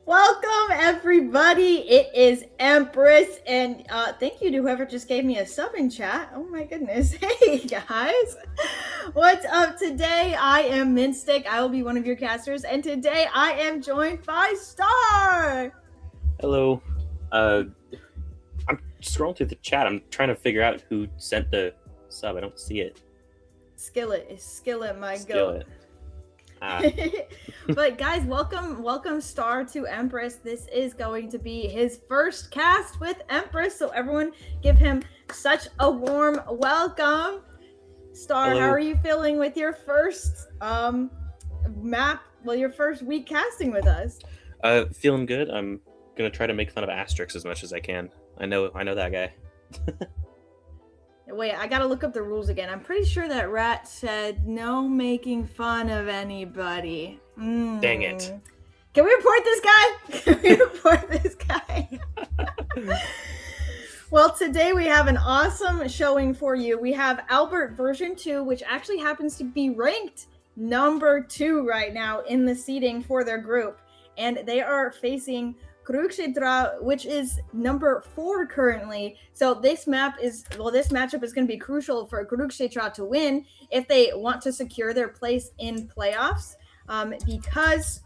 Welcome, everybody. It is Empress, and thank you to whoever just gave me a sub in chat. Oh my goodness. Hey, guys. What's up today? I am Minstick. I will be one of your casters, and today I am joined by Star. Hello. I'm scrolling through the chat. I'm trying to figure out who sent the sub. I don't see it. Skillet is Skillet, my Skillet. But guys, welcome Star to Empress. This is going to be his first cast with Empress, so everyone give him such a warm welcome. Star, Hello. How are you feeling with your first your first week casting with us? Feeling good. I'm gonna try to make fun of Asterix as much as I can. I know that guy. Wait, I gotta look up the rules again. I'm pretty sure that Rat said no making fun of anybody. Dang it. Can we report this guy? Can we report this guy? Well, today we have an awesome showing for you. We have Albert version 2, which actually happens to be ranked number 2 right now in the seeding for their group. And they are facing Kurukshetra, which is number 4 currently. So this matchup is going to be crucial for Kurukshetra to win if they want to secure their place in playoffs. Because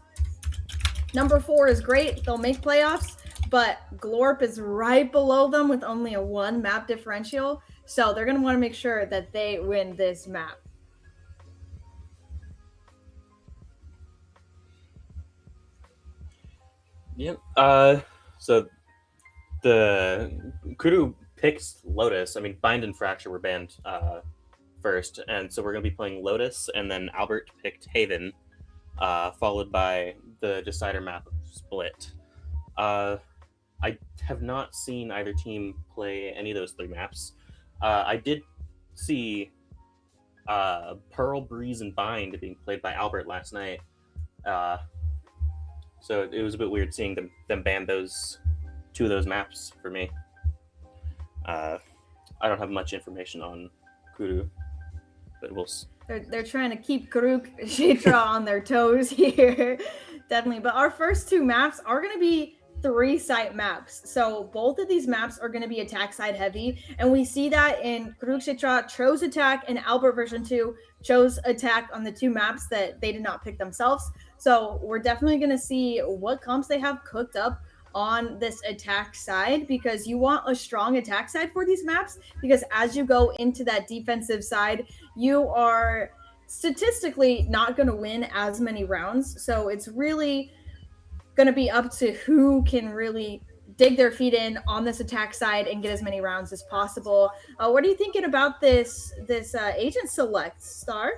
number 4 is great, they'll make playoffs, but Glorp is right below them with only a 1 map differential. So they're going to want to make sure that they win this map. Yep. So the Kudu picked Lotus. I mean, Bind and Fracture were banned first, and so we're going to be playing Lotus, and then Albert picked Haven, followed by the Decider map Split. I have not seen either team play any of those 3 maps. I did see Pearl, Breeze, and Bind being played by Albert last night. So it was a bit weird seeing them ban 2 of those maps for me. I don't have much information on Kuru, but They're trying to keep Kurukshetra on their toes here. Definitely. But our first 2 maps are going to be 3-site maps. So both of these maps are going to be attack side heavy. And we see that in Kurukshetra chose attack, and Albert version 2 chose attack on the 2 maps that they did not pick themselves. So we're definitely going to see what comps they have cooked up on this attack side, because you want a strong attack side for these maps, because as you go into that defensive side, you are statistically not going to win as many rounds. So it's really going to be up to who can really dig their feet in on this attack side and get as many rounds as possible. What are you thinking about this agent select, Star?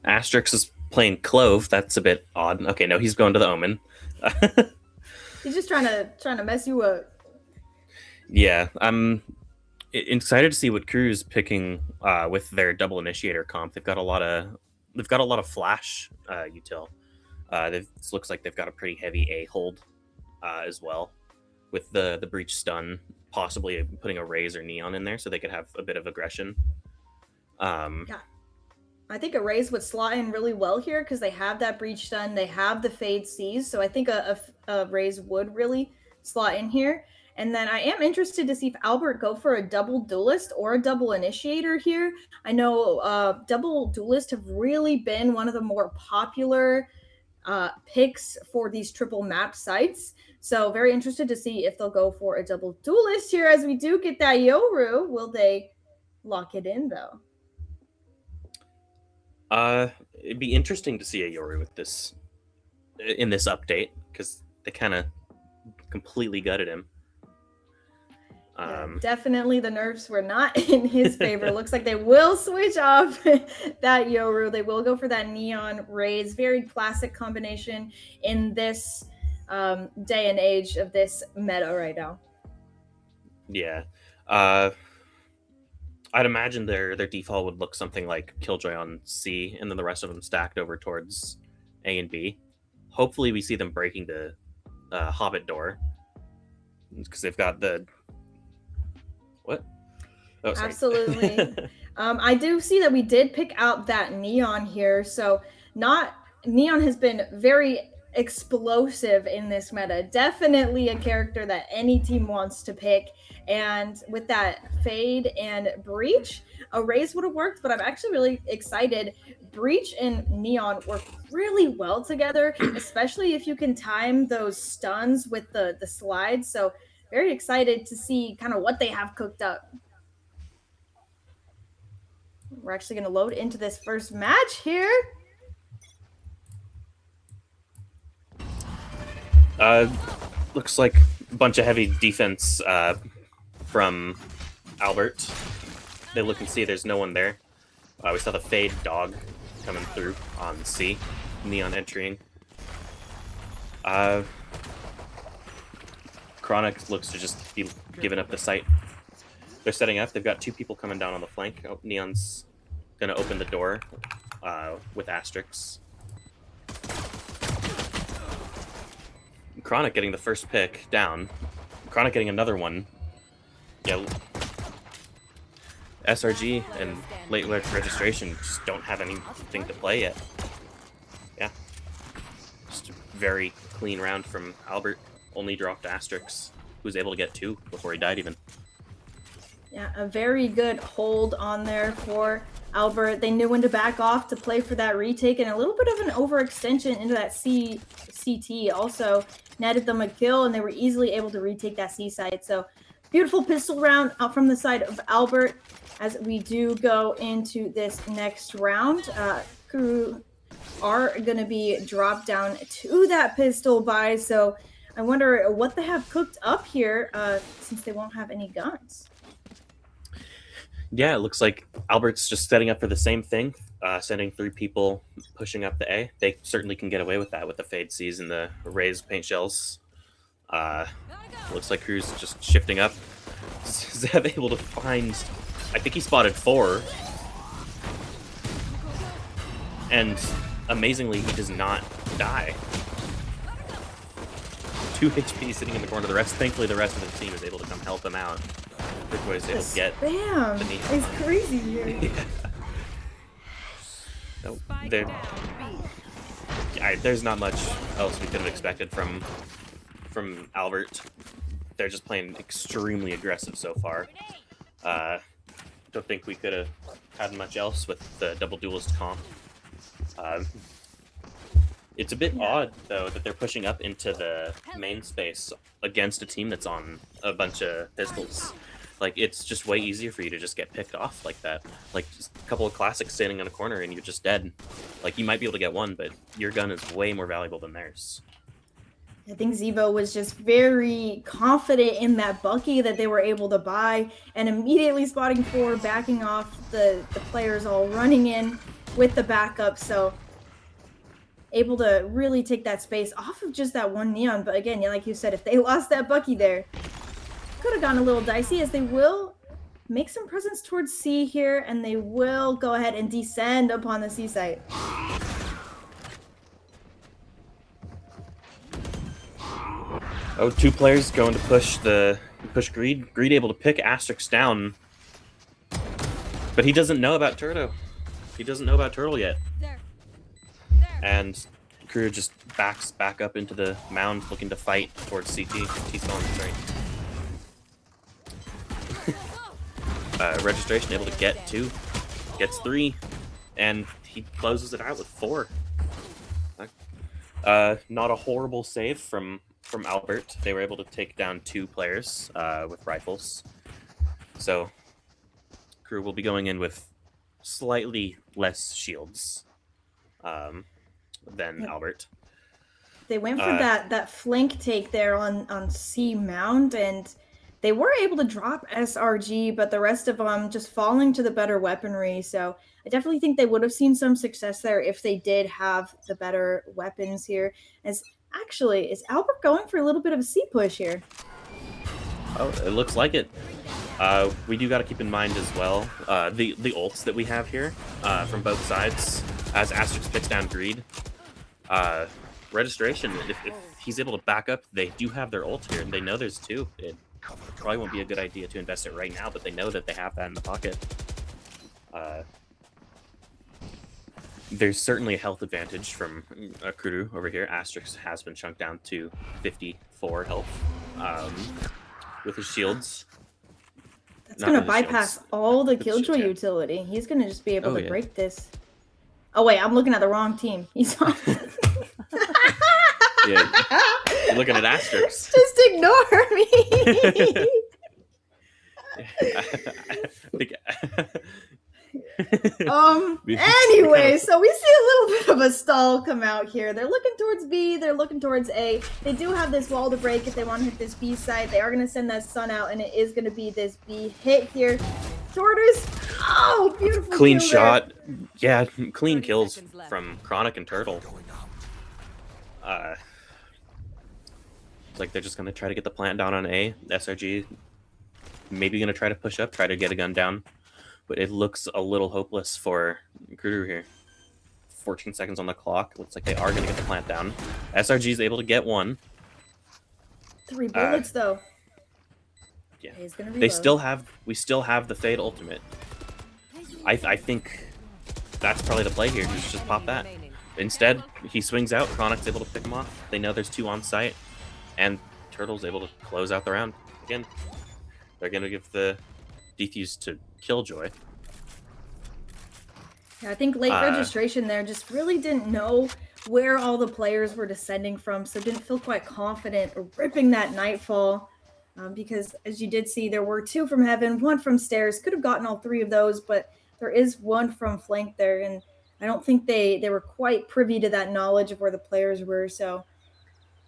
Asterix is playing Clove. That's a bit odd. Okay, no, he's going to the Omen. He's just trying to mess you up. Yeah, I'm excited to see what Crew's picking with their double initiator comp. They've got a lot of flash util. It looks like they've got a pretty heavy A hold as well, with the breach stun, possibly putting a Raze or Neon in there so they could have a bit of aggression. Yeah. I think a Raze would slot in really well here because they have that breach stun, they have the fade seize, so I think a Raze would really slot in here. And then I am interested to see if Albert go for a double duelist or a double initiator here. I know double duelist have really been one of the more popular picks for these triple map sites. So very interested to see if they'll go for a double duelist here, as we do get that Yoru. Will they lock it in though? It'd be interesting to see a Yoru with this in this update, because they kind of completely gutted him. Yeah, definitely the nerfs were not in his favor. Looks like they will switch off that Yoru. They will go for that Neon Raze. Very classic combination in this day and age of this meta right now. Yeah. I'd imagine their default would look something like Killjoy on C, and then the rest of them stacked over towards A and B. Hopefully we see them breaking the Hobbit door, because they've got the... What? Oh, sorry. Absolutely. I do see that we did pick out that Neon here. So Neon has been very explosive in this meta. Definitely a character that any team wants to pick. And with that Fade and Breach, a Raze would have worked, but I'm actually really excited. Breach and Neon work really well together, especially if you can time those stuns with the slides. So very excited to see kind of what they have cooked up. We're actually going to load into this first match here. Looks like a bunch of heavy defense from Albert. They look and see there's no one there. We saw the Fade dog coming through on C. Neon entering. Chronic looks to just be giving up the site. They're setting up. They've got 2 people coming down on the flank. Oh, Neon's going to open the door with Asterix. Chronic getting the first pick down. Chronic getting another one. Yeah. SRG and late registration just don't have anything to play yet. Yeah. Just a very clean round from Albert. Only dropped Asterix, who was able to get 2 before he died even. Yeah, a very good hold on there for Albert. They knew when to back off to play for that retake, and a little bit of an overextension into that CT also netted them a kill, and they were easily able to retake that C site. So beautiful pistol round out from the side of Albert. As we do go into this next round, Kuru are going to be dropped down to that pistol buy. So I wonder what they have cooked up here, since they won't have any guns. Yeah, it looks like Albert's just setting up for the same thing, sending 3 people pushing up the A. They certainly can get away with that with the Fade C's and the raised paint shells. Looks like Crew's just shifting up. Zev able to find, I think he spotted 4. And amazingly, he does not die. 2 HP sitting in the corner. Thankfully, the rest of the team is able to come help him out. Quick is able to get spam. It's crazy here. Yeah. No, there's not much else we could have expected from Albert. They're just playing extremely aggressive so far. Don't think we could have had much else with the double duelist comp. It's a bit odd, though, that they're pushing up into the main space against a team that's on a bunch of pistols. Like, it's just way easier for you to just get picked off like that. Like, just a couple of classics standing on a corner and you're just dead. Like, you might be able to get one, but your gun is way more valuable than theirs. I think Zevo was just very confident in that Bucky that they were able to buy, and immediately spotting 4, backing off the players all running in with the backup. So able to really take that space off of just that one neon. But again, like you said, if they lost that Bucky there, could have gone a little dicey, as they will make some presence towards C here, and they will go ahead and descend upon the C site. Oh, 2 players going to push Greed. Greed able to pick Asterix down, but he doesn't know about Turtle. He doesn't know about Turtle yet. And Crew just backs back up into the mound, looking to fight towards CT. T-spawn, sorry. Registration able to get 2, gets 3, and he closes it out with 4. Not a horrible save from Albert. They were able to take down 2 players with rifles. So Crew will be going in with slightly less shields than Albert. They went for that flank take there on C mound, and they were able to drop SRG, but the rest of them just falling to the better weaponry. So I definitely think they would have seen some success there if they did have the better weapons here. As actually, is Albert going for a little bit of a C push here? Oh, it looks like it. We do got to keep in mind as well the ults that we have here from both sides. As Asterix picks down Greed, registration, if he's able to back up, they do have their ult here, and they know there's 2. It probably won't be a good idea to invest it right now, but they know that they have that in the pocket. There's certainly a health advantage from Kuru over here. Asterix has been chunked down to 54 health with his shields. That's going to bypass all the Killjoy utility. He's going to just be able to break this. Oh, wait, I'm looking at the wrong team. He's on. Yeah, you're looking at Asterix. Just ignore me. Anyway, so we see a little bit of a stall come out here. They're looking towards B, they're looking towards A. They do have this wall to break if they want to hit this B side. They are going to send that sun out, and it is going to be this B hit here. Tortoise, oh, beautiful clean shot. Yeah, clean kills from Chronic and Turtle. Like they're just going to try to get the plant down on A. SRG maybe going to try to push up, try to get a gun down. But it looks a little hopeless for Kuru here. 14 seconds on the clock. Looks like they are going to get the plant down. SRG is able to get 1. 3 bullets though. Yeah, He's gonna reload. we still have the Fade ultimate. I think that's probably the play here. Just pop that. Instead, he swings out. Chronic's able to pick him off. They know there's 2 on site, and Turtle's able to close out the round. Again, they're gonna give the defuse to Killjoy. Yeah, I think late registration there just really didn't know where all the players were descending from, so didn't feel quite confident or ripping that Nightfall. Because as you did see, there were 2 from Heaven, 1 from Stairs. Could have gotten all 3 of those, but there is 1 from Flank there, and I don't think they were quite privy to that knowledge of where the players were, so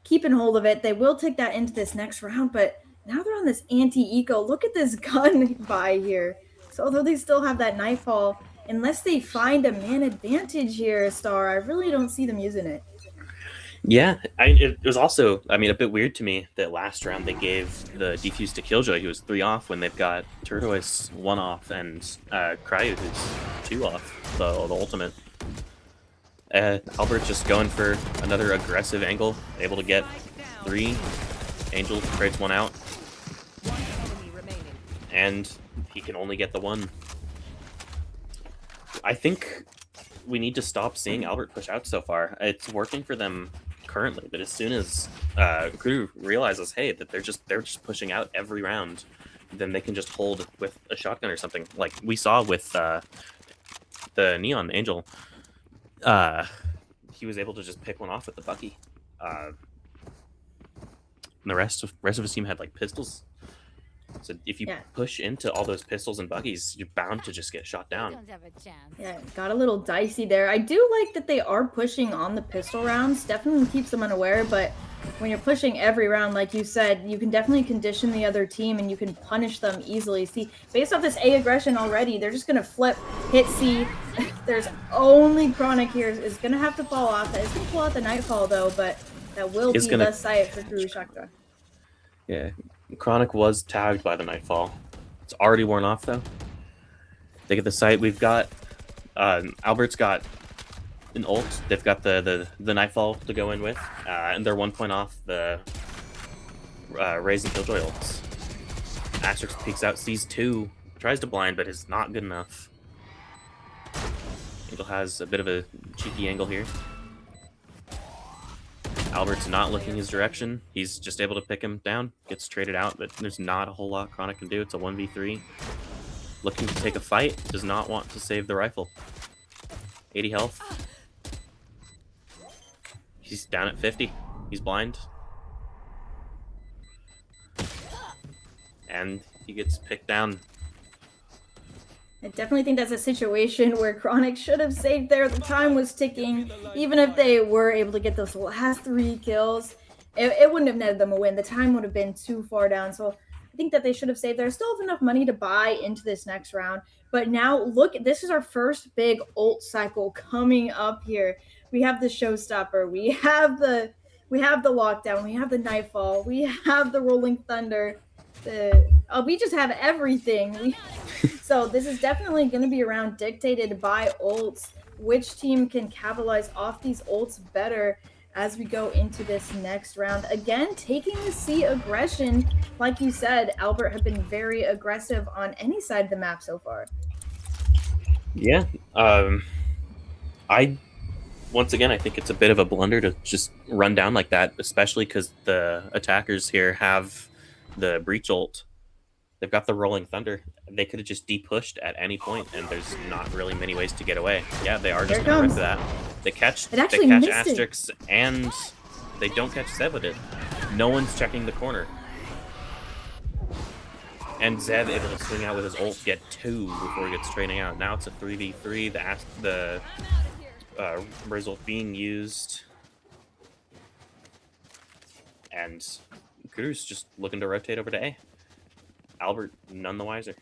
keeping hold of it. They will take that into this next round, but now they're on this anti-eco. Look at this gun buy here. So although they still have that Nightfall, unless they find a man advantage here, Star, I really don't see them using it. Yeah, it was also, I mean, a bit weird to me that last round they gave the defuse to Killjoy, who was 3 off, when they've got Turtoise 1 off and Cryo, who's 2 off, the ultimate. Albert just going for another aggressive angle, able to get 3. Angel trades 1 out, and he can only get the 1. I think we need to stop seeing Albert push out so far. It's working for them currently, but as soon as Kuru realizes, hey, that they're just pushing out every round, then they can just hold with a shotgun or something, like we saw with the Neon Angel. He was able to just pick 1 off with the Bucky. And the rest of his team had like pistols. So if you push into all those pistols and buggies, you're bound to just get shot down. Yeah, got a little dicey there. I do like that they are pushing on the pistol rounds. Definitely keeps them unaware, but when you're pushing every round, like you said, you can definitely condition the other team and you can punish them easily. See, based off this A aggression already, they're just going to flip, hit C. There's only Chronic here is going to have to fall off. It's going to pull out the Nightfall, though, but that will be the sight for Kurukshetra. Yeah. Chronic was tagged by the Nightfall. It's already worn off, though. They get the sight. We've got... Albert's got an ult. They've got the Nightfall to go in with. And they're 1 point off the Razyngan Killjoy ults. Asterix peeks out, sees 2. Tries to blind, but is not good enough. Angel has a bit of a cheeky angle here. Albert's not looking his direction. He's just able to pick him down, gets traded out, but there's not a whole lot Chronic can do. It's a 1v3. Looking to take a fight, does not want to save the rifle. 80 health. He's down at 50. He's blind. And he gets picked down. I definitely think that's a situation where Chronic should have saved there. The time was ticking. Even if they were able to get those last 3 kills, it wouldn't have netted them a win. The time would have been too far down. So I think that they should have saved there. Still have enough money to buy into this next round. But now, look, this is our first big ult cycle coming up here. We have the Showstopper. We have the Lockdown. We have the Nightfall. We have the Rolling Thunder. We just have everything. So this is definitely going to be a round dictated by ults. Which team can capitalize off these ults better as we go into this next round? Again, taking the C aggression. Like you said, Albert have been very aggressive on any side of the map so far. Yeah. Once again, I think it's a bit of a blunder to just run down like that, especially because the attackers here have the Breach ult. They've got the Rolling Thunder. They could have just de-pushed at any point, and there's not really many ways to get away. Yeah, they are just going to rip that. They catch Asterix, and they don't catch Zeb with it. No one's checking the corner. And Zeb able to swing out with his ult, get 2 before he gets trading out. Now it's a 3v3. The result being used. And Kuru's just looking to rotate over to A. Albert, none the wiser.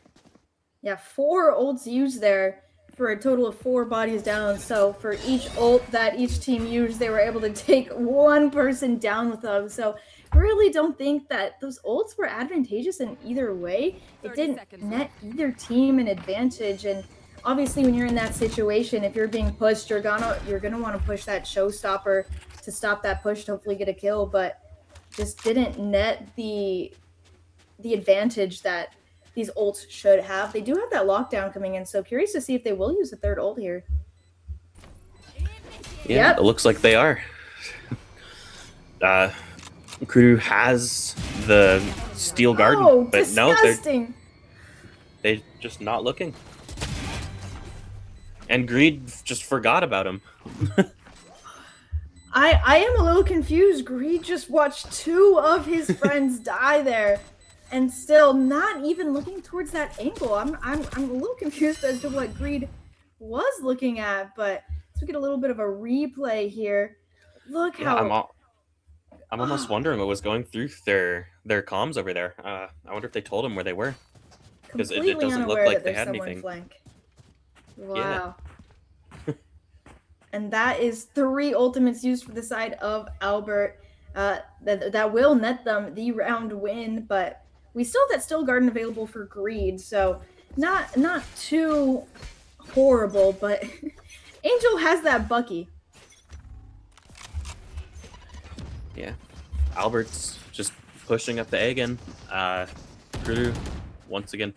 Yeah, 4 ults used there for a total of 4 bodies down. So for each ult that each team used, they were able to take 1 person down with them. So really don't think that those ults were advantageous in either way. It didn't net either team an advantage. And obviously when you're in that situation, if you're being pushed, you're gonna want to push that Showstopper to stop that push to hopefully get a kill. But just didn't net the advantage that these ults should have. They do have that lockdown coming in, so curious to see if they will use a third ult here. Yeah, Yep. it looks like they are. Kuru has the steel garden, Oh, but disgusting. no, they're just not looking. And Greed just forgot about him. I am a little confused. Greed just watched 2 of his friends die there, and still not even looking towards that angle. I'm a little confused as to what Greed was looking at, but let's get a little bit of a replay here. Look Yeah, how I'm almost wondering what was going through their comms over there. I wonder if they told him where they were, because it completely doesn't look unaware like that they there's had someone anything. flank. Wow. Yeah. And that is 3 ultimates used for the side of Albert. That will net them the round win, but we still have that Still Garden available for Greed, so not too horrible, but Angel has that Bucky. Yeah. Albert's just pushing up the A again. Kuru, once again,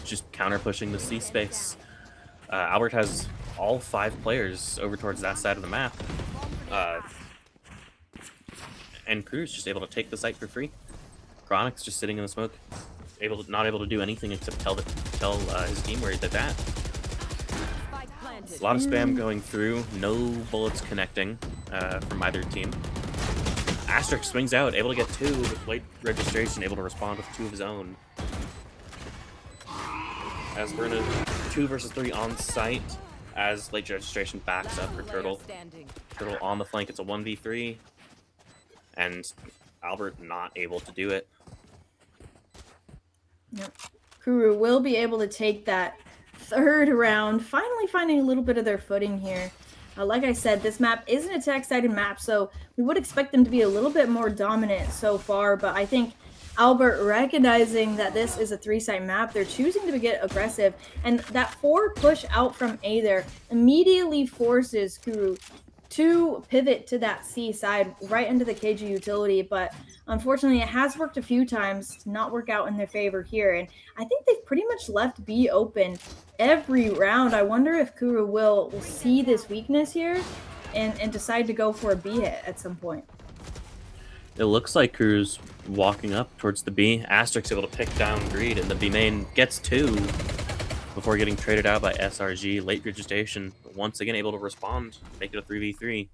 just counter pushing the C space. Albert has all 5 players over towards that side of the map. And Kuru's just able to take the site for free. Chronic's just sitting in the smoke, not able to do anything except tell his team where he did that. A lot of spam going through, no bullets connecting from either team. Asterix swings out, able to get 2 with late registration, able to respond with 2 of his own. As we're in a 2 versus 3 on site, as late registration backs up for Turtle. Turtle on the flank, it's a 1v3. And Albert not able to do it. Yep. Kuru will be able to take that 3rd round, finally finding a little bit of their footing here. Like I said, this map is an attack-sided map, so we would expect them to be a little bit more dominant so far, but I think Albert, recognizing that this is a 3-site map, they're choosing to get aggressive, and that 4 push out from A there immediately forces Kuru to pivot to that C side right into the KG utility, but unfortunately it has worked a few times to not work out in their favor here, and I think they've pretty much left B open every round. I wonder if Kuru will see this weakness here and decide to go for a B hit at some point. It looks like Kuru's walking up towards the B. Asterix able to pick down Greed, and the B main gets 2 before getting traded out by SRG. Late registration, once again able to respond, make it a 3v3.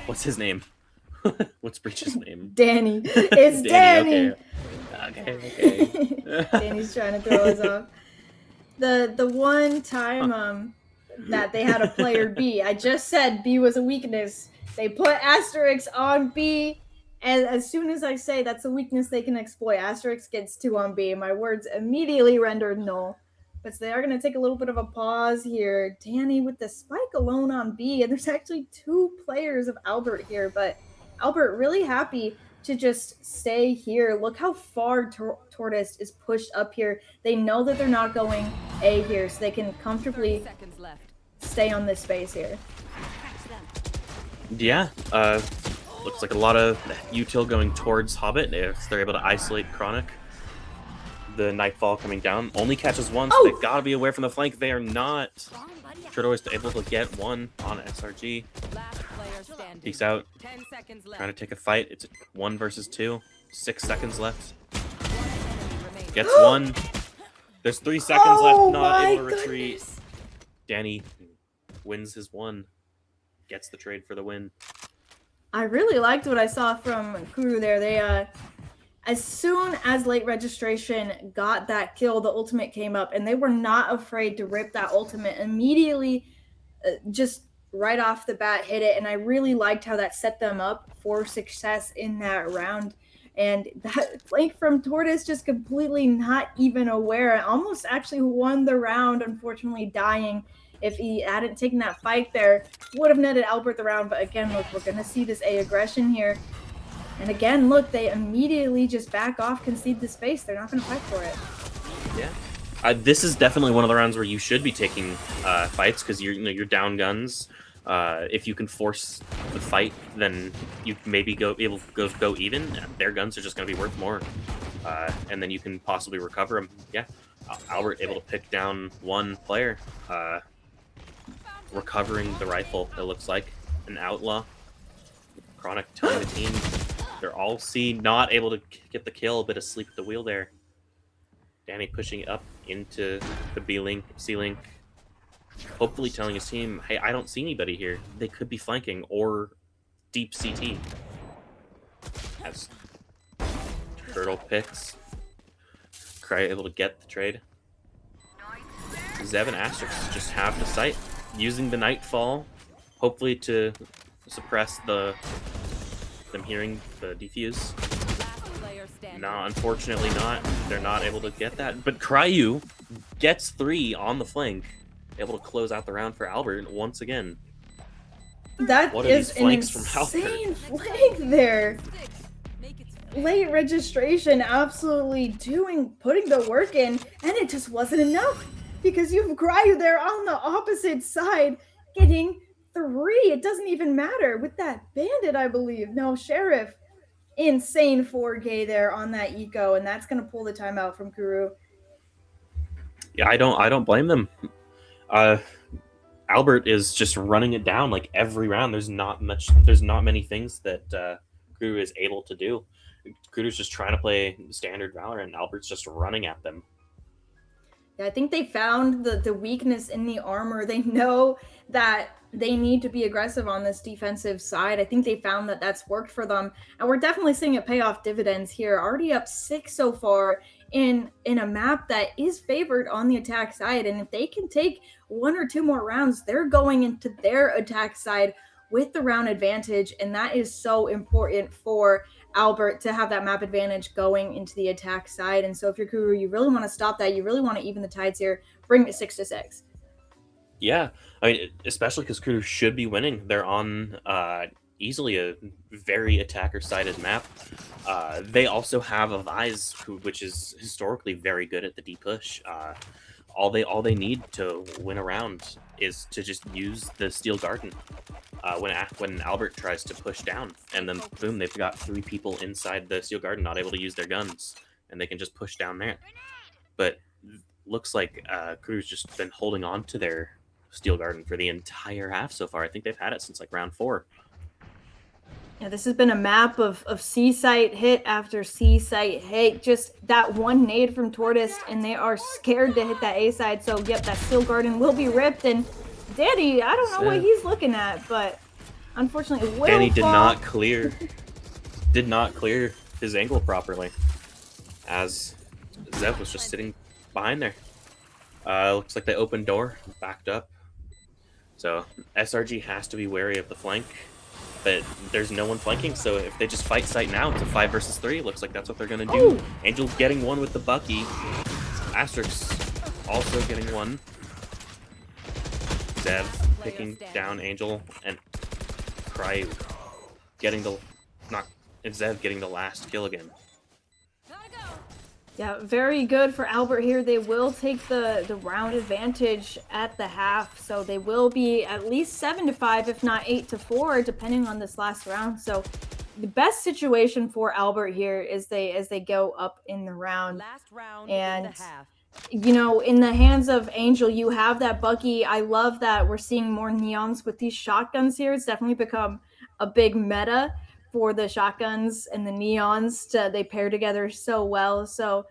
What's his name? What's Breach's name? Danny. It's Danny. Okay. Danny's trying to throw us off. The one time that they had a player B, I just said B was a weakness. They put Asterix on B, and as soon as I say that's a weakness they can exploit, Asterix gets 2 on B. My words immediately rendered null. But they are going to take a little bit of a pause here. Danny with the spike alone on B, and there's actually 2 players of Albert here, but Albert really happy to just stay here. Look how far Tortoise is pushed up here. They know that they're not going A here, so they can comfortably stay on this space here. Yeah, looks like a lot of util going towards Hobbit if they're able to isolate Chronic. The Nightfall coming down only catches 1, so they gotta be aware from the flank. They are not. Turtle is able to get 1 on SRG. Peeks out, trying to take a fight. It's a 1 versus 2. 6 seconds left. Gets 1. There's 3 seconds left. Not able to retreat. Danny wins his 1. Gets the trade for the win. I really liked what I saw from Kuru there. They as soon as late registration got that kill, the ultimate came up, and they were not afraid to rip that ultimate immediately, just right off the bat hit it, and I really liked how that set them up for success in that round. And that flank from Tortoise just completely not even aware, almost actually won the round, unfortunately dying. If he hadn't taken that fight there, would have netted Albert the round. But again, look, we're going to see this A aggression here. And again, look, they immediately just back off, concede the space. They're not going to fight for it. Yeah. This is definitely one of the rounds where you should be taking fights because you're down guns. If you can force the fight, then you maybe go even. Their guns are just going to be worth more, and then you can possibly recover them. Yeah, Albert able to pick down one player, recovering the rifle. It looks like an outlaw. Chronic telling the team they're all C, not able to get the kill, but asleep at the wheel there. Danny pushing up into the B-Link, C-Link, hopefully telling his team, hey, I don't see anybody here. They could be flanking or deep CT. As Turtle picks. Cry able to get the trade. Zev and Asterix just have the sight, using the Nightfall, hopefully to suppress them hearing the defuse. No, unfortunately not. They're not able to get that. But Cryu gets 3 on the flank, able to close out the round for Albert once again. That What is an from insane flank there. Late registration, absolutely putting the work in, and it just wasn't enough because you have Cryu there on the opposite side getting 3. It doesn't even matter with that bandit, I believe. No, Sheriff. Insane 4K there on that eco, and that's going to pull the timeout from Kuru. Yeah, I don't blame them. Albert is just running it down like every round. There's not many things that Kuru is able to do. Kuru's just trying to play standard Valorant, and Albert's just running at them. Yeah, I think they found the weakness in the armor. They know that they need to be aggressive on this defensive side. I think they found that that's worked for them, and we're definitely seeing it pay off dividends here. Already up 6 so far in a map that is favored on the attack side, and if they can take 1 or 2 more rounds, they're going into their attack side with the round advantage, and that is so important for Albert to have that map advantage going into the attack side. And so if you're Kuru, you really want to stop that. You really want to even the tides here, bring it 6-6. Yeah, I mean, especially because Kuru should be winning. They're on easily a very attacker-sided map. They also have a Vise, which is historically very good at the D push. All they need to win a round is to just use the Steel Garden when Albert tries to push down, and then boom, they've got 3 people inside the Steel Garden not able to use their guns, and they can just push down there. But looks like Kuru's just been holding on to their Steel Garden for the entire half so far. I think they've had it since like round 4. Yeah, this has been a map of C site hit after C site hit. Just that one nade from Tortoise, and they are scared to hit that A side. So, yep, that Steel Garden will be ripped. And Danny, I don't know what he's looking at, but unfortunately, it will Danny fall. did not clear his angle properly, as Zev was just sitting behind there. Looks like they opened door, backed up. So SRG has to be wary of the flank. But there's no one flanking, so if they just fight site now, it's a 5 versus 3. Looks like that's what they're going to do. Angel getting one with the Bucky. Asterix also getting one. Zev picking down Angel, and Cry getting Zev getting the last kill again. Yeah, very good for Albert here. They will take the round advantage at the half, so they will be at least 7-5, if not 8-4, depending on this last round. So the best situation for Albert here is as they go up in the round. Last round and in the half. You know, in the hands of Angel, you have that Bucky. I love that we're seeing more neons with these shotguns here. It's definitely become a big meta for the shotguns and the neons. They pair together so well. So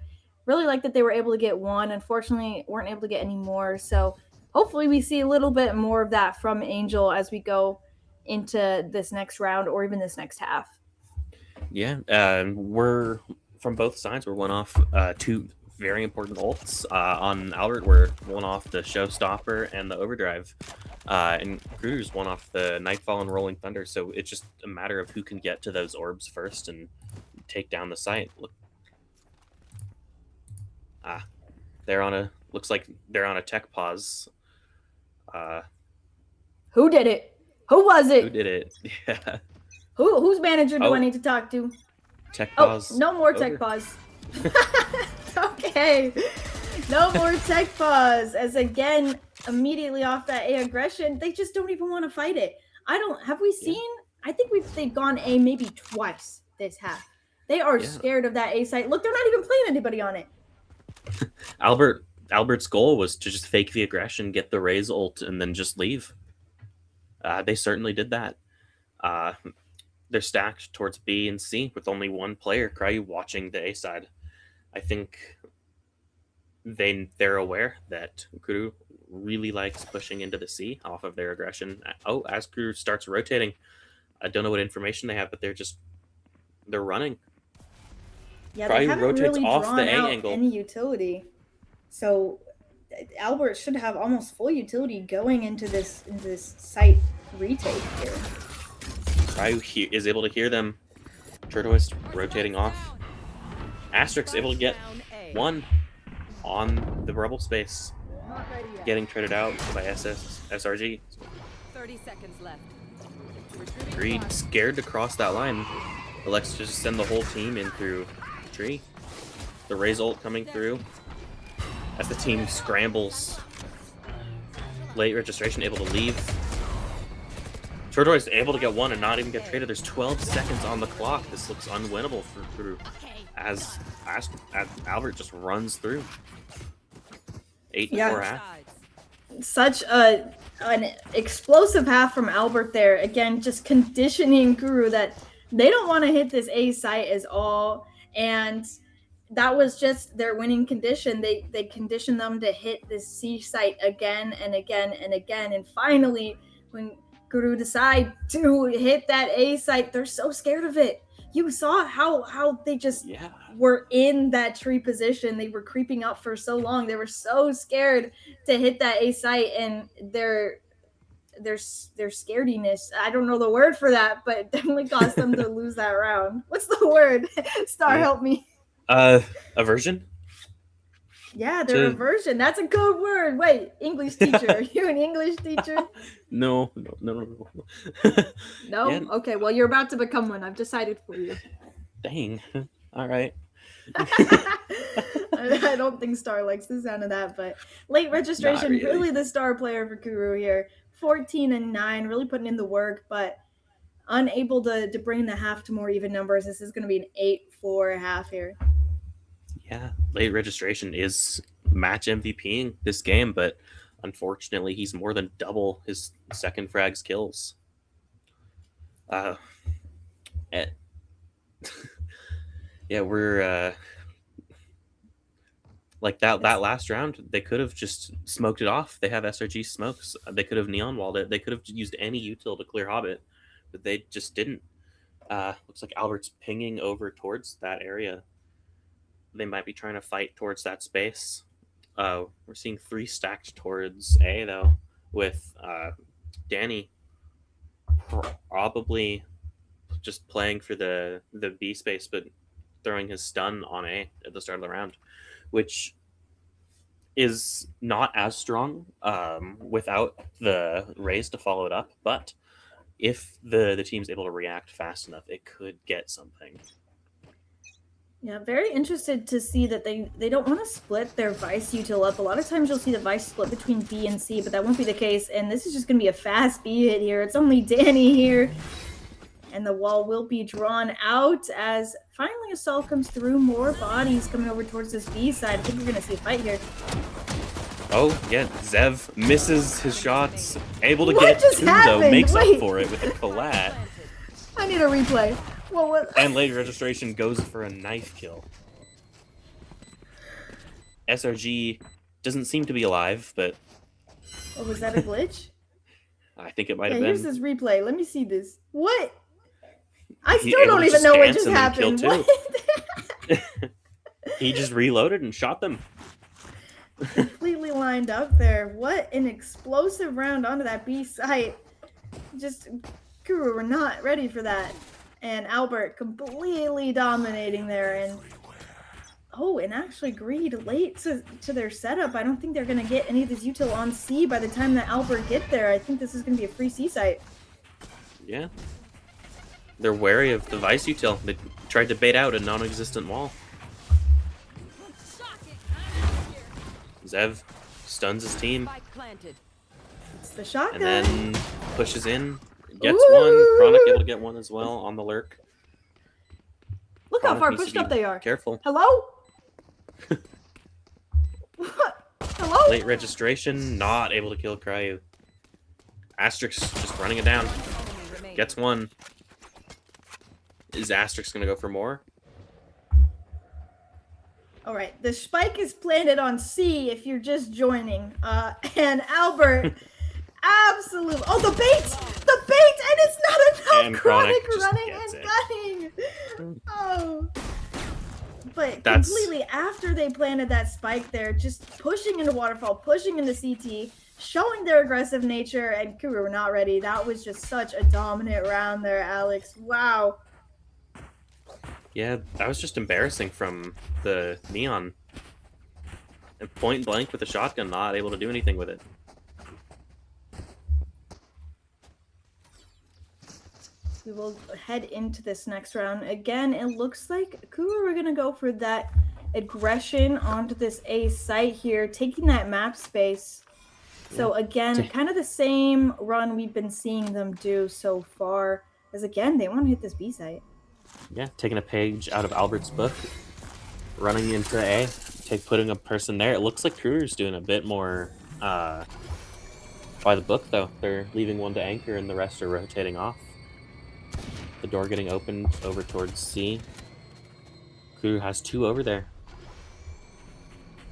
really like that they were able to get one. Unfortunately, weren't able to get any more. So hopefully we see a little bit more of that from Angel as we go into this next round or even this next half. Yeah, we're from both sides. We're one off 2 very important ults. On Albert, we're one off the Showstopper and the Overdrive. And Gruder's one off the Nightfall and Rolling Thunder. So it's just a matter of who can get to those orbs first and take down the site. Look. Looks like they're on a tech pause. Who did it? Who was it? Who did it? Yeah. Whose manager do I need to talk to? Tech pause. Oh, no more tech pause. Okay. No more tech pause. As again, immediately off that A aggression, they just don't even want to fight it. Have we seen? I think they've gone A maybe twice this half. They are scared of that A site. Look, they're not even playing anybody on it. Albert's goal was to just fake the aggression, get the Raze ult, and then just leave. They certainly did that. They're stacked towards B and C with only one player, Cryu, watching the A side. I think they're aware that Kuru really likes pushing into the C off of their aggression. Oh, as Kuru starts rotating, I don't know what information they have, but they're running. Yeah, they haven't really drawn out any utility. So Albert should have almost full utility going into this site retake here. Cryu is able to hear them. Turtleist rotating off. Asterix able to get one on the Rebel space. Getting traded out by SRG. 30 seconds left. Greed scared to cross that line. Elects to just send the whole team in through the tree. The Raze ult coming through. As the team scrambles. Late registration able to leave. Turtleist able to get one and not even get traded. There's 12 seconds on the clock. This looks unwinnable for Kuru. As Albert just runs through. 8-4 half. Such an explosive half from Albert there. Again, just conditioning Kuru that they don't want to hit this A site as all. And that was just their winning condition. They conditioned them to hit this C site again and again and again. And finally, when Kuru decide to hit that A site, they're so scared of it. You saw how they just were in that tree position. They were creeping up for so long. They were so scared to hit that A site, and their scarediness, I don't know the word for that, but it definitely caused them to lose that round. What's the word? Star, help me. Aversion? Yeah, their aversion. That's a code word. Wait, English teacher. Are you an English teacher? No. No? Yeah. Okay, well, you're about to become one. I've decided for you. Dang. All right. I don't think Star likes the sound of that, but late registration, really the star player for Kuru here. 14-9, really putting in the work, but unable to bring the half to more even numbers. This is going to be an 8-4 half here. Yeah, late registration is match MVPing this game, but unfortunately, he's more than double his second frag's kills. Yeah, we're like that last round. They could have just smoked it off. They have SRG smokes. They could have neon walled it. They could have used any util to clear Hobbit, but they just didn't. Looks like Albert's pinging over towards that area. They might be trying to fight towards that space. We're seeing 3 stacked towards A, though, with Danny probably just playing for the B space, but throwing his stun on A at the start of the round, which is not as strong without the Raze to follow it up. But if the team's able to react fast enough, it could get something. Yeah, very interested to see that they don't want to split their Vice util up. A lot of times you'll see the Vice split between B and C, but that won't be the case. And this is just going to be a fast B hit here. It's only Danny here. And the wall will be drawn out as finally a Assault comes through. More bodies coming over towards this B side. I think we're going to see a fight here. Oh, yeah, Zev misses his shots. Able to get 2, though. Makes up for it with a collat. I need a replay. And late registration goes for a knife kill. SRG doesn't seem to be alive, but... Oh, was that a glitch? I think it might have been. Here's this replay. Let me see this. What? I still don't even know what just happened. What? He just reloaded and shot them. Completely lined up there. What an explosive round onto that B site. Just, Kuru were not ready for that. And Albert completely dominating there. And and actually Greed late to their setup. I don't think they're going to get any of this util on C by the time that Albert get there. I think this is going to be a free C site. Yeah. They're wary of the Vice util. They tried to bait out a non-existent wall. Zev stuns his team Spike planted. It's the shotgun. and then pushes in. Gets Ooh. one. Chronic able to get one as well on the lurk. Look how Chronic far needs to pushed be up they are. Careful. Hello? What? Hello? Late registration, not able to kill Cryo. Asterix just running it down. Enemy remaining. Gets one. Is Asterix gonna go for more? All right, the spike is planted on C if you're just joining. And Albert, absolutely. Oh, the bait! The bait! And it's not enough. And Chronic Chronic just running gets and it. gunning. Oh. But That's- completely after they planted that spike there, just pushing into Waterfall, pushing into CT, showing their aggressive nature, and Kuru not ready. That was just such a dominant round there, Alex. Wow. Yeah, that was just embarrassing from the Neon. And point blank with a shotgun, not able to do anything with it. We will head into this next round. Again, it looks like Kuru are going to go for that aggression onto this A site here, taking that map space. So again, kind of the same run we've been seeing them do so far. As again, they want to hit this B site. Yeah, taking a page out of Albert's book, running into A, putting a person there. It looks like Kruger's doing a bit more by the book, though. They're leaving one to anchor, and the rest are rotating off. The door getting opened over towards C. Kruger has two over there.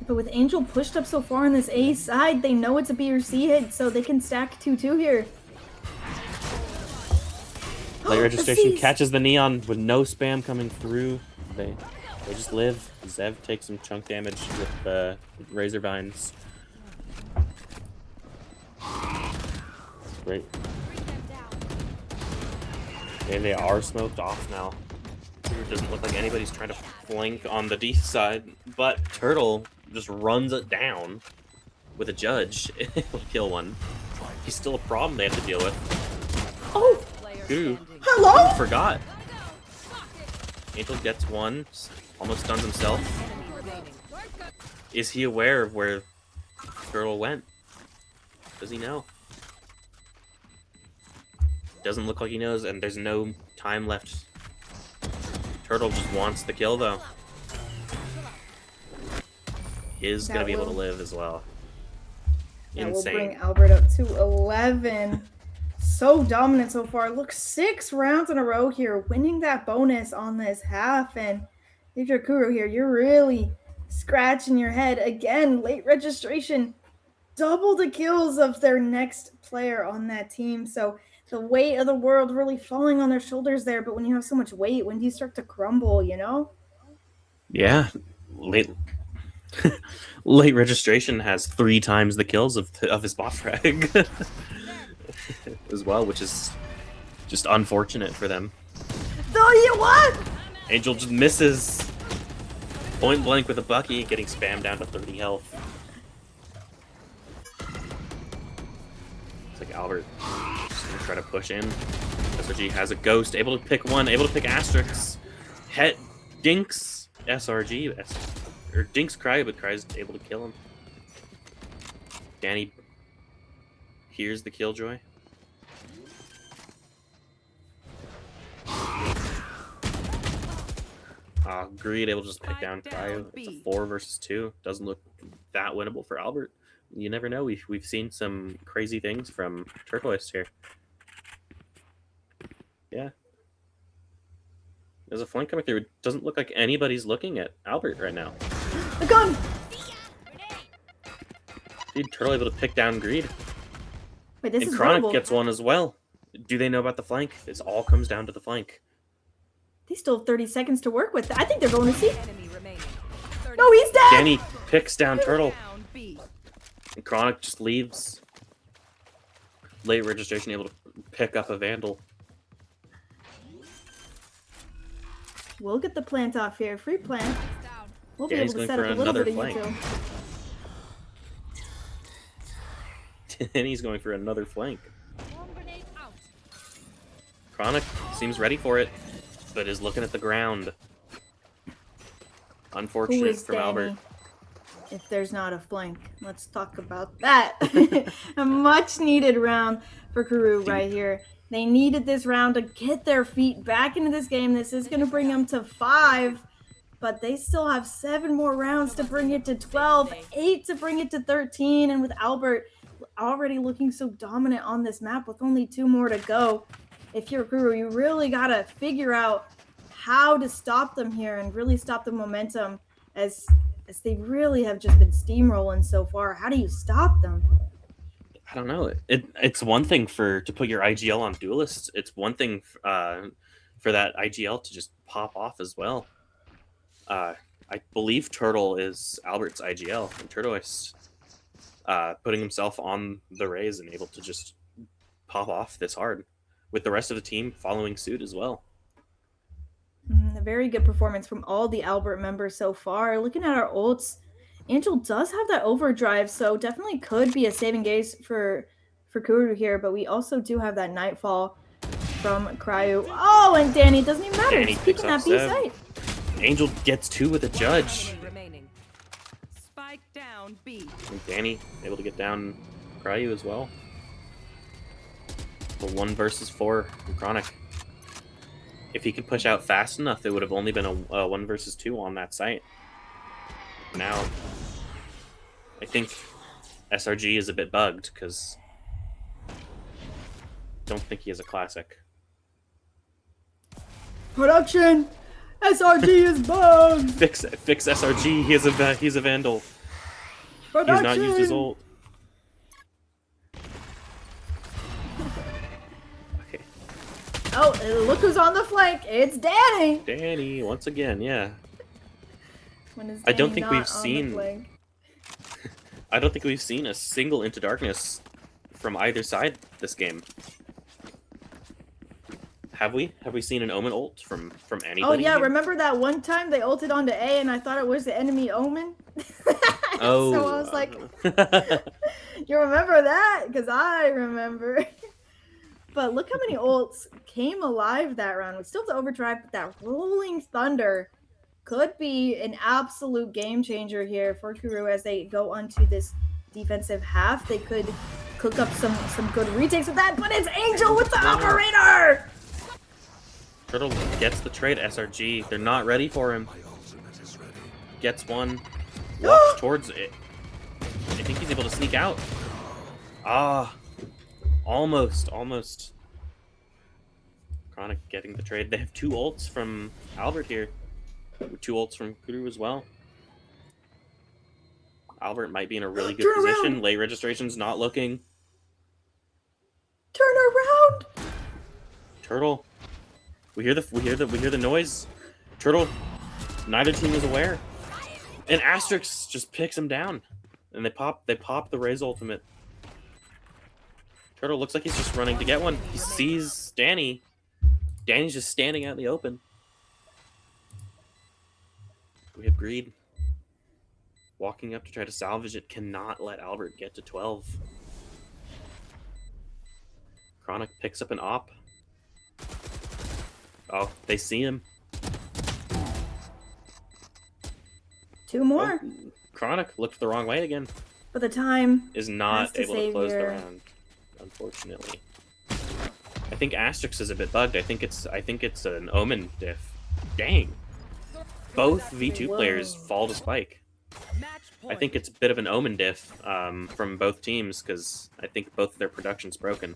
But with Angel pushed up so far on this A side, they know it's a B or C hit, so they can stack 2-2 here. Late registration Aziz. catches the Neon with no spam coming through. They just live. Zev takes some chunk damage with Razor Vines. Great. Okay, they are smoked off now. It doesn't look like anybody's trying to flank on the D side, but Turtle just runs it down with a judge. It'll kill one. He's still a problem they have to deal with. Oh, Player Ooh. standing. hello? Forgot. Angel gets one, almost stuns himself. Enemy remaining. Is he aware of where Turtle went? Does he know? Doesn't look like he knows, and there's no time left. Turtle just wants the kill, though. Is That gonna be able to will- live as well. That will bring Insane. Albert up to 11. So dominant so far. Look, 6 rounds in a row here, winning that bonus on this half. And if you're Kuro here, you're really scratching your head. Again, late registration, double the kills of their next player on that team. So the weight of the world really falling on their shoulders there. But when you have so much weight, when do you start to crumble, you know? Yeah, late late registration has 3 times the kills of his bot frag as well, which is just unfortunate for them. So you what? Angel just misses point blank with a Bucky, getting spammed down to 30 health. It's like Albert just gonna try to push in. SRG has a ghost, able to pick one, able to pick Asterix. Het Dinks SRG, or Dinks Cry, but Cry's able to kill him. Danny hears the killjoy. Greed able to just pick down Spike Cryo. down It's a B. 4 versus 2. Doesn't look that winnable for Albert. You never know. We've seen some crazy things from Turquoise here. Yeah. There's a flank coming through. It doesn't look like anybody's looking at Albert right now. The gun! Dude, Turtle able to pick down Greed. Wait, this And is Chronic winnable. gets one as well. Do they know about the flank? This all comes down to the flank. They still have 30 seconds to work with. I think they're going to see. Enemy remaining. 30 No, he's dead! Danny picks down Turtle. down B. And Chronic just leaves. Late registration able to pick up a Vandal. We'll get the plant off here. Free plant. We'll be Danny's able to going set for up a little another bit of flank. util. And he's going for another flank. Chronic seems ready for it, but is looking at the ground. Who Unfortunate is from Danny? Albert. if there's not a flank. Let's talk about that. A much needed round for Kuru right here. They needed this round to get their feet back into this game. This is going to bring them to 5, but they still have 7 more rounds to bring it to 12, 8 to bring it to 13, and with Albert already looking so dominant on this map with only 2 more to go, if you're Kuru, you really got to figure out how to stop them here and really stop the momentum as they really have just been steamrolling so far. How do you stop them? I don't know. It's one thing to put your IGL on Duelist. It's one thing for that IGL to just pop off as well. I believe Turtle is Albert's IGL, and Turtle is putting himself on the Raze and able to just pop off this hard, with the rest of the team following suit as well. A very good performance from all the Albert members so far. Looking at our ults, Angel does have that overdrive, so definitely could be a saving grace for Kuru here, but we also do have that Nightfall from Cryo. Oh, and Danny, it doesn't even matter. Danny He's peeking that B site. Angel gets 2 with a judge. Spike down B. And Danny able to get down Cryo as well. The 1 versus 4 from Chronic. If he could push out fast enough, it would have only been a 1 versus 2 on that site. Now, I think SRG is a bit bugged because don't think he has a classic. Production! SRG is bugged! Fix SRG. He's a vandal. Production! He's not used his ult. Okay. Oh, look who's on the flank. It's Danny. Danny once again, yeah. When is I don't Danny think not we've on the seen. flank? I don't think we've seen a single Into Darkness from either side this game. Have we? Have we seen an Omen ult from anybody? Oh yeah, here? remember that one time they ulted onto A and I thought it was the enemy Omen? Oh. So I was like, you remember that? Because I remember. But look how many ults came alive that round. We still have the overdrive, but that rolling thunder could be an absolute game changer here for Kuru as they go onto this defensive half. They could cook up some good retakes with that, but it's Angel with the operator! Turtle gets the trade SRG. They're not ready for him. Gets one. Walks towards it. I think he's able to sneak out. Ah. Almost. Chronic getting the trade. They have 2 ults from Albert here. 2 ults from Kuru as well. Albert might be in a really good position. Late registration's not looking. Turn around! Turtle. We hear the noise. Turtle. Neither team is aware. And Asterix just picks him down. And they pop the Raze ultimate. Turtle looks like he's just running to get one. He sees Danny. Danny's just standing out in the open. We have Greed. Walking up to try to salvage it. Cannot let Albert get to 12. Chronic picks up an op. Oh, they see him. 2 more. Oh, Chronic looked the wrong way again. But the time is not able to close here. the round, unfortunately. I think Asterix is a bit bugged. I think it's an Omen diff. Dang. Both V2 players fall to spike. I think it's a bit of an Omen diff from both teams because I think both of their production's broken.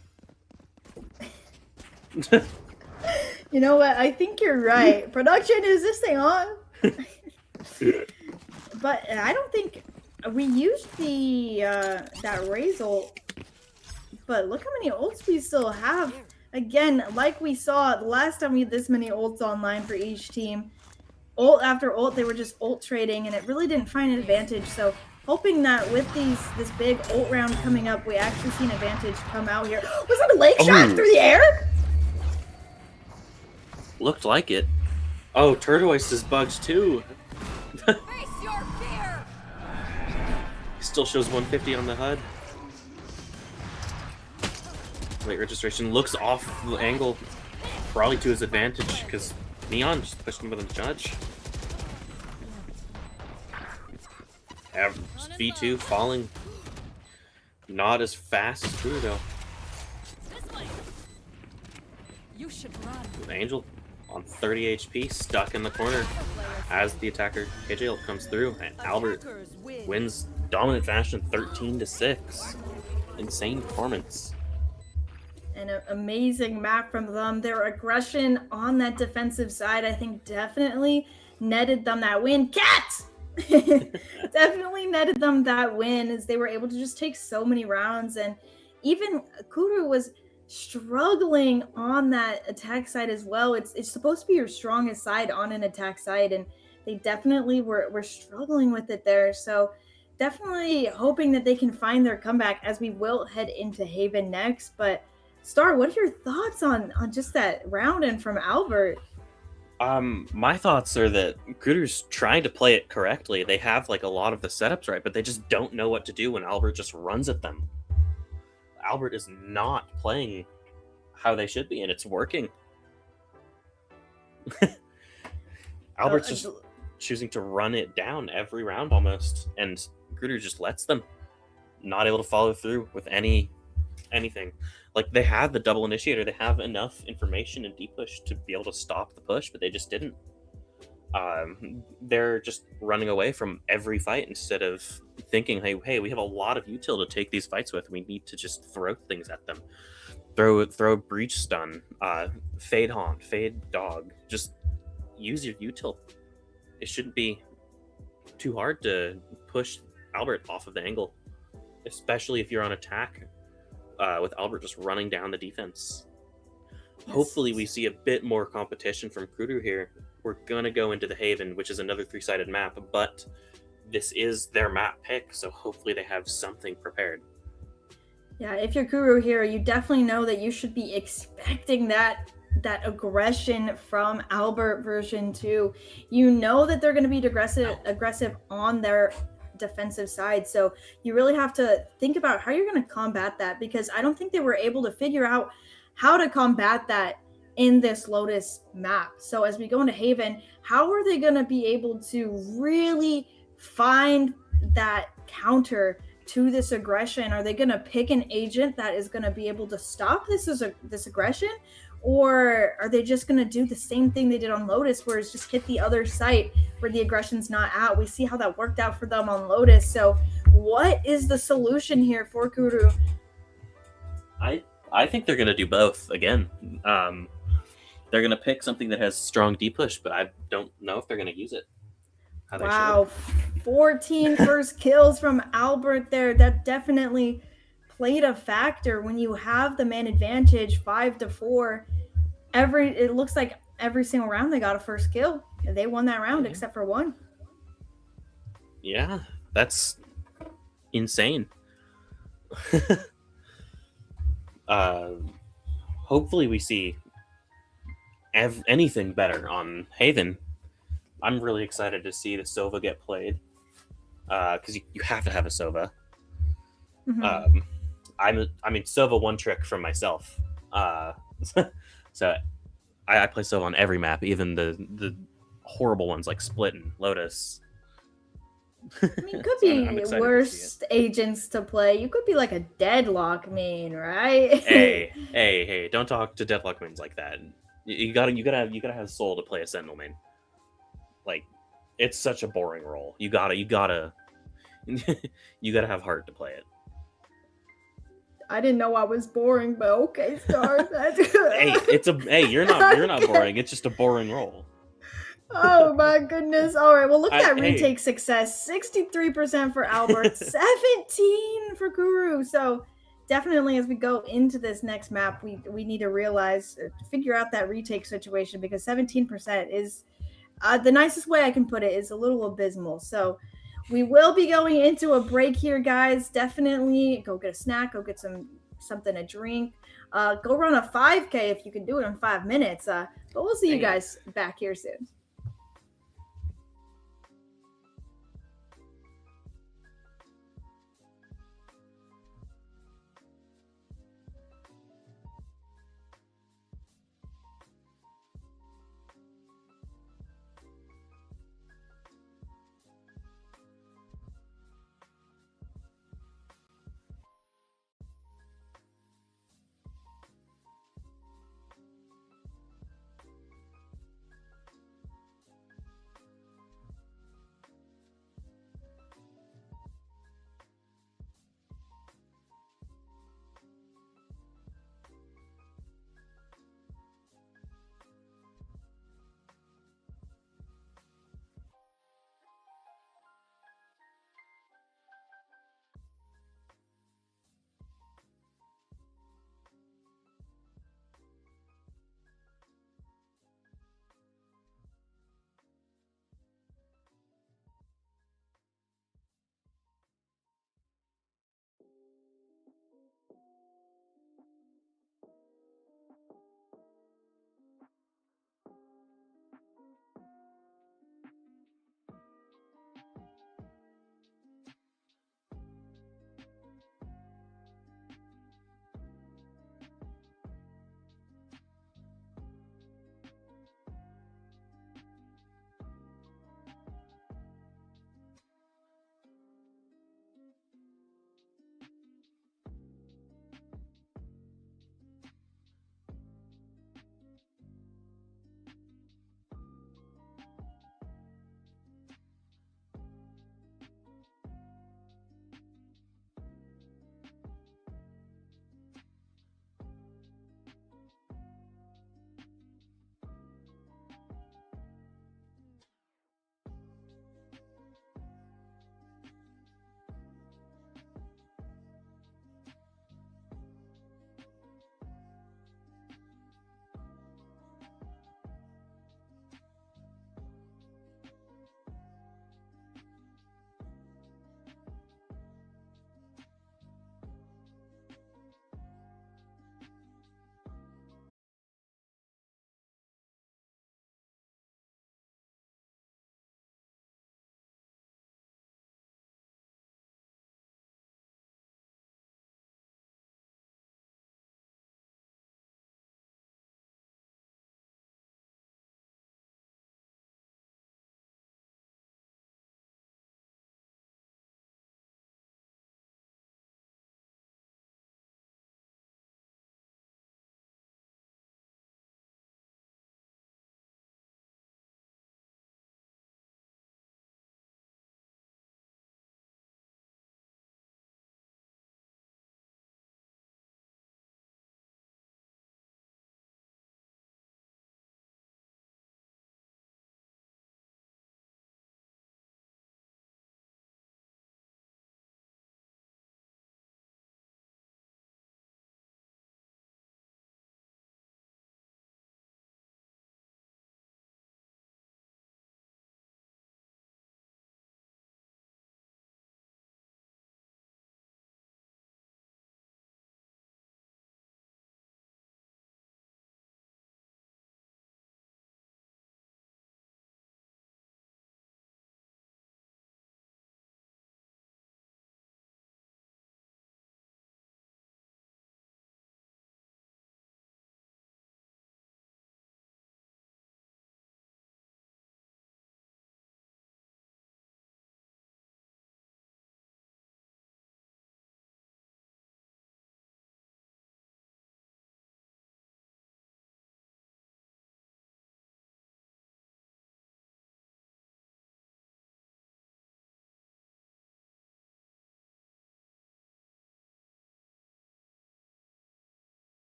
You know what? I think you're right. Production, is this thing on? But I don't think we used the that Raze ult. But look how many ults we still have. Again, like we saw the last time we had this many ults online for each team. Ult after ult, they were just ult trading, and it really didn't find an advantage. So hoping that with this big ult round coming up, we actually see an advantage come out here. Was that a leg shot through the air? Looked like it. Oh, Turtleist is bugged too. Face your fear. He still shows 150 on the HUD. Late registration looks off the angle, probably to his advantage because Neon just pushed him with a judge. V2 falling. Not as fast as Kuru though. This way. You should run. Angel on 30 HP, stuck in the corner as the attacker KJ comes through, and Albert Attackers win. wins dominant fashion 13-6. Insane performance. An amazing map from them. Their aggression on that defensive side, I think, definitely netted them that win. Cat! Definitely netted them that win, as they were able to just take so many rounds. And even Kuru was struggling on that attack side as well. It's supposed to be your strongest side on an attack side, and they definitely were struggling with it there. So definitely hoping that they can find their comeback, as we will head into Haven next. But Star, what are your thoughts on just that round and from Albert? My thoughts are that Kuru's trying to play it correctly. They have like a lot of the setups right, but they just don't know what to do when Albert just runs at them. Albert is not playing how they should be, and it's working. Albert's just choosing to run it down every round almost, and Kuru just lets them. Not able to follow through with anything. Like, they have the double initiator, they have enough information and deep push to be able to stop the push, but they just didn't. They're just running away from every fight instead of thinking, hey, we have a lot of util to take these fights with. We need to just throw things at them. Throw breach stun, fade haunt, fade dog. Just use your util. It shouldn't be too hard to push Albert off of the angle, especially if you're on attack, with Albert just running down the defense. Yes. Hopefully we see a bit more competition from Kuru here. We're going to go into the Haven, which is another 3-sided map, but this is their map pick, so hopefully they have something prepared. Yeah, if you're Kuru here, you definitely know that you should be expecting that aggression from Albert version 2. You know that they're going to be aggressive on their defensive side, so you really have to think about how you're going to combat that, because I don't think they were able to figure out how to combat that in this Lotus map. So as we go into Haven, how are they going to be able to really find that counter to this aggression? Are they going to pick an agent that is going to be able to stop this aggression? Or are they just going to do the same thing they did on Lotus, where it's just hit the other site where the aggression's not out? We see how that worked out for them on Lotus. So what is the solution here for Kuru? I think they're going to do both again. They're going to pick something that has strong deep push, but I don't know if they're going to use it. Wow, 14 first kills from Albert there. That definitely played a factor when you have the man advantage 5-4. It looks like every single round they got a first kill. They won that round except for one. Yeah, that's insane. Hopefully we see anything better on Haven. I'm really excited to see the Sova get played, because you have to have a Sova. Mm-hmm. I mean Sova one trick from myself. So I play Sova on every map, even the horrible ones like Split and Lotus. I mean, could be worse agents to play. You could be like a Deadlock main, right? hey! Don't talk to Deadlock mains like that. You gotta have soul to play a Sentinel main. Like, it's such a boring role. You gotta have heart to play it. I didn't know I was boring, but okay, Star. You're not boring. It's just a boring role. Oh my goodness. All right, well, look at that retake success. 63% for Albert, 17 for Kuru. So definitely, as we go into this next map, we need to figure out that retake situation, because 17% is the nicest way I can put it is a little abysmal. So we will be going into a break here, guys. Definitely go get a snack, go get something to drink. Go run a 5K if you can do it in 5 minutes. But we'll see you guys back here soon.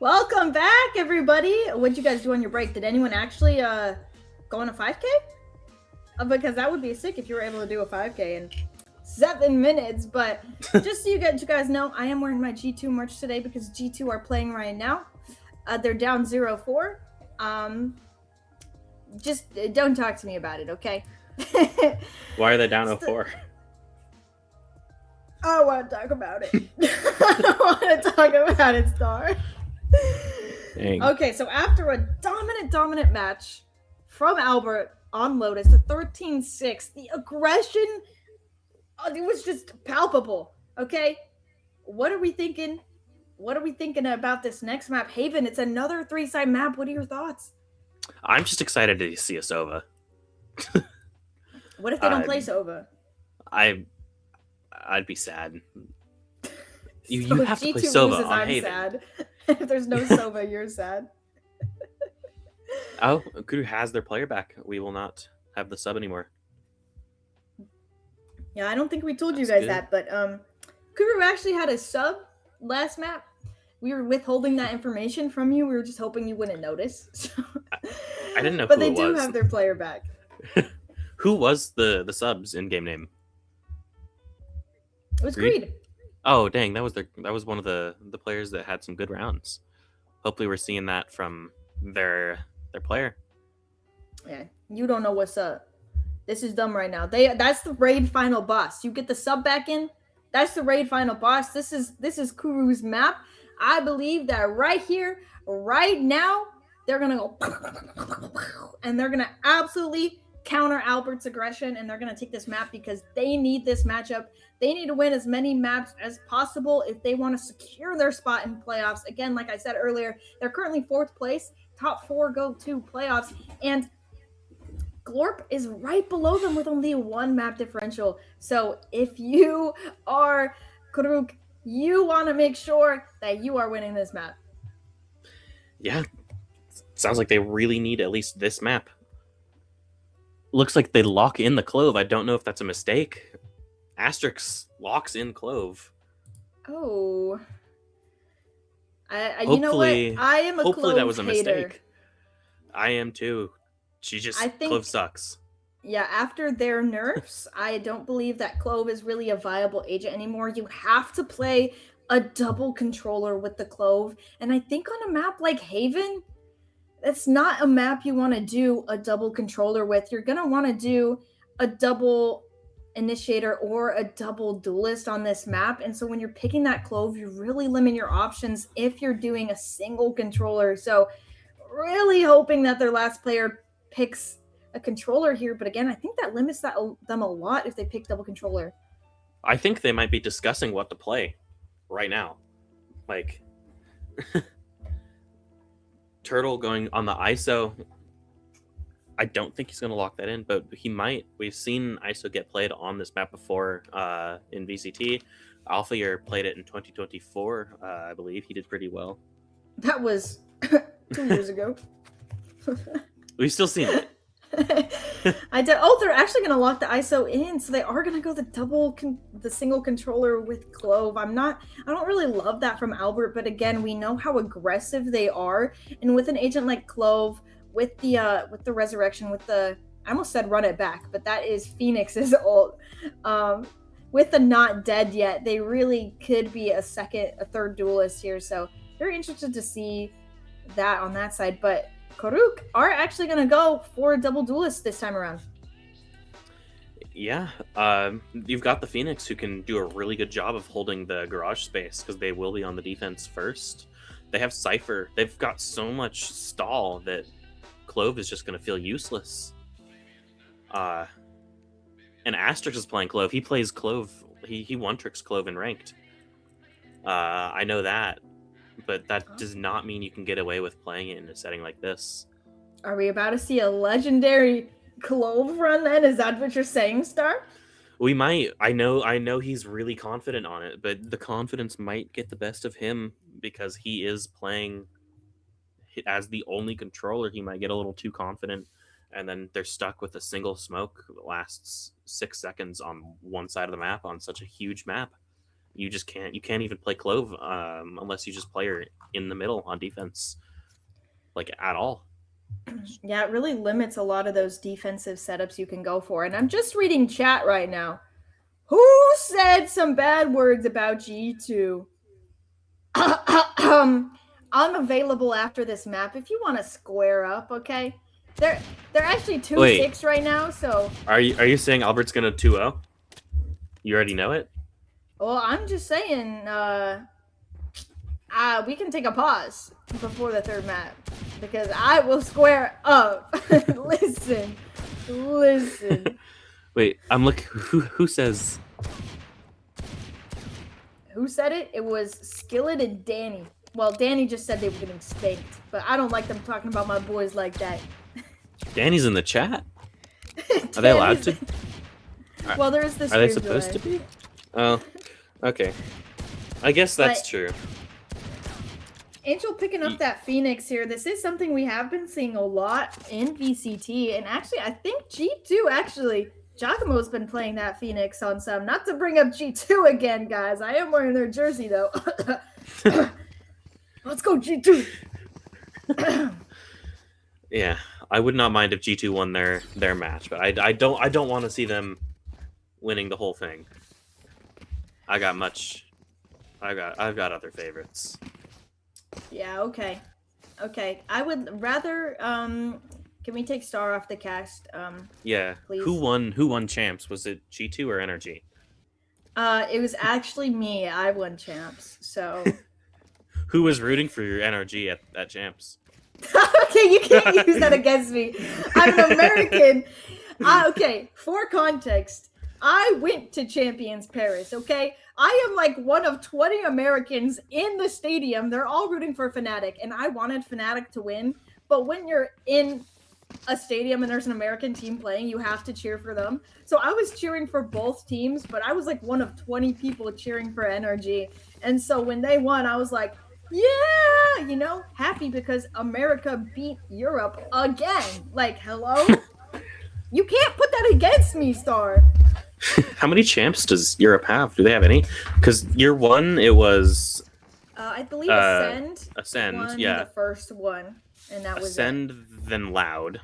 Welcome back, everybody. What'd you guys do on your break? Did anyone actually go on a 5K? Because that would be sick if you were able to do a 5K in 7 minutes. But just so you guys know, I am wearing my G2 merch today because G2 are playing right now. They're down 0-4. Just don't talk to me about it, okay? Why are they down 0-4? I don't want to talk about it. I don't want to talk about it, Star. Dang. Okay, so after a dominant match from Albert on Lotus, a 13-6, the aggression, it was just palpable, okay? What are we thinking? What are we thinking about this next map? Haven, it's another 3-side map. What are your thoughts? I'm just excited to see a Sova. What if they don't play Sova? I'd be sad. You So if have to play G2 Sova loses, on I'm Haven. sad. If there's no Sova, you're sad. Oh, Kuru has their player back. We will not have the sub anymore. Yeah, I don't think we told you That's guys good. that, but Kuru actually had a sub last map. We were withholding that information from you. We were just hoping you wouldn't notice. So. I didn't know but who they it do was. have their player back. Who was the subs in game name? It was Greed. Oh dang, that was one of the players that had some good rounds. Hopefully we're seeing that from their player. Yeah, you don't know what's up. This is dumb right now. That's the raid final boss. You get the sub back in. That's the raid final boss. This is Kuru's map. I believe that right here, right now, they're gonna go and they're gonna absolutely counter Albert's aggression, and they're gonna take this map because they need this matchup. They need to win as many maps as possible if they want to secure their spot in playoffs. Again, like I said earlier, they're currently 4th place. Top 4 go to playoffs, and Glorp is right below them with only 1 map differential. So if you are Kuruk, you want to make sure that you are winning this map. Yeah, sounds like they really need at least this map. Looks like they lock in the Clove. I don't know if that's a mistake. Asterix locks in Clove. Oh. You know what? I am a hopefully Clove that was a hater. mistake. I am too. Clove sucks. Yeah, after their nerfs, I don't believe that Clove is really a viable agent anymore. You have to play a double controller with the Clove. And I think on a map like Haven, that's not a map you want to do a double controller with. You're going to want to do a double initiator or a double duelist on this map. And so when you're picking that Clove, you really limit your options if you're doing a single controller. So really hoping that their last player picks a controller here. But again, I think that limits them a lot if they pick double controller. I think they might be discussing what to play right now. Like Turtle going on the ISO. I don't think he's going to lock that in, but he might. We've seen ISO get played on this map before in VCT. Alpha Year played it in 2024, I believe. He did pretty well. That was 2 years ago. We've still seen it. I did. Oh, they're actually going to lock the ISO in, so they are going to go the single controller with Clove. I don't really love that from Albert, but again, we know how aggressive they are, and with an agent like Clove, with the resurrection, I almost said run it back, but that is Phoenix's ult. With the not dead yet, they really could be a third duelist here. So very interested to see that on that side. But Karuk are actually going to go for a double duelist this time around. Yeah, you've got the Phoenix who can do a really good job of holding the garage space because they will be on the defense first. They have Cypher. They've got so much stall that Clove is just going to feel useless. And Asterix is playing Clove. He plays Clove. He one-tricks Clove in ranked. I know that. But that does not mean you can get away with playing it in a setting like this. Are we about to see a legendary Clove run then? Is that what you're saying, Star? We might. I know he's really confident on it, but the confidence might get the best of him because he is playing as the only controller. He might get a little too confident, and then they're stuck with a single smoke that lasts 6 seconds on one side of the map on such a huge map. You just can't. You can't even play Clove unless you just play her in the middle on defense, like at all. Yeah, it really limits a lot of those defensive setups you can go for. And I'm just reading chat right now. Who said some bad words about G2? I'm available after this map if you want to square up, okay? They're actually 2-6 right now, so Are you saying Albert's gonna 2-0? You already know it? well, I'm just saying we can take a pause before the third map because I will square up. Listen. Wait, I'm looking. Who says? Who said it? It was Skillet and Danny. Well, Danny just said they were getting spanked, but I don't like them talking about my boys like that. Danny's in the chat. Are they allowed to? Well, there is this. Are they supposed to be? Oh, okay. I guess that's true. Angel picking up that Phoenix here. This is something we have been seeing a lot in VCT, and actually, I think G2 actually. Giacomo's been playing that Phoenix on some. Not to bring up G2 again, guys. I am wearing their jersey though. Let's go G2. Yeah, I would not mind if G2 won their match, but I don't want to see them winning the whole thing. I've got other favorites. Yeah, okay. I would rather can we take Star off the cast? Yeah. Please? Who won champs? Was it G2 or Energy? It was actually me. I won champs. So who was rooting for your NRG at champs? Okay, you can't use that against me. I'm an American. Okay, for context, I went to Champions Paris, okay? I am like one of 20 Americans in the stadium. They're all rooting for Fnatic, and I wanted Fnatic to win. But when you're in a stadium and there's an American team playing, you have to cheer for them. So I was cheering for both teams, but I was like one of 20 people cheering for NRG. And so when they won, I was like, yeah, you know, happy because America beat Europe again. Like, hello? You can't put that against me, Star. How many champs does Europe have? Do they have any? Because year one, it was... I believe Ascend. Ascend, won yeah. The first one. And that was Ascend, then Loud.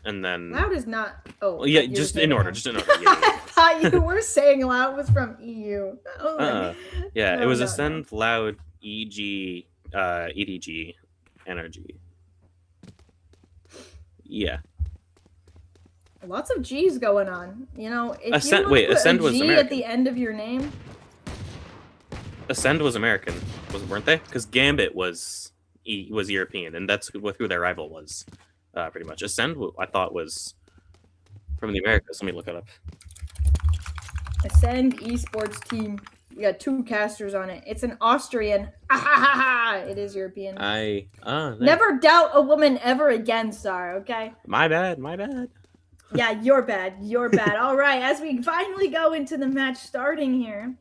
And then... Loud is not... Oh, well, yeah, just in order. Yeah. I thought you were saying Loud was from EU. Yeah, No, it was no, Ascend, Loud, EG, EDG, Energy. Yeah. Lots of G's going on. You know, if Ascend, you wait, put Ascend a was G American. at the end of your name... Ascend was American, weren't they? Because Gambit was European, and that's who their rival was, pretty much. Ascend, I thought, was from the Americas. Let me look it up. Ascend esports team. We got 2 casters on it. It's an Austrian. It is European. Nice. Never doubt a woman ever again, Star, okay? My bad. Yeah, you're bad. All right, as we finally go into the match starting here.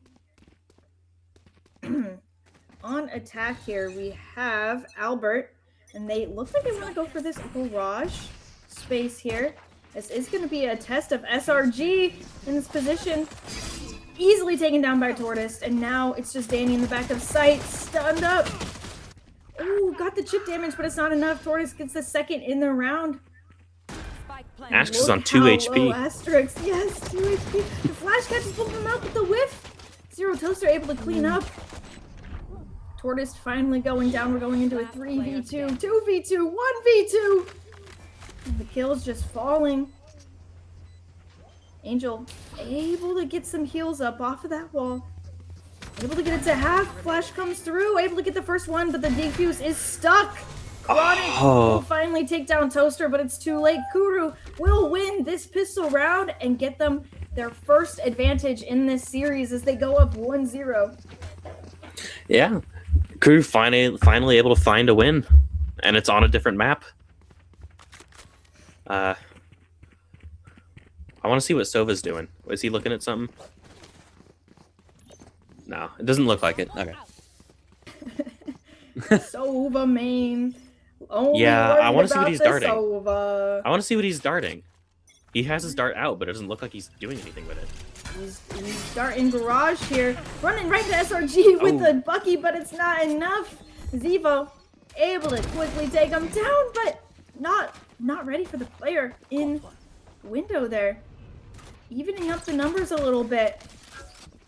On attack here, we have Albert, and they look like they want to go for this garage space here. This is going to be a test of SRG in this position. Easily taken down by Tortoise, and now it's just Danny in the back of sight, stunned up. Ooh, got the chip damage, but it's not enough. Tortoise gets the second in the round. Ash is on 2 HP. Asterisk, yes, 2 HP. The flash catch is pulling him out with the whiff. Zero Toaster able to clean up. Tortoise finally going down. We're going into a 3v2, 2v2, 1v2. And the kills just falling. Angel able to get some heals up off of that wall. Able to get it to half. Flash comes through. Able to get the first one, but the defuse is stuck. Chronic will finally take down Toaster, but it's too late. Kuru will win this pistol round and get them their first advantage in this series as they go up 1-0. Yeah. Crew finally able to find a win, and it's on a different map. I want to see what Sova's doing. Is he looking at something? No, it doesn't look like it. Okay. Sova main. Yeah, I want to see what he's darting. Sova. I want to see what he's darting. He has his dart out, but it doesn't look like he's doing anything with it. He's starting barrage here. Running right to SRG with the Bucky, but it's not enough. Zevo able to quickly take him down, but not ready for the player in window there. Evening up the numbers a little bit.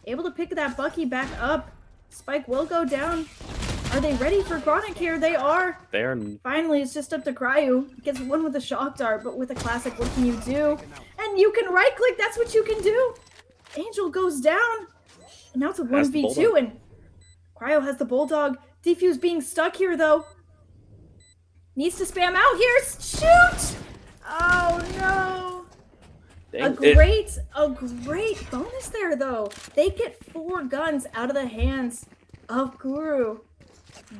Able to pick that Bucky back up. Spike will go down. Are they ready for Chronic here? They are. They are. Finally, it's just up to Cryo. Gets one with a shock dart, but with a classic, what can you do? And you can right click, that's what you can do. Angel goes down. And now it's a 1v2, and Cryo has the Bulldog. Defuse being stuck here, though. Needs to spam out here. Shoot! Oh, no. Dang, A great bonus there, though. They get 4 guns out of the hands of Guru.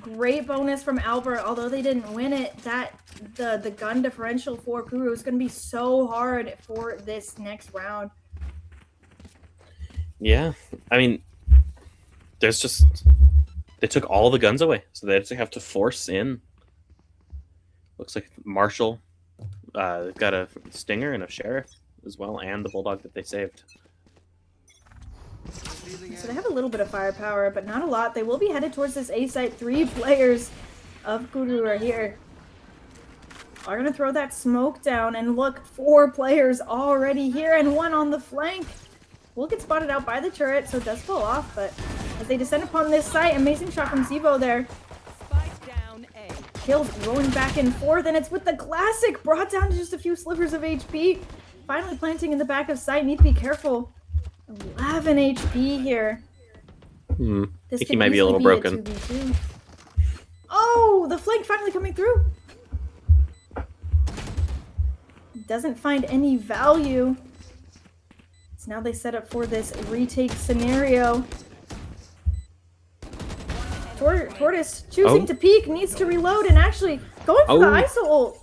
Great bonus from Albert, although they didn't win it. The gun differential for Guru is going to be so hard for this next round. Yeah, I mean, they took all the guns away, so they just have to force in. Looks like Marshall got a Stinger and a Sheriff as well, and the Bulldog that they saved. So they have a little bit of firepower, but not a lot. They will be headed towards this A site. 3 players of Guru are here. Are going to throw that smoke down, and look, 4 players already here, and 1 on the flank. Will get spotted out by the turret, so it does fall off, but as they descend upon this site, amazing shot from Zevo there. Spike down A. Kills rolling back and forth, and it's with the classic, brought down to just a few slivers of HP. Finally planting in the back of sight, need to be careful. 11 HP here. I think he might be a little broken. Oh, the flank finally coming through. Doesn't find any value. So now they set up for this retake scenario. Tortoise choosing to peek, needs to reload, and actually going for the ISO ult.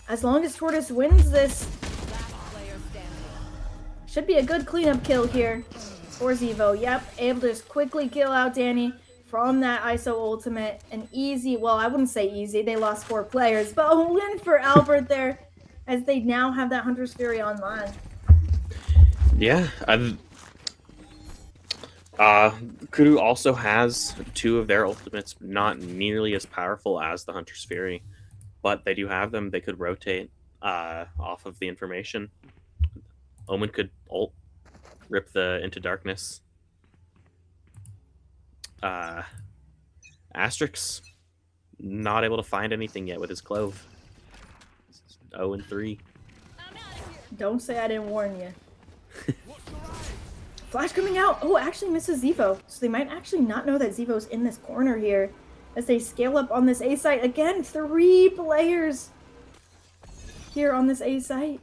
As long as Tortoise wins this, should be a good cleanup kill here for Zevo. Yep, able to just quickly kill out Danny from that ISO ultimate. An easy, well, I wouldn't say easy, they lost 4 players, but a win for Albert there as they now have that Hunter's Fury online. Yeah, Kudu also has 2 of their ultimates, not nearly as powerful as the Hunter's Fury, but they do have them. They could rotate off of the information. Omen could ult, rip the Into Darkness. Asterix, not able to find anything yet with his Clove. 0-3. Don't say I didn't warn you. Flash coming out. Oh, actually misses Zevo. So they might actually not know that Zevo's in this corner here as they scale up on this A site. Again, 3 players here on this A site.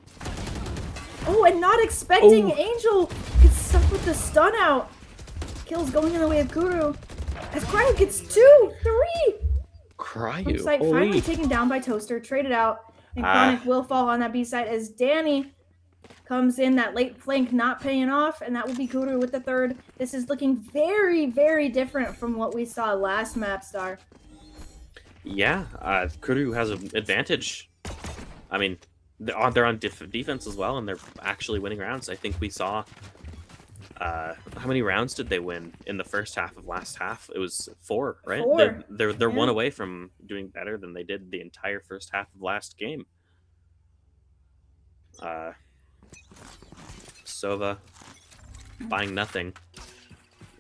Oh, and not expecting Angel gets stuck with the stun out. Kills going in the way of Guru. As Cryo gets 2, 3. Cryo. Site finally taken down by Toaster. Traded out. And Chronic will fall on that B side as Danny comes in. That late flank not paying off, and that will be Guru with the 3rd. This is looking very, very different from what we saw last map, Star. Yeah, Kuru has an advantage. I mean, they're on defense as well, and they're actually winning rounds. I think we saw... how many rounds did they win in the first half of last half? It was 4, right? 4. They're 1 away from doing better than they did the entire first half of last game. Sova buying nothing.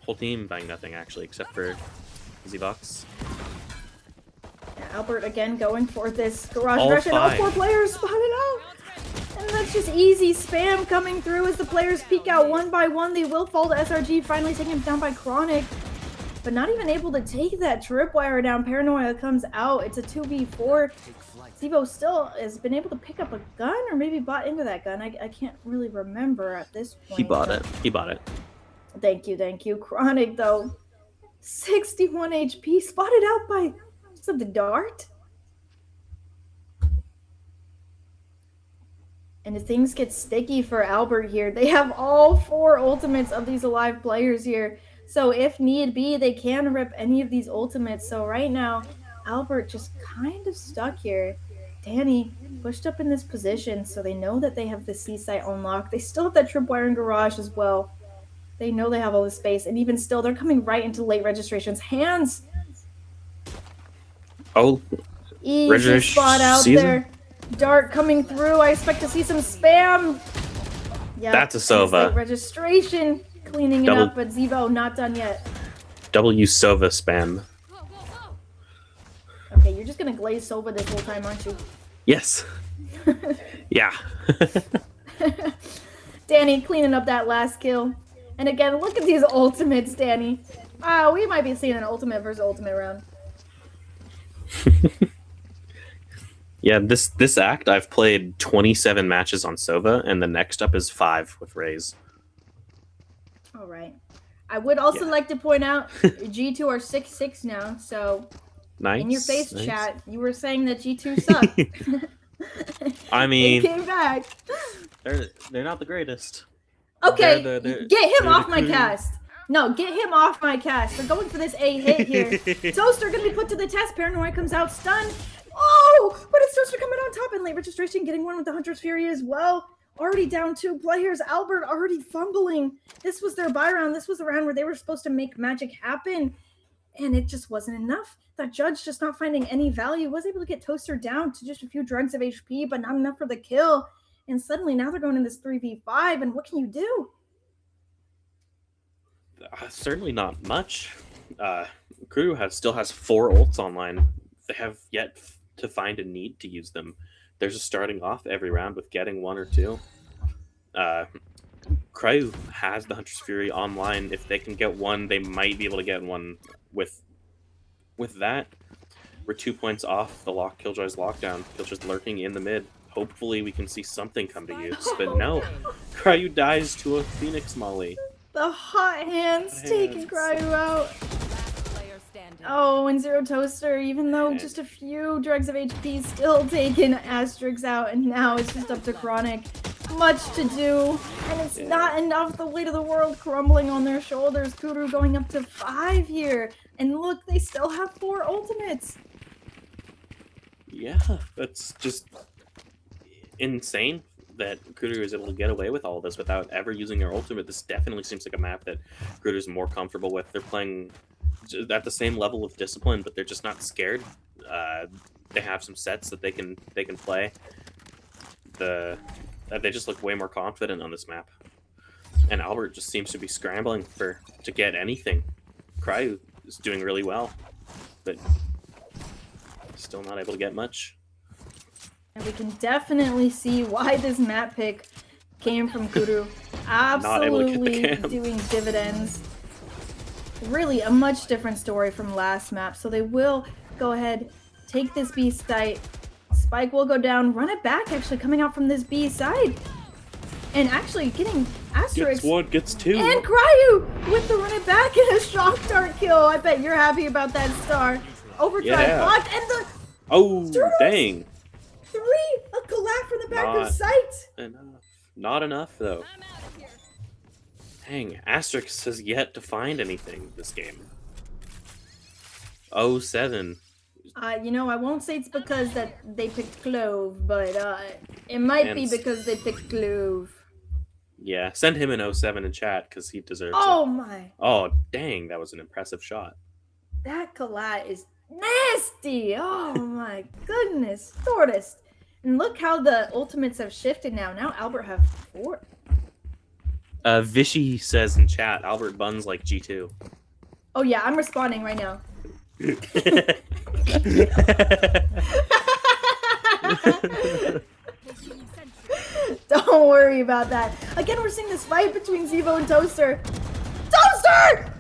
Whole team buying nothing, actually, except for Zvox. Yeah, Albert again going for this garage rush, and all 4 players spotted out. And that's just easy spam coming through as the players peek out 1 by 1. They will fall to SRG, finally taken down by Chronic. But not even able to take that tripwire down. Paranoia comes out. It's a 2v4. Zevo still has been able to pick up a gun, or maybe bought into that gun. I can't really remember at this point. He bought it. He bought it. Thank you, thank you. Chronic, though. 61 HP. Spotted out by the dart. And things get sticky for Albert here. They have all 4 ultimates of these alive players here. So if need be, they can rip any of these ultimates. So right now, Albert just kind of stuck here. Danny pushed up in this position, so they know that they have the C site unlocked. They still have that tripwire garage as well. They know they have all the space, and even still, they're coming right into late registrations. Hands! Oh, Easy spot out there. Dart coming through. I expect to see some spam. Yep, that's a Sova. Late registration. Cleaning it up, but Zevo not done yet. W Sova spam. Okay, you're just gonna glaze Sova this whole time, aren't you? Yes. Yeah. Danny cleaning up that last kill. And again, look at these ultimates, Danny. We might be seeing an ultimate versus ultimate round. Yeah, this act, I've played 27 matches on Sova, and the next up is 5 with Raze. All right. I would also like to point out G2 are 6-6 now, so nice. In your face, chat, you were saying that G2 sucked. I mean, they came back. They're not the greatest. Okay, get him off my cast. No, get him off my cast. They're going for this A hit here. Toaster gonna be put to the test. Paranoia comes out stunned. Oh, but it's Toaster coming on top in late registration, getting one with the Hunter's Fury as well. Already down 2 players. Albert already fumbling. This was their buy round. This was the round where they were supposed to make magic happen, and it just wasn't enough. That judge just not finding any value. Was able to get Toaster down to just a few drugs of HP, but not enough for the kill. And suddenly now they're going in this 3v5, and what can you do? Certainly not much. Kuru still has 4 ults online. They have yet to find a need to use them. They're just starting off every round with getting 1 or 2. Cryo has the Hunter's Fury online. If they can get 1, they might be able to get 1 with that. We're 2 points off the Killjoy's lockdown. Killjoy's lurking in the mid. Hopefully we can see something come to use, but no. Cryo dies to a Phoenix Molly. The hot hands taking Cryo out. Oh, and Zero Toaster, even though just a few drugs of HP, still taking Asterix out, and now it's just up to Chronic. Much to do, and it's not enough. The weight of the world crumbling on their shoulders. Kuru going up to 5 here, and look, they still have 4 ultimates. Yeah, that's just insane that Kuru is able to get away with all of this without ever using their ultimate. This definitely seems like a map that Kuru is more comfortable with. They're playing at the same level of discipline, but they're just not scared. They have some sets that they can play. They just look way more confident on this map. And Albert just seems to be scrambling to get anything. Cryo is doing really well, but still not able to get much. And we can definitely see why this map pick came from Kuru. Absolutely doing dividends. Really a much different story from last map. So they will go ahead, take this B site. Spike will go down, run it back actually coming out from this B side. And actually getting Asterix. Gets 1, gets 2. And Cryo with the run it back and a shock dart kill. I bet you're happy about that star. Overdrive blocked and the... Oh, dang. 3, a collapse from the back of sight. Not enough, though. Dang, Asterix has yet to find anything this game. 07. You know, I won't say it's because that they picked Clove, but it might be because they picked Clove. Yeah, send him an 07 in chat because he deserves it. My. Oh, dang, that was an impressive shot. That collat is nasty. Oh my goodness. Tortoise. And look how the ultimates have shifted now. Now Albert have 4. Vishy says in chat, Albert buns like G2. Oh yeah, I'm responding right now. Don't worry about that. Again, we're seeing this fight between Zevo and Toaster. Toaster!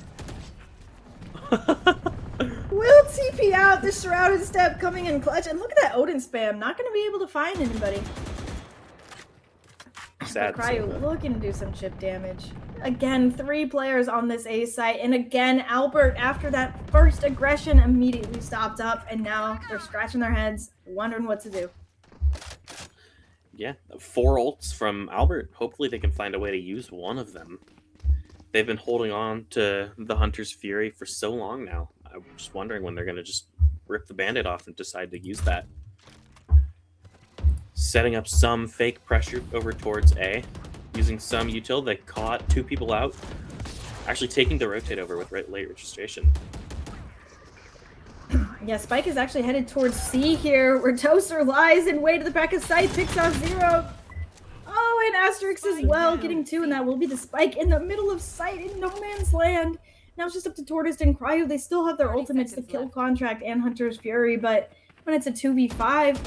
Will TP out, the shrouded step coming in clutch. And look at that Odin spam. Not going to be able to find anybody. Sad. Cryo looking to do some chip damage. Again, 3 players on this A site. And again, Albert, after that first aggression, immediately stopped up. And now they're scratching their heads, wondering what to do. Yeah, 4 ults from Albert. Hopefully they can find a way to use one of them. They've been holding on to the Hunter's Fury for so long now. I'm just wondering when they're going to just rip the Band-Aid off and decide to use that. setting up some fake pressure over towards A, using some util that caught 2 people out, actually taking the rotate over with late registration. Yeah, Spike is actually headed towards C here, where Toaster lies in way to the back of sight, picks off 0. Oh, and Asterix as well, getting 2, and that will be the Spike in the middle of sight in no man's land. Now it's just up to Tortoise and Cryo. They still have their ultimates, the Kill Contract and Hunter's Fury, but when it's a 2v5,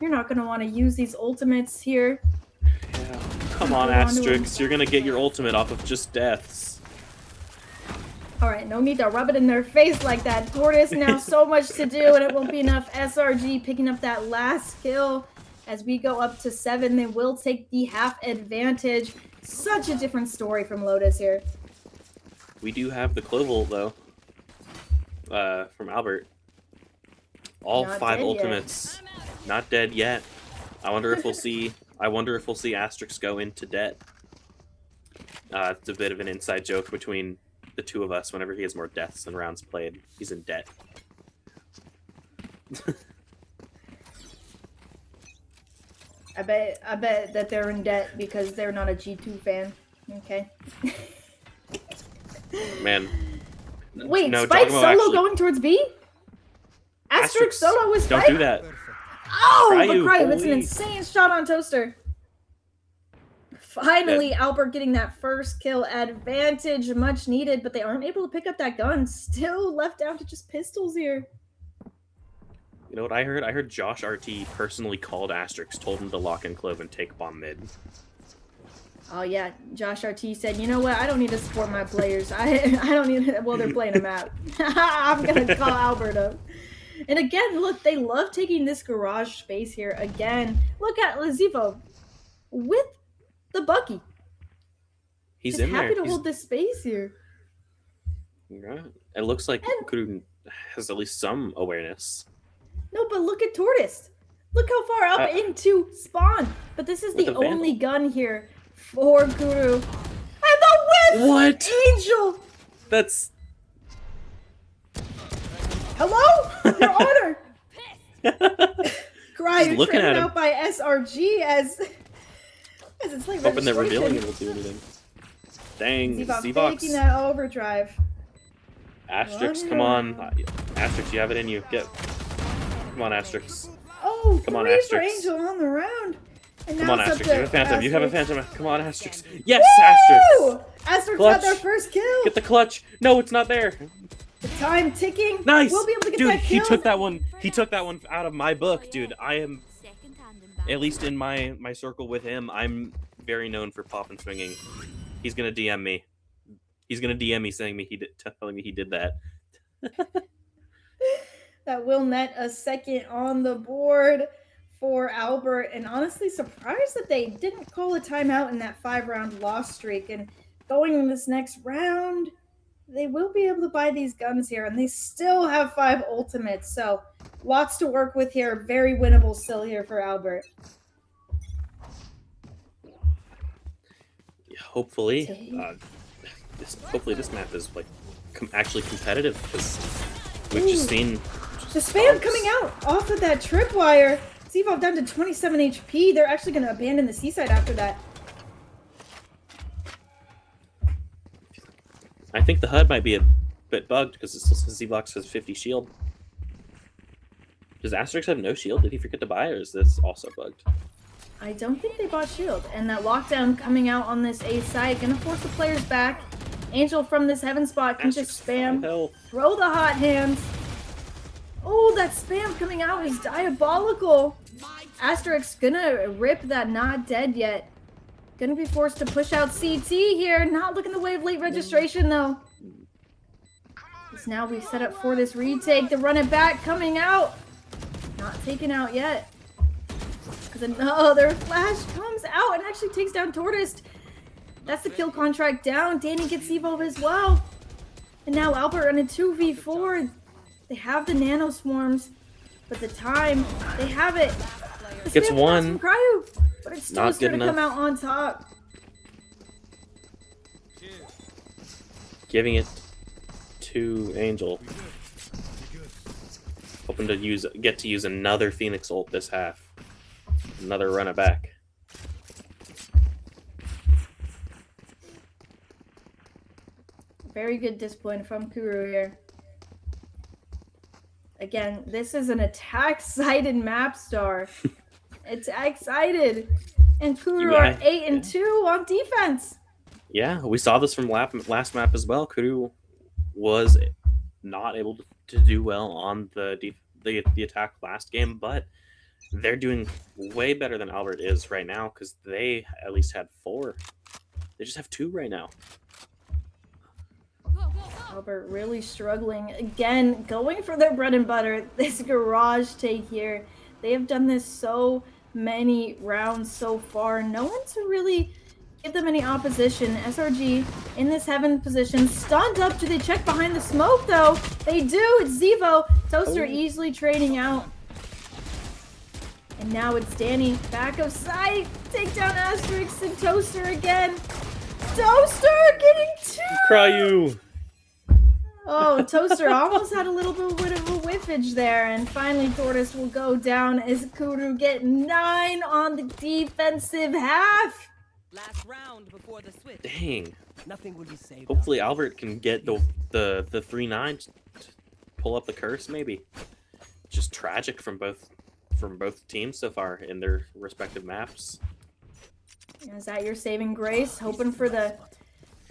you're not going to want to use these ultimates here. Yeah. Come on, Asterix. You're going to get your ultimate off of just deaths. Alright, no need to rub it in their face like that. Tortoise now so much to do, and it won't be enough. SRG picking up that last kill. As we go up to 7, they will take the half advantage. Such a different story from Lotus here. We do have the Clovel, though, from Albert. All Not 5 dead ultimates. Not dead yet. I wonder if we'll see Asterix go into debt. It's a bit of an inside joke between the 2 of us. Whenever he has more deaths than rounds played, he's in debt. I bet that they're in debt because they're not a G2 fan. Okay. Man. Wait, no, Spike Dogmo solo actually... going towards B? Asterix solo with Spike? Don't do that. Oh, but Cryo, that's an holy. insane shot on Toaster. Finally, Albert getting that first kill advantage, much needed, but they aren't able to pick up that gun. Still left down to just pistols here. You know what I heard? I heard Josh RT personally called Asterix, told him to lock in Clove and take bomb mid. Oh yeah, Josh RT said, you know what? I don't need to support my players. I don't need to, well, they're playing a map. I'm going to call Albert up. And again, look, they love taking this garage space here again. Look at Lazivo with the Bucky. He's just in happy there. to hold this space here. Yeah. It looks like Kuru has at least some awareness. No, but look at Tortoise. Look how far up into spawn. But this is the only gun here for Kuru. And the whiff! What? Angel! That's... Hello? Your Honor! Cry, you're looking traded at him. out by SRG as it's like Hoping they're revealing registration. it will do anything. Dang, Zvox Zvox. taking that overdrive. Asterix, come on. Asterix, you have it in you. Come on, Asterix. Oh, Come on, 3 for Asterix. Angel on the round. And Come now on, it's up Asterix. to You have a phantom. You have a Asterix. phantom. Come on, Asterix. Yes, Asterix. Woo! Asterix Clutch. got their first kill. Get the clutch. No, it's not there. The time ticking. Nice. We'll be able to get Dude, that kill. he took that one. He took that one out of my book, dude. I am, at least in my circle with him, I'm very known for pop and swinging. He's gonna DM me. He's gonna DM me telling me he did that. That will net a second on the board for Albert, and honestly surprised that they didn't call a timeout in that 5-round loss streak. And going in this next round, they will be able to buy these guns here, and they still have 5 ultimates, so lots to work with here. Very winnable still here for Albert. Hopefully, hopefully this map is like actually competitive, because we've just seen the spam coming out off of that tripwire. Zvox down to 27 HP. They're actually going to abandon the seaside after that. I think the HUD might be a bit bugged because it still says Zvox has 50 shield. Does Asterix have no shield? Did he forget to buy, or is this also bugged? I don't think they bought shield. And that lockdown coming out on this A side, going to force the players back. Angel from this heaven spot can just spam, throw the hot hands. Oh, that spam coming out is diabolical. Asterix gonna rip that not dead yet. Gonna be forced to push out CT here. Not looking to wave late registration though. Because now we set up for this retake to run it back. Coming out. Not taken out yet. Because another flash comes out and actually takes down Tortoise. That's the kill contract down. Danny gets Evo as well. And now Albert on a 2v4. They have the nano swarms, but the time, they have it. The Gets spam one. from Cryo, but it's still Not good going to come enough. out on top. Giving it to Angel. Hoping to get to use another Phoenix ult this half. Another run it back. Very good discipline from Kuru here. Again, this is an attack-sided map star. Attack-sided. And Kuru are 8 and 2 on defense. Yeah, we saw this from last map as well. Kuru was not able to do well on the attack last game, but they're doing way better than Albert is right now because they at least had 4. They just have 2 right now. Albert really struggling. Again, going for their bread and butter. This garage take here. They have done this so many rounds so far. No one to really give them any opposition. SRG in this 7th position. Stunned up. Do they check behind the smoke, though? They do. It's Zevo. Toaster easily trading out. And now it's Danny. Back of sight. Take down Asterix and Toaster again. Toaster getting 2! Cryu! Oh, Toaster almost had a little bit of a whiffage there, and finally Tortoise will go down as Kuru get 9 on the defensive half. Last round before the switch. Dang. Nothing will be saved. Hopefully Albert can get the 3-9 to pull up the curse, maybe. Just tragic from both teams so far in their respective maps. Is that your saving grace? Hoping for the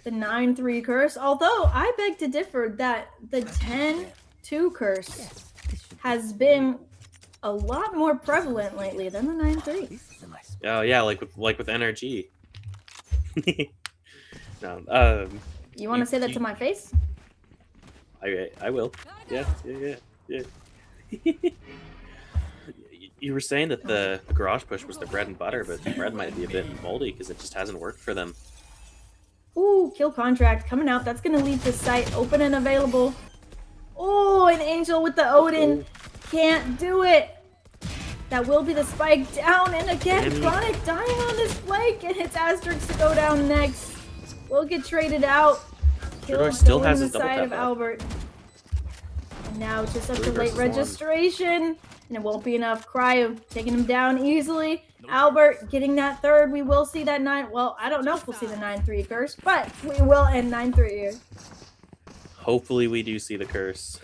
9-3 curse. Although I beg to differ that the 10-2 curse has been a lot more prevalent lately than the 9-3. Oh yeah, like with NRG. No, You want to say that to my face? I will. Yeah. You were saying that the garage push was the bread and butter, but the bread might be a bit moldy because it just hasn't worked for them. Ooh, kill contract coming out. That's going to leave the site open and available. Oh, an Angel with the Odin. Can't do it. That will be the spike down. And again, Chronic dying on this flank. And it's Asterix to go down next. We'll get traded out. Kill still has the his double side tap of up. Albert. And now it's just up to 3 late versus 1. registration. And it won't be enough. Cryo taking him down easily. Albert getting that 3rd. We will see that 9. Well, I don't know if we'll see the 9-3 curse, but we will end 9-3 here. Hopefully we do see the curse.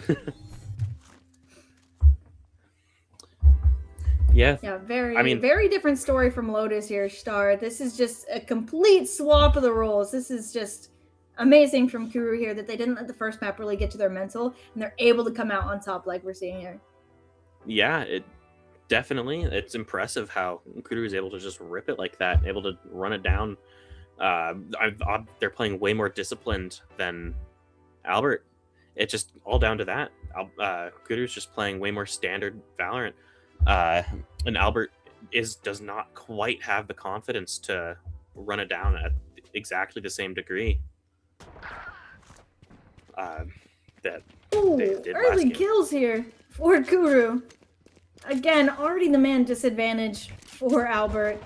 Yeah. Yeah, very different story from Lotus here, Star. This is just a complete swap of the roles. This is just amazing from Kuru here that they didn't let the first map really get to their mental, and they're able to come out on top like we're seeing here. Yeah, it's impressive how Kuru is able to just rip it like that, able to run it down. They're playing way more disciplined than Albert. It's just all down to that. Kuru's just playing way more standard Valorant, and Albert does not quite have the confidence to run it down at exactly the same degree that they did last early game. kills here for Kuru. Again, already the man disadvantage for Albert,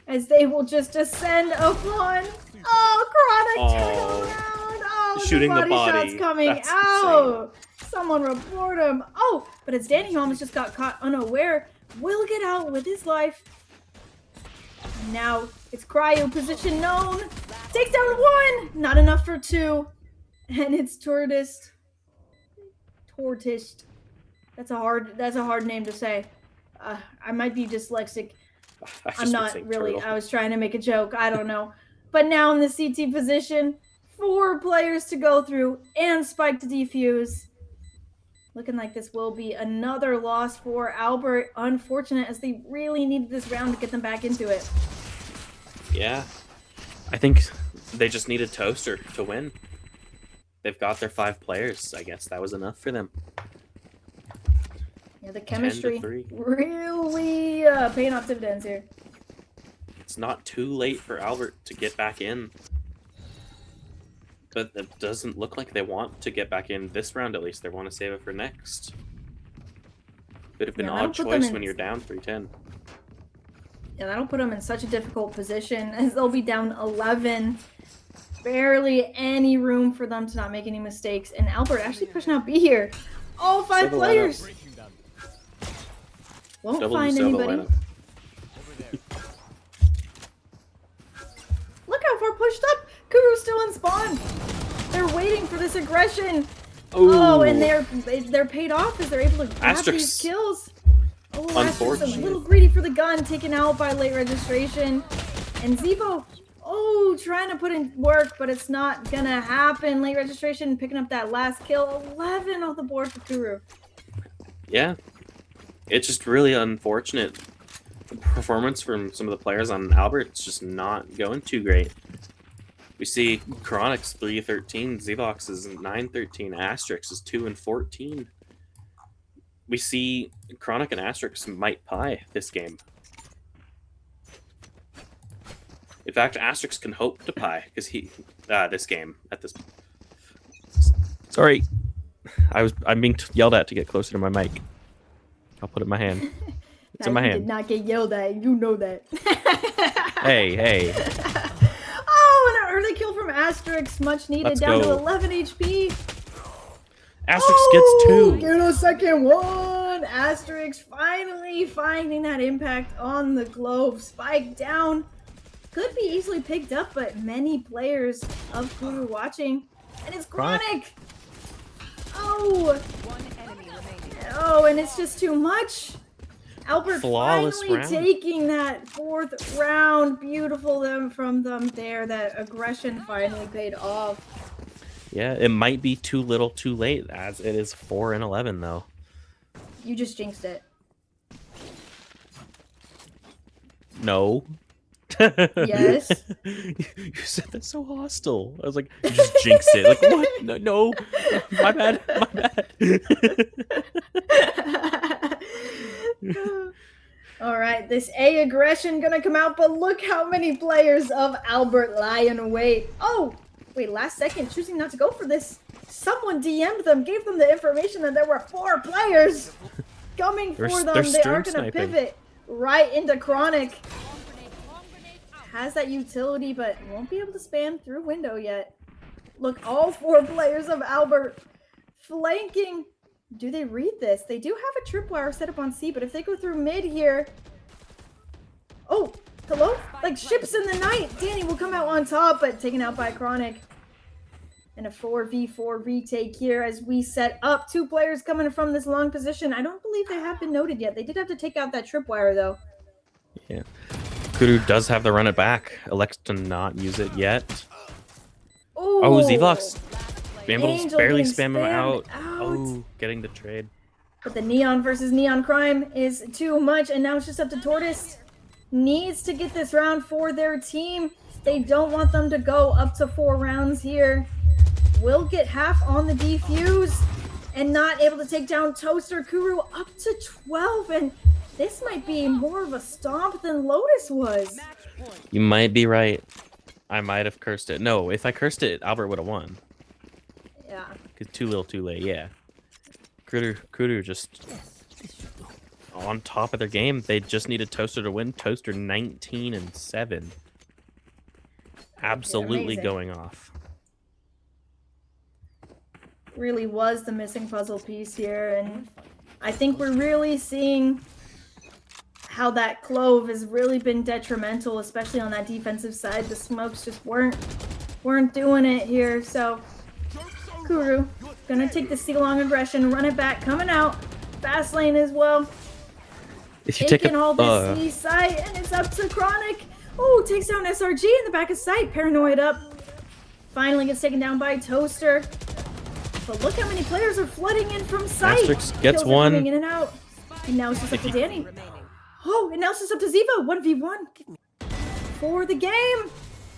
as they will just ascend upon. Oh, Chronic turn around. Oh, Shooting the body. shots coming That's out. Insane. Someone report him. Oh, but as Danny Holmes just got caught unaware, will get out with his life. Now it's Cryo, position known. Takes down 1. Not enough for 2. And it's Tortoise. That's a hard name to say. I might be dyslexic. I'm not really. Turtle. I was trying to make a joke. I don't know. But now in the CT position, 4 players to go through and Spike to defuse. Looking like this will be another loss for Albert. Unfortunate, as they really needed this round to get them back into it. Yeah. I think they just needed Toaster to win. They've got their 5 players. I guess that was enough for them. Yeah, the chemistry 10-3. really paying off dividends here. It's not too late for Albert to get back in. But it doesn't look like they want to get back in this round, at least. They want to save it for next. Bit of an odd choice when you're down 3-10. Yeah, that'll put them in such a difficult position, as they'll be down 11. Barely any room for them to not make any mistakes. And Albert actually pushing out B here. All 5 players. Won't Double find Sova anybody. lineup. this aggression. Ooh. Oh, and they're paid off as they're able to grab Asterix. these kills. Oh, Asterix a Unfortunate. little greedy for the gun, taken out by late registration. And Zevo, oh, trying to put in work, but it's not gonna happen. Late registration, picking up that last kill. 11 off the board for Kuru. Yeah. It's just really unfortunate performance from some of the players on Albert. It's just not going too great. We see Chronix 3-13, Zevox is 9-13, Asterix is 2-14. We see Chronic and Asterix might pie this game. In fact, Asterix can hope to pie because this game at this. Sorry, I'm being yelled at to get closer to my mic. I'll put it in my hand. It's in my hand. Did not get yelled at. You know that. Hey. Oh, and an early kill from Asterix, much needed. Let's down go. to 11 HP. Asterix gets 2. Get a second one. Asterix finally finding that impact on the globe. Spike down. Could be easily picked up, but many players of Kuru watching. And it's Chronic. Oh. One enemy remaining. Oh, and it's just too much. Albert Flawless finally round. taking that 4th round. Beautiful from them there. That aggression finally paid off. Yeah, it might be too little too late, as it is 4-11 though. You just jinxed it. No. Yes. You said that so hostile. I was like, you just jinxed it. Like, what? No. My bad. All right, this A aggression gonna come out, but look how many players of Albert lie in wait. Oh, wait, last second, choosing not to go for this. Someone DM'd them, gave them the information that there were 4 players coming for them. They're They stream are gonna sniping. pivot right into Chronic. Has that utility, but won't be able to spam through window yet. Look, all 4 players of Albert flanking. Do they read this? They do have a tripwire set up on C, but if they go through mid here... Oh, hello? Like ships in the night. Danny will come out on top, but taken out by Chronic. And a 4v4 retake here as we set up. 2 players coming from this long position. I don't believe they have been noted yet. They did have to take out that tripwire, though. Yeah. Kuru does have the run it back. Elects to not use it yet. Ooh. Oh, Zevox. Bamble's Angel barely getting spamming him out. spammed out. Oh, getting the trade. But the Neon versus Neon Crime is too much, and now it's just up to Tortoise. Needs to get this round for their team. They don't want them to go up to 4 rounds here. Will get half on the defuse, and not able to take down Toaster. Kuru up to 12, and this might be more of a stomp than Lotus was. Match point. You might be right. I might have cursed it. No, if I cursed it, Albert would have won. Yeah. Cause too little, too late. Yeah. Kudu just on top of their game. They just needed Toaster to win. Toaster 19-7. Absolutely amazing. going off. Really was the missing puzzle piece here, and I think we're really seeing how that Clove has really been detrimental, especially on that defensive side. The smokes just weren't doing it here, so Kuru gonna take the C-long aggression, run it back, coming out, fast lane as well. If you take Taking all this a, C site, and it's up to Chronic. Oh, takes down SRG in the back of sight, paranoid up. Finally gets taken down by Toaster. But look how many players are flooding in from sight. Asterix gets Kills are one. coming in and out. And now it's just up to Danny. Remaining. Oh, and now it's just up to Zevo. 1v1 for the game.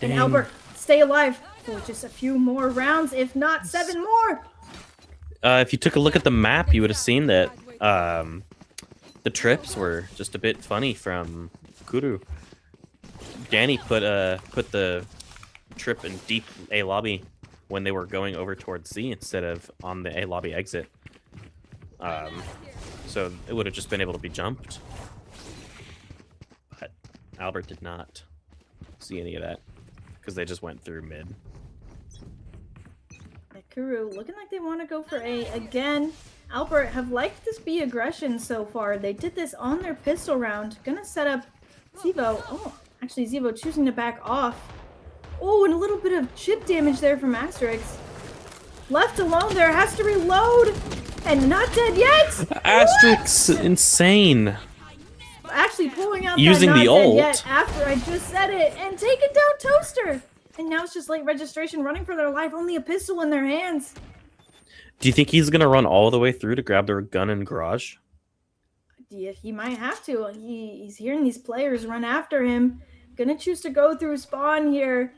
And Dang. Albert, stay alive for just a few more rounds, if not 7 more. if you took a look at the map, you would have seen that the trips were just a bit funny from Kuru. Danny put the trip in deep A lobby when they were going over towards C instead of on the A lobby exit. So it would have just been able to be jumped. But Albert did not see any of that because they just went through mid. Kuru looking like they want to go for A again. Albert have liked this B aggression so far. They did this on their pistol round. Gonna set up Zevo. Oh, actually Zevo choosing to back off. Oh, and a little bit of chip damage there from Asterix. left alone there, has to reload, and not dead yet. Asterix, insane. Actually pulling out Using that the not dead ult. yet after I just said it, and taking down Toaster. And now it's just late registration running for their life, only a pistol in their hands. Do you think he's gonna run all the way through to grab their gun in garage? Yeah, he might have to. He's hearing these players run after him. Gonna choose to go through spawn here.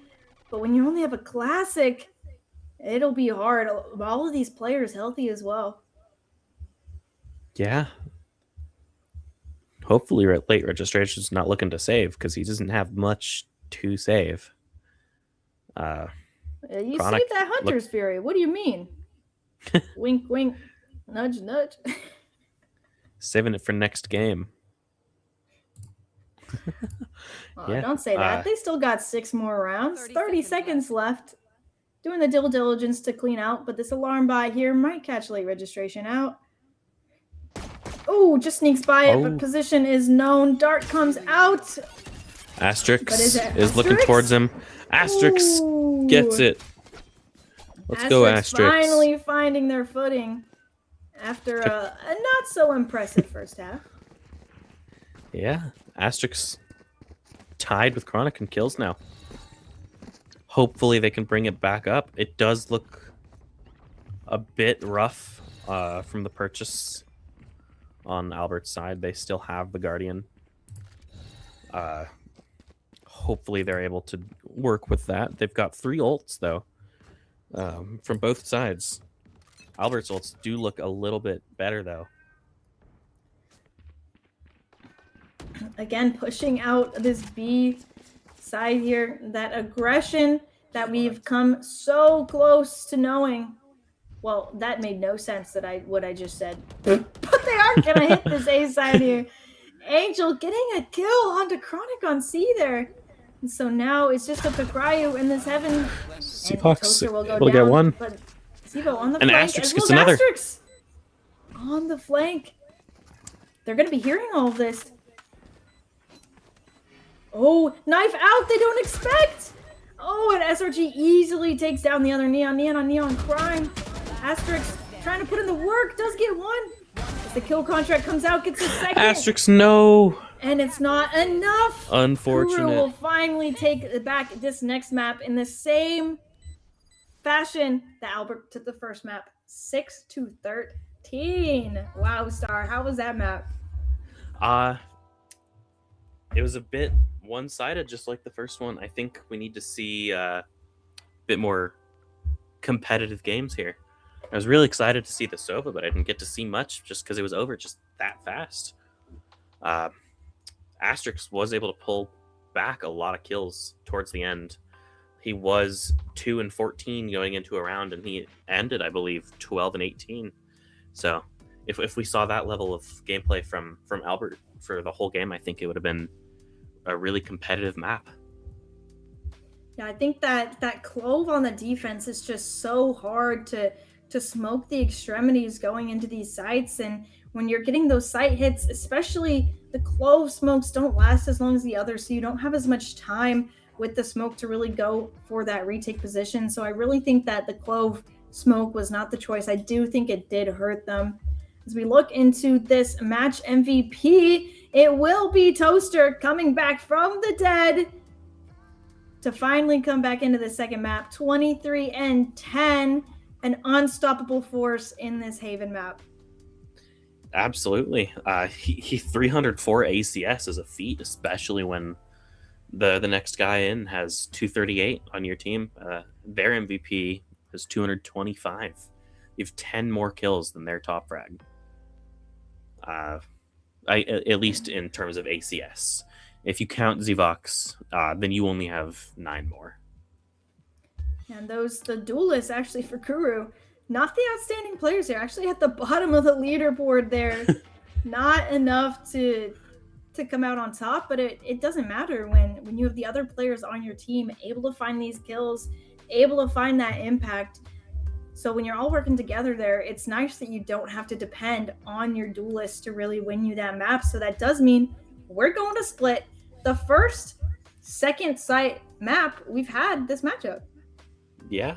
But when you only have a classic, it'll be hard. All of these players healthy as well. Yeah. Hopefully late registration's not looking to save because he doesn't have much to save. You Chronic, saved that Hunter's Fury. What do you mean? Wink, wink. Nudge, nudge. Saving it for next game. Yeah. Don't say that. They still got 6 more rounds. 30 seconds left. Doing the due diligence to clean out, but this alarm bot here might catch late registration out. Oh, just sneaks by it, but position is known. Dart comes out. Asterix is looking towards him. Asterix gets it. Let's go, Asterix. Finally finding their footing after a not so impressive first half. Yeah, Asterix tied with Chronic in kills now. Hopefully they can bring it back up. It does look a bit rough from the purchase on Albert's side. They still have the Guardian. Hopefully they're able to work with that. They've got 3 ults, though, from both sides. Albert's ults do look a little bit better, though. Again, pushing out this B side here. That aggression that we've come so close to knowing. Well, that made no sense what I just said. But they are going to hit this A side here. Angel getting a kill onto Chronic on C there. And so now it's just up to Cryo in this heaven. Seafox will go will down, get one. But Sivo on the and flank. Asterix As gets well as another. Asterix on the flank. They're going to be hearing all of this. Oh, knife out. They don't expect. Oh, and SRG easily takes down the other Neon. Neon on Neon crying. Asterix trying to put in the work. Does get one. As the kill contract comes out, gets a second. Asterix, no. And it's not enough. Unfortunate. Kuru will finally take back this next map in the same fashion that Albert took the first map. 6-13. Wow, Star. How was that map? It was a bit one-sided, just like the first one. I think we need to see a bit more competitive games here. I was really excited to see the Sova, but I didn't get to see much just because it was over just that fast. Asterix was able to pull back a lot of kills towards the end. He was 2-14 going into a round, and he ended, I believe, 12-18. So if we saw that level of gameplay from Albert for the whole game, I think it would have been a really competitive map. Yeah, I think that clove on the defense is just so hard to smoke the extremities going into these sites, and when you're getting those site hits, especially the clove smokes don't last as long as the others, so you don't have as much time with the smoke to really go for that retake position. So I really think that the clove smoke was not the choice. I do think it did hurt them. As we look into this match MVP, it will be Toaster coming back from the dead to finally come back into the second map. 23-10, an unstoppable force in this Haven map. Absolutely. He 304 ACS is a feat, especially when the next guy in has 238 on your team. Their MVP has 225. You have 10 more kills than their top frag. At least in terms of ACS. If you count Zivox, then you only have 9 more. And the duelists actually for Kuru, not the outstanding players here, actually at the bottom of the leaderboard there. Not enough to come out on top, but it doesn't matter when you have the other players on your team able to find these kills, able to find that impact. So when you're all working together there, it's nice that you don't have to depend on your duelists to really win you that map. So that does mean we're going to split the first second site map we've had this matchup. Yeah.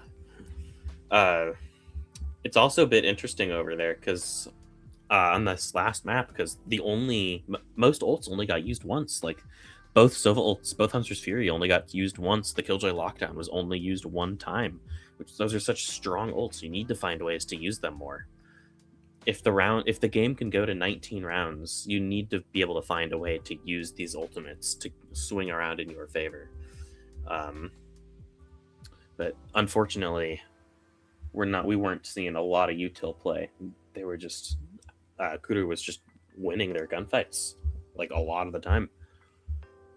It's also a bit interesting over there because on this last map, because most ults only got used once. Like both Sova ults, both Hunter's Fury only got used once. The Killjoy Lockdown was only used one time, which those are such strong ults. You need to find ways to use them more. If the game can go to 19 rounds, you need to be able to find a way to use these ultimates to swing around in your favor. But unfortunately, we weren't seeing a lot of util play. They were just Kuru was just winning their gunfights like a lot of the time.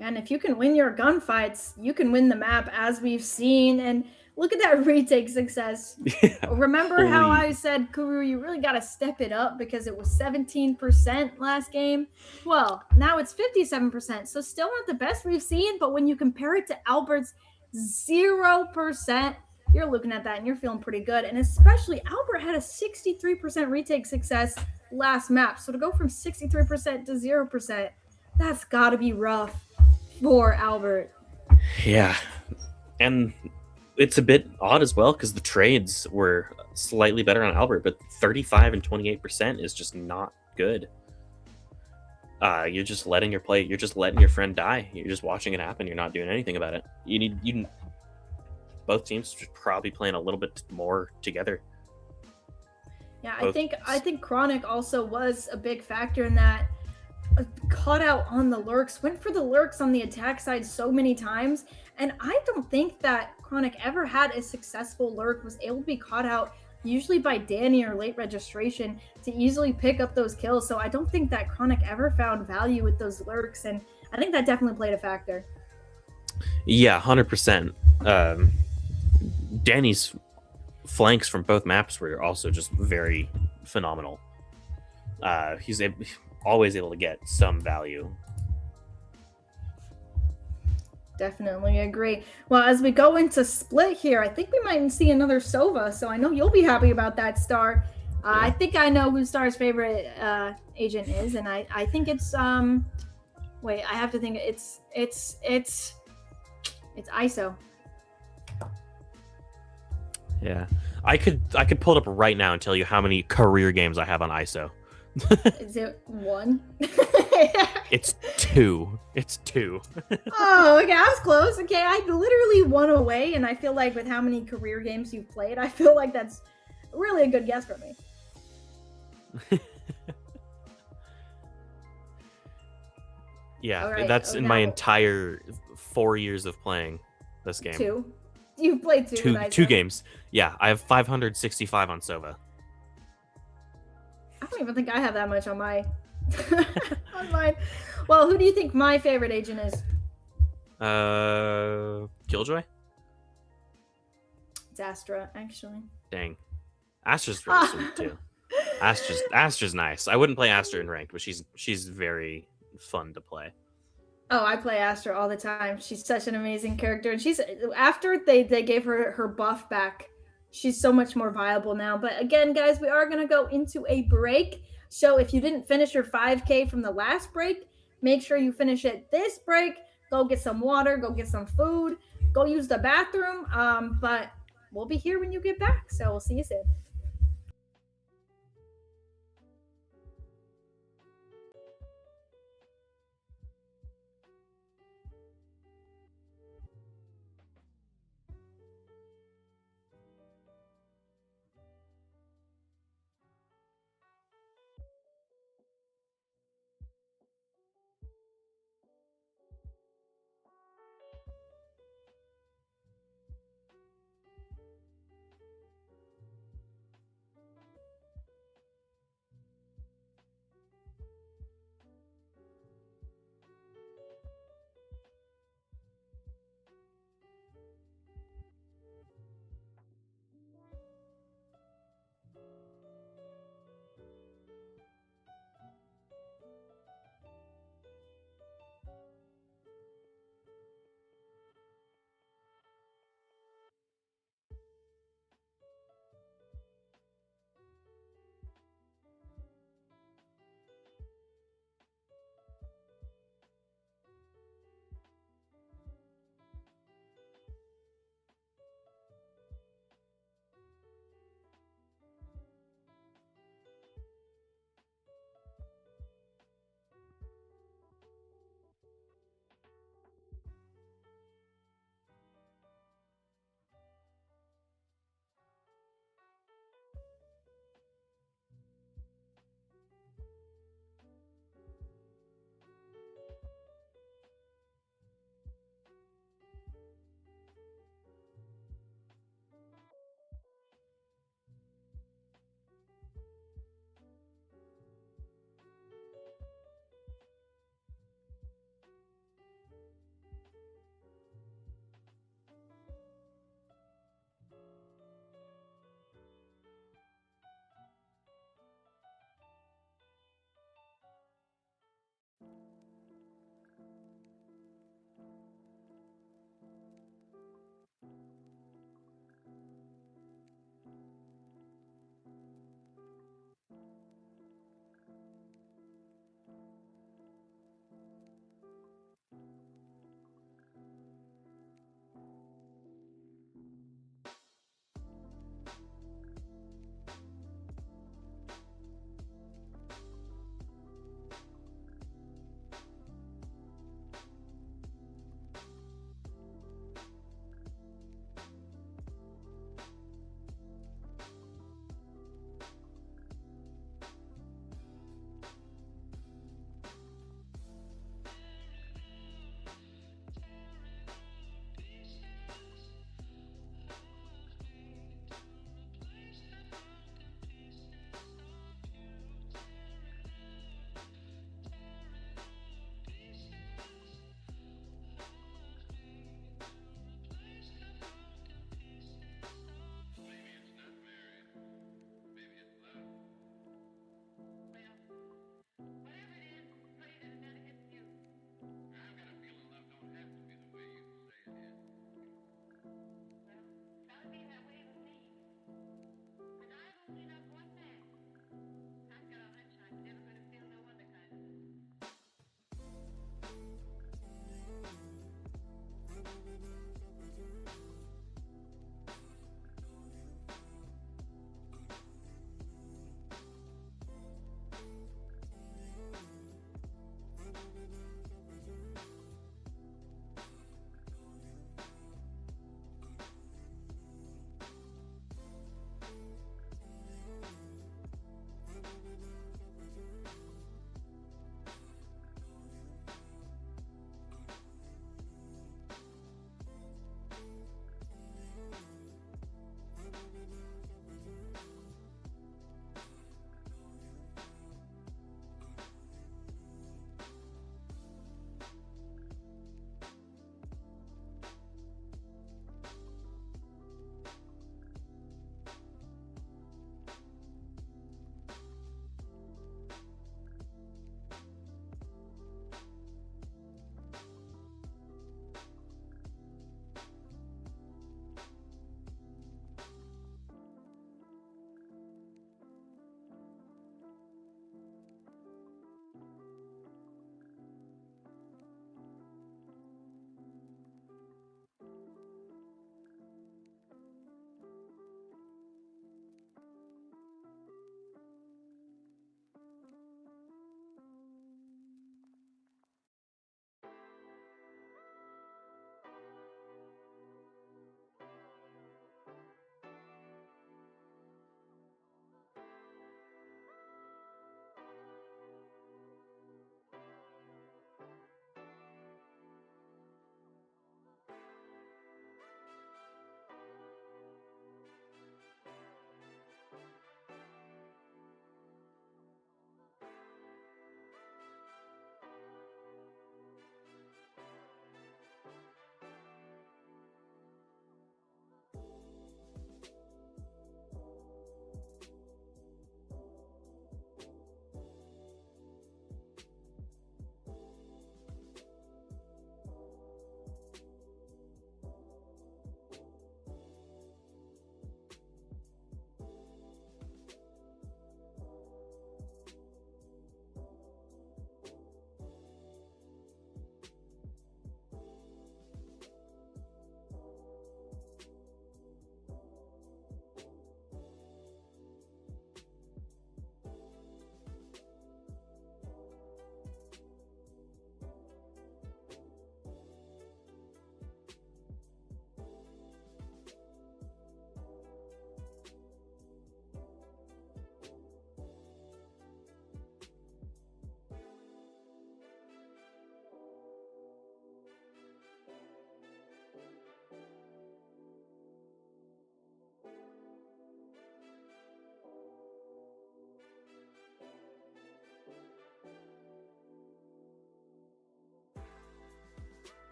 And if you can win your gunfights, you can win the map, as we've seen. And look at that retake success. Yeah. Remember how I said, Kuru, you really got to step it up because it was 17% last game? Well, now it's 57%. So still not the best we've seen, but when you compare it to Albert's 0%, you're looking at that and you're feeling pretty good. And especially Albert had a 63% retake success last map. So to go from 63% to 0%, that's got to be rough for Albert. Yeah. And it's a bit odd as well because the trades were slightly better on Albert, but 35 and 28% is just not good. You're just letting your friend die. You're just watching it happen. You're not doing anything about it. Both teams should probably playing a little bit more together. Yeah, I think Chronic also was a big factor in that. Caught out on the lurks, went for the lurks on the attack side so many times, and I don't think that Chronic ever had a successful lurk, was able to be caught out usually by Danny or late registration to easily pick up those kills. So I don't think that Chronic ever found value with those lurks, and I think that definitely played a factor. Yeah, 100%. Danny's flanks from both maps were also just very phenomenal. He's always able to get some value. Definitely agree. Well, as we go into split here, I think we might see another Sova, so I know you'll be happy about that, Star. Yeah. I think I know who Star's favorite agent is, and I think it's wait, I have to think. It's ISO. Yeah, I could pull it up right now and tell you how many career games I have on ISO. Is it 1? It's 2. It's 2. Oh, okay, I was close. Okay, I literally 1 away, and I feel like with how many career games you've played, I feel like that's really a good guess for me. Yeah, right, that's in my entire 4 years of playing this game. 2? You've played 2? Two games. Yeah, I have 565 on Sova. I don't even think I have that much on my on mine. Well, who do you think my favorite agent is? Killjoy? It's Astra, actually. Dang. Astra's really sweet too. Astra's nice. I wouldn't play Astra in ranked, but she's very fun to play. Oh, I play Astra all the time. She's such an amazing character, and she's after they gave her buff back, she's so much more viable now. But again, guys, we are gonna go into a break. So if you didn't finish your 5K from the last break, make sure you finish it this break. Go get some water, go get some food, go use the bathroom. But we'll be here when you get back. So we'll see you soon.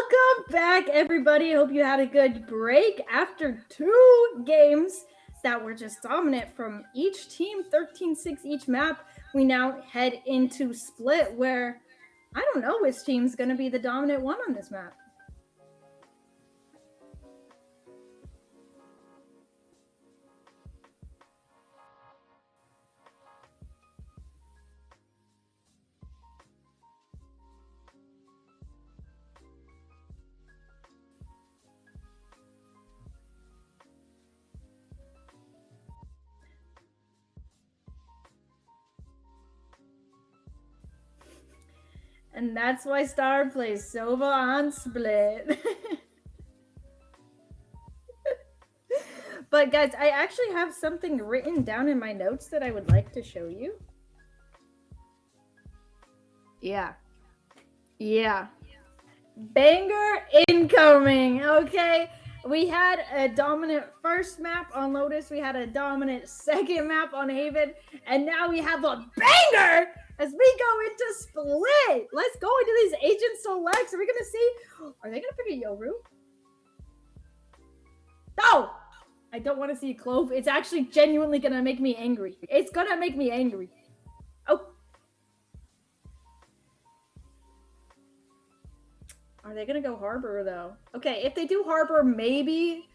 Welcome back, everybody. Hope you had a good break after 2 games that were just dominant from each team, 13-6 each map. We now head into split where I don't know which team's going to be the dominant one on this map. And that's why Star plays Sova on split. But guys, I actually have something written down in my notes that I would like to show you. Yeah. Banger incoming, okay? We had a dominant first map on Lotus. We had a dominant second map on Haven. And now we have a banger as we go into split. Let's go into these agent selects. Are we going to see? Are they going to pick a Yoru? No! I don't want to see a Clove. It's actually genuinely going to make me angry. It's going to make me angry. Oh. Are they going to go Harbor, though? Okay, if they do Harbor, maybe.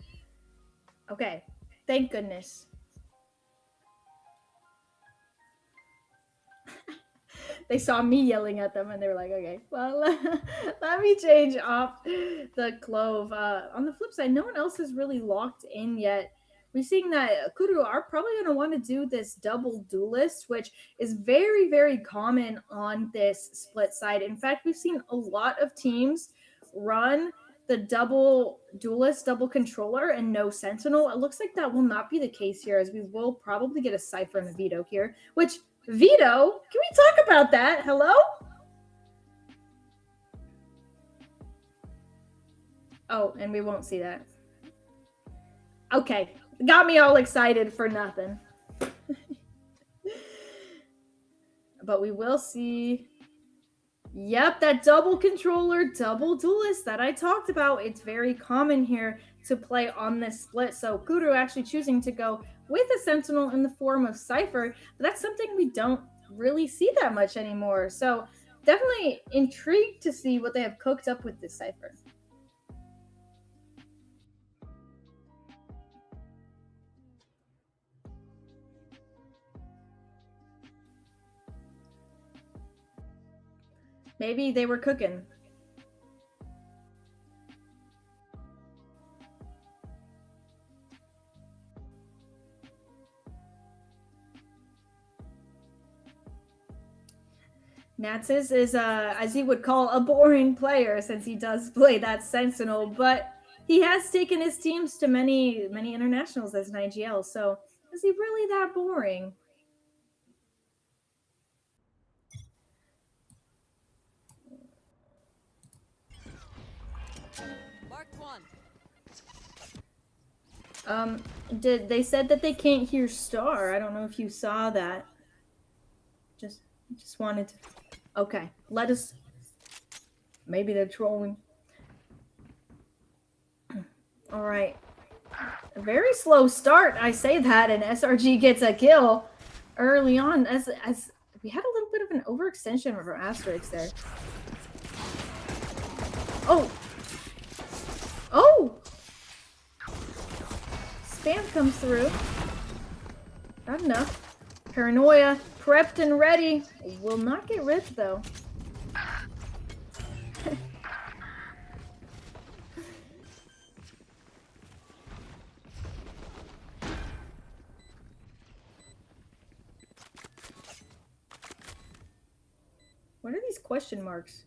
Okay, thank goodness. They saw me yelling at them, and they were like, okay, well, let me change off the Clove. On the flip side, no one else is really locked in yet. We're seeing that Kuru are probably going to want to do this double duelist, which is very, very common on this split side. In fact, we've seen a lot of teams run the double duelist, double controller, and no sentinel. It looks like that will not be the case here, as we will probably get a Cypher and a Veto here, which Veto, can we talk about that? Hello? Oh, and we won't see that. Okay, got me all excited for nothing. But we will see. Yep, that double controller, double duelist that I talked about. It's very common here to play on this split. So Kuru actually choosing to go with a Sentinel in the form of Cypher. But that's something we don't really see that much anymore. So definitely intrigued to see what they have cooked up with this Cypher. Maybe they were cooking. Natsis is, as you would call, a boring player since he does play that Sentinel, but he has taken his teams to many internationals as an IGL, so is he really that boring? Marked one. They said that they can't hear Star. I don't know if you saw that. Just wanted to. Okay, let us. Maybe they're trolling. All right. A very slow start. I say that, and SRG gets a kill early on. As we had a little bit of an overextension of our Asterix there. Oh. Spam comes through. Not enough. Paranoia, prepped and ready. Will not get ripped, though. What are these question marks?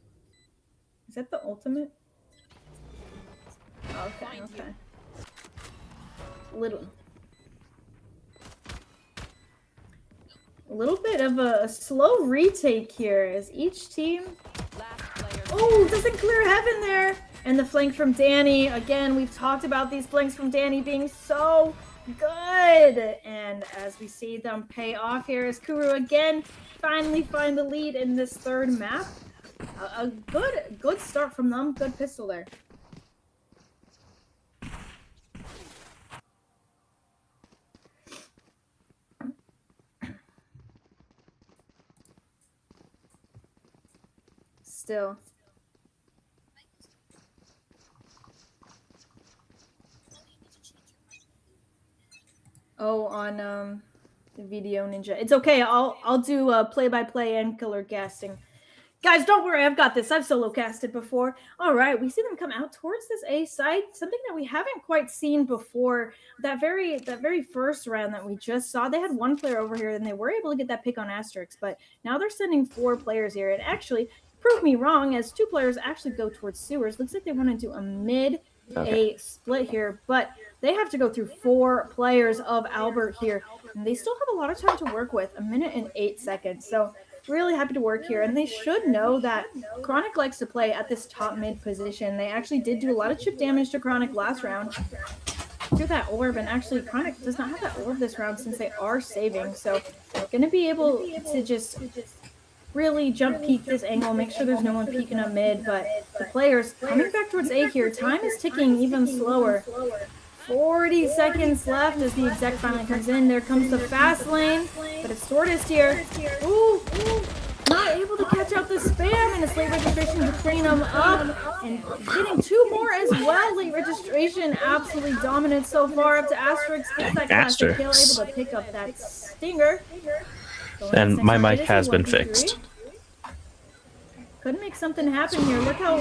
Is that the ultimate? Okay. A little bit of a slow retake here as each team. Oh, doesn't clear heaven there. And the flank from Danny. Again, we've talked about these flanks from Danny being so good. And as we see them pay off here as Kuru again finally find the lead in this third map. a good start from them. Good pistol there. Still. Oh, on the Video Ninja. It's okay. I'll do play-by-play and color casting. Guys, don't worry, I've got this. I've solo casted before. All right, we see them come out towards this A site, something that we haven't quite seen before. That very first round that we just saw, they had one player over here, and they were able to get that pick on Asterix, but now they're sending 4 players here, and actually, prove me wrong, as 2 players actually go towards sewers. Looks like they want to do a mid-A split here, but they have to go through 4 players of Albert here, and they still have a lot of time to work with, 1 minute and 8 seconds, so really happy to work here, and they should know that Chronic likes to play at this top mid position. They actually did do a lot of chip damage to Chronic last round through that orb, and actually Chronic does not have that orb this round since they are saving, so going to be able to just really jump peek this angle, make sure there's no one peeking up mid, but the players coming back towards A here, time is ticking even slower. 40 seconds left as the exec finally comes in. There comes the fast lane, but it's Tortoise here. Ooh, not able to catch out the spam, and it's late registration to clean them up. And getting 2 more as well. Late registration, absolutely dominant so far up to Asterix. Gets that classic kill, able to pick up that stinger. And my mic has been fixed. Couldn't make something happen here. Look how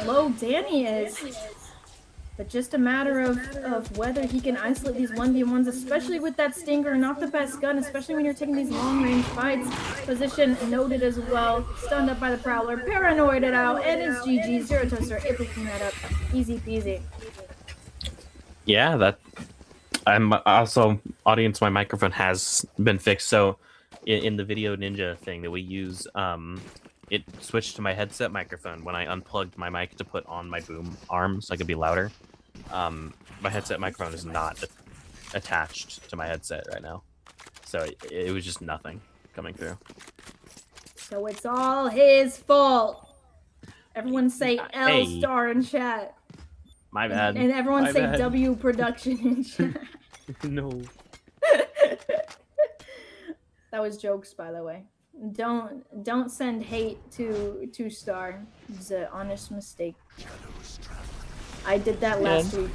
low Danny is. But just a matter of whether he can isolate these 1v1s, especially with that stinger. Not the best gun, especially when you're taking these long-range fights. Position noted as well. Stunned up by the Prowler. Paranoid it out. And it's GG. Zero Toaster able to clean that up. Easy peasy. Yeah, that... I'm also... Audience, my microphone has been fixed. So in the Video Ninja thing that we use... it switched to my headset microphone when I unplugged my mic to put on my boom arm so I could be louder. My headset microphone is not attached to my headset right now. So it was just nothing coming through. So it's all his fault. Everyone say L Hey. star in chat. My bad. And everyone My say bad. W production in chat. No. That was jokes, by the way. Don't send hate to 2-star. It's an honest mistake. I did that last week.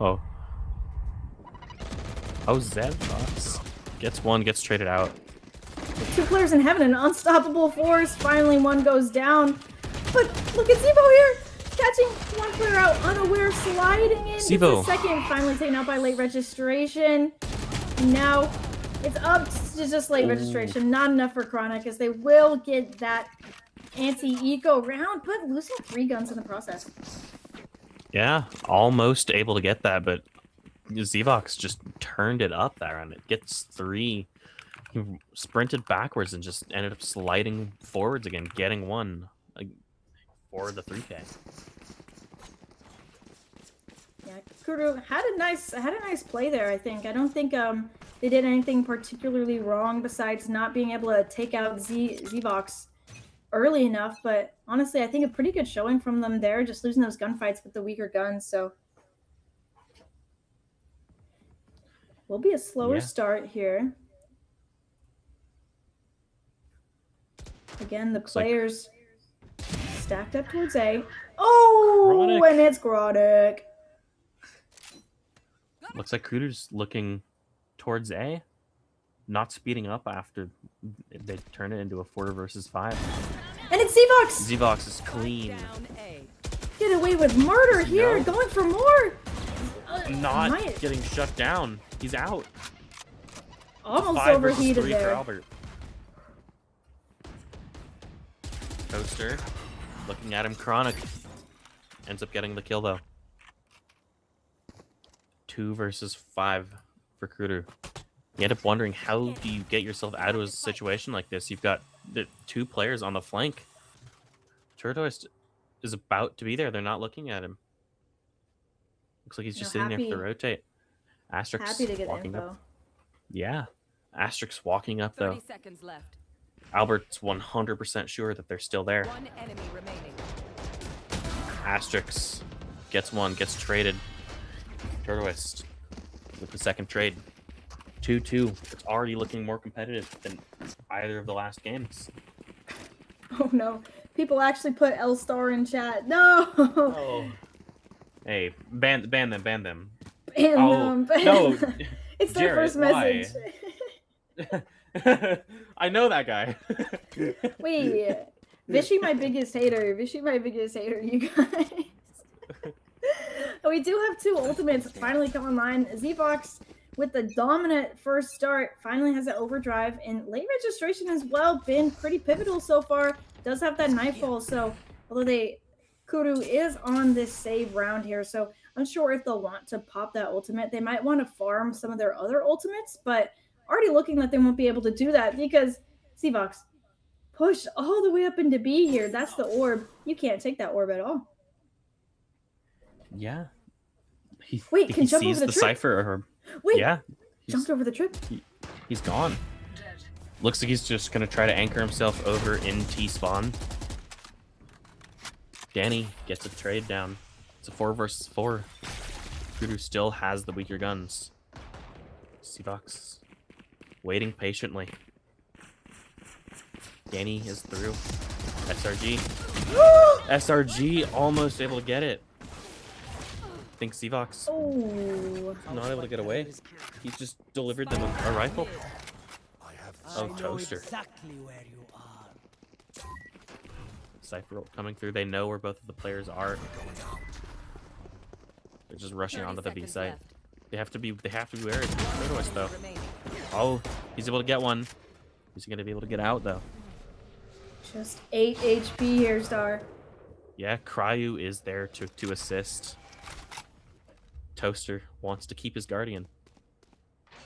Oh. Oh, Zedbox. Gets one, gets traded out. 2 players in heaven, an unstoppable force. Finally, one goes down. But look at Zevo here, catching one player out unaware, sliding in. Zevo. It's the second, finally taken out by late registration. Now it's up to just late registration. Not enough for Chronic, as they will get that anti-eco round, but losing 3 guns in the process. Yeah, almost able to get that, but Zevox just turned it up there, and it gets 3. He sprinted backwards and just ended up sliding forwards again, getting 1 like, for the 3K. Yeah, Kuru had a nice play there. I think. I don't think they did anything particularly wrong besides not being able to take out Zevox early enough. But honestly, I think a pretty good showing from them there. Just losing those gunfights with the weaker guns. So will be a slower start here. Again, the players stacked up towards A. Oh, Chronic. And it's Chronic. Looks like Cruder's looking towards A, not speeding up after they turn it into a 4 versus 5. And it's Zevox. Zevox is clean. Down A. Get away with murder here, No. going for more. Not Might- getting shut down. He's out. Almost 5 versus overheated 3 for there. Albert. Toaster looking at him. Chronic ends up getting the kill though. 2 versus 5 for Kruder. You end up wondering, how do you get yourself out of a situation like this? You've got the 2 players on the flank. Tortoise is about to be there. They're not looking at him. Looks like he's just sitting there for the rotate. Asterix Happy to get walking info. up. Yeah. Asterix walking up though. 30 seconds left. Albert's 100% sure that they're still there. One enemy remaining. Asterix gets one, gets traded. Turtwist with the second trade. 2-2. It's already looking more competitive than either of the last games. Oh no. People actually put L star in chat. No. Oh. Hey, ban them. Ban Oh, them, ban no. them. It's their Jarrett, first message. I know that guy. Wait. Vishy my biggest hater. Vishy my biggest hater, you guys. We do have 2 ultimates finally come online. Z-Box with the dominant first start finally has an overdrive, and late registration as well been pretty pivotal so far. Does have that nightfall, so although Kuru is on this save round here, so unsure if they'll want to pop that ultimate. They might want to farm some of their other ultimates, but already looking like they won't be able to do that because Z-Box pushed all the way up into B here. That's the orb. You can't take that orb at all. Yeah. Wait, he can jump sees over the trip? Cypher or Wait, yeah. jumped over the trip. He's gone. Looks like he's just gonna try to anchor himself over in T spawn. Danny gets a trade down. It's a 4 versus 4. Kuru still has the weaker guns. C-Box waiting patiently. Danny is through. SRG. SRG almost able to get it. I think C-Vox Oh. not able to get away. He just delivered them a rifle. Oh, Toaster. Exactly where you are. Cypher coming through. They know where both of the players are. They're just rushing onto the B site. They have to be wary of the Turtles though. Oh, he's able to get one. He's gonna be able to get out though. Just 8 HP here, Star. Yeah, Cryu is there to assist. Toaster wants to keep his guardian.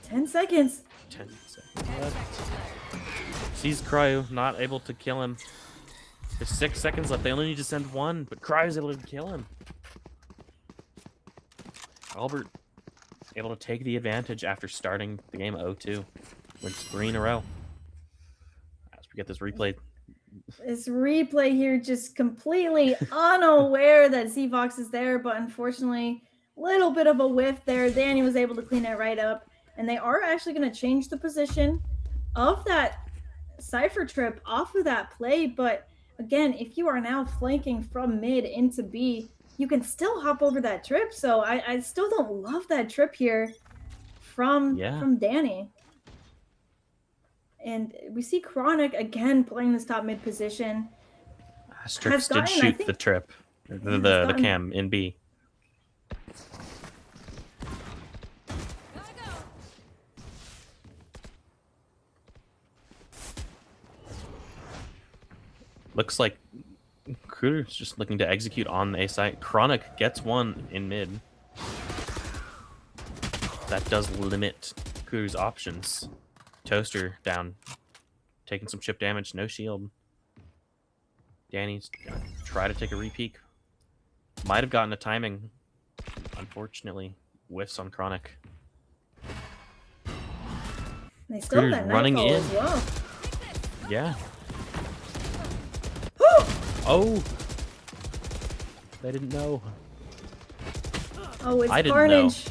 10 seconds. 10 seconds left. Sees Cryo, not able to kill him. There's 6 seconds left. They only need to send one, but Cryo's able to kill him. Albert able to take the advantage after starting the game 0-2. Wins 3 in a row. As we get this replay. This replay here just completely unaware that Z-Vox is there, but unfortunately, little bit of a whiff there. Danny was able to clean it right up, and they are actually going to change the position of that Cypher trip off of that play. But again, if you are now flanking from mid into B, you can still hop over that trip. So I still don't love that trip here from Danny. And we see Chronic again playing this top mid position. Asterix did shoot the trip, the cam in B. Looks like Kruger's just looking to execute on the A site. Chronic gets one in mid. That does limit Kruger's options. Toaster down. Taking some chip damage, no shield. Danny's gonna try to take a repeek. Might have gotten a timing. Unfortunately, whiffs on Chronic. They still have that running nightfall in. as well. Yeah. Oh! They didn't know. Oh, it's I didn't Carnage.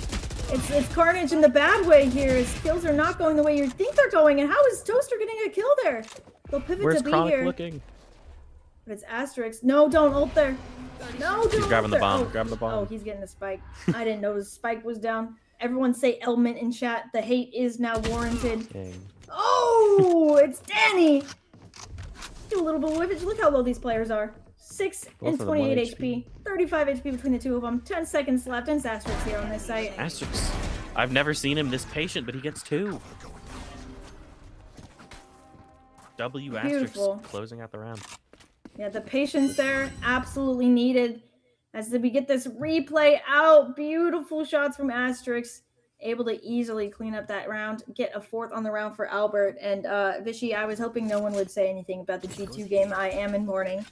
It's Carnage in the bad way here. His kills are not going the way you think they're going. And how is Toaster getting a kill there? They'll pivot Where's to B Chronic here. looking? But it's Asterix. No, don't ult there. No, don't He's ult grabbing the there. bomb. Oh, Grabbing the bomb. oh, he's getting the spike. I didn't notice spike was down. Everyone say element in chat. The hate is now warranted. Dang. Oh, it's Danny. Do a little bit of whippage. Look how low these players are. 6 Both and of them 28 1 HP. 35 HP between the two of them. 10 seconds left. And Asterix here on this site. Asterix. I've never seen him this patient, but he gets 2. W Beautiful. Asterix closing out the round. Yeah, the patience there absolutely needed. As we get this replay out, beautiful shots from Asterix, able to easily clean up that round, get a 4th on the round for Albert. And Vishy, I was hoping no one would say anything about the G2 game. I am in mourning.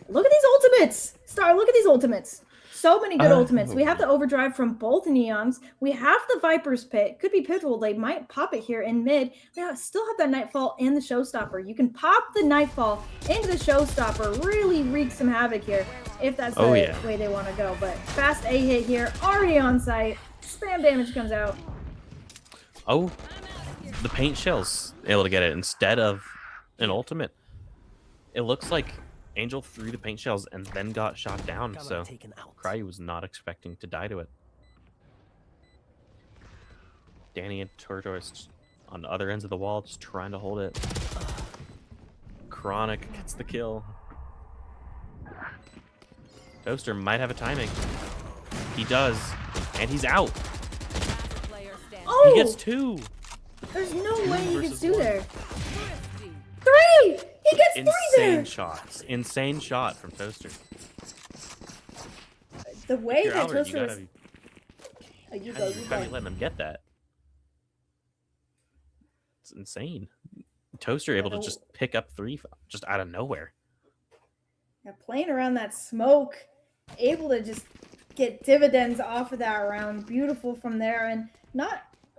Look at these ultimates! Star, look at these ultimates. so many good ultimates. We have the overdrive from both Neons. We have the Viper's Pit. Could be pivotal. They might pop it here in mid. They still have that Nightfall and the Showstopper. You can pop the Nightfall into the Showstopper. Really wreak some havoc here if that's the way they want to go. But fast A hit here. Already on site. Spam damage comes out. Oh, the paint shell's able to get it instead of an ultimate. It looks like Angel threw the paint shells and then got shot down, so Cryu was not expecting to die to it. Danny and Tortoise on the other ends of the wall just trying to hold it. Chronic gets the kill. Toaster might have a timing. He does, and he's out. Oh! He gets 2. There's no way he gets 2 1. there. 3! He gets 3 there! Insane shots. Insane shot from Toaster. The way Here, that Albert, Toaster was... you gotta let them get that. It's insane. Toaster able to just pick up 3 just out of nowhere. Yeah, playing around that smoke, able to just get dividends off of that round. Beautiful from there. And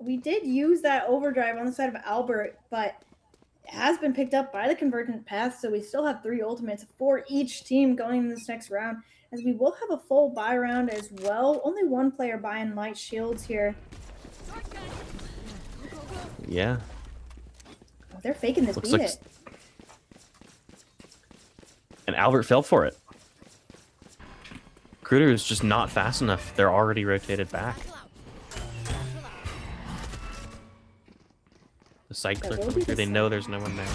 we did use that overdrive on the side of Albert, but it has been picked up by the Convergent Path, so we still have 3 ultimates for each team going in this next round, as we will have a full buy round as well. Only one player buying light shields here. Yeah. Oh, they're faking this Looks beat like... it. And Albert fell for it. Kruger is just not fast enough. They're already rotated back. The site clear quicker. They know there's no one there.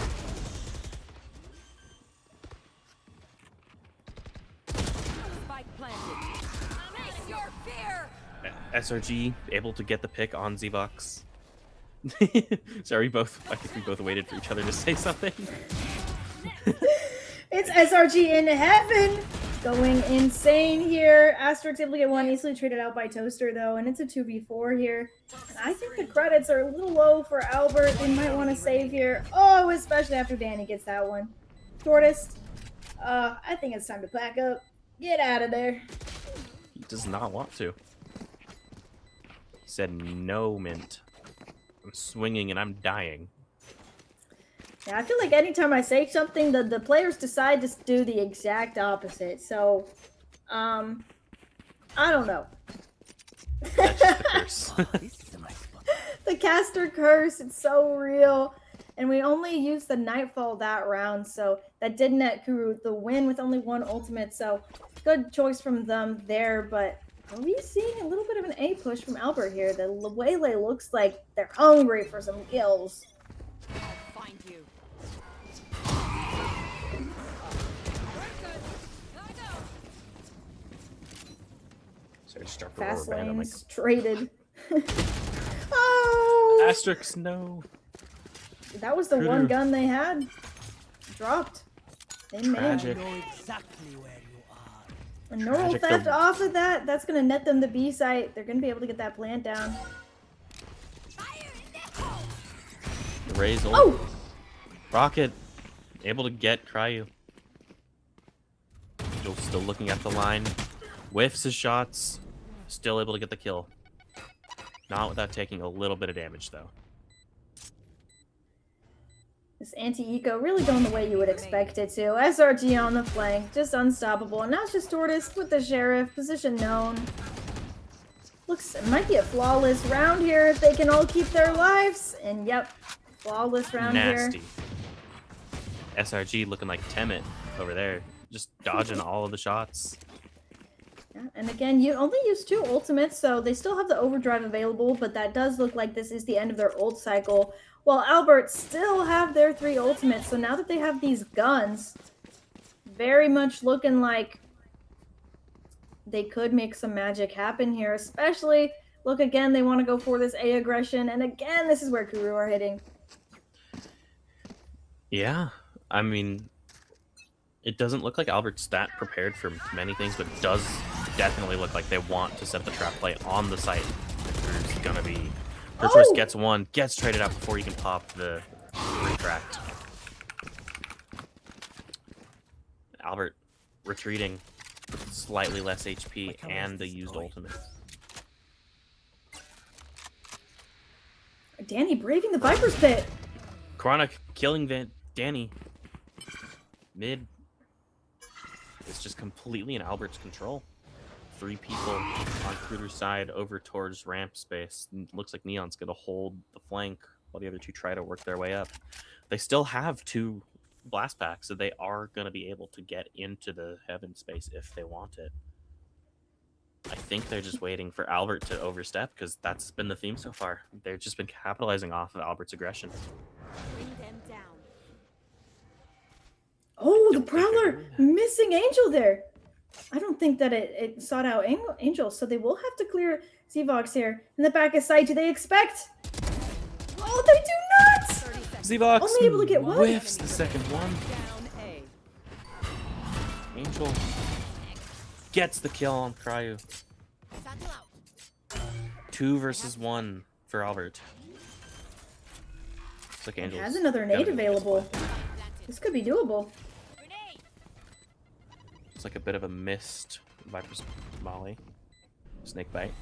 SRG able to get the pick on Z-Box. Sorry, I think we both waited for each other to say something. It's SRG in heaven! Going insane here. Asterix able to get 1, easily traded out by Toaster though, and it's a 2v4 here. And I think the credits are a little low for Albert. They might want to save here. Oh, especially after Danny gets that one. Tortoise, I think it's time to pack up. Get out of there. He does not want to. He said, no, Mint. I'm swinging and I'm dying. Yeah, I feel like anytime I say something, the players decide to do the exact opposite. So, I don't know. That's just the curse. The caster curse, it's so real. And we only used the Nightfall that round, so that did net Kuru the win with only 1 ultimate. So, good choice from them there, but are we seeing a little bit of an A push from Albert here? The Waylay looks like they're hungry for some kills. I'll find you. Sorry, just dropped a Fast rubber band. I'm like, lanes traded. Oh! Asterix, no. That was the one gun they had. Dropped. They made Tragic. I know exactly where you are. a neural Tragic, theft though. off of that. That's going to net them the B site. They're going to be able to get that plant down. Raise ult. Oh! Rocket able to get Cryu. Angel still looking at the line. Whiffs his shots. Still able to get the kill. Not without taking a little bit of damage, though. This anti-eco really going the way you would expect it to. SRG on the flank, just unstoppable. And now it's just Tortoise with the Sheriff, position known. Looks, it might be a flawless round here if they can all keep their lives. And yep, flawless round Nasty. here. SRG looking like Temet over there. Just dodging all of the shots. Yeah, and again, you only use 2 ultimates, so they still have the overdrive available, but that does look like this is the end of their ult cycle. While Albert still have their 3 ultimates, so now that they have these guns, very much looking like they could make some magic happen here. Especially, look again, they want to go for this A aggression, and again, this is where Kuru are hitting. Yeah, I mean, it doesn't look like Albert's that prepared for many things, but it does definitely look like they want to set the trap play on the site. There's gonna be... First gets 1, gets traded out before you can pop the retract. Albert retreating. with slightly less HP and the used ultimate. Danny braving the Viper's Pit. Chronic killing Danny. Mid is just completely in Albert's control. 3 people on Kuru's side over towards ramp space. Looks like Neon's going to hold the flank while the other 2 try to work their way up. They still have 2 blast packs, so they are going to be able to get into the heaven space if they want it. I think they're just waiting for Albert to overstep, because that's been the theme so far. They've just been capitalizing off of Albert's aggression. Bring them down. Oh, the Prowler missing Angel there. I don't think that it sought out Angel, so they will have to clear Zvox here. In the back of sight, do they expect? Oh, they do not! 30 seconds. Zvox Only able to get one? whiffs the second one. Down A. Angel gets the kill on Cryo. Satchel out. 2 versus 1 for Albert. Looks like Angel Has another nade available. This could be doable. Grenade. It's like a bit of a missed Viper's Molly. Snake bite.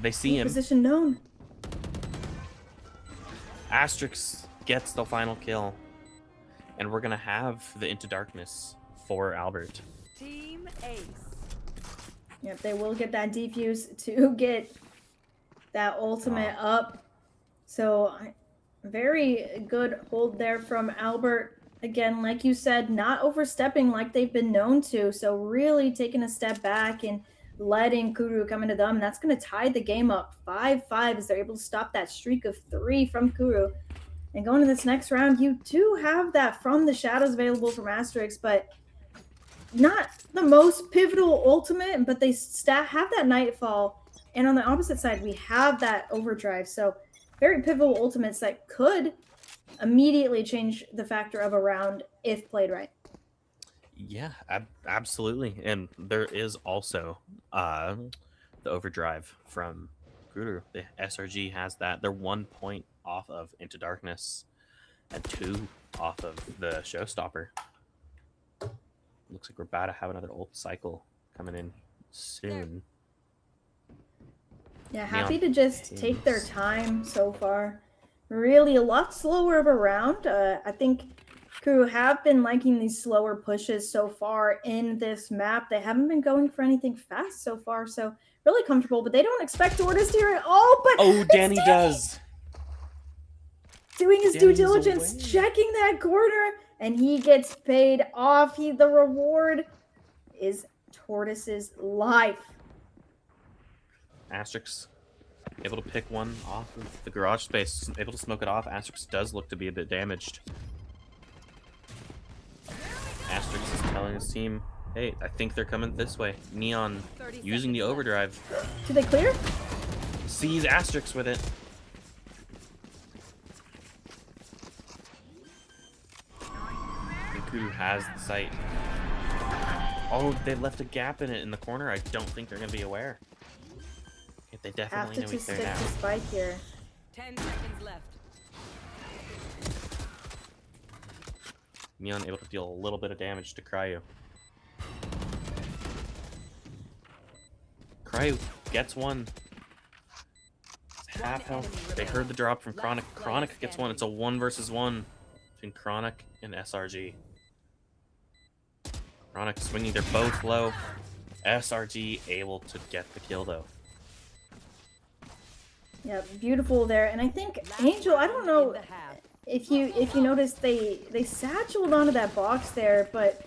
They see him. Position known. Asterix gets the final kill. And we're going to have the Into Darkness for Albert. Team Ace. Yep, they will get that defuse to get that ultimate up. So, very good hold there from Albert. Again, like you said, not overstepping like they've been known to. So, really taking a step back and letting Kuru come into them. And that's going to tie the game up 5-5 as they're able to stop that streak of 3 from Kuru. And going to this next round, you do have that From the Shadows available from Asterix, but not the most pivotal ultimate, but they have that Nightfall. And on the opposite side, we have that Overdrive. So very pivotal ultimates that could immediately change the factor of a round if played right. Yeah, absolutely. And there is also the Overdrive from Kuru. The SRG has that. They're 1 point off of Into Darkness and 2 off of the Showstopper. Looks like we're about to have another ult cycle coming in soon. Yeah, happy to just take their time so far. Really a lot slower of a round. I think Kuru have been liking these slower pushes so far in this map. They haven't been going for anything fast so far, so really comfortable, but they don't expect Tortoise here at all. But Oh, Danny it's does! doing his due Danny's diligence, away. checking that corner, and he gets paid off. The reward is Tortoise's life. Asterix able to pick one off of the garage space, able to smoke it off. Asterix does look to be a bit damaged. Asterix is telling his team, hey, I think they're coming this way. Neon using the overdrive. Do they clear? Sees Asterix with it. Kudu has the site. Oh, they left a gap in it in the corner. I don't think they're going to be aware. They Have definitely to know just he's stick there now. to Spike here. 10 seconds left. Neon able to deal a little bit of damage to Cryo. Cryo gets one. It's half health. They heard the drop from Chronic. Chronic gets one. It's a 1 versus 1 between Chronic and SRG. Chronic swinging. They're both low. SRG able to get the kill though. Yeah, beautiful there. And I think Angel, I don't know if you noticed they satcheled onto that box there, but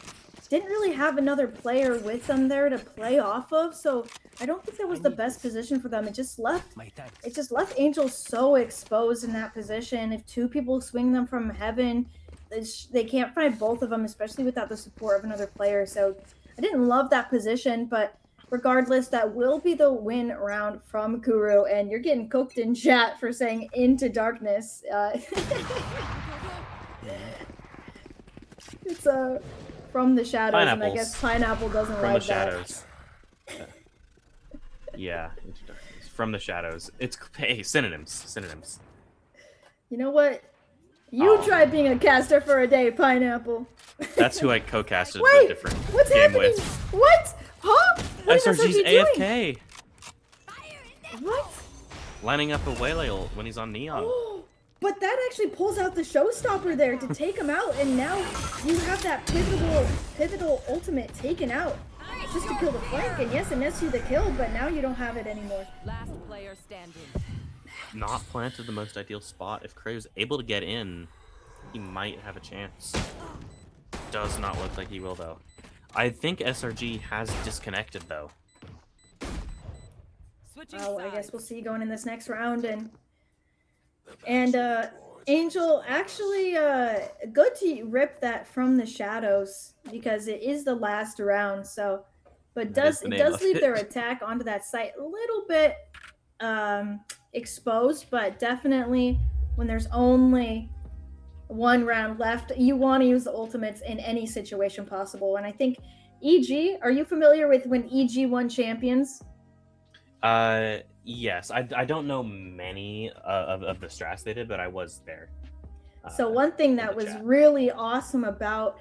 didn't really have another player with them there to play off of. So I don't think that was the best position for them. It just left Angel so exposed in that position. If 2 people swing them from heaven, they can't find both of them, especially without the support of another player. So I didn't love that position, but regardless, that will be the win round from Kuru, and you're getting cooked in chat for saying Into Darkness. It's From the Shadows, and I guess Pineapple doesn't From like the that. Shadows. Yeah, Into Darkness. From the Shadows. It's hey, synonyms. You know what? You try being a caster for a day, Pineapple. That's who I co-casted Wait, the different what's game happening? with. What? Huh? What is SRG's SRG doing? AFK, What? lining up a whale when he's on Neon. Oh, but that actually pulls out the showstopper there to take him out, and now you have that pivotal ultimate taken out just to kill the flank. And yes, it nets you the kill, but now you don't have it anymore. Last player standing. Not planted the most ideal spot. If Crave's able to get in, he might have a chance. Does not look like he will, though. I think SRG has disconnected, though. Switching Oh, I sides. guess we'll see going in this next round. And Angel, actually, good to rip that from the shadows because it is the last round. So, but That is the it name does of leave it. their attack onto that site a little bit exposed, but definitely when there's only one round left, you want to use the ultimates in any situation possible. And I think EG, are you familiar with when EG won champions? Yes. I don't know many of the strats they did, but I was there. So one thing in that the was chat. really awesome about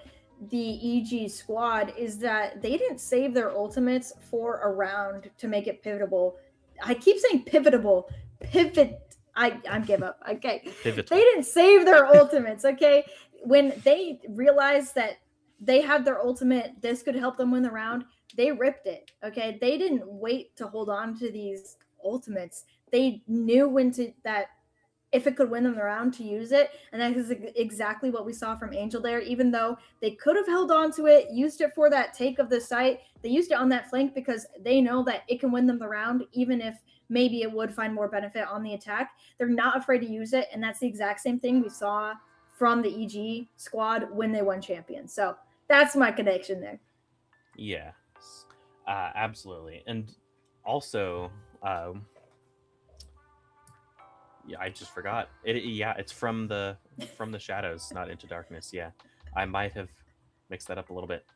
the EG squad is that they didn't save their ultimates for a round to make it pivotable. I keep saying pivotable. Pivot. I give up. Okay. Pivotal. They didn't save their ultimates, okay? When they realized that they had their ultimate, this could help them win the round, they ripped it, okay? They didn't wait to hold on to these ultimates. They knew when to that if it could win them the round to use it, and that is exactly what we saw from Angel there. Even though they could have held on to it, used it for that take of the site, they used it on that flank because they know that it can win them the round, even if maybe it would find more benefit on the attack. They're not afraid to use it, and that's the exact same thing we saw from the EG squad when they won champions. So that's my connection there. Yeah, absolutely. And also, yeah, I just forgot. It's from the shadows, not into darkness. Yeah, I might have mixed that up a little bit.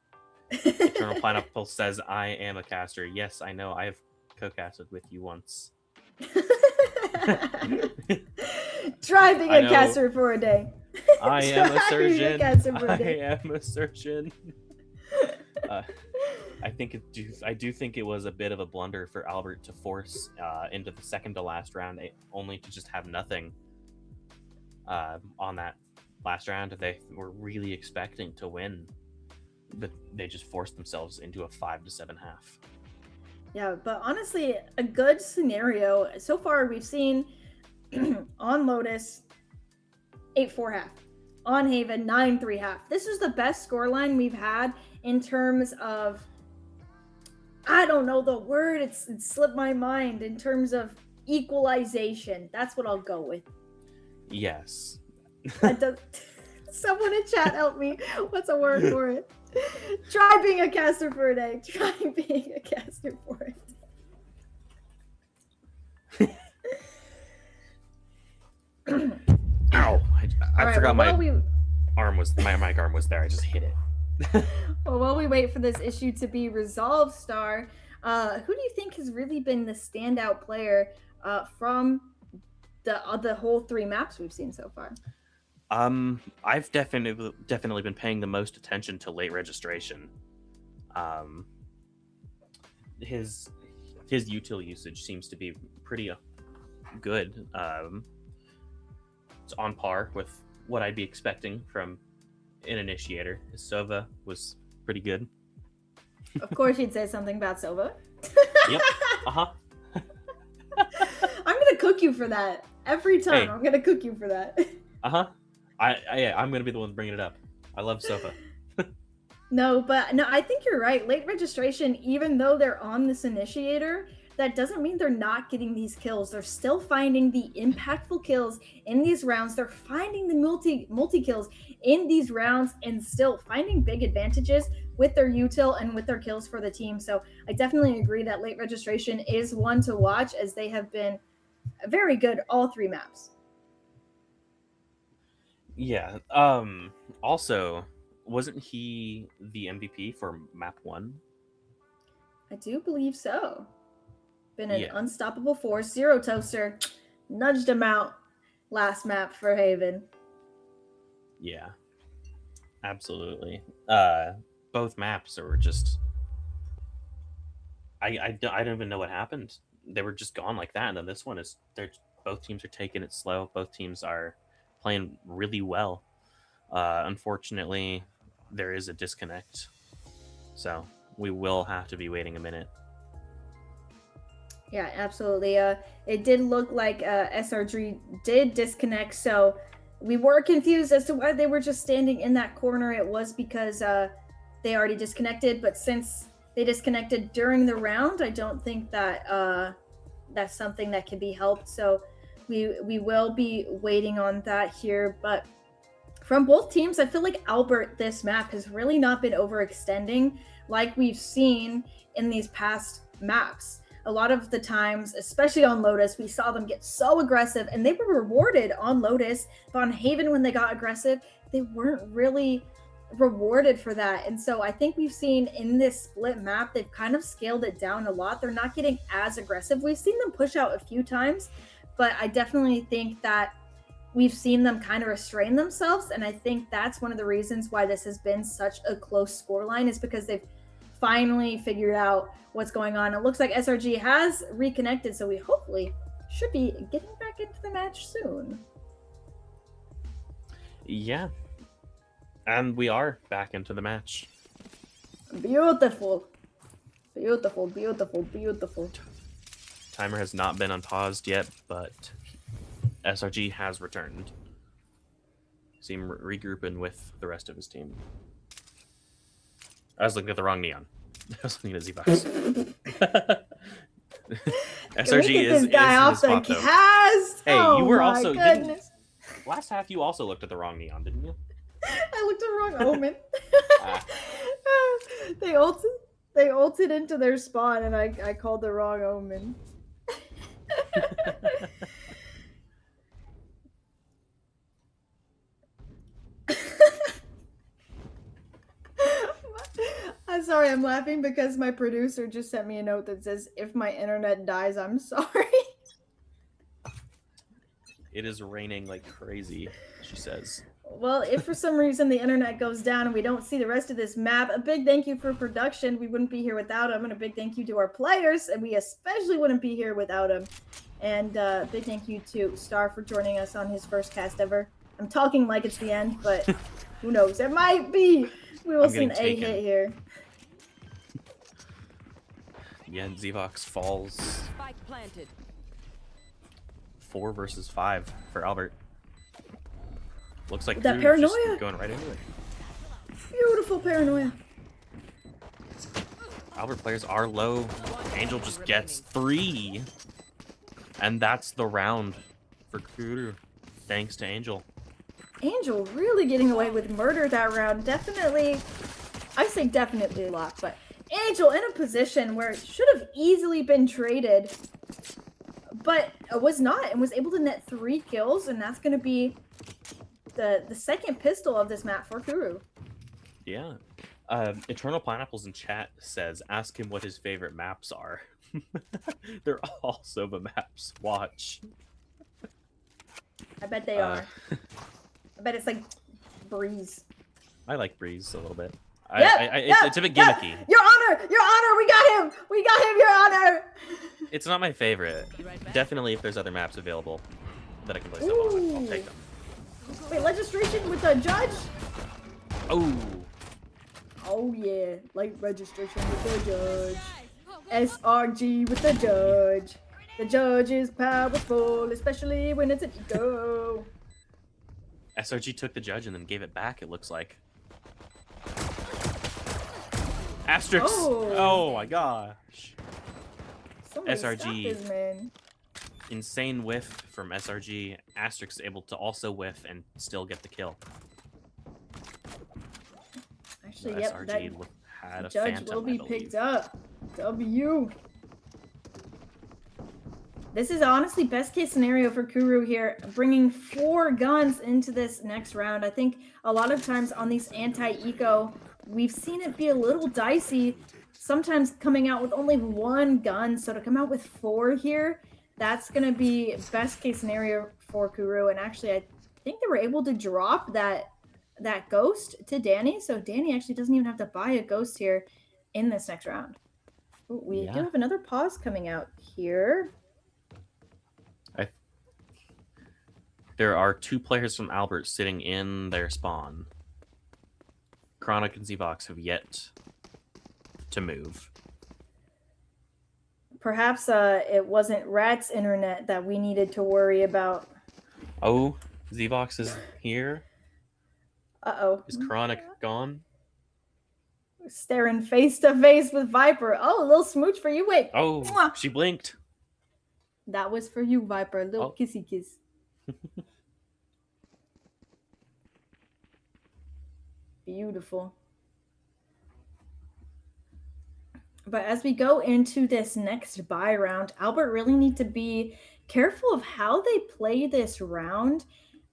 Eternal Pineapple says, "I am a caster." Yes, I know. I have co-casted with you once. Try being I a know. caster for a day. I am a Try being surgeon. caster for a I day. am a surgeon. I do think it was a bit of a blunder for Albert to force into the second to last round, only to just have nothing on that last round. They were really expecting to win, but they just forced themselves into a 5-7 half. Yeah, but honestly, a good scenario. So far, we've seen on Lotus 8-4 half, on Haven 9-3 half. This is the best scoreline we've had in terms of, I don't know the word, it slipped my mind, in terms of equalization. That's what I'll go with. Yes. Someone in chat help me. What's a word for it? Try being a caster for a day. Try being a caster for it. Ow! I forgot my my mic arm was there. I just hit it. Well, while we wait for this issue to be resolved, Star, who do you think has really been the standout player from the whole 3 maps we've seen so far? I've definitely been paying the most attention to late registration. His util usage seems to be pretty good. It's on par with what I'd be expecting from an initiator. His Sova was pretty good. Of course, you'd say something about Sova. Yep. Uh-huh. I'm gonna cook you for that every time. Hey. I'm gonna cook you for that. Uh-huh. I'm gonna be the one bringing it up. I love Sova. No, I think you're right. Late registration, even though they're on this initiator, that doesn't mean they're not getting these kills. They're still finding the impactful kills in these rounds. They're finding the multi kills in these rounds and still finding big advantages with their util and with their kills for the team. So I definitely agree that late registration is one to watch, as they have been very good all 3 maps. Yeah. Also, wasn't he the MVP for map 1? I do believe so. Been an Yeah. unstoppable force. Zero Toaster nudged him out last map for Haven. Yeah. Absolutely. Both maps were just. I don't even know what happened. They were just gone like that, and then this one is. They're both teams are taking it slow. Both teams are playing really well. Unfortunately, there is a disconnect, so we will have to be waiting a minute. Yeah, absolutely. It did look like SRG did disconnect, so we were confused as to why they were just standing in that corner. It was because they already disconnected, but since they disconnected during the round, I don't think that that's something that can be helped. So we will be waiting on that here. But from both teams, I feel like Albert this map has really not been overextending like we've seen in these past maps. A lot of the times, especially on Lotus, we saw them get so aggressive, and they were rewarded on Lotus. But on Haven, when they got aggressive, they weren't really rewarded for that. And so I think we've seen in this split map, they've kind of scaled it down a lot. They're not getting as aggressive. We've seen them push out a few times, but I definitely think that we've seen them kind of restrain themselves. And I think that's one of the reasons why this has been such a close scoreline, is because they've finally figured out what's going on. It looks like SRG has reconnected, so we hopefully should be getting back into the match soon. Yeah, and we are back into the match. Beautiful. Beautiful, beautiful, beautiful. Timer has not been unpaused yet, but SRG has returned. See him regrouping with the rest of his team. I was looking at the wrong neon. I was looking at Z-Box. SRG is in the spot, though. Cast? Hey, oh, you were my also goodness. last half. You also looked at the wrong neon, didn't you? I looked at the wrong omen. They ulted into their spawn, and I called the wrong omen. I'm sorry, I'm laughing because my producer just sent me a note that says, "If my internet dies, I'm sorry." It is raining like crazy, she says. Well, if for some reason the internet goes down and we don't see the rest of this map, a big thank you for production. We wouldn't be here without them. And a big thank you to our players, and we especially wouldn't be here without them. And big thank you to Star for joining us on his first cast ever. I'm talking like it's the end, but who knows? It might be. We will see an A hit here. Yeah, Z-Vox falls. Spike planted. 4 versus 5 for Albert. Looks like That Drew just paranoia. going right into it. Beautiful paranoia. Albert players are low. Angel just gets 3. And that's the round for Kuru. Thanks to Angel. Angel really getting away with murder that round. Definitely, I say definitely a lot, but Angel in a position where it should have easily been traded, but was not, and was able to net 3 kills, and that's going to be the second pistol of this map for Kuru. Yeah. Eternal Pineapples in chat says, ask him what his favorite maps are. They're all Sova maps. Watch. I bet they are. I bet it's like Breeze. I like Breeze a little bit. Yep, It's a bit gimmicky. Your Honor! Your Honor! We got him! We got him, Your Honor! It's not my favorite. Definitely if there's other maps available that I can play Sova on, I'll take them. Wait, registration with the judge? Oh! Oh yeah, like registration with the judge. SRG with the judge. The judge is powerful, especially when it's an eco. SRG took the judge and then gave it back, it looks like. Asterix! Oh my gosh. Somebody SRG. stop this man. Insane whiff from SRG. Asterix able to also whiff and still get the kill. Actually, yep, that SRG had a judge phantom, will be I believe. picked up. W. This is honestly best case scenario for Kuru here, bringing 4 guns into this next round. I think a lot of times on these anti-eco, we've seen it be a little dicey, sometimes coming out with only 1 gun. So to come out with 4 here, that's going to be best case scenario for Kuru. And actually, I think they were able to drop that that ghost to Danny, so Danny actually doesn't even have to buy a ghost here in this next round. Ooh, we do Yeah. have another pause coming out here. There are 2 players from Albert sitting in their spawn. Chronic and Zvox have yet to move. Perhaps it wasn't Rat's internet that we needed to worry about. Oh, Zvox is here. Uh-oh. Is Chronic gone? Staring face to face with Viper. Oh, a little smooch for you. Wait. Oh, Mwah. she blinked. That was for you, Viper. A little kissy kiss. Beautiful. But as we go into this next buy round, Albert really need to be careful of how they play this round.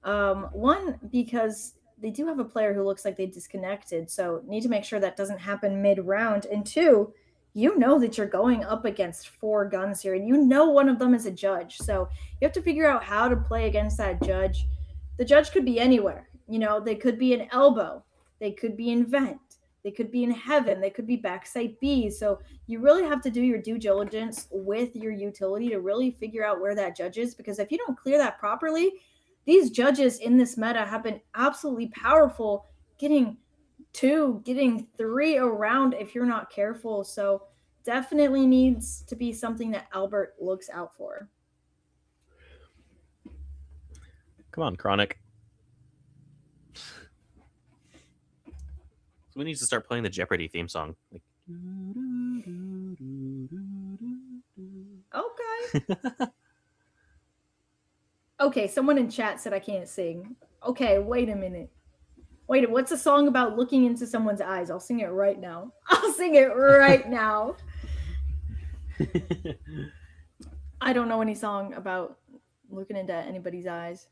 One, because they do have a player who looks like they disconnected, so need to make sure that doesn't happen mid-round. And 2, you know that you're going up against 4 guns here, and you know one of them is a judge. So you have to figure out how to play against that judge. The judge could be anywhere. You know, they could be an elbow. They could be in vent. They could be in heaven. They could be backside B. So you really have to do your due diligence with your utility to really figure out where that judge is, because if you don't clear that properly, these judges in this meta have been absolutely powerful, getting 2, getting 3 around if you're not careful. So definitely needs to be something that Albert looks out for. Come on, Chronic. So we need to start playing the Jeopardy theme song. Like... Okay. Okay, someone in chat said I can't sing. Okay, wait a minute. Wait, what's a song about looking into someone's eyes? I'll sing it right now. I'll sing it right now. I don't know any song about looking into anybody's eyes.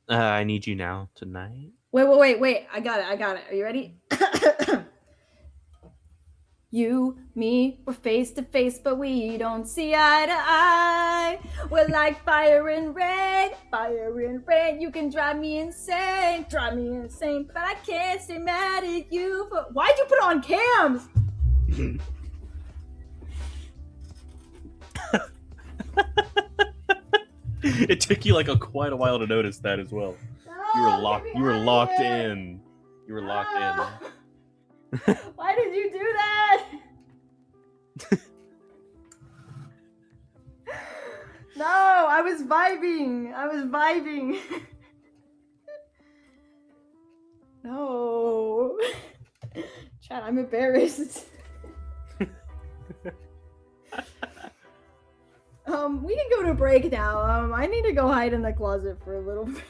I Need You Now Tonight. Wait. I got it. Are you ready? You, me, we're face to face, but we don't see eye to eye. We're like fire and rain, fire and rain. You can drive me insane, but I can't stay mad at you. Why'd you put on cams? It took you like quite a while to notice that as well. You were locked. You were locked in. You were locked in. Why did you do that? No, I was vibing. No. Chat, I'm embarrassed. We can go to break now. I need to go hide in the closet for a little bit.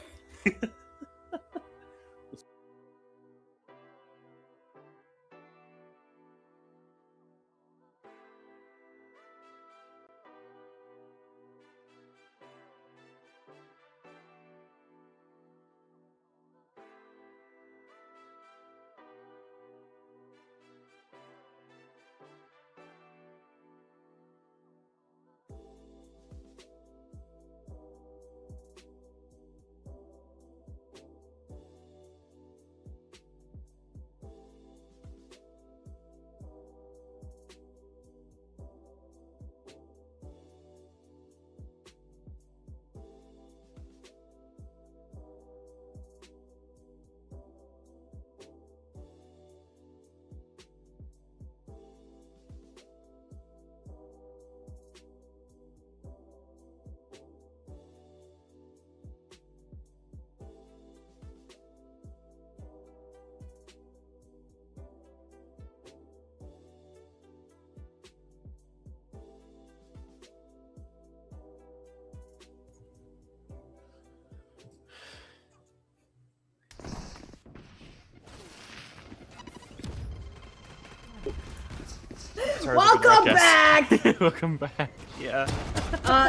Welcome back. Welcome back. Yeah.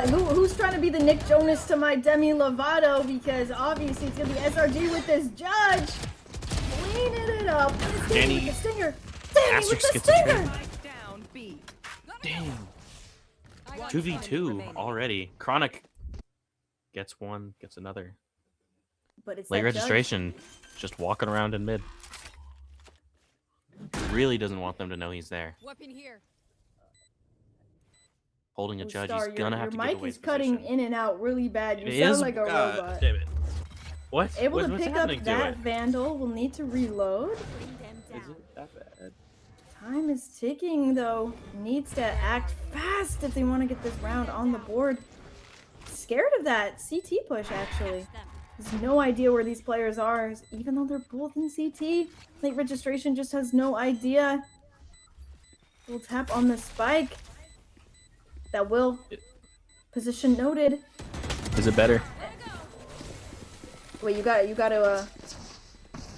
Who's trying to be the Nick Jonas to my Demi Lovato? Because obviously it's gonna be SRG with this judge. Cleaning it up. Danny with the stinger. Danny with the stinger. Down B. Damn. 2v2 already. Chronic gets one, gets another. But it's Late that registration. just walking around in mid. Really doesn't want them to know he's there. Weapon here. Holding a Oh, judge, Star, he's gonna your have to mic give away is his cutting position. in and out really bad. You It sound is? like a God robot. damn it. What? Able to What's pick up happening to that it? Vandal. Will need to reload. Bring them down. Is it that bad? Time is ticking, though. Needs to act fast if they want to get this round on the board. Scared of that CT push, actually. Has no idea where these players are, even though they're both in CT. Late registration just has no idea. We'll tap on the spike. That will. Position noted. Is it better? Wait, you gotta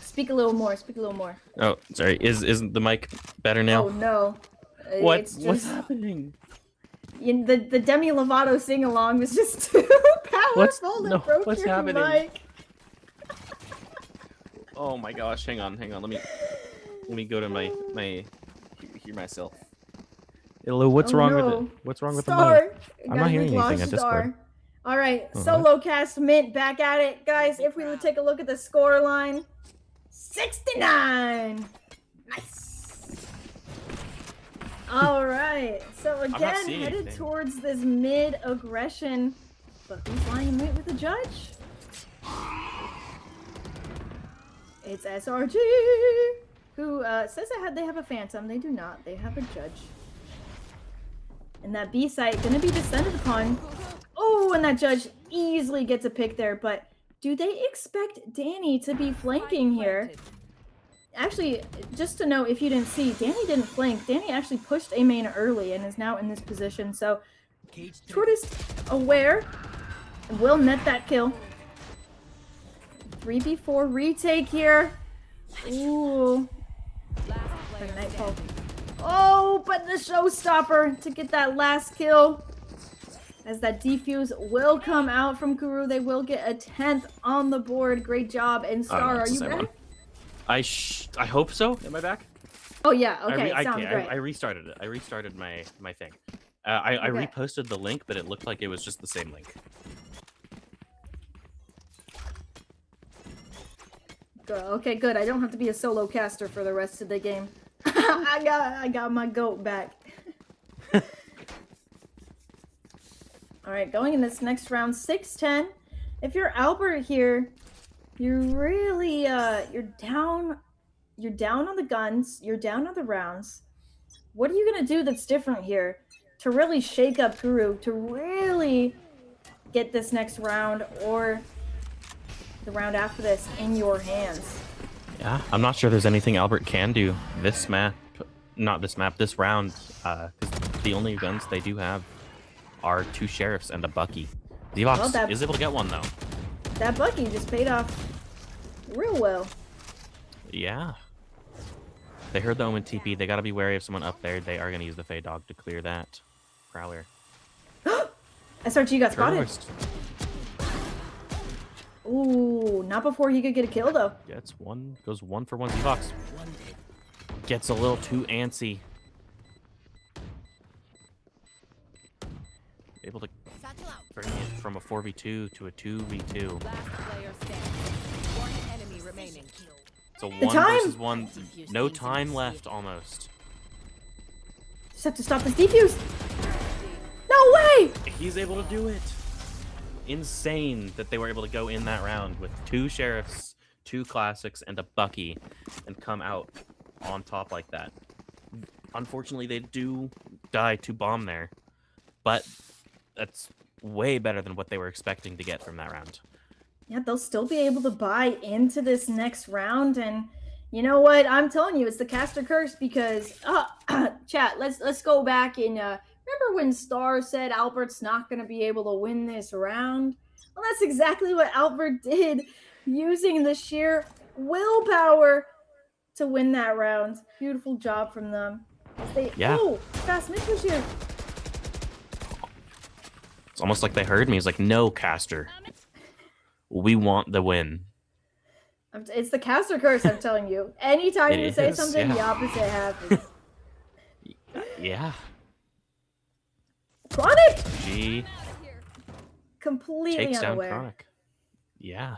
speak a little more. Speak a little more. Oh, sorry. Isn't the mic better now? Oh no. What? It's just, What's happening? The Demi Lovato sing along was just too powerful to broke what's your happening? mic. Oh my gosh! Hang on. Let me go to my hear myself. Hello, what's Oh, wrong no. with it? What's wrong with the Star. mic? I'm Guys, not we hearing lost anything on Star. Discord. All right, Uh-huh. solo cast Mint back at it, guys. If we would take a look at the score line, 69. Nice. All right, so not again seeing headed anything. towards this mid aggression, but who's lying mid with the judge? It's SRG, who says they have a phantom. They do not. They have a judge. And that B site gonna be descended upon. Oh, and that judge easily gets a pick there, but do they expect Danny to be flanking here? Actually, just to know if you didn't see, Danny didn't flank. Danny actually pushed A main early and is now in this position. So Cage three. Tortoise aware and will net that kill. 3v4 retake here. Ooh. Last For player Nightfall. standing. Oh, but the showstopper to get that last kill. As that defuse will come out from Kuru, they will get a 10th on the board. Great job. And Star, it's are the you same back? one. I hope so. Am I back? Oh yeah, okay, sounds great. I restarted it. I restarted my thing. I Okay. reposted the link, but it looked like it was just the same link. Okay, good. I don't have to be a solo caster for the rest of the game. I got my goat back. All right, going in this next round, 6-10. If you're Albert here, you're really you're down on the guns, you're down on the rounds. What are you gonna do that's different here to really shake up Guru, to really get this next round or the round after this in your hands? Yeah, I'm not sure there's anything Albert can do this round, because the only guns they do have are 2 sheriffs and a Bucky. Zevox Well, is able to get one though. That Bucky just paid off real well. Yeah. They heard the Omen TP. They got to be wary of someone up there. They are going to use the Fey Dog to clear that Prowler. SRG got spotted. First Ooh, not before he could get a kill though. gets one, goes 1 for 1. Zevox One dead. gets a little too antsy. Able to Satchel out. bring it from a 4v2 to a 2v2. Last player standing. One enemy remaining. So 1 time! versus 1. No time left almost. Just have to stop this defuse. No way! He's able to do it. Insane that they were able to go in that round with 2 sheriffs, 2 classics, and a Bucky and come out on top like that. Unfortunately, they do die to bomb there, but that's way better than what they were expecting to get from that round. Yeah, they'll still be able to buy into this next round, and you know what? I'm telling you, it's the caster curse because chat. Let's go back and remember when Star said Albert's not going to be able to win this round? Well, that's exactly what Albert did, using the sheer willpower to win that round. Beautiful job from them. Yeah. Oh, fast mid push here. It's almost like they heard me. It's like, no, caster. We want the win. It's the caster curse, I'm telling you. Anytime It you say is, something, yeah. the opposite happens. Yeah. Chronic! G Completely takes down unaware. Chronic. Yeah.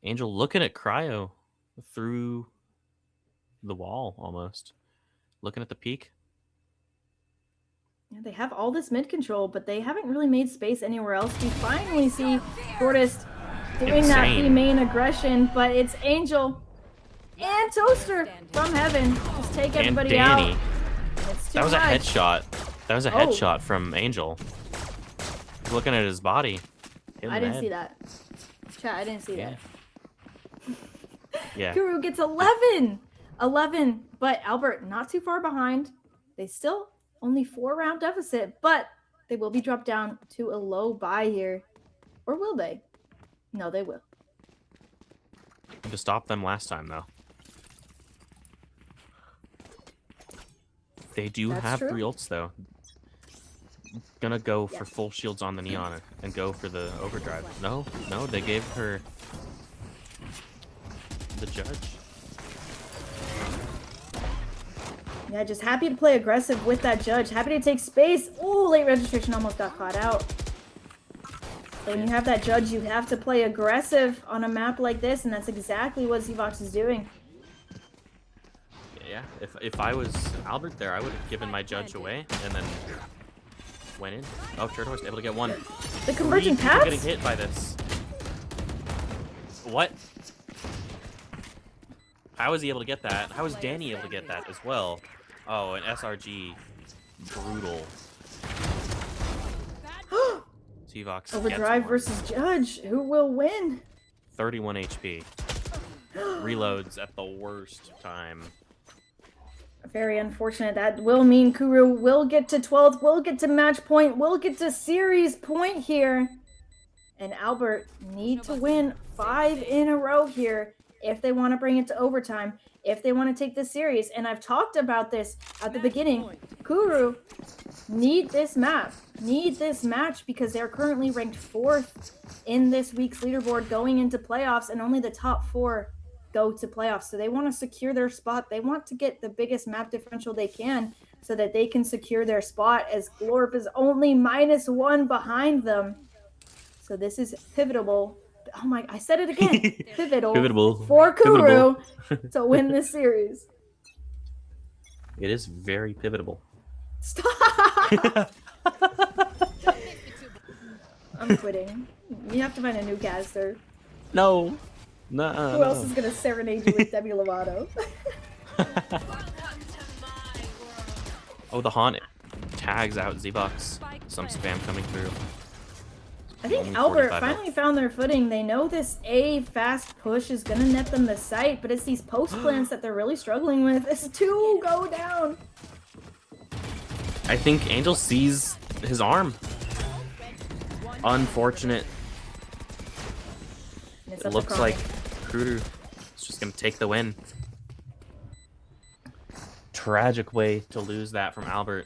Angel looking at Cryo through the wall almost. Looking at the peak. Yeah, they have all this mid control, but they haven't really made space anywhere else. We finally see Fortist doing that B Insane. main aggression, but it's Angel and Toaster from heaven. Just take And everybody Danny. out. It's too That was a much. headshot. That was a Oh. headshot from Angel. He's looking at his body. Hit him I in the didn't see head. that. Chat, I didn't see Yeah. that. Yeah. Kuru gets 11. 11, but Albert not too far behind. They still only 4-round deficit, but they will be dropped down to a low buy here. Or will they? No, they will. To stop them last time, though. They do That's have true. 3 ults, though. Gonna go Yeah. for full shields on the Neon and go for the overdrive. No, they gave her the judge. Yeah, just happy to play aggressive with that judge. Happy to take space. Oh, late registration almost got caught out. When you have that judge, you have to play aggressive on a map like this, and that's exactly what Zvox is doing. Yeah, if I was Albert there, I would have given my judge away and then went in. Oh, Turtle was able to get one. The converging 3 people getting paths? hit by this. What? How was he able to get that? How was Danny able to get that as well? Oh, an SRG. Brutal. Zvox Overdrive gets one. versus judge. Who will win? 31 HP. Reloads at the worst time. Very unfortunate. That will mean Kuru will get to 12th, will get to match point, will get to series point here. And Albert need to win 5 in a row here if they want to bring it to overtime, if they want to take this series. And I've talked about this at the beginning. Kuru need this map, need this match, because they're currently ranked 4th in this week's leaderboard going into playoffs, and only the top 4 go to playoffs. So they want to secure their spot. They want to get the biggest map differential they can so that they can secure their spot, as Glorp is only -1 behind them. So this is pivotal. Oh my, I said it again. Pivotal for Kuru to win this series. It is very pivotable. Stop! I'm quitting. You have to find a new caster. No. Nuh-uh, Who else is going to serenade you with Demi Lovato? Oh, the Haunt tags out Zvox. Some spam coming through. I think Only Albert 45 finally health. found their footing. They know this A fast push is going to net them the site, but it's these post plans that they're really struggling with. It's 2 go down. I think Angel sees his arm. Unfortunate. And it's It up to looks Chronic. like Kruder is just going to take the win. Tragic way to lose that from Albert.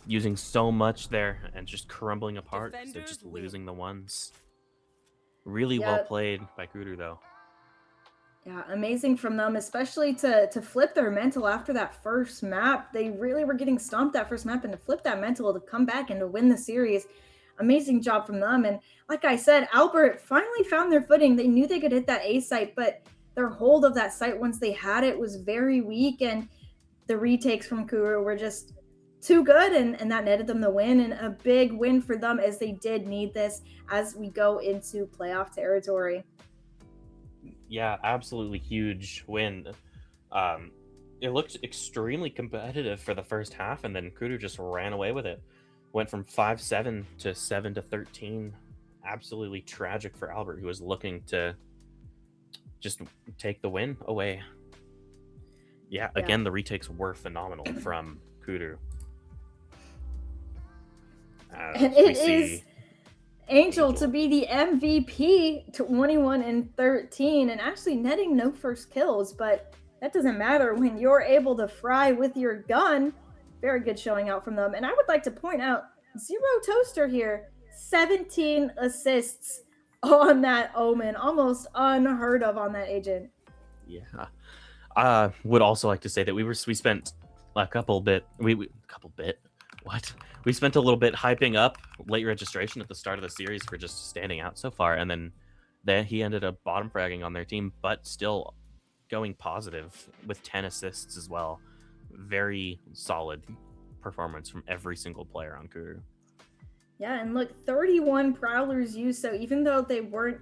Using so much there and just crumbling apart. So they're just losing the ones. Really Yeah. well played by Kruder, though. Yeah, amazing from them, especially to flip their mental after that first map. They really were getting stomped that first map, and to flip that mental to come back and to win the series. Amazing job from them. And like I said, Albert finally found their footing. They knew they could hit that A site, but their hold of that site once they had it was very weak, and the retakes from Kuru were just too good, and that netted them the win, and a big win for them, as they did need this as we go into playoff territory. Yeah, absolutely huge win. It looked extremely competitive for the first half, and then Kruder just ran away with it. Went from 5-7 to 7-13. Absolutely tragic for Albert, who was looking to just take the win away. Yeah, again, the retakes were phenomenal from Kruder. And it is Angel to be the MVP, 21-13, and actually netting no first kills, but that doesn't matter when you're able to fry with your gun. Very good showing out from them. And I would like to point out, Zero Toaster here, 17 assists on that Omen. Almost unheard of on that agent. Yeah. Would also like to say that we spent a couple bit. We spent a little bit hyping up late registration at the start of the series for just standing out so far, and then he ended up bottom fragging on their team, but still going positive with 10 assists as well. Very solid performance from every single player on Kuru. Yeah, and look, 31 Prowlers used, so even though they weren't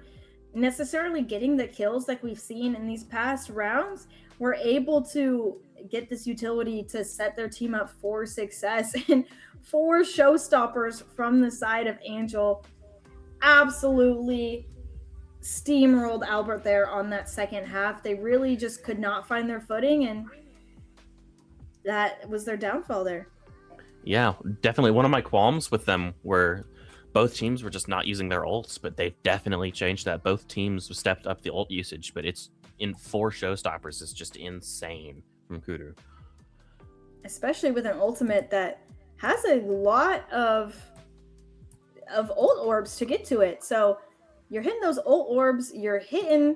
necessarily getting the kills like we've seen in these past rounds, were able to get this utility to set their team up for success. And 4 showstoppers from the side of Angel absolutely steamrolled Albert there on that second half. They really just could not find their footing, and that was their downfall there. Yeah, definitely. One of my qualms with them were both teams were just not using their ults, but they've definitely changed that. Both teams stepped up the ult usage, but it's in 4 showstoppers is just insane from Kudu. Especially with an ultimate that has a lot of ult orbs to get to it. So you're hitting those ult orbs, you're hitting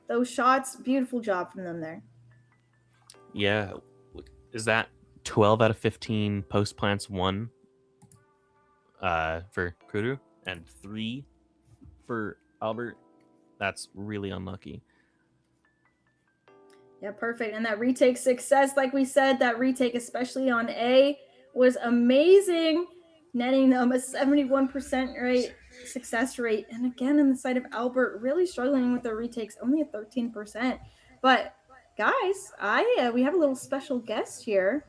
those shots. Beautiful job from them there. Yeah. Is that 12 out of 15 post plants won for Kudu and 3 for Albert? That's really unlucky. Yeah, perfect. And that retake success, like we said, that retake, especially on A, was amazing, netting them a 71% success rate. And again, on the side of Albert, really struggling with their retakes, only at 13%. But guys, we have a little special guest here.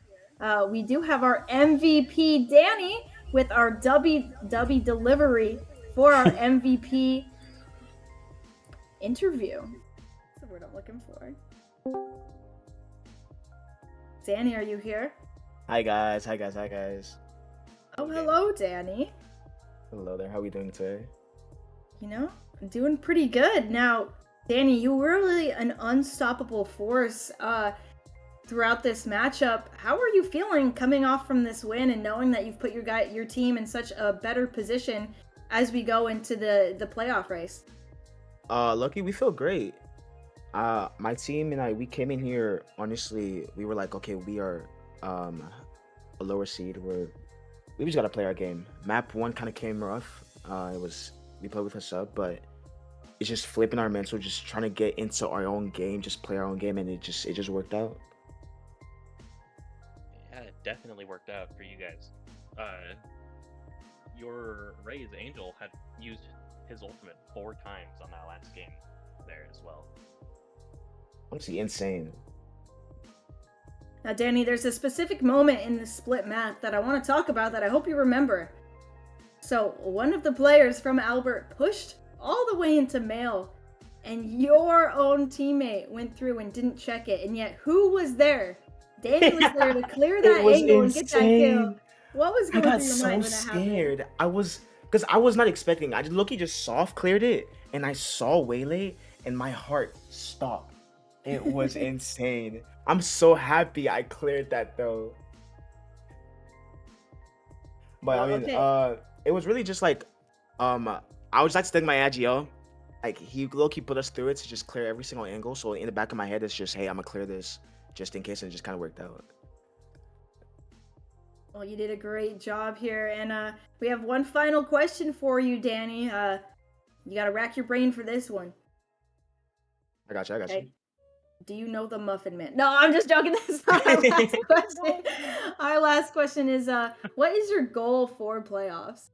We do have our MVP, Danny, with our Dubby delivery for our MVP interview. That's the word I'm looking for. Danny, are you here? Hi guys. Oh, hello, Danny. Hello there. How are we doing today? You know, I'm doing pretty good. Now, Danny, you were really an unstoppable force throughout this matchup. How are you feeling coming off from this win and knowing that you've put your team in such a better position as we go into the playoff race? Lucky, we feel great. My team and we came in here, honestly, we were like, okay, we are a lower seed. We just gotta play our game. Map 1 kind of came rough. We played with a sub, but it's just flipping our mental, just trying to get into our own game, just play our own game, and it just worked out. Yeah, it definitely worked out for you guys. Your Raze Angel had used his ultimate 4 times on that last game there as well. Honestly, insane. Now, Danny, there's a specific moment in the split map that I want to talk about that I hope you remember. So, one of the players from Albert pushed all the way into male, and your own teammate went through and didn't check it, and yet who was there? Danny was there to clear that angle and get that kill. What was going through your mind when that happened? Scared. Because I was not expecting. I just Loki just soft cleared it, and I saw Waylay, and my heart stopped. It was insane. I'm so happy I cleared that though. But I mean, okay. It was really just like, I was like studying my AGL. Like he low-key put us through it to just clear every single angle. So in the back of my head, it's just, hey, I'm gonna clear this just in case, and it just kind of worked out. Well, you did a great job here, and we have one final question for you, Danny. You gotta rack your brain for this one. I got you. Okay. Do you know the Muffin Man? No, I'm just joking. That's not our last question. Our last question is, what is your goal for playoffs?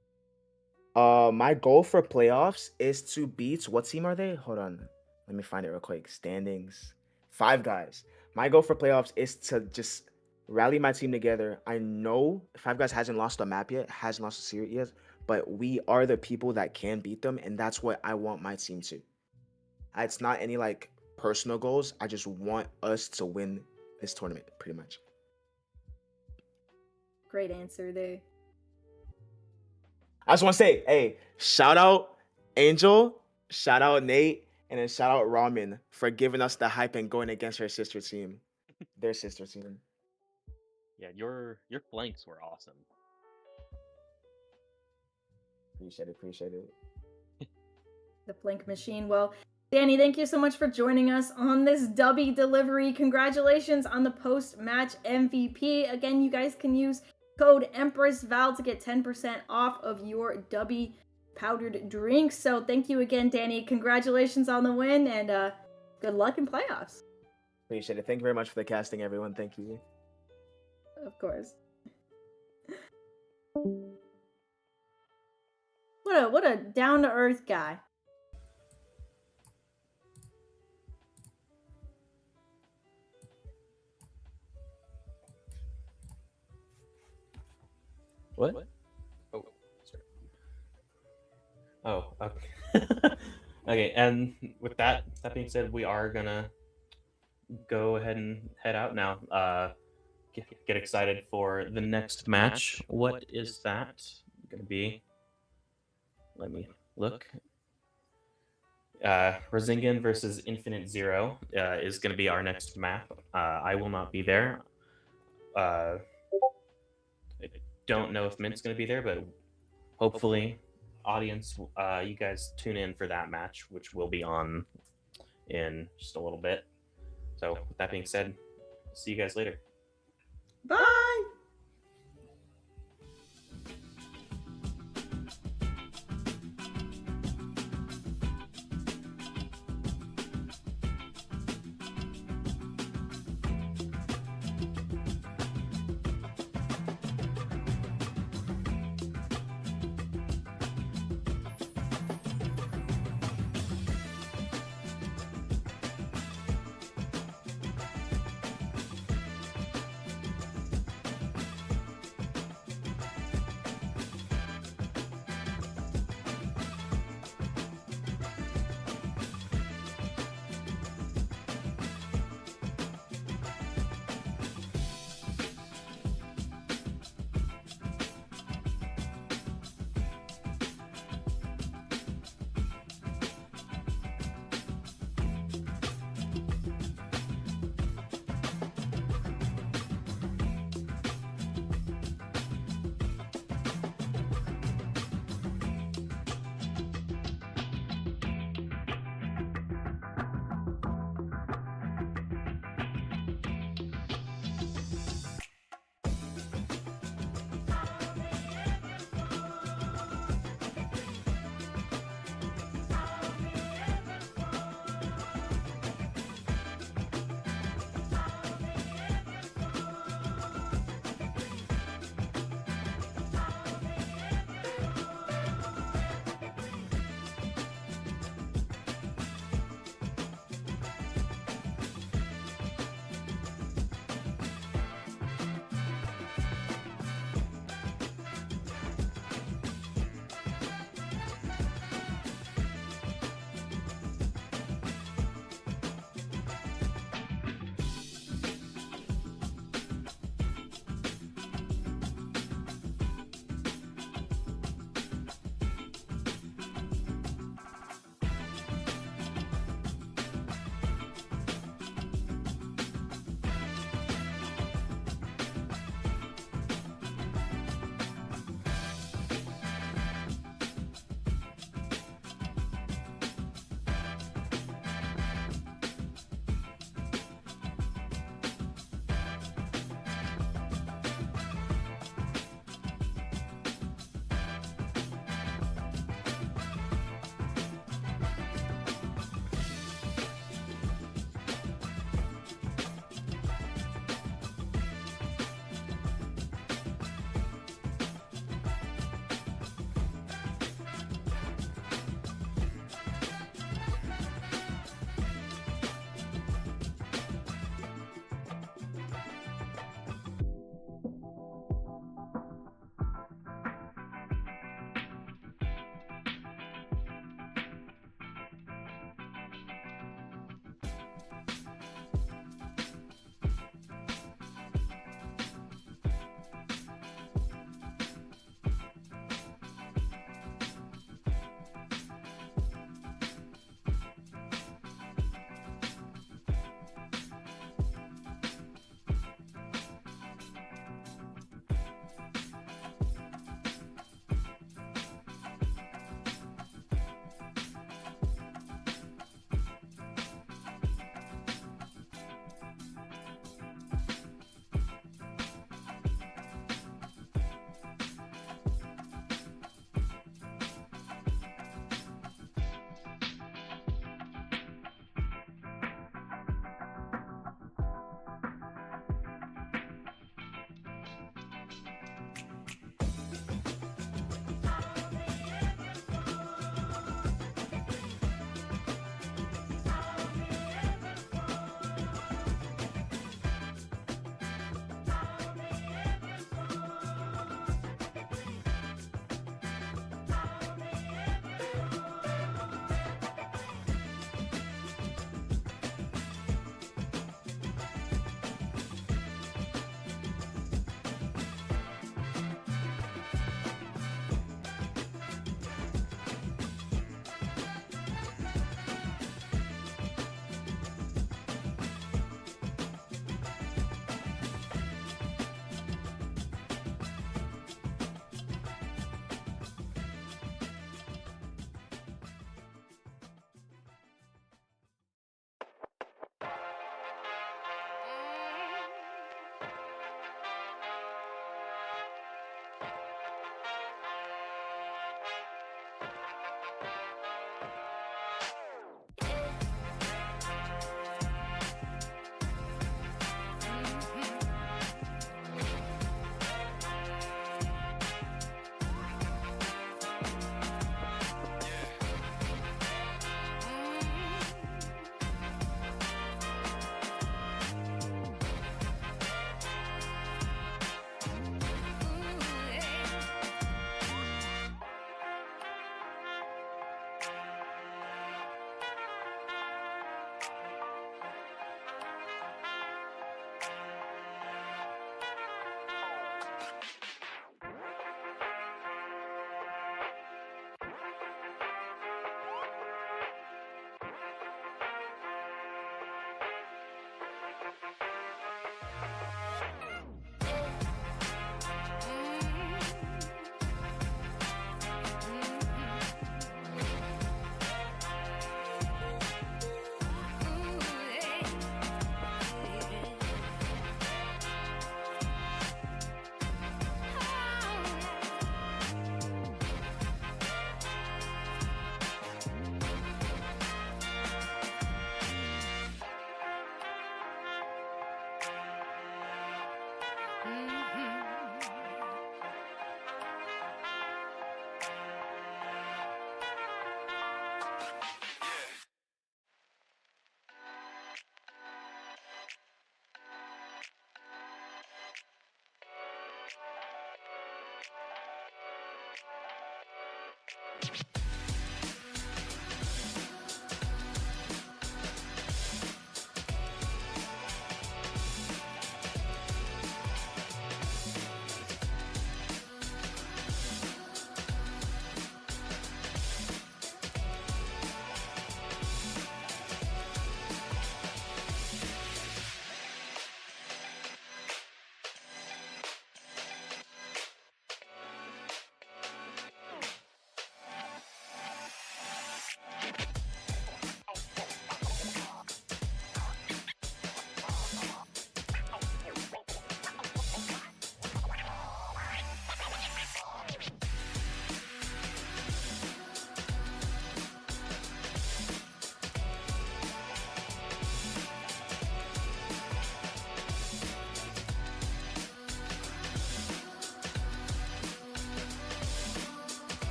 My goal for playoffs is to beat, what team are they? Hold on. Let me find it real quick. Standings. 5 guys. My goal for playoffs is to just rally my team together. I know 5 guys hasn't lost a map yet, hasn't lost a series yet, but we are the people that can beat them, and that's what I want my team to. It's not any like personal goals. I just want us to win this tournament, pretty much. Great answer there. I just want to say, hey, shout out Angel, shout out Nate, and then shout out Ramen for giving us the hype and going against her sister team. Their sister team. Yeah, your flanks were awesome. Appreciate it. The flank machine. Well, Danny, thank you so much for joining us on this Dubby delivery. Congratulations on the post-match MVP. Again, you guys can use code EMPRESSVAL to get 10% off of your Dubby powdered drinks. So thank you again, Danny. Congratulations on the win, and good luck in playoffs. Appreciate it. Thank you very much for the casting, everyone. Thank you. Of course. What a down to earth guy. What? Oh, sorry. Oh, okay. Okay, and with that being said, we are gonna go ahead and head out now. Get excited for the next match. What is that gonna be? Let me look. Razyngan versus Infinite Zero is going to be our next map. I will not be there. I don't know if Mint's going to be there, but hopefully, audience, you guys tune in for that match, which will be on in just a little bit. So, with that being said, see you guys later. Bye.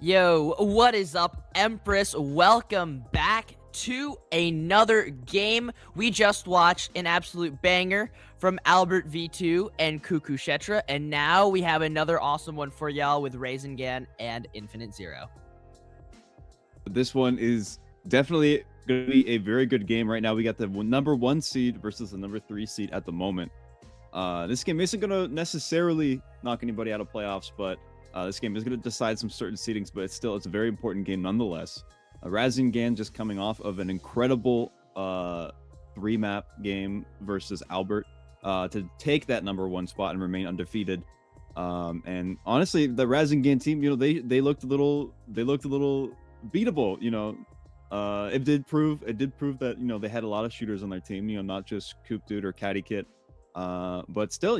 Yo, what is up, Empress? Welcome back to another game. We just watched an absolute banger from Albert V2 and Kurukshetra, and now we have another awesome one for y'all with Razyngan and Infinite Zero. This one is definitely going to be a very good game. Right now, we got the number 1 seed versus the number 3 seed at the moment. This game isn't going to necessarily knock anybody out of playoffs, but this game is going to decide some certain seedings, but it's a very important game nonetheless. Razyngan just coming off of an incredible 3-map game versus Albert to take that number 1 spot and remain undefeated. And honestly, the Razyngan team, they looked a little beatable. It did prove that they had a lot of shooters on their team. Not just Coop Dude or Caddy Kit. But still,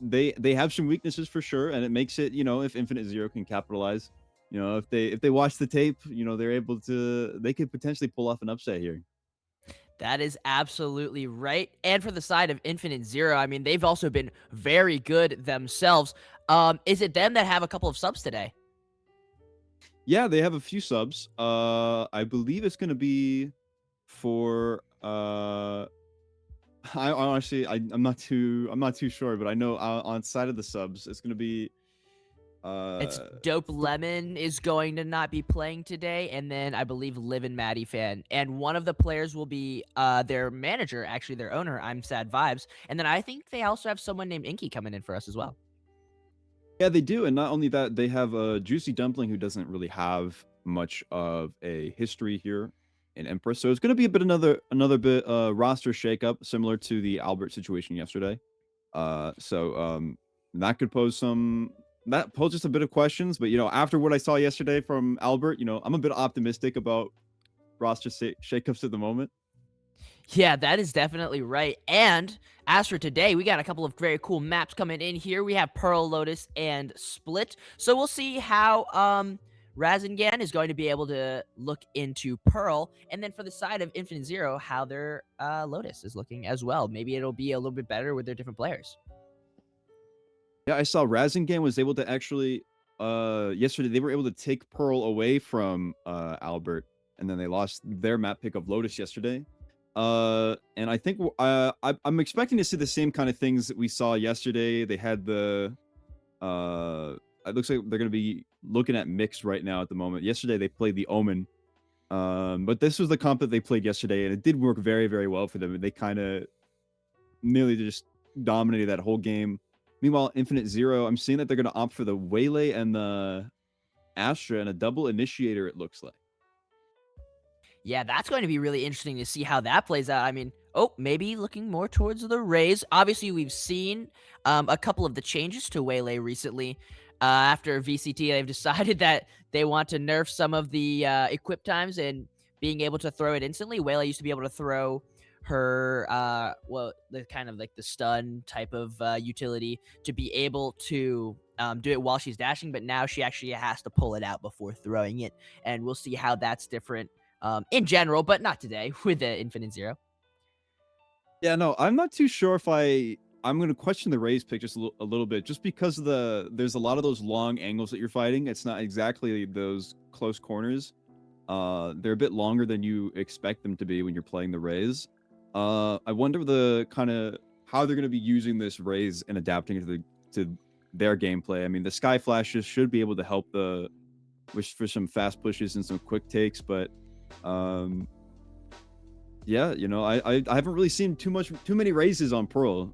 they have some weaknesses for sure, and it makes it, if Infinite Zero can capitalize, if they watch the tape, they could potentially pull off an upset here. That is absolutely right. And for the side of Infinite Zero, I mean, they've also been very good themselves. Is it them that have a couple of subs today? Yeah, they have a few subs. I believe it's going to be for I honestly, I'm not too sure, but I know on side of the subs, it's gonna be. It's Dope Lemon is going to not be playing today, and then I believe Live and Maddie Fan, and one of the players will be their manager, actually their owner. I'm Sad Vibes, and then I think they also have someone named Inky coming in for us as well. Yeah, they do, and not only that, they have a Juicy Dumpling who doesn't really have much of a history here in Empress, so it's going to be another bit roster shakeup, similar to the Albert situation yesterday. That could pose just a bit of questions, but after what I saw yesterday from Albert, I'm a bit optimistic about roster shakeups at the moment. Yeah, that is definitely right. And as for today, we got a couple of very cool maps coming in here. We have Pearl, Lotus, and Split. So we'll see how Razyngan is going to be able to look into Pearl, and then for the side of Infinite Zero, how their Lotus is looking as well. Maybe it'll be a little bit better with their different players. Yeah, I saw Razyngan was able to actually yesterday they were able to take Pearl away from Albert, and then they lost their map pick of Lotus yesterday. And I think I'm expecting to see the same kind of things that we saw yesterday. They had the it looks like they're going to be looking at mixed right now at the moment. Yesterday they played the Omen, but this was the comp that they played yesterday, and it did work very, very well for them. They kind of nearly just dominated that whole game. Meanwhile, Infinite Zero, I'm seeing that they're going to opt for the Waylay and the Astra and a double initiator, it looks like. Yeah, that's going to be really interesting to see how that plays out. I mean, maybe looking more towards the Rays. Obviously, we've seen a couple of the changes to Waylay recently. After VCT, they've decided that they want to nerf some of the equip times and being able to throw it instantly. Waylay used to be able to throw her, the kind of like the stun type of utility to be able to do it while she's dashing, but now she actually has to pull it out before throwing it. And we'll see how that's different in general, but not today with the Infinite Zero. Yeah, no, I'm not too sure if I'm going to question the Rays pick just a little bit, just because there's a lot of those long angles that you're fighting. It's not exactly those close corners. They're a bit longer than you expect them to be when you're playing the Rays. I wonder how they're going to be using this Rays and adapting it to their gameplay. I mean, the Sky Flashes should be able to help for some fast pushes and some quick takes, but yeah, I haven't really seen too many raises on Pearl.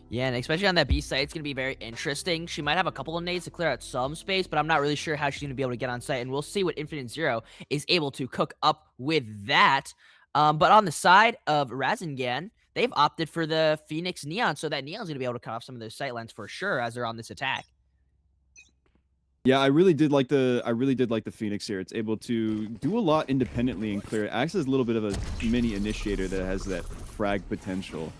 Yeah, and especially on that B site, it's going to be very interesting. She might have a couple of nades to clear out some space, but I'm not really sure how she's going to be able to get on site, and we'll see what Infinite Zero is able to cook up with that. But on the side of Razyngan, they've opted for the Phoenix Neon, so that Neon's going to be able to cut off some of those sight lines for sure as they're on this attack. Yeah, I really did like the Phoenix here. It's able to do a lot independently and clear. It acts as a little bit of a mini initiator that has that frag potential.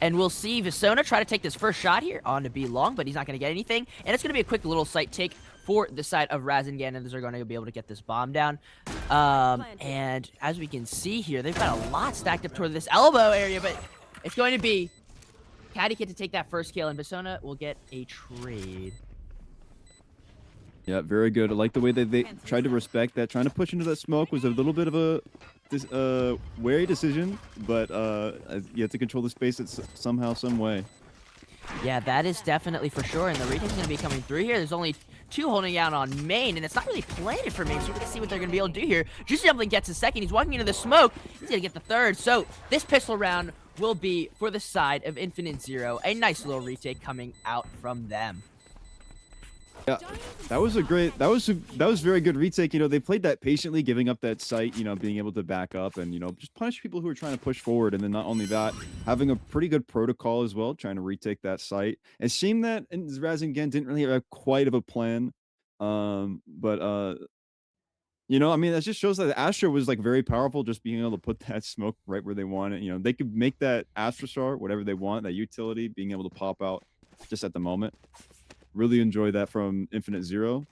And we'll see Visona try to take this first shot here on to B long, but he's not going to get anything. And it's going to be a quick little sight take for the side of Razyngan, and they're going to be able to get this bomb down. And as we can see here, they've got a lot stacked up toward this elbow area, but it's going to be Caddy Kid to take that first kill, and Visona will get a trade. Yeah, very good. I like the way that they tried to respect that. Trying to push into that smoke was a little bit of a wary decision, but you have to control the space somehow, some way. Yeah, that is definitely for sure, and the retake's going to be coming through here. There's only 2 holding out on main, and it's not really planted for main, so we're going to see what they're going to be able to do here. Juicy Dumpling gets a second. He's walking into the smoke. He's going to get the third, so this pistol round will be for the side of Infinite Zero. A nice little retake coming out from them. Yeah, that was very good retake. You know, they played that patiently, giving up that sight, you know, being able to back up and, you know, just punish people who are trying to push forward. And then not only that, having a pretty good protocol as well, trying to retake that site. And shame that Razyngan didn't really have quite of a plan. But you know, I mean, that just shows that Astra was like very powerful, just being able to put that smoke right where they want it. You know, they could make that Astra Star whatever they want, that utility being able to pop out just at the moment. Really enjoy that from Infinite Zero.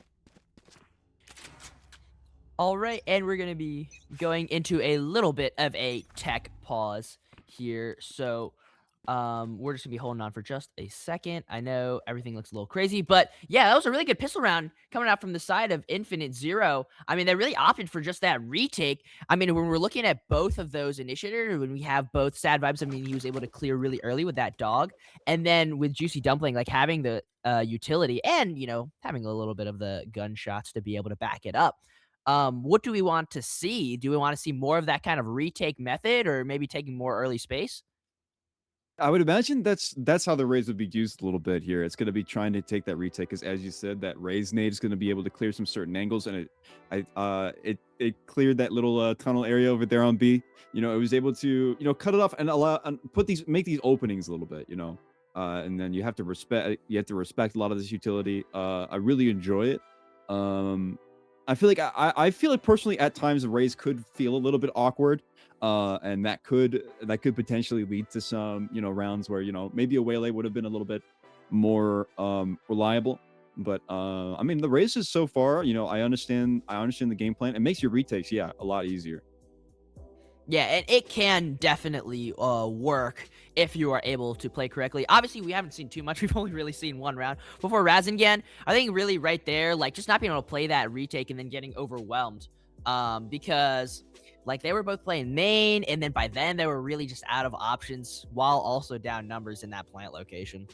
All right, and we're going to be going into a little bit of a tech pause here. So we're just going to be holding on for just a second. I know everything looks a little crazy, but yeah, that was a really good pistol round coming out from the side of Infinite Zero. I mean, they really opted for just that retake. I mean, when we're looking at both of those initiators, when we have both Sad Vibes, I mean, he was able to clear really early with that dog. And then with Juicy Dumpling, like having the utility and, you know, having a little bit of the gunshots to be able to back it up. What do we want to see? Do we want to see more of that kind of retake method, or maybe taking more early space? I would imagine that's how the Rays would be used a little bit here. It's going to be trying to take that retake because, as you said, that Rays nade is going to be able to clear some certain angles, and it cleared that little tunnel area over there on B. You know, it was able to, you know, cut it off and allow and make these openings a little bit. You know, and then you have to respect a lot of this utility. I really enjoy it. I feel like I feel like personally at times the Rays could feel a little bit awkward. And that could potentially lead to some, you know, rounds where, you know, maybe a Waylay would have been a little bit more reliable. But I mean, the races so far, you know, I understand the game plan. It makes your retakes, yeah, a lot easier. Yeah, and it can definitely work if you are able to play correctly. Obviously, we haven't seen too much. We've only really seen one round. Before Razyngan, I think really right there, like just not being able to play that retake and then getting overwhelmed. Because like they were both playing main, and then by then they were really just out of options while also down numbers in that plant location.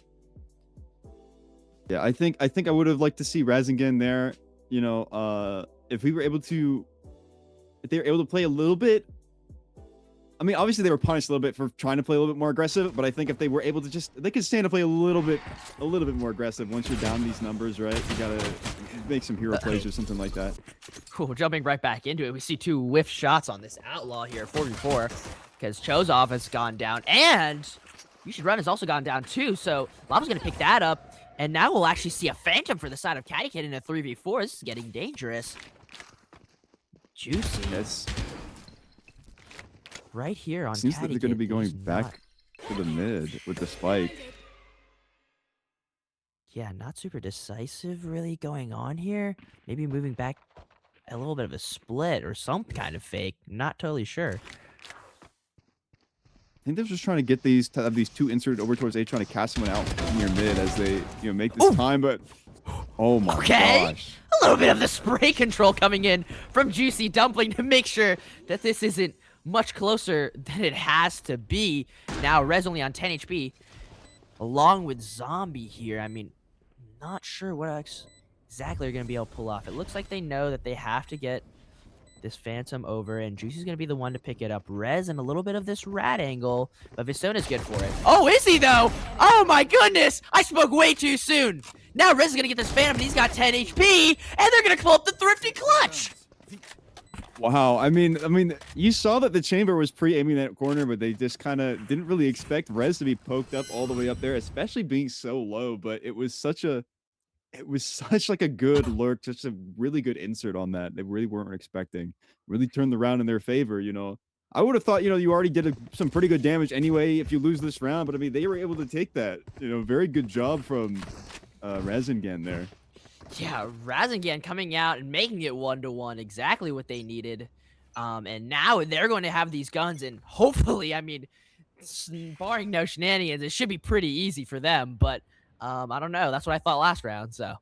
Yeah, I think I would have liked to see Razyngan there. You know, if they were able to play a little bit. I mean, obviously they were punished a little bit for trying to play a little bit more aggressive, but I think if they were able to they could stand to play a little bit more aggressive once you're down these numbers, right? You gotta make some hero plays or something like that. Cool, jumping right back into it, we see 2 whiff shots on this Outlaw here, 4v4, because Chozov has gone down, and You Should Run has also gone down too, so Lava's gonna pick that up, and now we'll actually see a Phantom for the side of Catty Kid in a 3v4. This is getting dangerous. Juicy. Yes. Right here on Seems Catty that they're going to Kid, be going there's back to the mid with the spike. Yeah, not super decisive really going on here. Maybe moving back a little bit of a split or some kind of fake. Not totally sure. I think they're just trying to get these to have these 2 inserted over towards A, trying to cast someone out near mid as they, you know, make this time. But oh my gosh, A little bit of the spray control coming in from Juicy Dumpling to make sure that this isn't much closer than it has to be. Now Rez only on 10 HP along with Zombie here. I mean, not sure what exactly they're going to be able to pull off. It looks like they know that they have to get this Phantom over, and Juicy's going to be the one to pick it up. Rez and a little bit of this rat angle, but Visona's good for it. Oh, is he though? Oh my goodness! I spoke way too soon! Now Rez is going to get this Phantom, and he's got 10 HP, and they're going to pull up the Thrifty Clutch! wow. I mean, you saw that the chamber was pre-aiming that corner, but they just kind of didn't really expect Rez to be poked up all the way up there, especially being so low. But it was such like a good lurk, just a really good insert on that. They really weren't expecting. Really turned the round in their favor. You know, I would have thought, you know, you already did some pretty good damage anyway if you lose this round. But I mean, they were able to take that. You know, very good job from Razyngan there. Yeah, Razyngan coming out and making it 1-1, exactly what they needed. And now they're going to have these guns, and hopefully, I mean, barring no shenanigans, it should be pretty easy for them. But I don't know. That's what I thought last round. So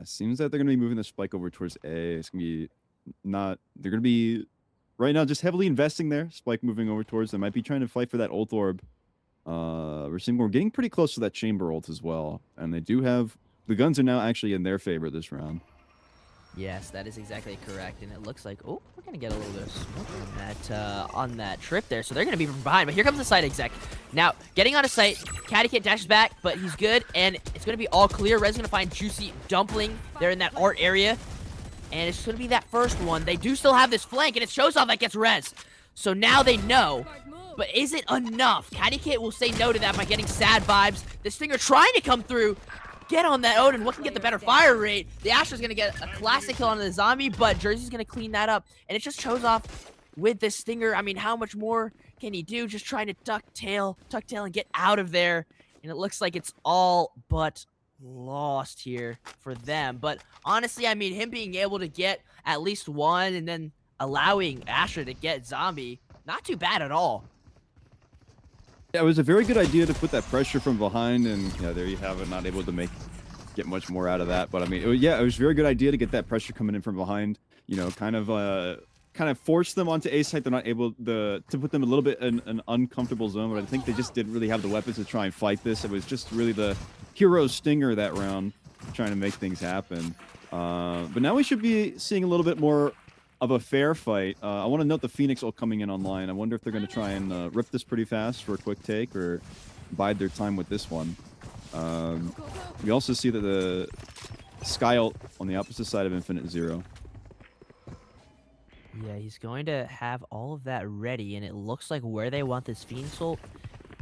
It seems that they're going to be moving the spike over towards A. It's going to be not. They're going to be right now just heavily investing there. Spike moving over towards. They might be trying to fight for that ult orb. We're getting pretty close to that chamber ult as well, and they do have the guns are now actually in their favor this round. Yes, that is exactly correct, and it looks like we're gonna get a little bit of smoke on that trip there, so they're gonna be from behind. But here comes the site exec. Now getting on a site, Catykit dashes back, but he's good, and it's gonna be all clear. Red's gonna find Juicy Dumpling there in that art area, and it's gonna be that first one. They do still have this flank, and it shows off that gets res. So now they know. But is it enough? Catykit will say no to that by getting sad vibes. The Stinger trying to come through. Get on that Odin. What can get the better fire rate? The Astra's going to get a classic kill on the zombie, but Jersey's going to clean that up. And it just shows off with this Stinger. I mean, how much more can he do? Just trying to tuck tail, and get out of there. And it looks like it's all but lost here for them. But honestly, I mean, him being able to get at least one and then allowing Astra to get zombie, not too bad at all. Yeah, it was a very good idea to put that pressure from behind, and yeah, there you have it. Not able to get much more out of that, but I mean, it was a very good idea to get that pressure coming in from behind. You know, kind of force them onto A site. They're not able to put them a little bit in an uncomfortable zone, but I think they just didn't really have the weapons to try and fight this. It was just really the hero Stinger that round, trying to make things happen. But now we should be seeing a little bit more of a fair fight. I want to note the Phoenix ult coming in online. I wonder if they're going to try and rip this pretty fast for a quick take or bide their time with this one. We also see that the Sky ult on the opposite side of Infinite Zero. Yeah, he's going to have all of that ready, and it looks like where they want this Phoenix ult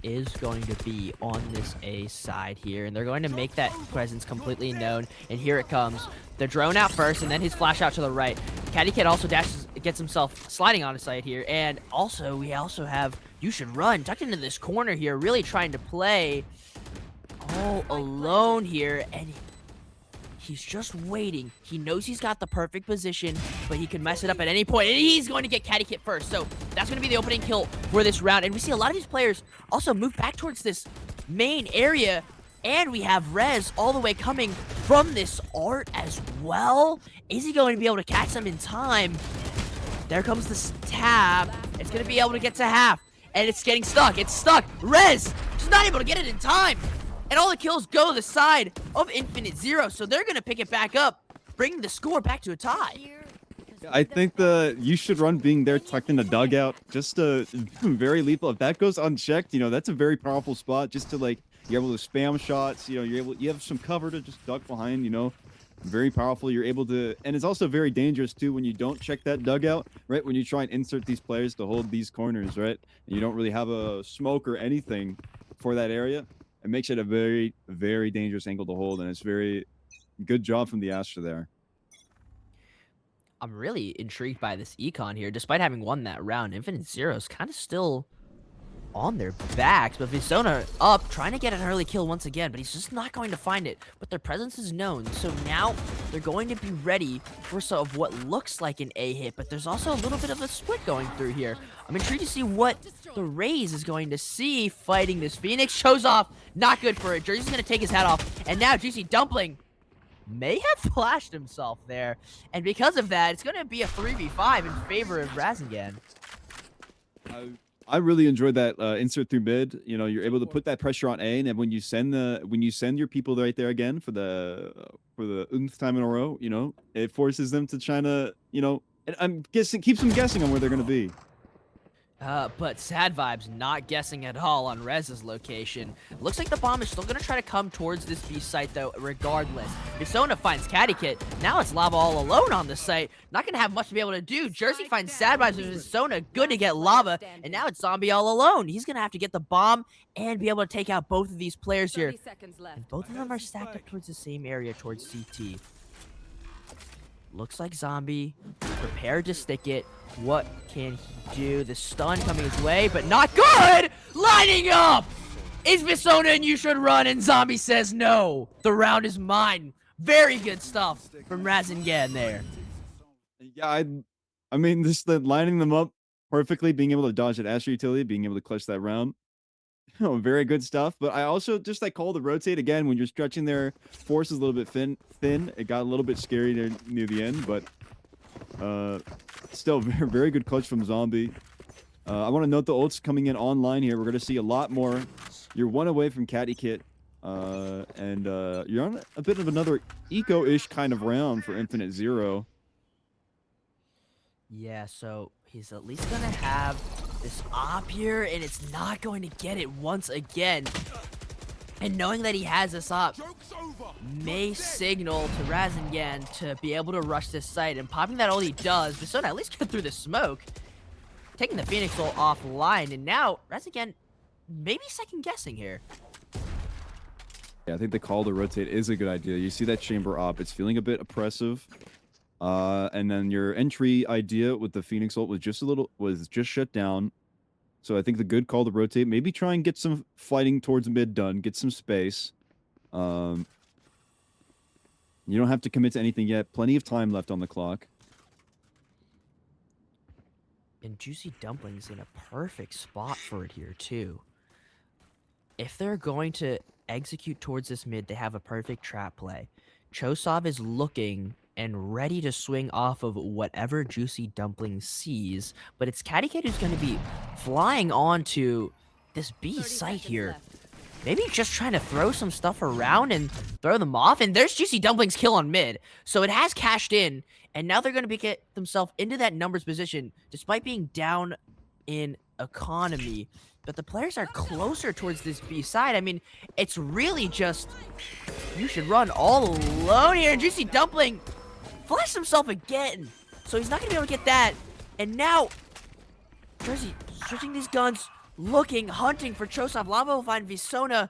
is going to be on this A side here, and they're going to make that presence completely known. And here it comes. The drone out first, and then his flash out to the right. Catykit also gets himself sliding on his side here, and also we also have You Should Run tucked into this corner here, really trying to play all alone here, and he's just waiting. He knows he's got the perfect position, but he can mess it up at any point, and he's going to get Catykit first. So that's going to be the opening kill for this round, and we see a lot of these players also move back towards this main area, and we have Rez all the way coming from this art as well. Is he going to be able to catch them in time? There comes the stab. It's going to be able to get to half, and it's getting stuck. It's stuck. Rez just not able to get it in time. And all the kills go to the side of Infinite Zero, so they're going to pick it back up, bringing the score back to a tie. I think the You Should Run being there tucked in the dugout, just very lethal. If that goes unchecked, you know, that's a very powerful spot just to, like, you're able to spam shots, you know, you have some cover to just duck behind, you know. Very powerful. You're able to, and it's also very dangerous too when you don't check that dugout, right? When you try and insert these players to hold these corners, right? And you don't really have a smoke or anything for that area. It makes it a very, very dangerous angle to hold, and it's very good job from the Astra there. I'm really intrigued by this econ here. Despite having won that round, Infinite Zero's kind of still on their backs, but Visona up, trying to get an early kill once again, but he's just not going to find it. But their presence is known, so now they're going to be ready for some of what looks like an A hit, but there's also a little bit of a split going through here. I'm intrigued to see what the Raze is going to see fighting this Phoenix. Shows off, not good for it. Jersey's going to take his hat off, and now Juicy Dumpling may have flashed himself there, and because of that, it's going to be a 3v5 in favor of Razyngan. I really enjoyed that insert through mid. You know, you're able to put that pressure on A, and then when you send your people right there again for the nth time in a row, you know, it forces them to try to, you know, and I'm guessing keeps them guessing on where they're gonna be. But Sad Vibes not guessing at all on Rez's location. Looks like the bomb is still going to try to come towards this B site, though, regardless. Visona finds Catykit. Now it's Lava all alone on the site. Not going to have much to be able to do. Jersey finds Sad Vibes with Visona. Good to get Lava. And now it's Zombie all alone. He's going to have to get the bomb and be able to take out both of these players here. And both of them are stacked up towards the same area, towards CT. Looks like Zombie prepared to stick it. What can he do? The stun coming his way, but not good! Lining up! Is Visona and You Should Run, and Zombie says no. The round is mine. Very good stuff from Razyngan there. Yeah, I mean, just lining them up perfectly, being able to dodge that Astra utility, being able to clutch that round. very good stuff. But I also just like call the rotate again when you're stretching their forces a little bit thin. It got a little bit scary near the end, but still very good clutch from Zombie. I want to note the ults coming in online here. We're going to see a lot more. You're one away from Catty Kit. And you're on a bit of another eco-ish kind of round for Infinite Zero. Yeah, so he's at least gonna have this op here, and it's not going to get it once again. And knowing that he has this op may signal to Razyngan to be able to rush this site, and popping that ult he does, Visona at least get through the smoke, taking the Phoenix ult offline, and now Razyngan maybe second guessing here. Yeah, I think the call to rotate is a good idea. You see that chamber op, it's feeling a bit oppressive. And then your entry idea with the Phoenix ult was just shut down. So I think the good call to rotate, maybe try and get some fighting towards mid done, get some space. You don't have to commit to anything yet. Plenty of time left on the clock. And Juicy Dumpling's in a perfect spot for it here, too. If they're going to execute towards this mid, they have a perfect trap play. Chosov is looking and ready to swing off of whatever Juicy Dumpling sees, but it's Catty Kid who's going to be flying onto this B site here. Maybe just trying to throw some stuff around and throw them off, and there's Juicy Dumpling's kill on mid. So it has cashed in, and now they're going to get themselves into that numbers position, despite being down in economy. But the players are closer towards this B side. I mean, it's really just, you should run all alone here, and Juicy Dumpling flashed himself again. So he's not going to be able to get that. And now, Jersey switching these guns, looking, hunting for Chosov. Lava will find Visona.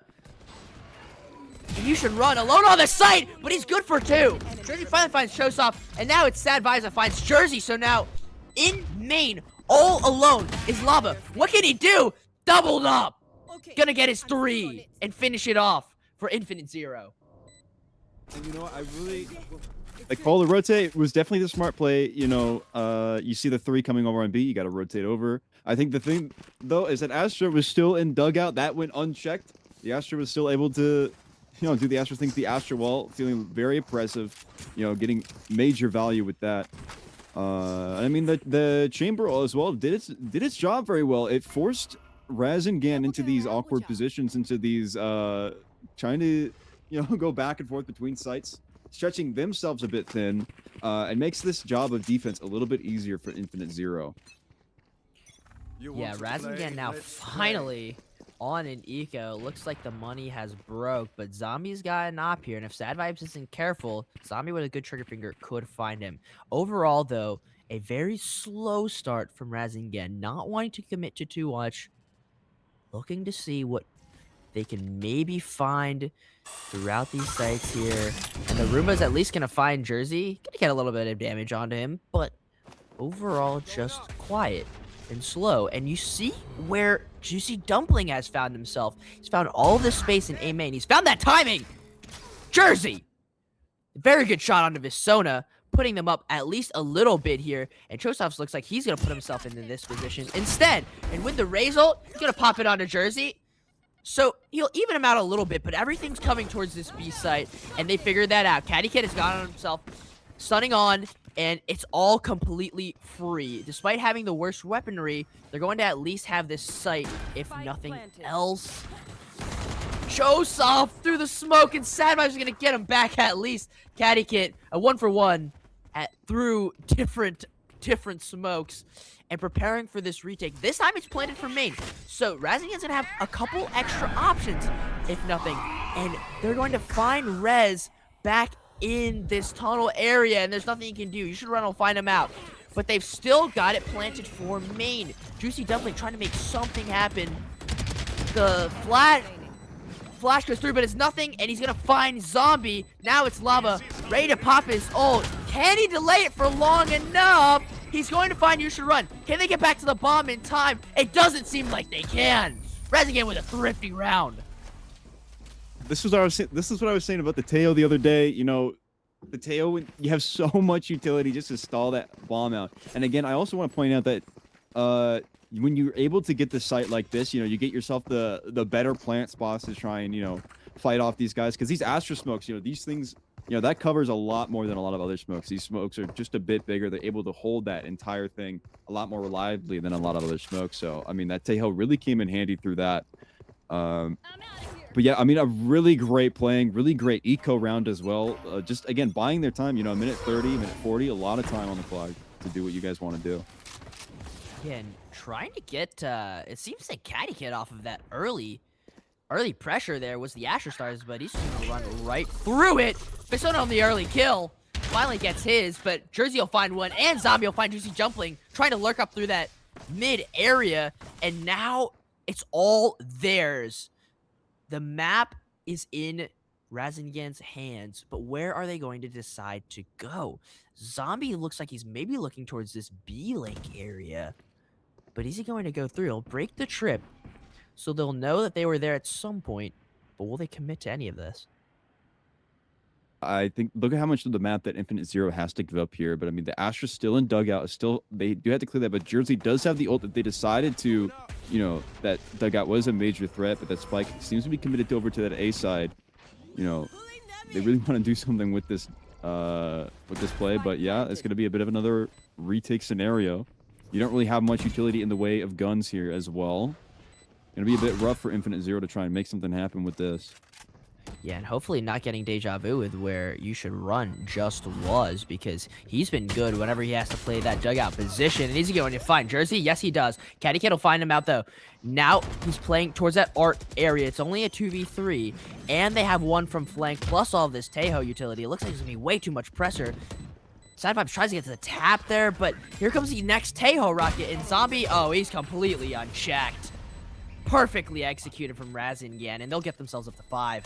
And you should run alone on the site, but he's good for two. Jersey finally finds Chosov, and now it's Sad Vibes that finds Jersey. So now, in main, all alone is Lava. What can he do? Doubled up. Gonna get his 3 and finish it off for Infinite Zero. And you know what, I really... Like, call to rotate was definitely the smart play. You know, you see the 3 coming over on B, you got to rotate over. I think the thing, though, is that Astra was still in dugout. That went unchecked. The Astra was still able to, do the Astra thing, the Astra wall, feeling very oppressive, getting major value with that. I mean, the chamber as well did its job very well. It forced Razyngan into these awkward positions, into these, trying to, go back and forth between sites, stretching themselves a bit thin, and makes this job of defense a little bit easier for Infinite Zero. Yeah, Razyngan now finally on an eco. Looks like the money has broke, but Zombie's got an op here, and if Sad Vibes isn't careful, Zombie with a good trigger finger could find him. Overall, though, a very slow start from Razyngan, not wanting to commit to too much, looking to see what they can maybe find throughout these sites here. And the Roomba's at least going to find Jersey. Going to get a little bit of damage onto him, but overall just quiet and slow. And you see where Juicy Dumpling has found himself. He's found all this space in A main. He's found that timing. Jersey! Very good shot onto Visona, putting them up at least a little bit here. And Chosov looks like he's going to put himself into this position instead. And with the Raze ult, he's going to pop it onto Jersey. So he'll even him out a little bit, but everything's coming towards this B site, and they figured that out. Catty Kid has got on himself, stunning on, and it's all completely free. Despite having the worst weaponry, they're going to at least have this site, if nothing else. Chosov through the smoke, and Sad Vibes is going to get him back at least. Catty Kid, a 1-for-1 through different smokes. And preparing for this retake. This time it's planted for main. So Razyngan's gonna have a couple extra options, if nothing. And they're going to find Rez back in this tunnel area, and there's nothing you can do. You should run and find him out. But they've still got it planted for main. Juicy Dumpling trying to make something happen. The flash goes through, but it's nothing, and he's gonna find Zombie. Now it's Lava, ready to pop his ult. Can he delay it for long enough? He's going to find You Should Run. Can they get back to the bomb in time? It doesn't seem like they can. Razyngan with a thrifty round. This is what I was saying about the Teo the other day. The Teo, you have so much utility just to stall that bomb out. And again, I also want to point out that when you're able to get the site like this, you get yourself the better plant spots to try and fight off these guys, because these Astra smokes, these things, that covers a lot more than a lot of other smokes. These smokes are just a bit bigger. They're able to hold that entire thing a lot more reliably than a lot of other smokes. So I mean, that Tejo really came in handy through that. But yeah, I mean, a really great playing, really great eco round as well. Just again, buying their time, a minute 30, minute 40, a lot of time on the clock to do what you guys want to do. Yeah, and trying to get, it seems like Caddy Kid off of that early pressure there was the Asher Stars, but he's just gonna run right through it. Persona on the early kill. Finally gets his, but Jersey will find one, and Zombie will find Juicy Jumpling, trying to lurk up through that mid area, and now it's all theirs. The map is in Razyngan's hands, but where are they going to decide to go? Zombie looks like he's maybe looking towards this B lake area, but is he going to go through? He'll break the trip, so they'll know that they were there at some point, but will they commit to any of this? I think look at how much of the map that Infinite Zero has to give up here. But I mean, the Astra's still in dugout. They do have to clear that. But Jersey does have the ult that they decided to, that dugout was a major threat. But that Spike seems to be committed over to that A side. They really want to do something with this play. But yeah, it's going to be a bit of another retake scenario. You don't really have much utility in the way of guns here as well. Going to be a bit rough for Infinite Zero to try and make something happen with this. Yeah, and hopefully not getting deja vu with where you should run just was, because he's been good whenever he has to play that dugout position. And is he going to find Jersey? Yes, he does. Caddy Kid will find him out, though. Now he's playing towards that art area. It's only a 2v3, and they have one from flank, plus all of this Tejo utility. It looks like there's going to be way too much pressure. Side Vibes tries to get to the tap there, but here comes the next Tejo rocket, and Zombie, oh, he's completely unchecked. Perfectly executed from Razyngan, and they'll get themselves up to 5.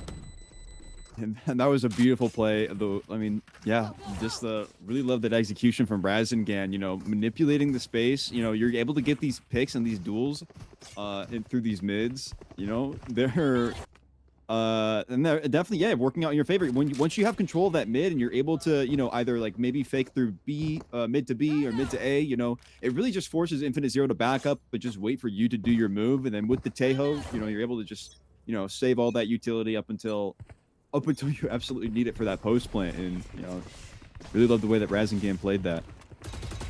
And that was a beautiful play. Though, I mean, yeah, just really love that execution from Razyngan. Manipulating the space. You're able to get these picks and these duels, through these mids. They're definitely working out in your favor. Once you have control of that mid and you're able to either like maybe fake through B, mid to B or mid to A. It really just forces Infinite Zero to back up, but just wait for you to do your move. And then with the Tejo, you're able to just save all that utility up until you absolutely need it for that post plant. And really love the way that Razyngan played that.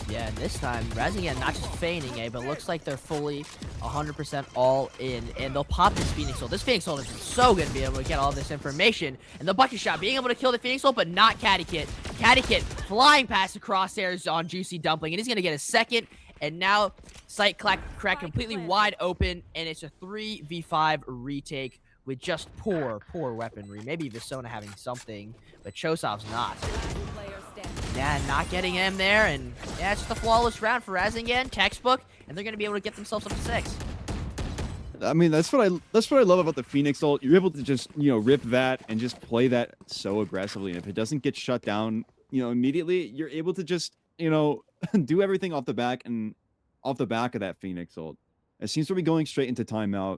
Yeah, and this time Razyngan not just feigning but looks like they're fully 100% all in, and they'll pop this Phoenix Ult. This Phoenix Ult is so good to be able to get all this information, and the bucket shot being able to kill the Phoenix Ult, but not Caddy Kid. Caddy Kid flying past the crosshairs on Juicy Dumpling, and he's gonna get a second. And now sight crack completely wide open, and it's a 3v5 retake with just poor weaponry. Maybe Visona having something, but Chosov's not. Yeah, not getting him there, and yeah, it's just a flawless round for Razyngan, textbook, and they're gonna be able to get themselves up to 6. I mean, that's what I love about the Phoenix Ult. You're able to just rip that and just play that so aggressively, and if it doesn't get shut down immediately, you're able to just do everything off the back of that Phoenix Ult. It seems to be going straight into timeout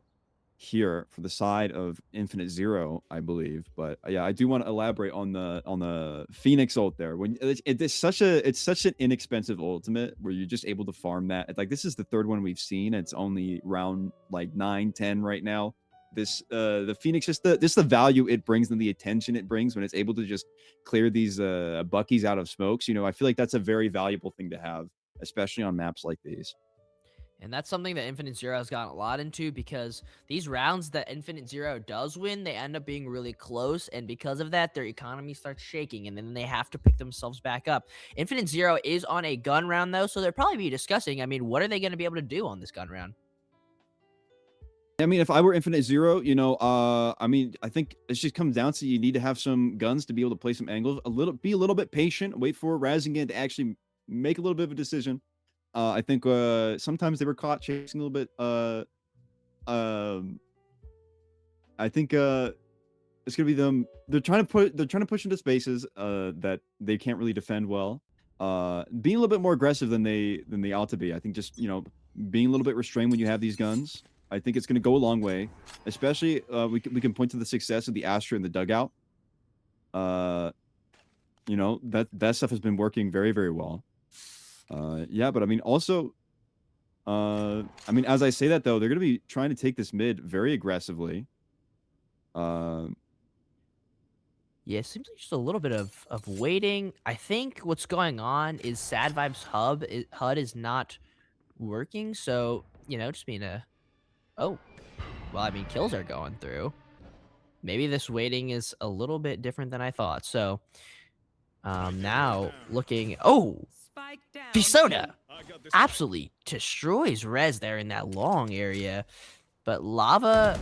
here for the side of Infinite Zero, I believe. But yeah, I do want to elaborate on the Phoenix ult there. When it's such an inexpensive ultimate where you're just able to farm that. Like, this is the third one we've seen. It's only round like 9, 10 right now. This the Phoenix, just the value it brings and the attention it brings when it's able to just clear these buckies out of smokes. I feel like that's a very valuable thing to have, especially on maps like these. And that's something that Infinite Zero has gotten a lot into, because these rounds that Infinite Zero does win, they end up being really close, and because of that, their economy starts shaking, and then they have to pick themselves back up. Infinite Zero is on a gun round, though, so they'll probably be discussing, what are they going to be able to do on this gun round? I mean, if I were Infinite Zero, I think it just comes down to you need to have some guns to be able to play some angles, be a little bit patient, wait for Razyngan to actually make a little bit of a decision. I think sometimes they were caught chasing a little bit. I think it's gonna be them. They're trying to push into spaces that they can't really defend well. Being a little bit more aggressive than they ought to be. I think just being a little bit restrained when you have these guns. I think it's gonna go a long way. Especially we can point to the success of the Astra in the dugout. That stuff has been working very, very well. Yeah, but I mean, also, I mean, as I say that though, they're gonna be trying to take this mid very aggressively. Yeah, it seems like just a little bit of waiting. I think what's going on is Sad Vibes HUD is not working, so just being a oh, well, I mean, kills are going through. Maybe this waiting is a little bit different than I thought. So, now looking, oh, Spike down. Fisoda absolutely destroys Rez there in that long area, but Lava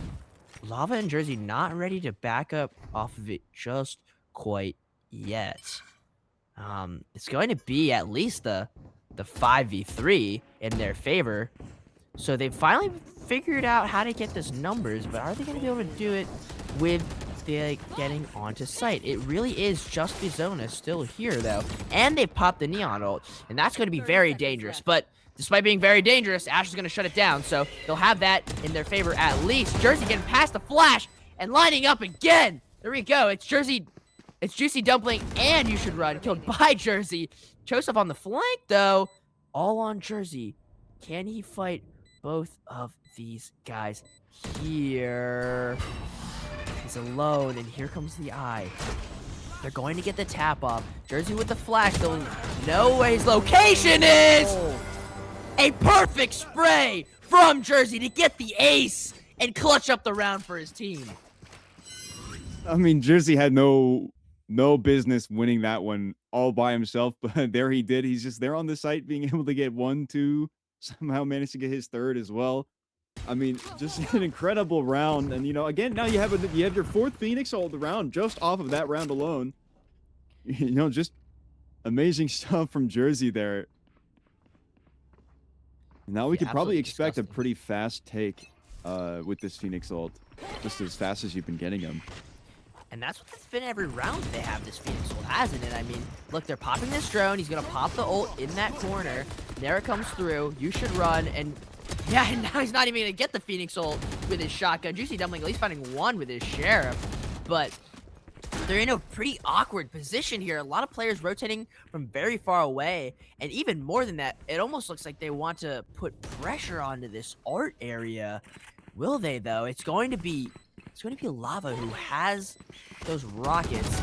and Jersey not ready to back up off of it just quite yet. It's going to be at least the 5v3 in their favor. So they finally figured out how to get this numbers, but are they going to be able to do it with the getting onto site? It really is just Bizona still here, though. And they popped the Neon ult, and that's going to be very dangerous. But despite being very dangerous, Ash is going to shut it down, so they'll have that in their favor at least. Jersey getting past the flash and lining up again. There we go. It's Juicy Dumpling, and You Should Run, killed by Jersey. Joseph on the flank, though, all on Jersey. Can he fight both of these guys here? He's alone, and here comes the eye. They're going to get the tap off. Jersey with the flash, they'll know where his location is! A perfect spray from Jersey to get the ace and clutch up the round for his team. I mean, Jersey had no business winning that one all by himself, but there he did. He's just there on the site, being able to get 1, 2, somehow managed to get his third as well. I mean, just an incredible round. And again, now you have your 4th Phoenix all the round just off of that round alone. Just amazing stuff from Jersey there. Now we could probably expect a pretty fast take with this Phoenix ult, just as fast as you've been getting him. And that's what's been every round they have this Phoenix ult, hasn't it? I mean, look, they're popping this drone. He's going to pop the ult in that corner. There it comes through. You Should Run. And yeah, and now he's not even going to get the Phoenix ult with his shotgun. Juicy Dumpling at least finding one with his Sheriff. But they're in a pretty awkward position here. A lot of players rotating from very far away. And even more than that, it almost looks like they want to put pressure onto this art area. Will they, though? It's going to be Lava who has those rockets.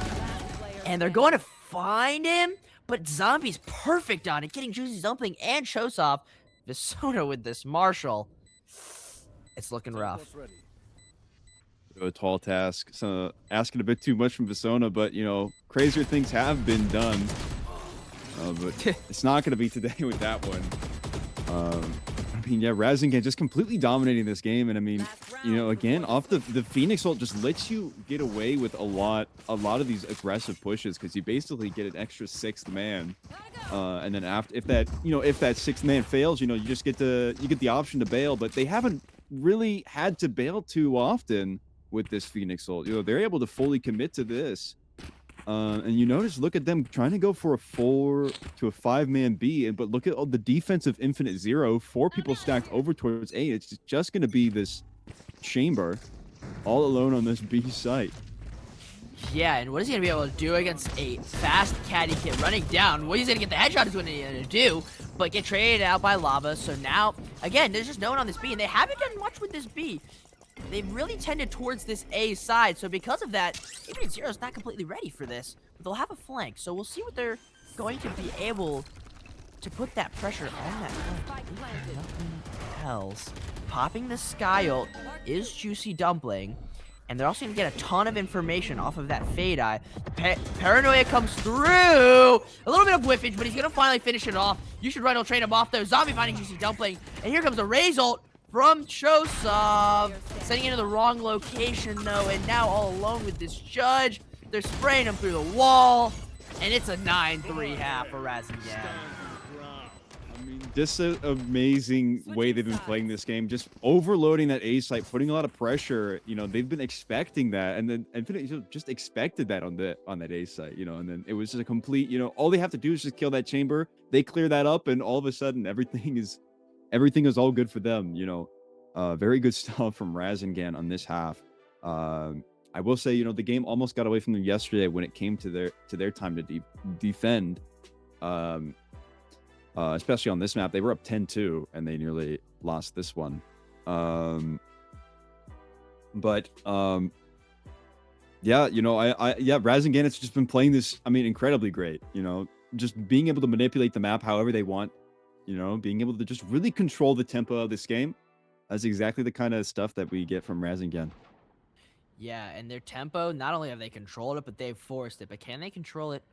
And they're going to find him. But Zombie's perfect on it, getting Juicy Dumpling and Chosov. Visona with this Marshall. It's looking rough. A tall task. So asking a bit too much from Visona, but crazier things have been done. But it's not going to be today with that one. I mean, yeah, Razyngan just completely dominating this game, and I mean, again, off the Phoenix ult just lets you get away with a lot of these aggressive pushes because you basically get an extra 6th man, and then after if that 6th man fails, you just get the option to bail, but they haven't really had to bail too often with this Phoenix ult. They're able to fully commit to this. And you notice, look at them trying to go for a 4 to a 5-man B, but look at all the defensive infinite 0, 4 people stacked over towards A. It's just going to be this chamber all alone on this B site. Yeah, and what is he going to be able to do against a fast caddy kid running down? What he's going to get the headshot is what he's going to do, but get traded out by Lava. So now, again, there's just no one on this B, and they haven't done much with this B. They've really tended towards this A side, so because of that, even Zero's not completely ready for this. But they'll have a flank, so we'll see what they're going to be able to put that pressure on that flank. Nothing else. Popping the Sky ult is Juicy Dumpling, and they're also going to get a ton of information off of that Fade Eye. Paranoia comes through! A little bit of whiffage, but he's going to finally finish it off. You Should Run, he'll train him off, though. Zombie finding Juicy Dumpling, and here comes a Raze ult from Chosov, sending into the wrong location though, and now all alone with this Judge. They're spraying him through the wall, and it's a 9-3 half for Razyngan. I mean, just an amazing way they've been playing this game, just overloading that A site, putting a lot of pressure. They've been expecting that, and then Infinite just expected that on that A site, and then it was just a complete, all they have to do is just kill that chamber. They clear that up, and all of a sudden everything is all good for them. Very good stuff from Razyngan on this half. I will say, the game almost got away from them yesterday when it came to their time to defend. especially on this map. They were up 10-2, and they nearly lost this one. Yeah, you know, Razyngan has just been playing this, I mean, incredibly great, you know, just being able to manipulate the map however they want, you know, being able to just really control the tempo of this game. That's exactly the kind of stuff that we get from Razyngan. Yeah, and their tempo, not only have they controlled it, but they've forced it. But can they control it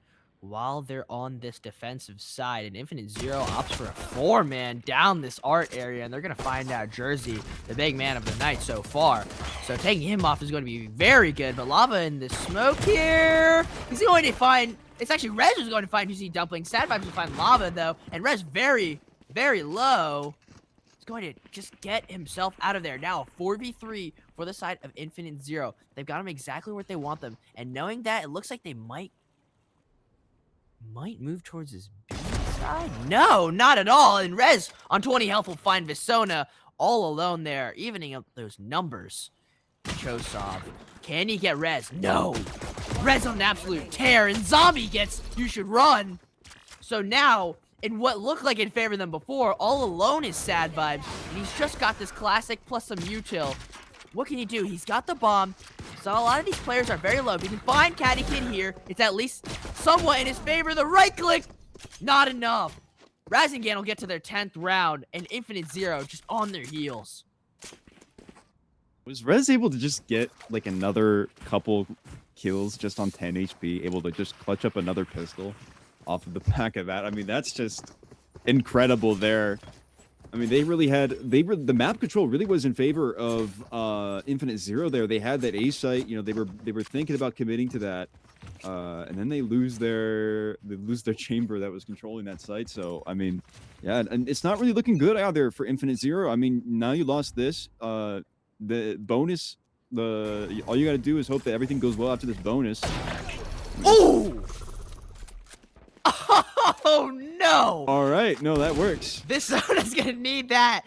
while they're on this defensive side? And Infinite Zero opts for a 4-man down this art area, and they're going to find out Jersey, the big man of the night so far. So taking him off is going to be very good. But Lava in the smoke here. He's going to find... It's actually Rez who's going to find UC Dumpling. Sad Vibes will find Lava, though. And Rez very, very low. He's going to just get himself out of there. Now, 4v3 for the side of Infinite Zero. They've got him exactly where they want them. And knowing that, it looks like they might move towards his B side? No, not at all. And Rez on 20 health will find Visona all alone there, evening up those numbers. Chosov. Can he get Rez? No. Rez on an absolute tear, and Zombie gets You Should Run. So now, in what looked like it favored them before, all alone is Sad Vibes, and he's just got this classic plus some util. What can he do? He's got the bomb. So a lot of these players are very low. If he can find Catty Kid here, it's at least somewhat in his favor. The right click, not enough. Razyngan will get to their 10th round, and Infinite Zero just on their heels. Was Rez able to just get like another couple kills just on 10 HP, able to just clutch up another pistol off of the back of that? I mean, that's just incredible there. I mean, the map control really was in favor of Infinite Zero there. They had that A site, you know, they were thinking about committing to that. And then they lose their chamber that was controlling that site. So, I mean, yeah, and it's not really looking good out there for Infinite Zero. I mean, now you lost this, the bonus, all you got to do is hope that everything goes well after this bonus. Ooh! Oh no! All right, no, that works. This zone is gonna need that,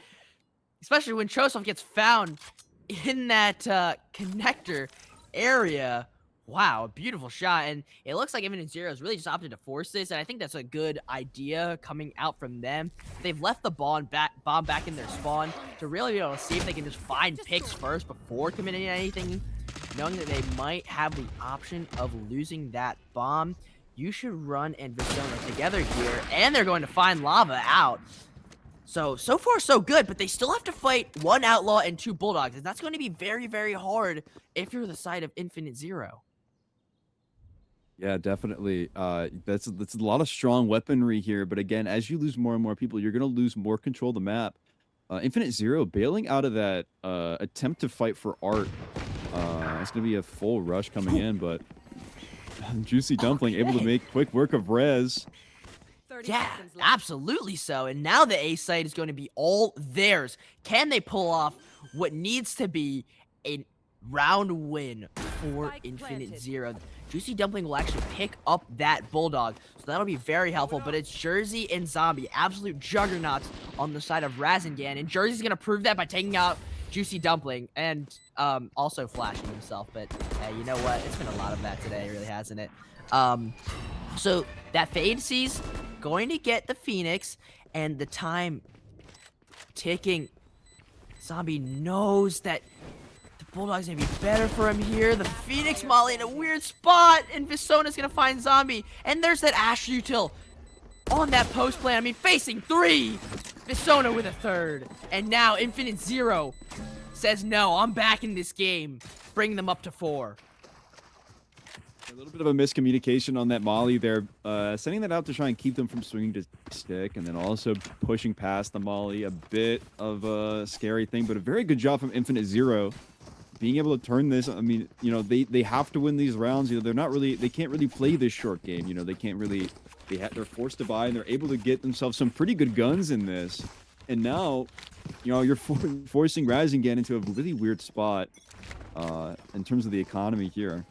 especially when Chosov gets found in that connector area. Wow, a beautiful shot, and it looks like Infinite Zero has really just opted to force this, and I think that's a good idea coming out from them. They've left the bomb back in their spawn to really be able to see if they can just find picks first before committing anything, knowing that they might have the option of losing that bomb. You Should Run and Visona together here, and they're going to find Lava out. So far so good, but they still have to fight 1 Outlaw and 2 Bulldogs, and that's going to be very, very hard if you're the side of Infinite Zero. Yeah, definitely. That's a lot of strong weaponry here, but again, as you lose more and more people, you're going to lose more control of the map. Infinite Zero bailing out of that attempt to fight for art. It's going to be a full rush coming in, but Juicy Dumpling able to make quick work of Rez. Yeah, absolutely so. And now the A site is going to be all theirs. Can they pull off what needs to be a round win for Infinite Zero? Juicy Dumpling will actually pick up that Bulldog, so that'll be very helpful. But it's Jersey and Zombie, absolute juggernauts on the side of Razyngan, and Jersey's gonna prove that by taking out Juicy Dumpling and also flashing himself. But you know what? It's been a lot of that today, really, hasn't it? So that Fade C's going to get the Phoenix, and the time ticking. Zombie knows that the Bulldog's gonna be better for him here. The Phoenix Molly in a weird spot, and Visona's gonna find Zombie. And there's that Ash util on that post plan. I mean, facing 3. Visona with a 3rd. And now Infinite Zero says, no, I'm back in this game. Bring them up to 4. A little bit of a miscommunication on that Molly there, sending that out to try and keep them from swinging to stick, and then also pushing past the Molly. A bit of a scary thing, but a very good job from Infinite Zero. Being able to turn this, I mean, you know, they have to win these rounds. You know, they can't really play this short game. You know, they can't really, they're forced to buy, and they're able to get themselves some pretty good guns in this. And now, you know, you're forcing Razyngan into a really weird spot in terms of the economy here.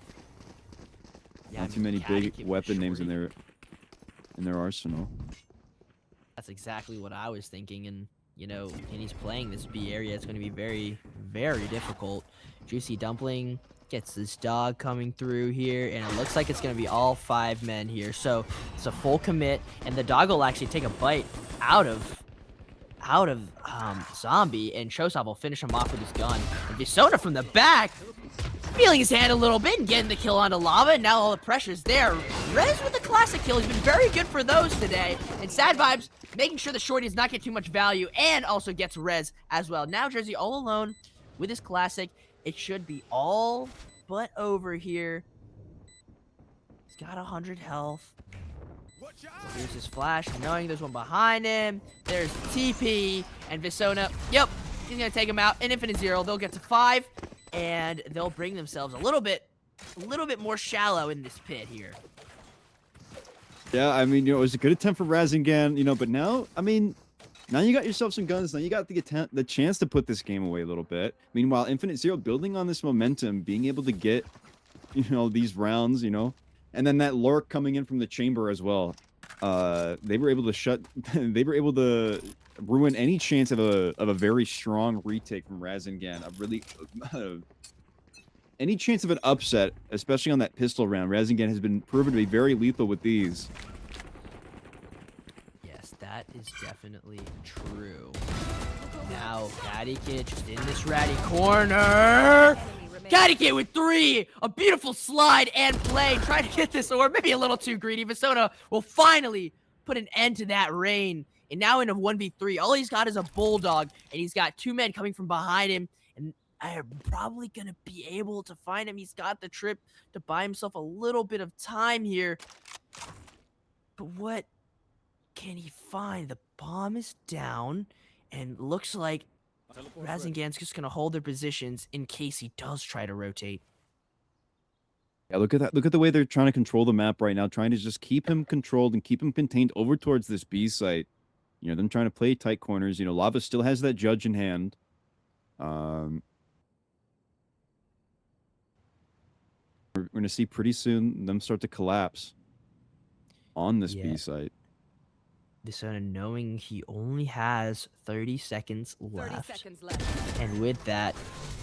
Yeah, Not too many big weapon names in their arsenal. That's exactly what I was thinking, and you know, and he's playing this B area. It's going to be very, very difficult. Juicy Dumpling Gets this dog coming through here, and it looks like it's going to be all 5 men here. So it's a full commit, and the dog will actually take a bite out of Zombie, and Chosov will finish him off with his gun. And Visona from the back, feeling his hand a little bit and getting the kill onto Lava, and now all the pressure's there. Rez with the classic kill. He's been very good for those today. And Sad Vibes making sure the shorty does not get too much value, and also gets Rez as well. Now Jersey all alone with his classic. It should be all but over here. He's got 100 health. Here's his flash, knowing there's one behind him. There's TP, and Visona, yep, he's going to take him out. An Infinite Zero, they'll get to 5, and they'll bring themselves a little bit more shallow in this pit here. Yeah, I mean, it was a good attempt for Razyngan, but now, I mean, now you got yourself some guns. Now you got the chance to put this game away a little bit. Meanwhile, Infinite Zero building on this momentum, being able to get, these rounds, and then that lurk coming in from the chamber as well. They were able to ruin any chance of a very strong retake from Razyngan. Any chance of an upset, especially on that pistol round. Razyngan has been proven to be very lethal with these. Yes, that is definitely true. Now, Caddy Kid just in this ratty corner. Caddy Kid with 3! A beautiful slide and play. Trying to get this orb. Maybe a little too greedy. Visona will finally put an end to that reign. And now in a 1v3, all he's got is a bulldog. And he's got 2 men coming from behind him. And I'm probably going to be able to find him. He's got the trip to buy himself a little bit of time here. But what can he find? The bomb is down. And looks like Razyngan's just going to hold their positions in case he does try to rotate. Yeah, look at that. Look at the way they're trying to control the map right now, trying to just keep him controlled and keep him contained over towards this B site. Them trying to play tight corners. Lava still has that judge in hand. We're going to see pretty soon them start to collapse on this B site. Visona knowing he only has 30 seconds left. 30 seconds left. And with that,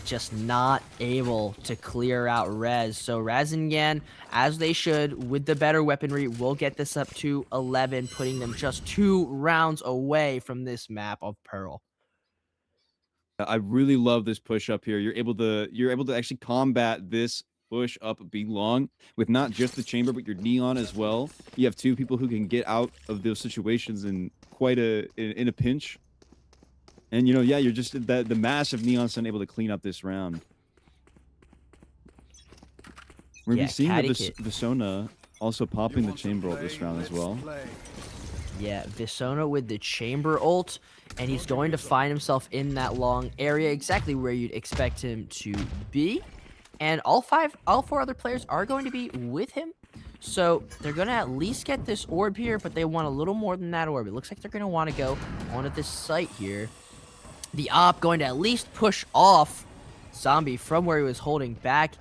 just not able to clear out Rez. So Razyngan, as they should, with the better weaponry, will get this up to 11, putting them just 2 rounds away from this map of Pearl. I really love this push up here. You're able to actually combat this push up B long with not just the chamber but your neon as well. You have 2 people who can get out of those situations in in a pinch. And you're just the massive neon sun able to clean up this round. We're gonna be seeing Visona also popping the chamber ult this round as well. Yeah, Visona with the chamber ult, and he's going to find himself in that long area, exactly where you'd expect him to be. And all 4 other players are going to be with him. So they're going to at least get this orb here, but they want a little more than that orb. It looks like they're going to want to go onto this site here. The op going to at least push off Zombie from where he was holding back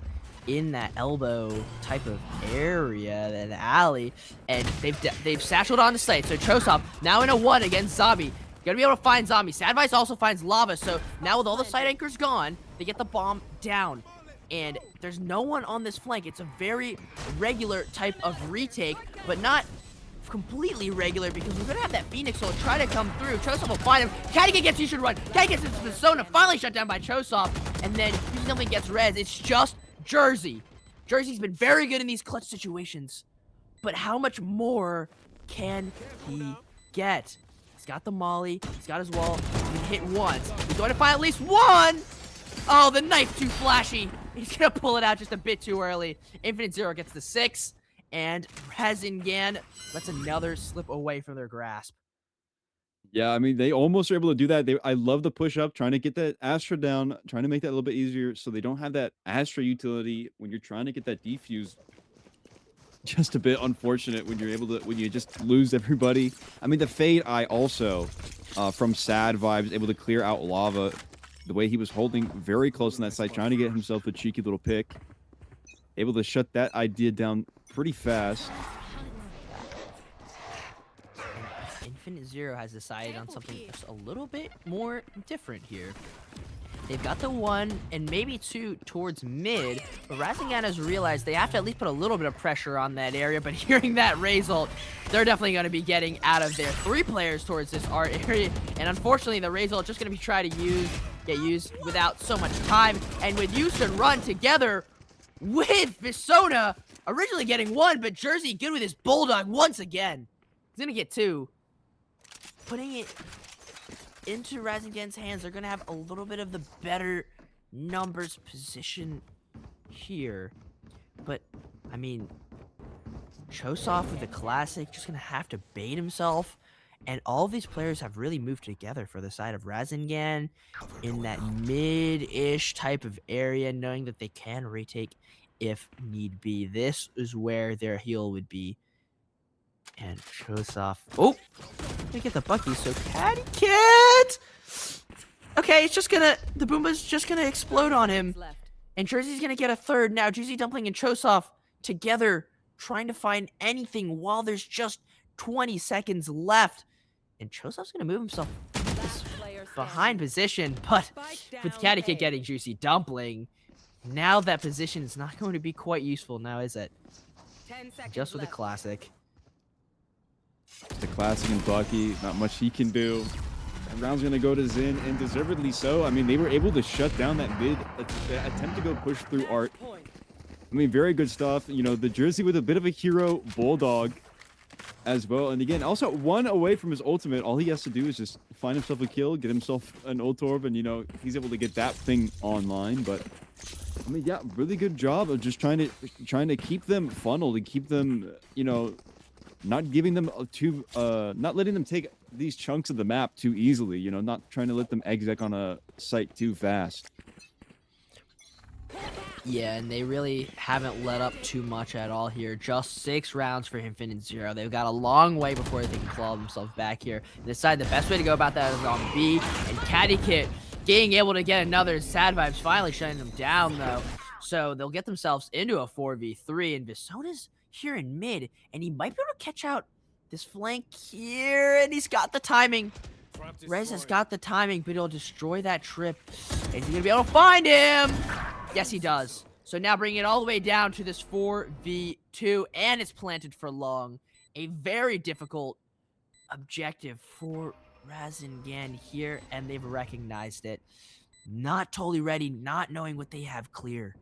in that elbow type of area, the alley. And they've satcheled on the site. So Chosov now in a 1 against Zombie. Gonna be able to find Zombie. Sad Vice also finds Lava. So now with all the site anchors gone, they get the bomb down. And there's no one on this flank. It's a very regular type of retake, but not completely regular because we're gonna have that Phoenix Soul try to come through. Chosov will find him. Caddy gets you should run. Caddy gets into the zone, finally shut down by Chosov, and then he simply gets Rez. It's just Jersey. Jersey's been very good in these clutch situations, but how much more can he get? He's got the molly. He's got his wall. He can hit once. He's going to find at least 1. Oh, the knife too flashy. He's going to pull it out just a bit too early. Infinite Zero gets the 6. And Razyngan lets another slip away from their grasp. Yeah, I mean, they almost are able to do that. I love the push up, trying to get that Astra down, trying to make that a little bit easier so they don't have that Astra utility when you're trying to get that defuse. Just a bit unfortunate when you just lose everybody. I mean, the Fade Eye also from Sad Vibes able to clear out Lava. The way he was holding very close on that side, trying to get himself a cheeky little pick. Able to shut that idea down pretty fast. Infinite Zero has decided on something just a little bit more different here. They've got the 1 and maybe 2 towards mid, but Razyngan has realized they have to at least put a little bit of pressure on that area, but hearing that Raze ult, they're definitely going to be getting out of there. 3 players towards this art area, and unfortunately the Raze ult just going to be trying to get used without so much time, and with use and run together with Visona, originally getting 1, but Jersey good with his Bulldog once again. He's going to get 2. Putting it into Razyngan's hands, they're going to have a little bit of the better numbers position here. But, I mean, Chosov with the classic, just going to have to bait himself. And all of these players have really moved together for the side of Razyngan in that mid-ish type of area, knowing that they can retake if need be. This is where their heal would be. And Chosov. Oh! Gonna get the Bucky, so Caddy Kid! Okay, it's just gonna. The Boomba's just gonna explode on him. Left. And Jersey's gonna get a third. Now, Juicy Dumpling and Chosov together trying to find anything while there's just 20 seconds left. And Chosov's gonna move himself Last player behind standing. position, but Spike with down Caddy Kid A. getting Juicy Dumpling, now that position is not going to be quite useful now, is it? 10 seconds Just with the left. classic. The classic and Bucky, not much he can do. That round's gonna go to Zin, and deservedly so. I mean, they were able to shut down that mid attempt to go push through Art. I mean, very good stuff. You know, the Jersey with a bit of a hero Bulldog as well. And again, also 1 away from his ultimate. All he has to do is just find himself a kill, get himself an ult orb, and, you know, he's able to get that thing online. But, I mean, yeah, really good job of just trying to keep them funneled and keep them, you know, not giving them not letting them take these chunks of the map too easily, you know, not trying to let them exec on a site too fast. Yeah, and they really haven't let up too much at all here. Just 6 rounds for Infinite Zero. They've got a long way before they can claw themselves back here. They decide the best way to go about that is on B, and Caddy Kit being able to get another. Sad Vibes finally shutting them down, though. So they'll get themselves into a 4v3, and Visona's here in mid, and he might be able to catch out this flank here, and he's got the timing. Rez has got the timing, but he'll destroy that trip. Is he gonna be able to find him? Yes, he does. So now bringing it all the way down to this 4v2, and it's planted for long. A very difficult objective for Razyngan here, and they've recognized it. Not totally ready, not knowing what they have clear.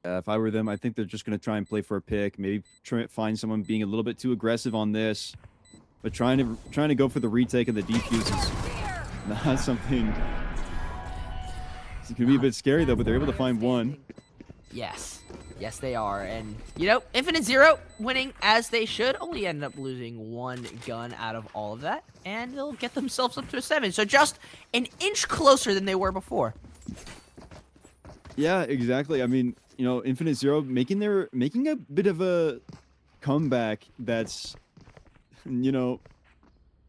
If I were them, I think they're just going to try and play for a pick. Maybe try to find someone being a little bit too aggressive on this. But trying to go for the retake and the defuse is not something. It's going to be a bit scary, though, but they're able to find 1. Yes. Yes, they are. And, you know, Infinite Zero winning as they should. Only end up losing 1 gun out of all of that. And they'll get themselves up to a 7. So just an inch closer than they were before. Yeah, exactly. I mean, you know, Infinite Zero making a bit of a comeback that's, you know,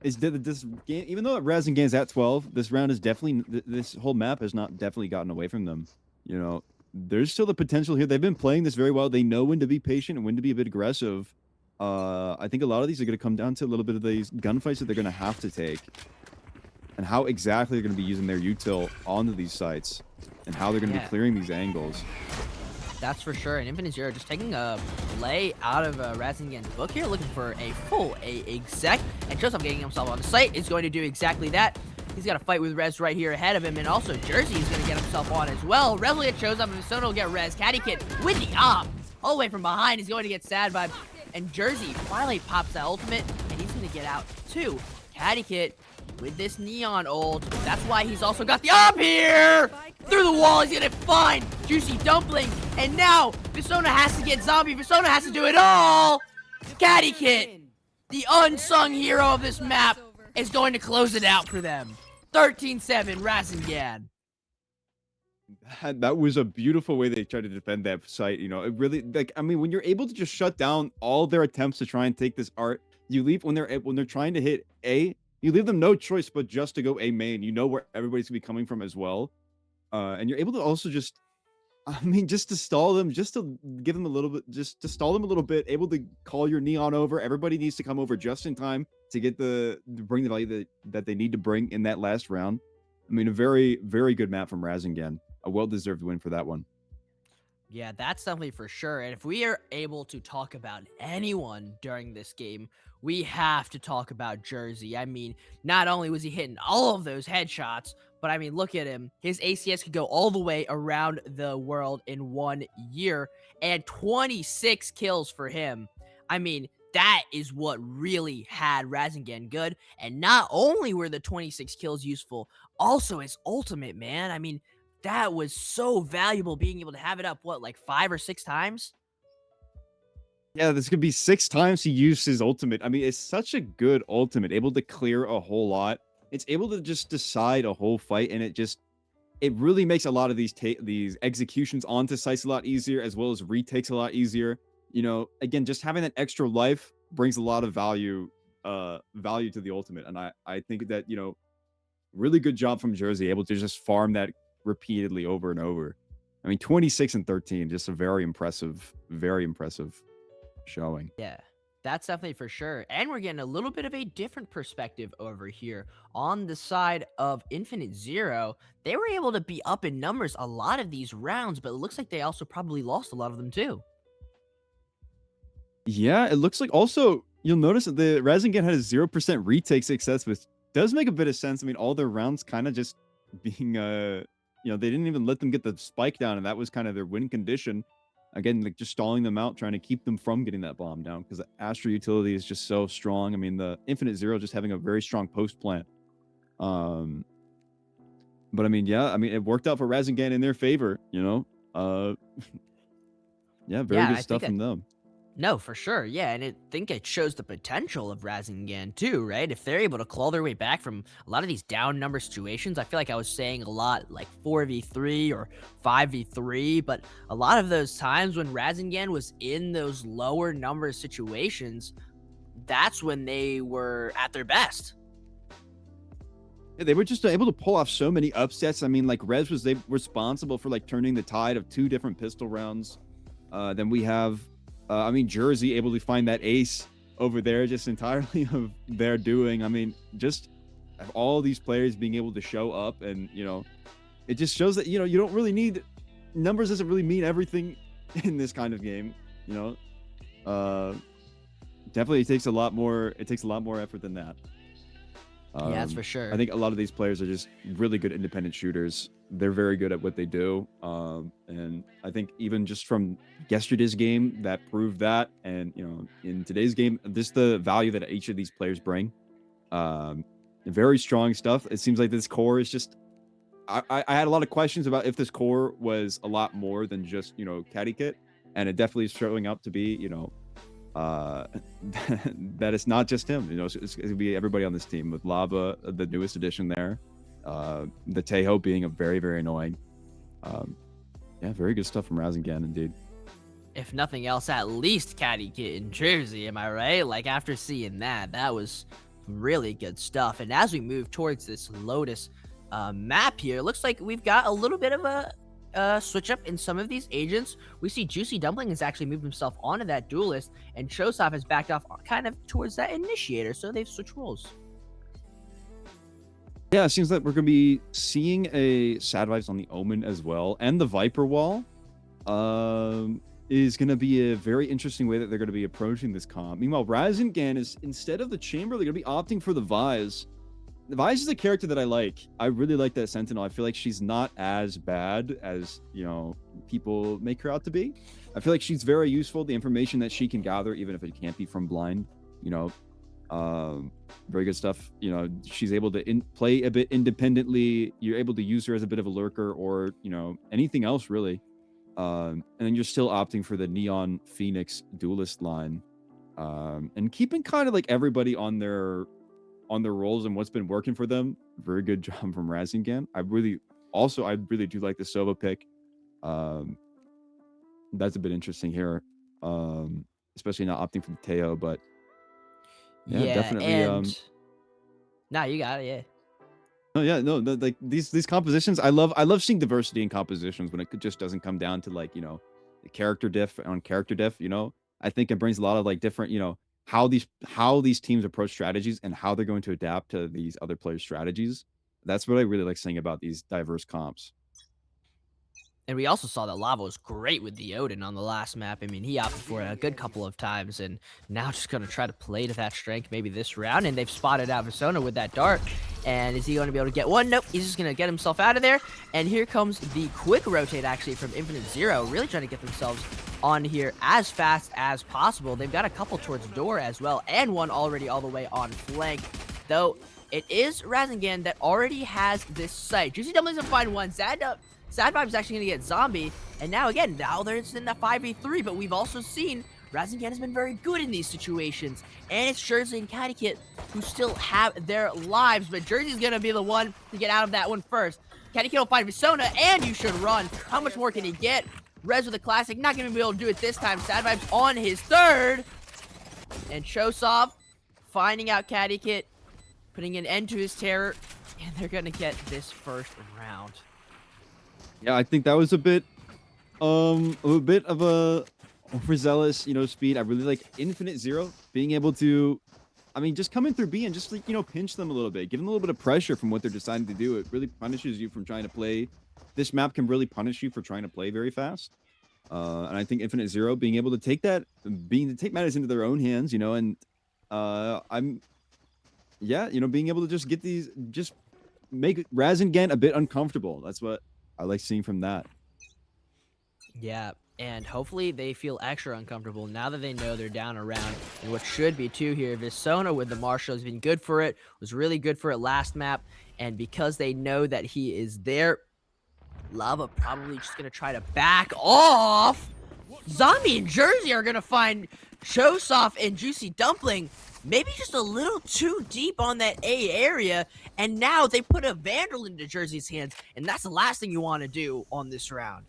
is this game, even though Razyngan's at 12, this round is definitely, this whole map has not definitely gotten away from them. You know, there's still the potential here. They've been playing this very well. They know when to be patient and when to be a bit aggressive. I think a lot of these are going to come down to a little bit of these gunfights that they're going to have to take. And how exactly they're going to be using their util onto these sites. And how they're going to be clearing these angles. That's for sure. And Infinite Zero just taking a play out of Razyngan's book here, looking for a full A exec. And Joseph getting himself on the site is going to do exactly that. He's got a fight with Rez right here ahead of him. And also Jersey is going to get himself on as well. Rez will get shows up and Sono will get Rez. Caddy Kid with the op. All the way from behind. He's going to get Sad Vibe. And Jersey finally pops that ultimate. And he's going to get out too. Caddy Kid with this Neon ult. That's why he's also got the op here! Through the wall, he's gonna find Juicy Dumpling. And now, Visona has to get Zombie. Visona has to do it all! Caddy Kit, the unsung hero of this map, is going to close it out for them. 13-7, Razyngan. That was a beautiful way they tried to defend that site. You know, it really, like, I mean, when you're able to just shut down all their attempts to try and take this art, you leave when they're trying to hit A, you leave them no choice but just to go A main. You know where everybody's gonna be coming from as well. And you're able to also just, I mean, just to stall them, just to give them a little bit, just to stall them a little bit, able to call your Neon over. Everybody needs to come over just in time to get bring the value that they need to bring in that last round. I mean, a very, very good map from Razyngan. A well-deserved win for that one. Yeah, that's definitely for sure. And if we are able to talk about anyone during this game, we have to talk about Jersey. I mean, not only was he hitting all of those headshots, but I mean, look at him. His ACS could go all the way around the world in 1 year, and 26 kills for him. I mean, that is what really had Razyngan good. And not only were the 26 kills useful, also his ultimate, man. I mean, that was so valuable being able to have it up, what, like 5 or 6 times? Yeah, this could be 6 times he used his ultimate. I mean, it's such a good ultimate, able to clear a whole lot. It's able to just decide a whole fight, and it really makes a lot of these executions onto sites a lot easier, as well as retakes a lot easier. You know, again, just having that extra life brings a lot of value to the ultimate. And I think that, you know, really good job from Jersey, able to just farm that repeatedly over and over. I mean, 26 and 13, just a very impressive showing. Yeah, that's definitely for sure. And we're getting a little bit of a different perspective over here. On the side of Infinite Zero, they were able to be up in numbers a lot of these rounds, but it looks like they also probably lost a lot of them too. Yeah, it looks like also you'll notice that the Razyngan had a 0% retake success, which does make a bit of sense. I mean, all their rounds kind of just being you know, they didn't even let them get the spike down, and that was kind of their win condition. Again, like just stalling them out, trying to keep them from getting that bomb down, because the Astra utility is just so strong. I mean, the Infinite Zero just having a very strong post plant. But I mean, yeah, I mean, it worked out for Razyngan in their favor, you know. Yeah, very Yeah, good I stuff think from them. No, for sure. Yeah, and I think it shows the potential of Razyngan too, right? If they're able to claw their way back from a lot of these down number situations, I feel like I was saying a lot like 4v3 or 5v3, but a lot of those times when Razyngan was in those lower number situations, that's when they were at their best. Yeah, they were just able to pull off so many upsets. I mean, like Rez was responsible for like turning the tide of 2 different pistol rounds. Then we have I mean, Jersey able to find that ace over there, just entirely of their doing. I mean, just all these players being able to show up, and you know, it just shows that, you know, you don't really need numbers. Doesn't really mean everything in this kind of game. You know, definitely it takes a lot more. It takes a lot more effort than that. Yeah, that's for sure. I think a lot of these players are just really good independent shooters. They're very good at what they do. And I think even just from yesterday's game, that proved that. And, you know, in today's game, just the value that each of these players bring. Very strong stuff. It seems like this core is just... I had a lot of questions about if this core was a lot more than just, you know, caddy kit. And it definitely is showing up to be, you know, that it's not just him. You know, it's gonna be everybody on this team, with Lava, the newest addition there, the Tejo being a very, very annoying. Yeah, very good stuff from Razyngan indeed. If nothing else, at least Caddy Kit in Jersey, am I right? Like, after seeing that, that was really good stuff. And as we move towards this Lotus map here, it looks like we've got a little bit of a switch up in some of these agents. We see Juicy Dumpling has actually moved himself onto that duelist, and Chosov has backed off kind of towards that initiator, so they've switched roles. Yeah, it seems like we're going to be seeing a Sad Vibes on the Omen as well, and the Viper Wall is going to be a very interesting way that they're going to be approaching this comp. Meanwhile, Razyngan is, instead of the Chamber, they're going to be opting for the Vise. The Vise is a character that I like. I really like that Sentinel. I feel like she's not as bad as, you know, people make her out to be. I feel like she's very useful. The information that she can gather, even if it can't be from blind, you know, very good stuff. You know, she's able to play a bit independently. You're able to use her as a bit of a lurker, or, you know, anything else really. And then you're still opting for the Neon Phoenix duelist line, and keeping kind of like everybody on their roles and what's been working for them. Very good job from Razyngan. I really do like the Sova pick. That's a bit interesting here, especially not opting for the Teo, but yeah, definitely. And... Nah, you got it. Yeah. No, yeah, no, like these compositions, I love seeing diversity in compositions when it just doesn't come down to, like, you know, the character diff on character diff. You know, I think it brings a lot of like different, you know, how these teams approach strategies and how they're going to adapt to these other players' strategies. that's what I really like saying about these diverse comps. And we also saw that Lava was great with the Odin on the last map. I mean, he opted for it a good couple of times, and now just going to try to play to that strength maybe this round. And they've spotted out Visona with that dart. And is he going to be able to get one? Nope. He's just going to get himself out of there. And here comes the quick rotate, actually, from Infinite Zero. Really trying to get themselves on here as fast as possible. They've got a couple towards door as well, and one already all the way on flank. Though, it is Razyngan that already has this site. Juicy Dumplings will find one. Sad Vibe's actually going to get Zombie, and now they're in a 5v3, but we've also seen Razyngan has been very good in these situations, and it's Jersey and Catty who still have their lives, but Jersey's going to be the one to get out of that one first. Catty will find Visona, and you should run. How much more can he get? Rez with a classic, not going to be able to do it this time. Sad Vibe's on his third, and Chosov finding out Catty putting an end to his terror, and they're going to get this first round. Yeah, I think that was a bit of a overzealous, speed. I really like Infinite Zero being able to, just come in through B and just like, pinch them a little bit, give them a little bit of pressure from what they're deciding to do. It really punishes you from trying to play. This map can really punish you for trying to play very fast. And I think Infinite Zero being able to take take matters into their own hands, and being able to just get these, just make Razyngan a bit uncomfortable. That's what I like seeing from that. Yeah, and hopefully they feel extra uncomfortable now that they know they're down around and what should be two here. Visona with the Marshall has been good for it, was really good for it last map, and because they know that he is there, Lava probably just going to try to back off. Zombie and Jersey are going to find Chosoff and Juicy Dumpling maybe just a little too deep on that A area, and now they put a Vandal into Jersey's hands, and that's the last thing you want to do on this round.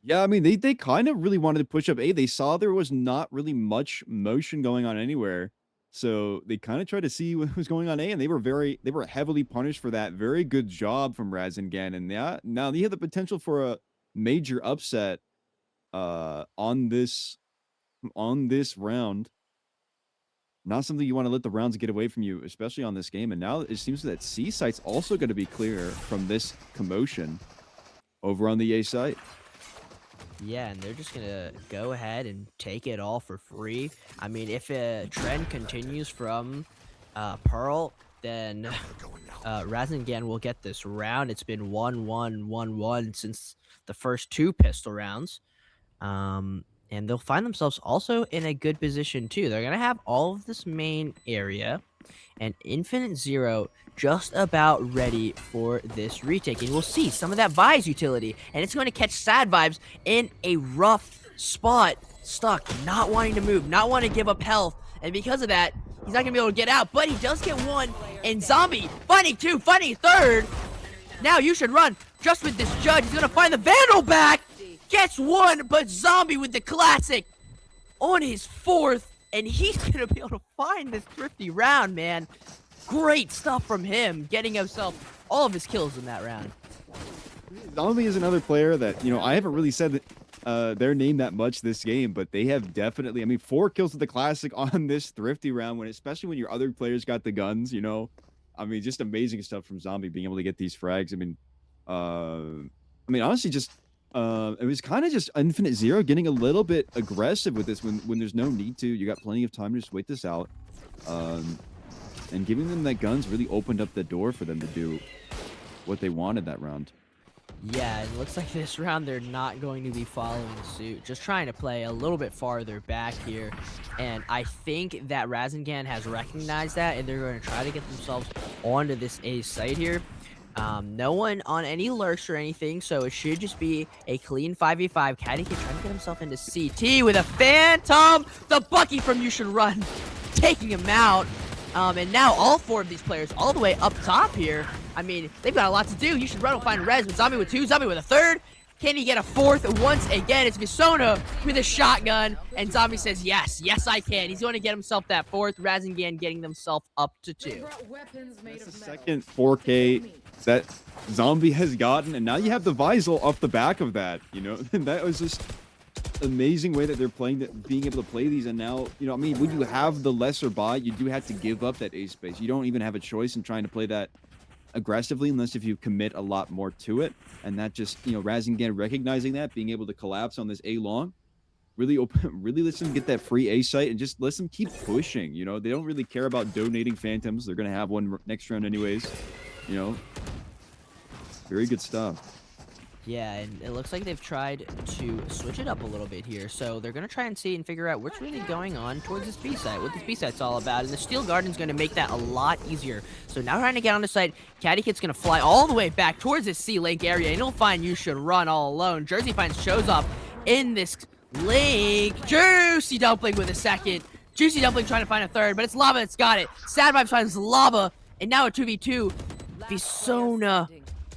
Yeah, they kind of really wanted to push up A. They saw there was not really much motion going on anywhere, so they kind of tried to see what was going on A, and they were heavily punished for that. Very good job from Razyngan, and yeah, now they have the potential for a major upset on this round. Not something you want to let the rounds get away from you, especially on this game. And now it seems that C site's also going to be clear from this commotion over on the A site. Yeah, and they're just going to go ahead and take it all for free. If a trend continues from Pearl, then Razyngan will get this round. It's been 1-1, 1-1 since the first two pistol rounds. And they'll find themselves also in a good position, too. They're going to have all of this main area, and Infinite Zero just about ready for this retake. And we'll see some of that Vise utility, and it's going to catch Sad Vibes in a rough spot, stuck, not wanting to move, not wanting to give up health. And because of that, he's not going to be able to get out, but he does get one. And Zombie finding two, finding third. Now you should run just with this judge. He's going to find the Vandal back. Gets one, but Zombie with the classic on his fourth, and he's going to be able to find this thrifty round, man. Great stuff from him, getting himself all of his kills in that round. Zombie is another player that, I haven't really said their name that much this game, but they have definitely, 4 kills with the classic on this thrifty round, especially when your other players got the guns, just amazing stuff from Zombie being able to get these frags. Honestly, just it was kind of just Infinite Zero getting a little bit aggressive with this when there's no need to. You got plenty of time to just wait this out. And giving them that guns really opened up the door for them to do what they wanted that round. Yeah, it looks like this round they're not going to be following suit. Just trying to play a little bit farther back here. And I think that Razyngan has recognized that, and they're going to try to get themselves onto this A site here. No one on any lurks or anything, so it should just be a clean 5v5. Catty can try to get himself into CT with a Phantom. The Bucky from You Should Run taking him out. And now all 4 of these players all the way up top here. They've got a lot to do. You Should Run will find Rez with Zombie with 2, Zombie with a 3rd. Can he get a 4th? Once again, it's Visona with a shotgun. And Zombie says, yes, I can. He's going to get himself that 4th. Razyngan getting themselves up to 2. That's the second 4K that Zombie has gotten. And now you have the Visal off the back of that, And that was just amazing way that they're playing, being able to play these. And now, when you have the lesser buy, you do have to give up that A space. You don't even have a choice in trying to play that aggressively unless if you commit a lot more to it. And that just, Razyngan recognizing that, being able to collapse on this A long, really really lets them get that free A site and just lets them keep pushing. They don't really care about donating phantoms. They're gonna have one next round anyways. Very good stuff. Yeah, and it looks like they've tried to switch it up a little bit here. So they're going to try and see and figure out what's really going on towards this B site, what this B site's all about. And the Steel Garden's going to make that a lot easier. So now trying to get on the site, Caddy Kit's going to fly all the way back towards this C link area. And he'll find You Should Run all alone. Jersey finds Chozov in this link. Juicy Dumpling with a second. Juicy Dumpling trying to find a third, but it's Lava that's got it. Sad Vibes finds Lava, and now a 2v2. Visona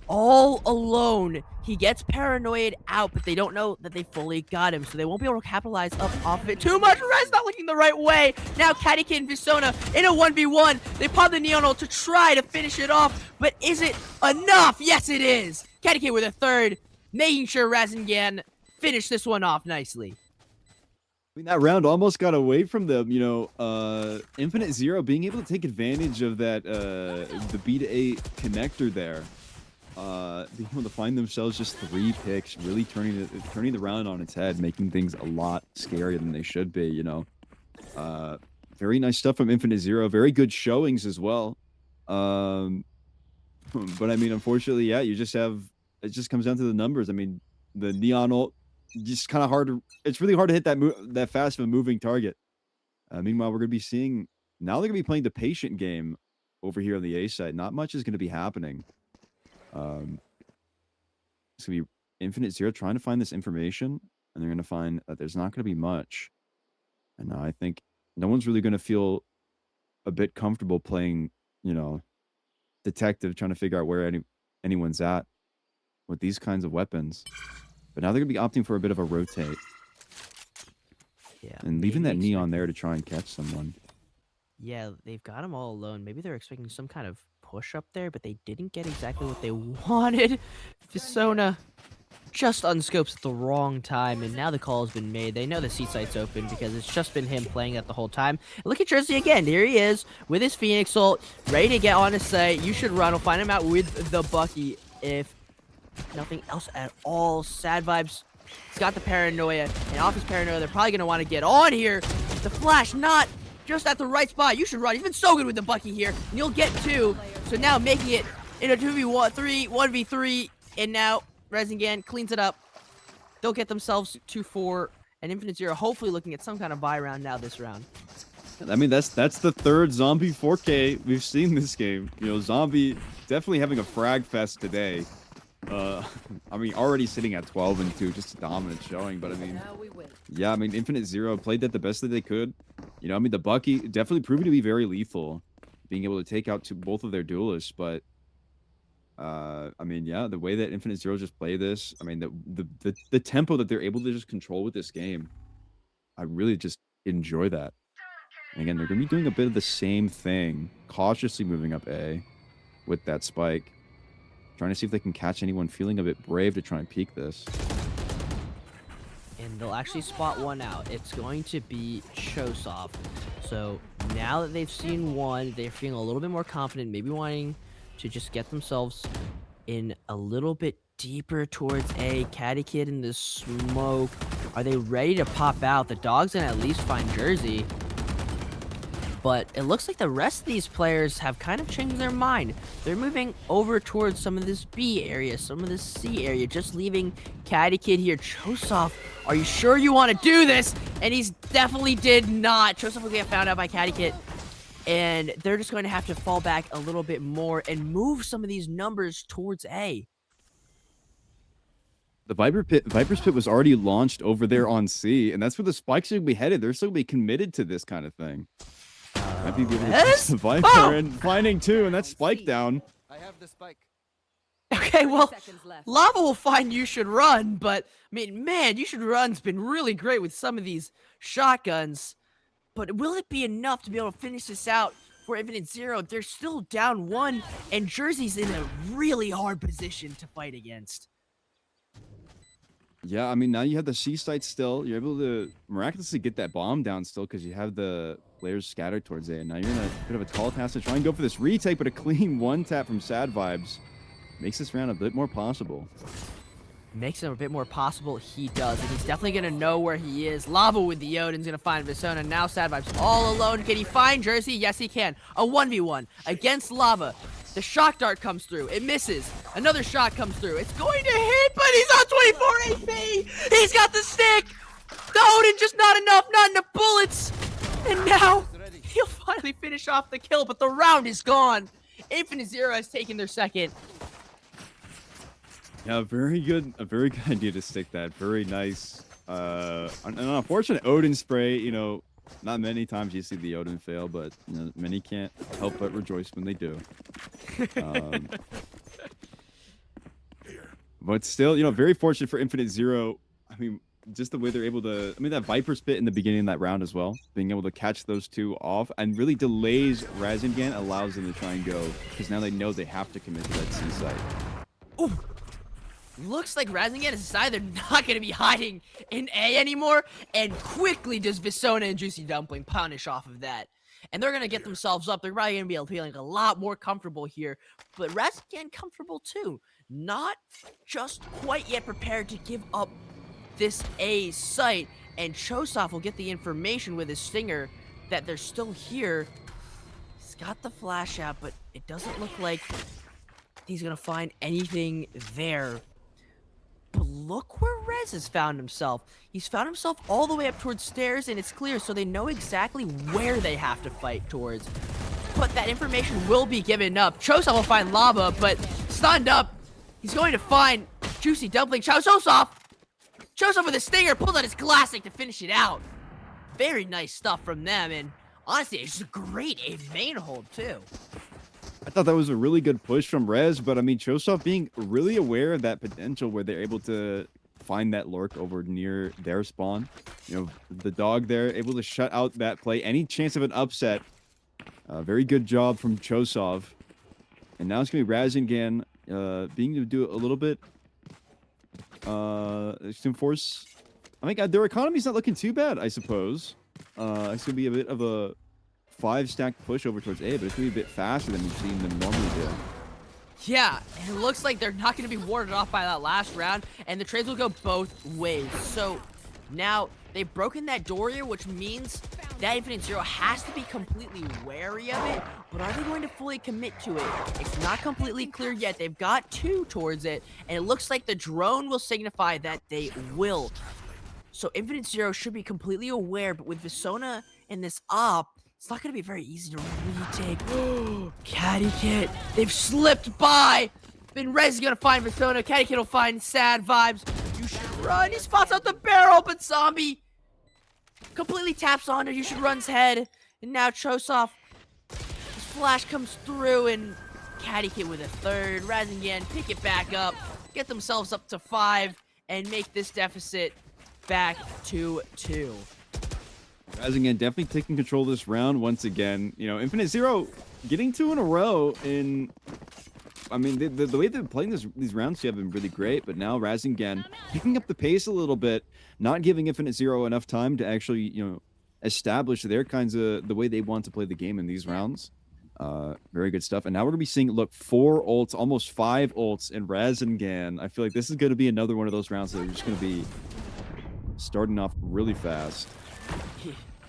all alone. He gets paranoid out, but they don't know that they fully got him, so they won't be able to capitalize off of it too much. Rez not looking the right way. Now Caddy Kid and Visona in a 1v1. They pop the Neon ult to try to finish it off, but is it enough? Yes, it is. Caddy Kid with a third, making sure Razyngan finish this one off nicely. I mean, that round almost got away from them, Infinite Zero being able to take advantage of that, the B to A connector there. Being able to find themselves just 3 picks, really turning the round on its head, making things a lot scarier than they should be, Very nice stuff from Infinite Zero. Very good showings as well. But I mean, unfortunately, yeah, it just comes down to the numbers. I mean, the Neon ult, just kind of hard it's really hard to hit that fast of a moving target. Meanwhile, we're going to be seeing, now they're going to be playing the patient game over here on the A side. Not much is going to be happening. It's going to be Infinite Zero trying to find this information, and they're going to find that there's not going to be much. And I think no one's really going to feel a bit comfortable playing, detective, trying to figure out where anyone's at with these kinds of weapons. But now they're going to be opting for a bit of a rotate. Yeah, and leaving that Neon there to try and catch someone. Yeah, they've got him all alone. Maybe they're expecting some kind of push up there, but they didn't get exactly what they wanted. Visona just unscopes at the wrong time, and now the call has been made. They know the C site's open because it's just been him playing that the whole time. And look at Jersey again. Here he is with his Phoenix ult, ready to get on his site. You Should Run. We'll find him out with the Bucky if nothing else at all. Sad Vibes. He's got the paranoia, and off his paranoia, they're probably going to want to get on here. The flash not just at the right spot. You Should Run. He's been so good with the Bucky here, and you'll get 2. So now making it in a 2v3, 1v3, and now Razyngan cleans it up. They'll get themselves 2-4, and Infinite Zero hopefully looking at some kind of buy round now this round. I mean, that's the third Zombie 4K we've seen this game. Zombie definitely having a frag fest today. I mean, already sitting at 12-2, just a dominant showing. But I mean, yeah, I mean, Infinite Zero played that the best that they could. I mean, the Bucky definitely proving to be very lethal, being able to take out both of their duelists. But I mean, yeah, the way that Infinite Zero just play this, I mean, the tempo that they're able to just control with this game, I really just enjoy that. And again, they're going to be doing a bit of the same thing, cautiously moving up A with that spike. Trying to see if they can catch anyone feeling a bit brave to try and peek this. And they'll actually spot one out. It's going to be Chosov. So now that they've seen one, they're feeling a little bit more confident, maybe wanting to just get themselves in a little bit deeper towards A. Caddy Kid in the smoke. Are they ready to pop out? The dog's gonna at least find Jersey. But it looks like the rest of these players have kind of changed their mind. They're moving over towards some of this B area, some of this C area, just leaving Caddy Kid here. Chosov, are you sure you want to do this? And he's definitely did not. Chosov will get found out by Caddy Kid. And they're just going to have to fall back a little bit more and move some of these numbers towards A. The Viper's Pit was already launched over there on C, and that's where the spikes are going to be headed. They're still going to be committed to this kind of thing. Might be able to catch the Viper and finding 2, and that's spike down. I have the spike. Okay, well, Lava will find You Should Run, but, I mean, man, You Should Run's been really great with some of these shotguns. But will it be enough to be able to finish this out for Infinite Zero? They're still down 1, and Jersey's in a really hard position to fight against. Yeah, I mean, now you have the C site still. You're able to miraculously get that bomb down still because you have the players scattered towards A. And now you're in a bit of a tall task to try and go for this retake, but a clean one tap from Sad Vibes makes this round a bit more possible. Makes it a bit more possible. He does, and he's definitely gonna know where he is. Lava with the Odin's gonna find Visona. Now Sad Vibes all alone. Can he find Jersey? Yes, he can. A 1v1 against Lava. The shock dart comes through. It misses. Another shot comes through. It's going to hit, but he's on 24 HP. He's got the stick. The Odin just not enough bullets. And now he'll finally finish off the kill, but the round is gone. Infinite Zero has taken their second. Yeah, a very good idea to stick that. Very nice. An unfortunate Odin spray, you know, not many times you see the Odin fail, but you know, many can't help but rejoice when they do. But still, you know, very fortunate for Infinite Zero. I mean, just the way they're able to, I mean, that Viper spit in the beginning of that round as well, being able to catch those two off and really delays Razyngan, allows them to try and go, because now they know they have to commit to that C site. Ooh. Looks like Razyngan has decided they're not going to be hiding in A anymore, and quickly does Visona and Juicy Dumpling punish off of that. And they're going to get themselves up. They're probably going to be feeling a lot more comfortable here, but Razyngan comfortable too. Not just quite yet prepared to give up this A site, and Chosov will get the information with his stinger that they're still here. He's got the flash out, but it doesn't look like he's going to find anything there. But look where Rez has found himself. He's found himself all the way up towards stairs, and it's clear, so they know exactly where they have to fight towards. But that information will be given up. Chosov will find Lava, but stunned up, he's going to find Juicy Dumpling. Chosov with a stinger, pulls out his classic to finish it out. Very nice stuff from them, and honestly, it's just a great A main hold, too. I thought that was a really good push from Rez, but I mean, Chosov being really aware of that potential where they're able to find that lurk over near their spawn. You know, the dog there able to shut out that play. Any chance of an upset. Very good job from Chosov. And now it's going to be Razyngan being to do a little bit to enforce. I mean, their economy's not looking too bad, I suppose. It's going to be a bit of a 5-stack push over towards A, but it's going to be a bit faster than we've seen them normally do. Yeah, it looks like they're not going to be warded off by that last round, and the trades will go both ways. So now they've broken that door here, which means that Infinite Zero has to be completely wary of it, but are they going to fully commit to it? It's not completely clear yet. They've got 2 towards it, and it looks like the drone will signify that they will. So Infinite Zero should be completely aware, but with Visona and this op, it's not going to be very easy to retake. Caddy Kid. They've slipped by. Then Rez is going to find Visona. Caddy Kid will find Sad Vibes. You should run. He spots out the barrel, but Zombie completely taps onto You Should Run's head. And now Chosov. His flash comes through, and Caddy Kid with a third. Razyngan pick it back up. Get themselves up to 5. And make this deficit back to 2. Razyngan definitely taking control of this round once again. You know, Infinite Zero getting 2 in a row. I mean, the way they're playing these rounds have been really great. But now Razyngan picking up the pace a little bit, not giving Infinite Zero enough time to actually, you know, establish their kinds of the way they want to play the game in these rounds. Very good stuff. And now we're gonna be seeing, look, 4 ults, almost 5 ults in Razyngan. I feel like this is gonna be another one of those rounds that are just gonna be starting off really fast.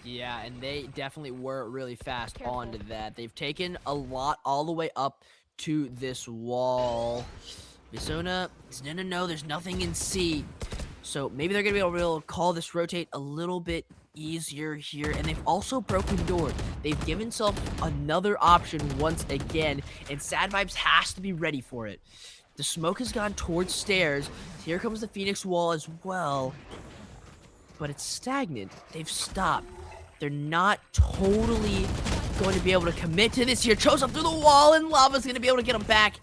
Yeah, and they definitely were really fast onto that. They've taken a lot all the way up to this wall. Visona, no, there's nothing in C. So maybe they're going to be able to call this rotate a little bit easier here. And they've also broken door. They've given themselves another option once again. And Sad Vibes has to be ready for it. The smoke has gone towards stairs. Here comes the Phoenix wall as well. But it's stagnant. They've stopped. They're not totally going to be able to commit to this here. Chosov through the wall, and Lava's going to be able to get them back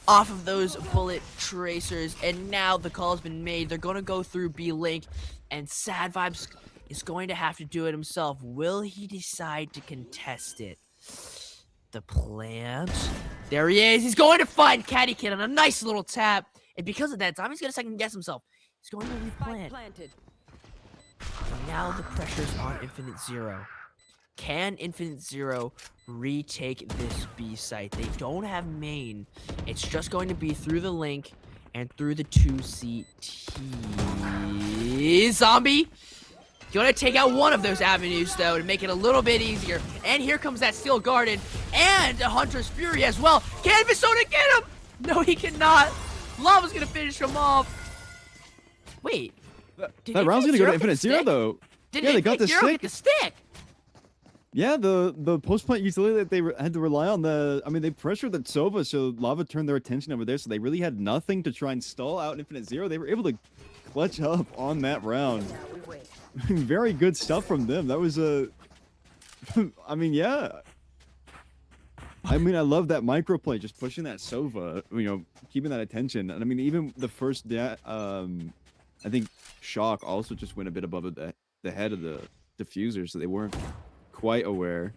off of those bullet tracers. And now the call has been made. They're going to go through B-Link, and Sad Vibes is going to have to do it himself. Will he decide to contest it? The plant. There he is. He's going to find Caddy Kid on a nice little tap. And because of that, Tommy's going to second guess himself. He's going to replant. And now the pressure's on Infinite Zero. Can Infinite Zero retake this B site? They don't have main. It's just going to be through the link and through the 2CT. Zombie! You want to take out one of those avenues, though, to make it a little bit easier. And here comes that Steel Garden and a Hunter's Fury as well. Can Visona get him? No, he cannot. Lava's going to finish him off. Wait. That round's gonna go to Infinite Zero, though. Did Yeah, they got the Zero stick. get the stick? Yeah, the post plant utility that they had to rely on I mean, they pressured the Sova, so Lava turned their attention over there, so they really had nothing to try and stall out Infinite Zero. They were able to clutch up on that round. Very good stuff from them. That was a... I mean, yeah. I mean, I love that microplay, just pushing that Sova, you know, keeping that attention. And I mean, even the first... I think Shock also just went a bit above the head of the diffuser, so they weren't quite aware.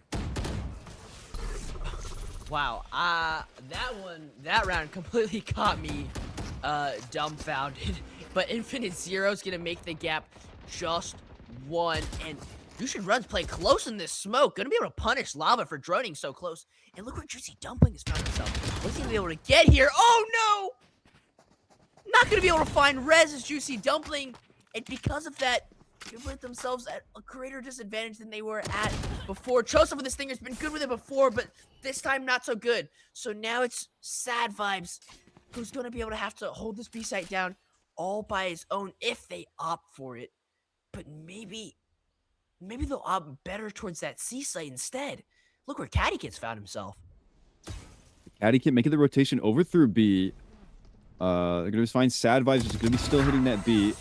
Wow, that round completely caught me dumbfounded. But Infinite Zero's gonna make the gap just one, and You Should Run's play close in this smoke. Gonna be able to punish Lava for droning so close. And look where Juicy Dumpling has found himself. What's he gonna be able to get here? Oh no! Not gonna be able to find Rez as Juicy Dumpling, and because of that, they've put themselves at a greater disadvantage than they were at before. Chosa with this thing has been good with it before, but this time not so good. So now it's Sad Vibes, who's gonna be able to have to hold this B site down all by his own if they opt for it. But maybe they'll opt better towards that C site instead. Look where Caddy Kid's found himself. Caddy Kid making the rotation over through B. They're gonna find Sad Vibes, is gonna be still hitting that B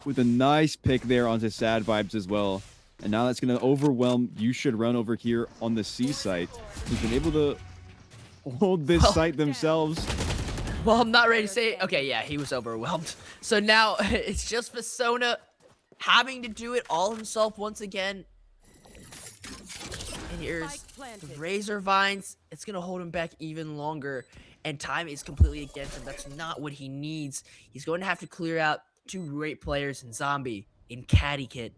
with a nice pick there onto Sad Vibes as well. And now that's gonna overwhelm You Should Run over here on the C site, who's been able to hold this site themselves. Well, I'm not ready to say it. Okay, yeah, he was overwhelmed. So now it's just Visona having to do it all himself once again. And here's the Razor Vines. It's going to hold him back even longer. And time is completely against him. That's not what he needs. He's going to have to clear out two great players in Zombie, in Caddy Kid.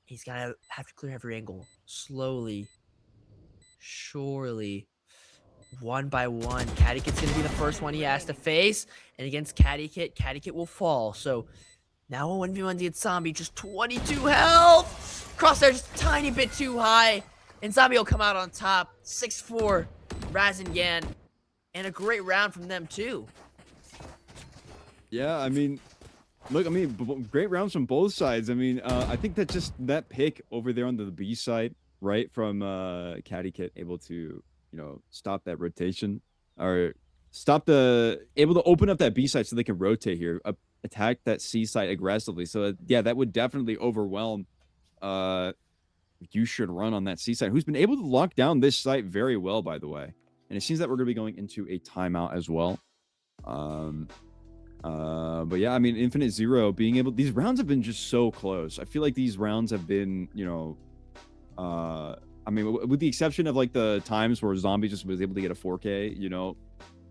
He's going to have to clear every angle. Slowly. Surely. One by one. Caddy Kit's going to be the first one he has to face. And against Caddy Kit will fall. So now a 1v1 against Zombie. Just 22 health. Crosshair just a tiny bit too high. And Zombie will come out on top. 6-4. Razyngan. And a great round from them too. Yeah, I mean, look, great rounds from both sides. I mean, I think that just that pick over there on the B side, right, from Caddy Kit, able to, you know, stop that rotation, or able to open up that B side so they can rotate here, attack that C side aggressively. So yeah, that would definitely overwhelm You Should Run on that C side, who's been able to lock down this site very well, by the way. And it seems that we're going to be going into a timeout as well. But yeah, I mean, Infinite Zero being able, these rounds have been just so close. I feel like these rounds have been, you know, I mean, with the exception of like the times where Zombie just was able to get a 4K, you know,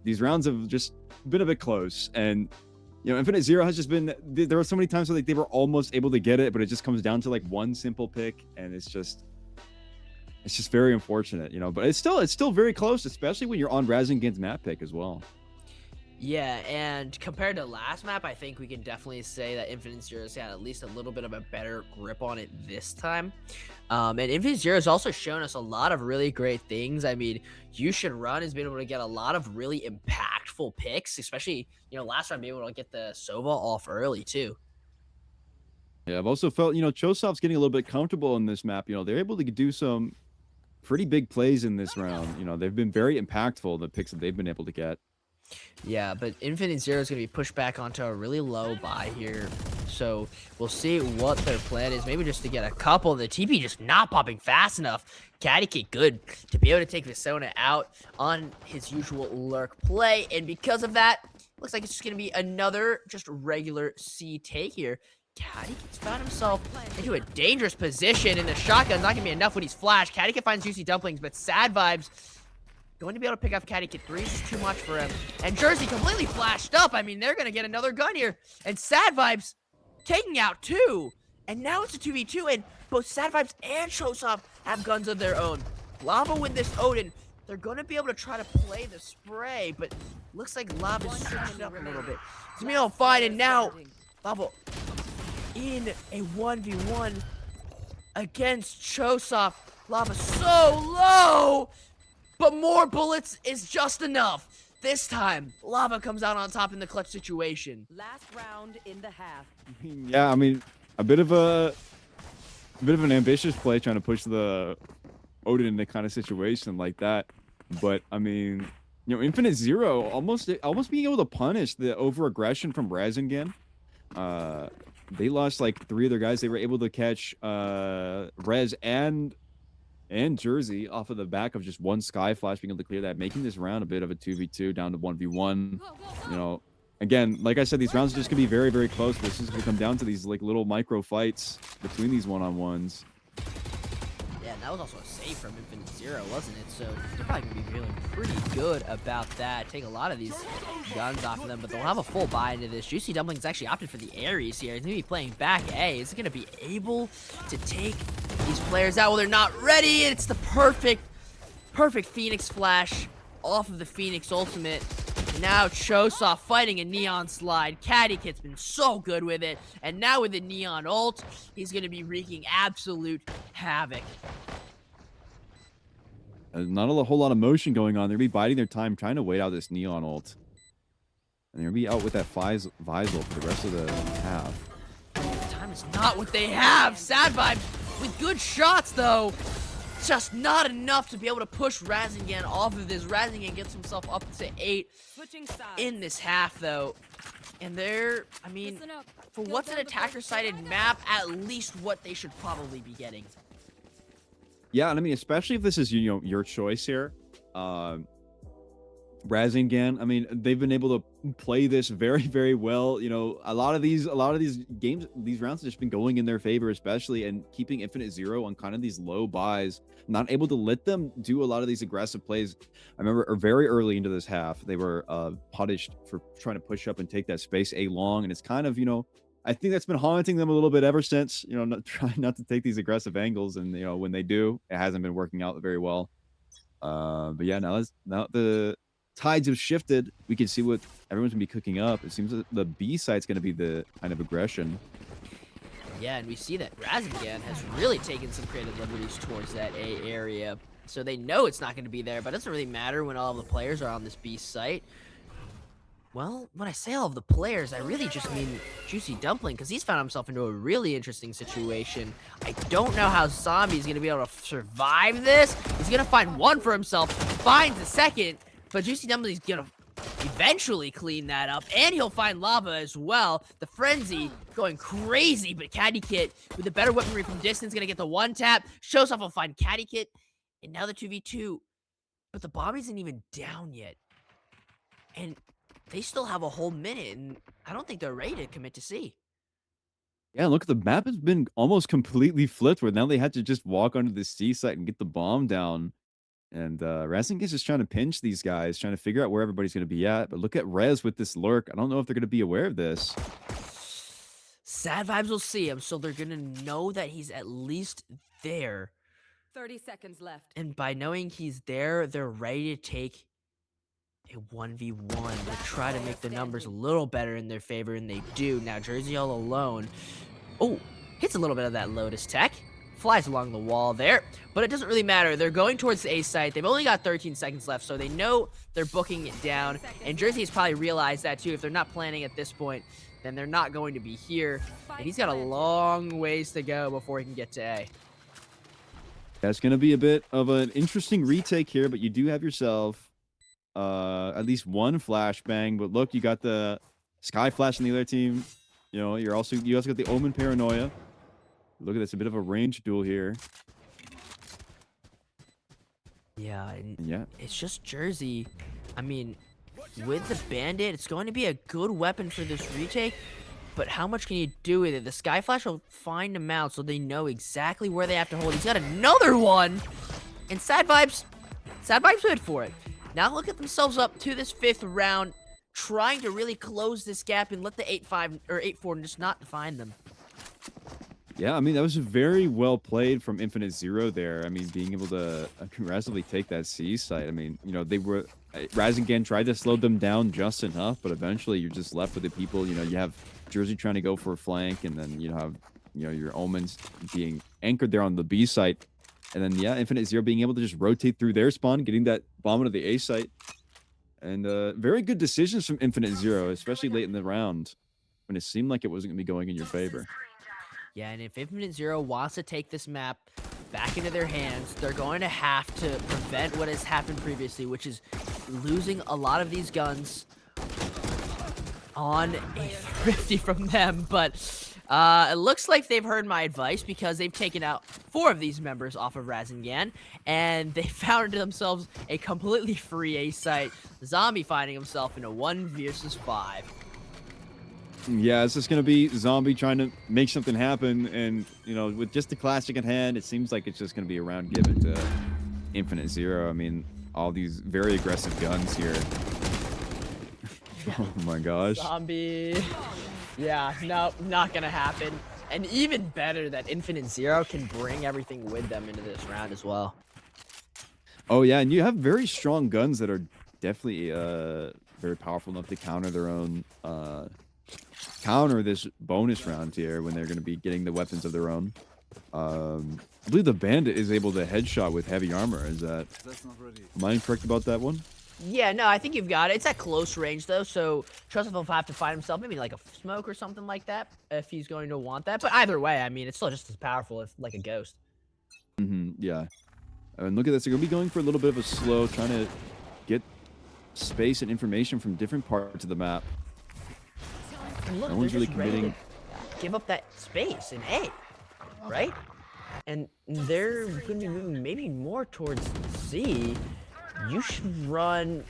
these rounds have just been a bit close. And, you know, Infinite Zero has just been, there were so many times where like they were almost able to get it, but it just comes down to like one simple pick, and it's just very unfortunate, you know. But it's still very close, especially when you're on Razyngan's map pick as well. Yeah, and compared to last map, I think we can definitely say that Infinite Zero's had at least a little bit of a better grip on it this time. And Infinite Zero's also shown us a lot of really great things. I mean, You Should Run has been able to get a lot of really impactful picks, especially, you know, last time being able to get the Sova off early too. Yeah, I've also felt, you know, Chosov's getting a little bit comfortable in this map. You know, they're able to do some pretty big plays in this round. You know, they've been very impactful, the picks that they've been able to get. Yeah, but Infinite Zero is going to be pushed back onto a really low buy here. So we'll see what their plan is. Maybe just to get a couple. The TP just not popping fast enough. Caddy Kid good to be able to take Visona out on his usual lurk play. And because of that, looks like it's just going to be another just regular C take here. Caddy Kid's found himself into a dangerous position, and the shotgun's not going to be enough when he's flashed. Caddy Kid finds Juicy Dumplings, but Sad Vibes going to be able to pick off Caddy Kid 3 is too much for him. And Jersey completely flashed up. I mean, they're going to get another gun here. And Sad Vibes taking out 2. And now it's a 2v2. And both Sad Vibes and Chosov have guns of their own. Lava with this Odin, they're going to be able to try to play the spray, but looks like Lava's switching it up a little bit. It's going to be all fine, and now Lava in a 1v1 against Chosov. Lava so low, but more bullets is just enough. This time, Lava comes out on top in the clutch situation. Last round in the half. Yeah, I mean, a bit of an ambitious play trying to push the Odin in the kind of situation like that. But I mean, you know, Infinite Zero almost being able to punish the over aggression from Razyngan. They lost like 3 of their guys. They were able to catch Rez and Jersey off of the back of just one Sky Flash being able to clear that, making this round a bit of a 2v2 down to 1v1. You know, again, like I said, these rounds are just gonna be very, very close. This is gonna come down to these like little micro fights between these one-on-ones. Yeah, and that was also a save from Infinite Zero, wasn't it? So they're probably going to be feeling pretty good about that. Take a lot of these guns off of them, but they'll have a full buy into this. Juicy Dumplings actually opted for the Ares here. He's going to be playing back A. Is he going to be able to take these players out? Well, they're not ready. It's the perfect Phoenix Flash off of the Phoenix Ultimate. And now Chosov fighting a Neon Slide. Caddy Kit's been so good with it. And now with the Neon ult, he's going to be wreaking absolute havoc. There's not a whole lot of motion going on. They're gonna be biding their time, trying to wait out this Neon ult. And they're gonna be out with that Visal for the rest of the half. Time is not what they have. Sad Vibes with good shots, though. Just not enough to be able to push Razyngan off of this. Razyngan gets himself up to 8 in this half, though. And they're, I mean, for what's an attacker-sided map, at least what they should probably be getting. Yeah, and I mean, especially if this is, you know, your choice here. Razyngan, I mean, they've been able to play this very, very well. You know, a lot of these games, these rounds have just been going in their favor, especially, and keeping Infinite Zero on kind of these low buys, not able to let them do a lot of these aggressive plays. I remember very early into this half, they were punished for trying to push up and take that space A long, and it's kind of, you know, I think that's been haunting them a little bit ever since, you know, trying not to take these aggressive angles, and you know, when they do, it hasn't been working out very well. But yeah, now the tides have shifted. We can see what everyone's gonna be cooking up. It seems that the B side's gonna be the kind of aggression. Yeah, and we see that Razyngan has really taken some creative liberties towards that A area. So they know it's not going to be there, but it doesn't really matter when all of the players are on this B site. Well, when I say all of the players, I really just mean Juicy Dumpling, because he's found himself into a really interesting situation. I don't know how Zombie's going to be able to survive this. He's going to find one for himself, finds the second, but Juicy Dumpling's going to eventually clean that up, and he'll find Lava as well. The Frenzy going crazy, but Caddy Kit with a better weaponry from distance gonna get the one tap. Shows off will find Caddy Kit, and now the 2v2. But the bomb isn't even down yet, and they still have a whole minute, and I don't think they're ready to commit to C. Yeah, look, the map has been almost completely flipped, where now they had to just walk onto the C site and get the bomb down. And Razyngan is just trying to pinch these guys, trying to figure out where everybody's going to be at. But look at Rez with this lurk. I don't know if they're going to be aware of this. Sad Vibes will see him, so they're going to know that he's at least there. 30 seconds left. And by knowing he's there, they're ready to take a 1v1 to try to make the numbers a little better in their favor, and they do. Now, Jersey all alone. Oh, hits a little bit of that Lotus tech. Flies along the wall there, but it doesn't really matter. They're going towards the A site. They've only got 13 seconds left, so they know they're booking it down. And Jersey has probably realized that too. If they're not planning at this point, then they're not going to be here. And he's got a long ways to go before he can get to A. That's going to be a bit of an interesting retake here, but you do have yourself at least one flashbang. But look, you got the Sky Flash on the other team. You know, you also got the Omen Paranoia. Look at this, a bit of a range duel here. Yeah, and yeah, it's just Jersey. I mean, with the Bandit, it's going to be a good weapon for this retake, but how much can you do with it? The Sky Flash will find him out, so they know exactly where they have to hold. He's got another one, and Sad Vibes went for it. Now look at themselves up to this 5th round, trying to really close this gap and let the 8-5 or 8-4 just not find them. Yeah, I mean, that was very well played from Infinite Zero there. I mean, being able to aggressively take that C site. I mean, they were Razyngan tried to slow them down just enough, but eventually you're just left with the people. You have Jersey trying to go for a flank, and then have your Omens being anchored there on the B site, and then Infinite Zero being able to just rotate through their spawn, getting that bomb into the A site, and very good decisions from Infinite Zero, especially late in the round when it seemed like it wasn't going to be going in your favor. Yeah, and if Infinite Zero wants to take this map back into their hands, they're going to have to prevent what has happened previously, which is losing a lot of these guns on a thrifty from them. But it looks like they've heard my advice because they've taken out 4 of these members off of Razyngan, and they found themselves a completely free A site. Zombie finding himself in a 1 versus 5. Yeah, it's just going to be Zombie trying to make something happen. And, with just the classic at hand, it seems like it's just going to be a round given to Infinite Zero. I mean, all these very aggressive guns here. Oh my gosh. Zombie. Yeah, no, not going to happen. And even better that Infinite Zero can bring everything with them into this round as well. Oh, yeah, and you have very strong guns that are definitely very powerful enough to counter their own... counter this bonus round here when they're going to be getting the weapons of their own. I believe the bandit is able to headshot with heavy armor. Am I incorrect about that one? Yeah, no, I think you've got it. It's at close range though, so Trustful will have to find himself maybe like a smoke or something like that if he's going to want that. But either way, I mean, it's still just as powerful if like a ghost. Yeah. And look at this. They're going to be going for a little bit of a slow, trying to get space and information from different parts of the map. And look, no one's really committing. Give up that space in A, right? And they're going to be moving maybe more towards C. You should run.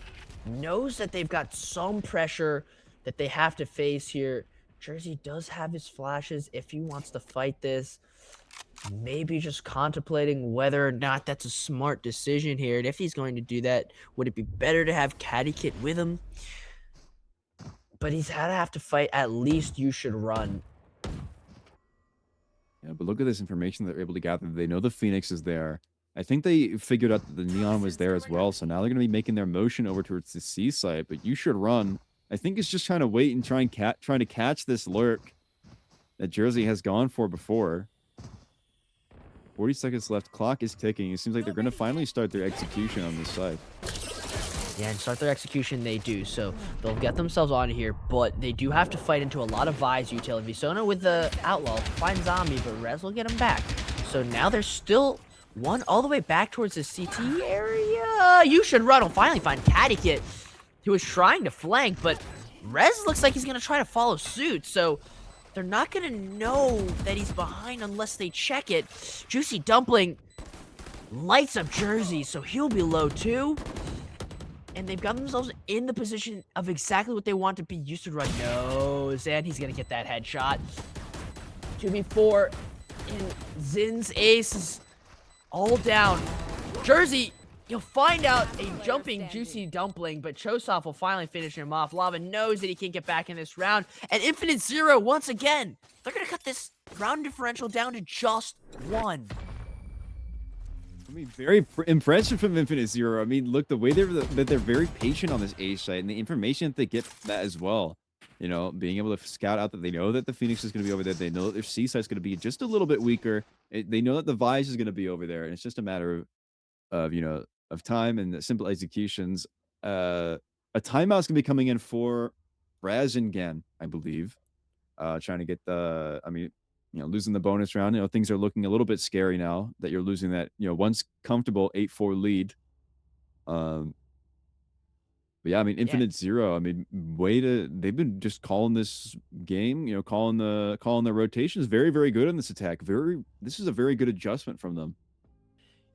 Knows that they've got some pressure that they have to face here. Jersey does have his flashes if he wants to fight this. Maybe just contemplating whether or not that's a smart decision here. And if he's going to do that, would it be better to have Caddy Kit with him? But he's had to have to fight. At least you should run. Yeah, but look at this information that they're able to gather. They know the Phoenix is there. I think they figured out that the Neon was there as well. So now they're going to be making their motion over towards the C site. But you should run. I think it's just trying to wait and trying to catch this lurk that Jersey has gone for before. 40 seconds left. Clock is ticking. It seems like they're going to finally start their execution on this side. Yeah, and start their execution they do. So they'll get themselves on here, but they do have to fight into a lot of Vi's utility. Visona with the Outlaw find Zombie, but Rez will get him back. So now there's still one all the way back towards the CT area. You should run. Will finally find Caddy Kit, who was trying to flank, but Rez looks like he's going to try to follow suit. So they're not going to know that he's behind unless they check it. Juicy Dumpling lights up Jersey, so he'll be low too. And they've got themselves in the position of exactly what they want to be used to run. Knows, and he's going to get that headshot. 2v4, and Zin's ace is all down. Jersey, you'll find out a jumping Juicy Dumpling, but Chosov will finally finish him off. Lava knows that he can't get back in this round. And Infinite Zero, once again, they're going to cut this round differential down to just 1. I mean, very impressive from Infinite Zero. I mean, look, the way they're very patient on this A site and the information that they get from that as well. Being able to scout out that they know that the Phoenix is going to be over there. They know that their C site's going to be just a little bit weaker. They know that the Vise is going to be over there, and it's just a matter of time and simple executions. A timeout's going to be coming in for Razyngan, I believe. Trying to get losing the bonus round. Things are looking a little bit scary now that you're losing that, once comfortable 8-4 lead. But yeah, I mean, Infinite Zero, I mean, they've been just calling this game, calling the rotations very, very good on this attack. This is a very good adjustment from them.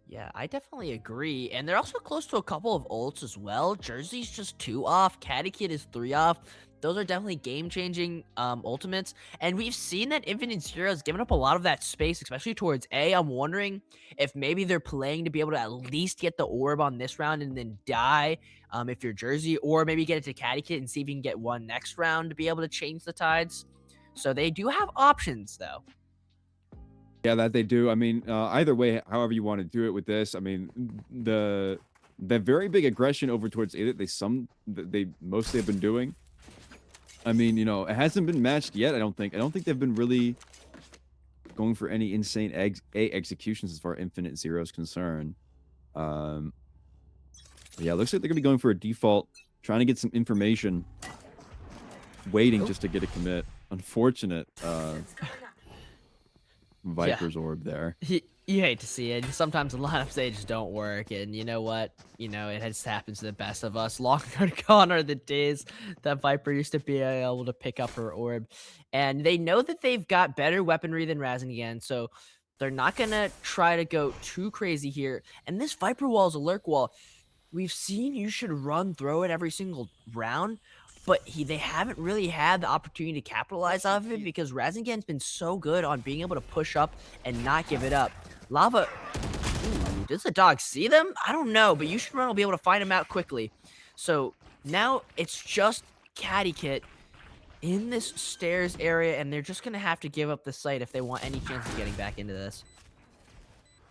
Yeah, I definitely agree. And they're also close to a couple of ults as well. Jersey's just 2 off. Caddy Kid is 3 off. Those are definitely game-changing ultimates. And we've seen that Infinite Zero has given up a lot of that space, especially towards A. I'm wondering if maybe they're playing to be able to at least get the orb on this round and then die if you're Jersey, or maybe get it to Caddy Kid and see if you can get one next round to be able to change the tides. So they do have options, though. Yeah, that they do. I mean, either way, however you want to do it with this, I mean, the very big aggression over towards A that they mostly have been doing. I mean, you know, it hasn't been matched yet. I don't think they've been really going for any insane A executions as far as Infinite Zero is concerned. Yeah, it looks like they're gonna be going for a default, trying to get some information, waiting just to get a commit. Unfortunate. Viper's orb there. You hate to see it. Sometimes the lineups they just don't work, and you know what? You know, it has happened to the best of us. Long gone are the days that Viper used to be able to pick up her orb, and they know that they've got better weaponry than Razyngan, so they're not gonna try to go too crazy here. And this Viper wall is a lurk wall. We've seen you should run through it every single round, but they haven't really had the opportunity to capitalize off of it because Razyngan's been so good on being able to push up and not give it up. Lava, ooh, does the dog see them? I don't know, but you should run will be able to find them out quickly. So now it's just Caddy Kit in this stairs area, and they're just gonna have to give up the site if they want any chance of getting back into this.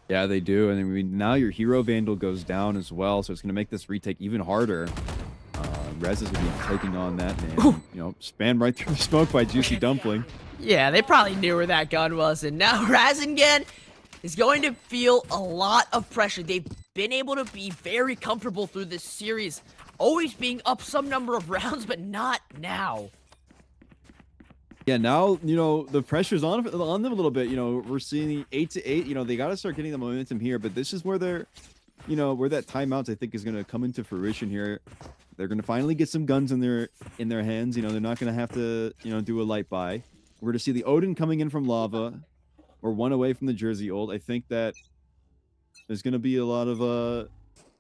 Yeah, they do. And I mean, now your Hero Vandal goes down as well, so it's going to make this retake even harder. Rez is going to be taking on that, and, you know, spanned right through the smoke by Juicy Dumpling. Yeah, they probably knew where that gun was, and now Razyngan is going to feel a lot of pressure. They've been able to be very comfortable through this series, always being up some number of rounds, but not now. Yeah, now, you know, the pressure's on them a little bit. You know, we're seeing 8-8. You know, they got to start getting the momentum here, but this is where they're, you know, where that timeouts I think is going to come into fruition here. They're going to finally get some guns in their hands. You know, they're not going to have to, you know, do a light buy. We're going to see the Odin coming in from Lava. We're one away from the Jersey ult. I think that there's going to be a lot of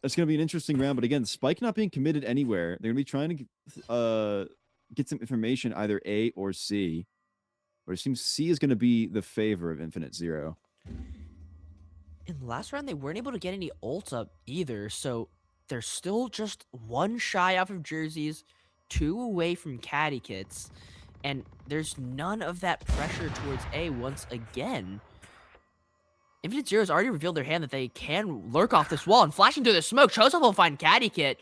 it's going to be an interesting round, but again, Spike not being committed anywhere. They're going to be trying to get some information, either A or C. But it seems C is going to be the favor of Infinite Zero. In the last round, they weren't able to get any ults up either, so they're still just one shy off of jerseys, 2 away from Caddy Kits, and there's none of that pressure towards A once again. Infinite Zero's already revealed their hand that they can lurk off this wall, and flashing through the smoke, Chosoff will find Caddy Kit.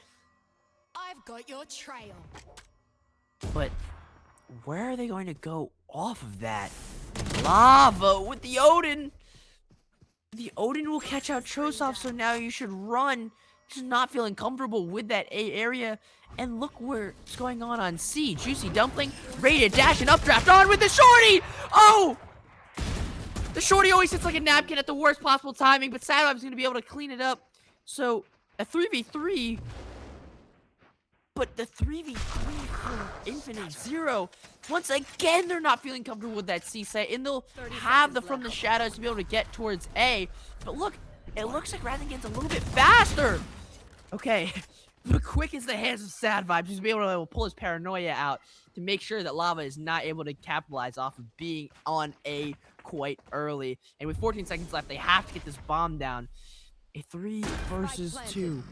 I've got your trail. But where are they going to go off of that? Lava with the Odin. The Odin will catch out Chosoff, so now you should run. Just not feeling comfortable with that A area. And look what's going on C. Juicy Dumpling, ready to dash and updraft on with the shorty. Oh! The shorty always sits like a napkin at the worst possible timing, but Sadweb's going to be able to clean it up. So, a 3v3... But the 3v3 for Infinite Zero, once again, they're not feeling comfortable with that C site, and they'll have the From the Shadows to be able to get towards A. But look, it looks like Razyngan's a little bit faster. Okay, but quick as the hands of Sad Vibes, he's be able to pull his paranoia out to make sure that Lava is not able to capitalize off of being on A quite early. And with 14 seconds left, they have to get this bomb down. A 3 versus 2.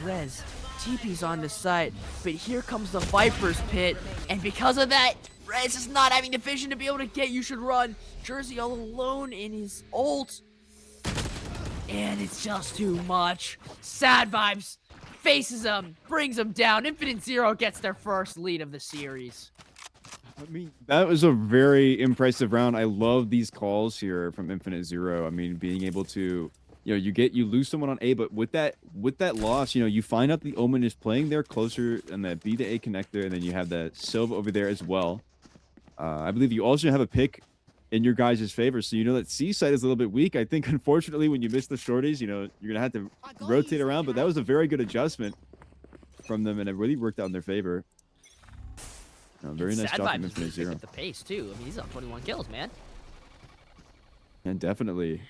Rez TP's on the site, but here comes the Viper's pit, and because of that, Rez is not having the vision to be able to get You Should Run. Jersey all alone in his ult, and it's just too much. Sad Vibes faces him, brings him down. Infinite Zero gets their first lead of the series. I mean, that was a very impressive round. I love these calls here from Infinite Zero. I mean, being able to, you know, you lose someone on A, but with that loss, you know, you find out the Omen is playing there closer and that B to A connector, and then you have that Silva over there as well. I believe you also have a pick in your guys' favor, so you know that C side is a little bit weak. I think, unfortunately, when you miss the shorties, you know, you're gonna have to rotate around, but that was a very good adjustment from them, and it really worked out in their favor. Very nice job from Infinite Zero. At the pace too. I mean, he's on 21 kills, man. And definitely.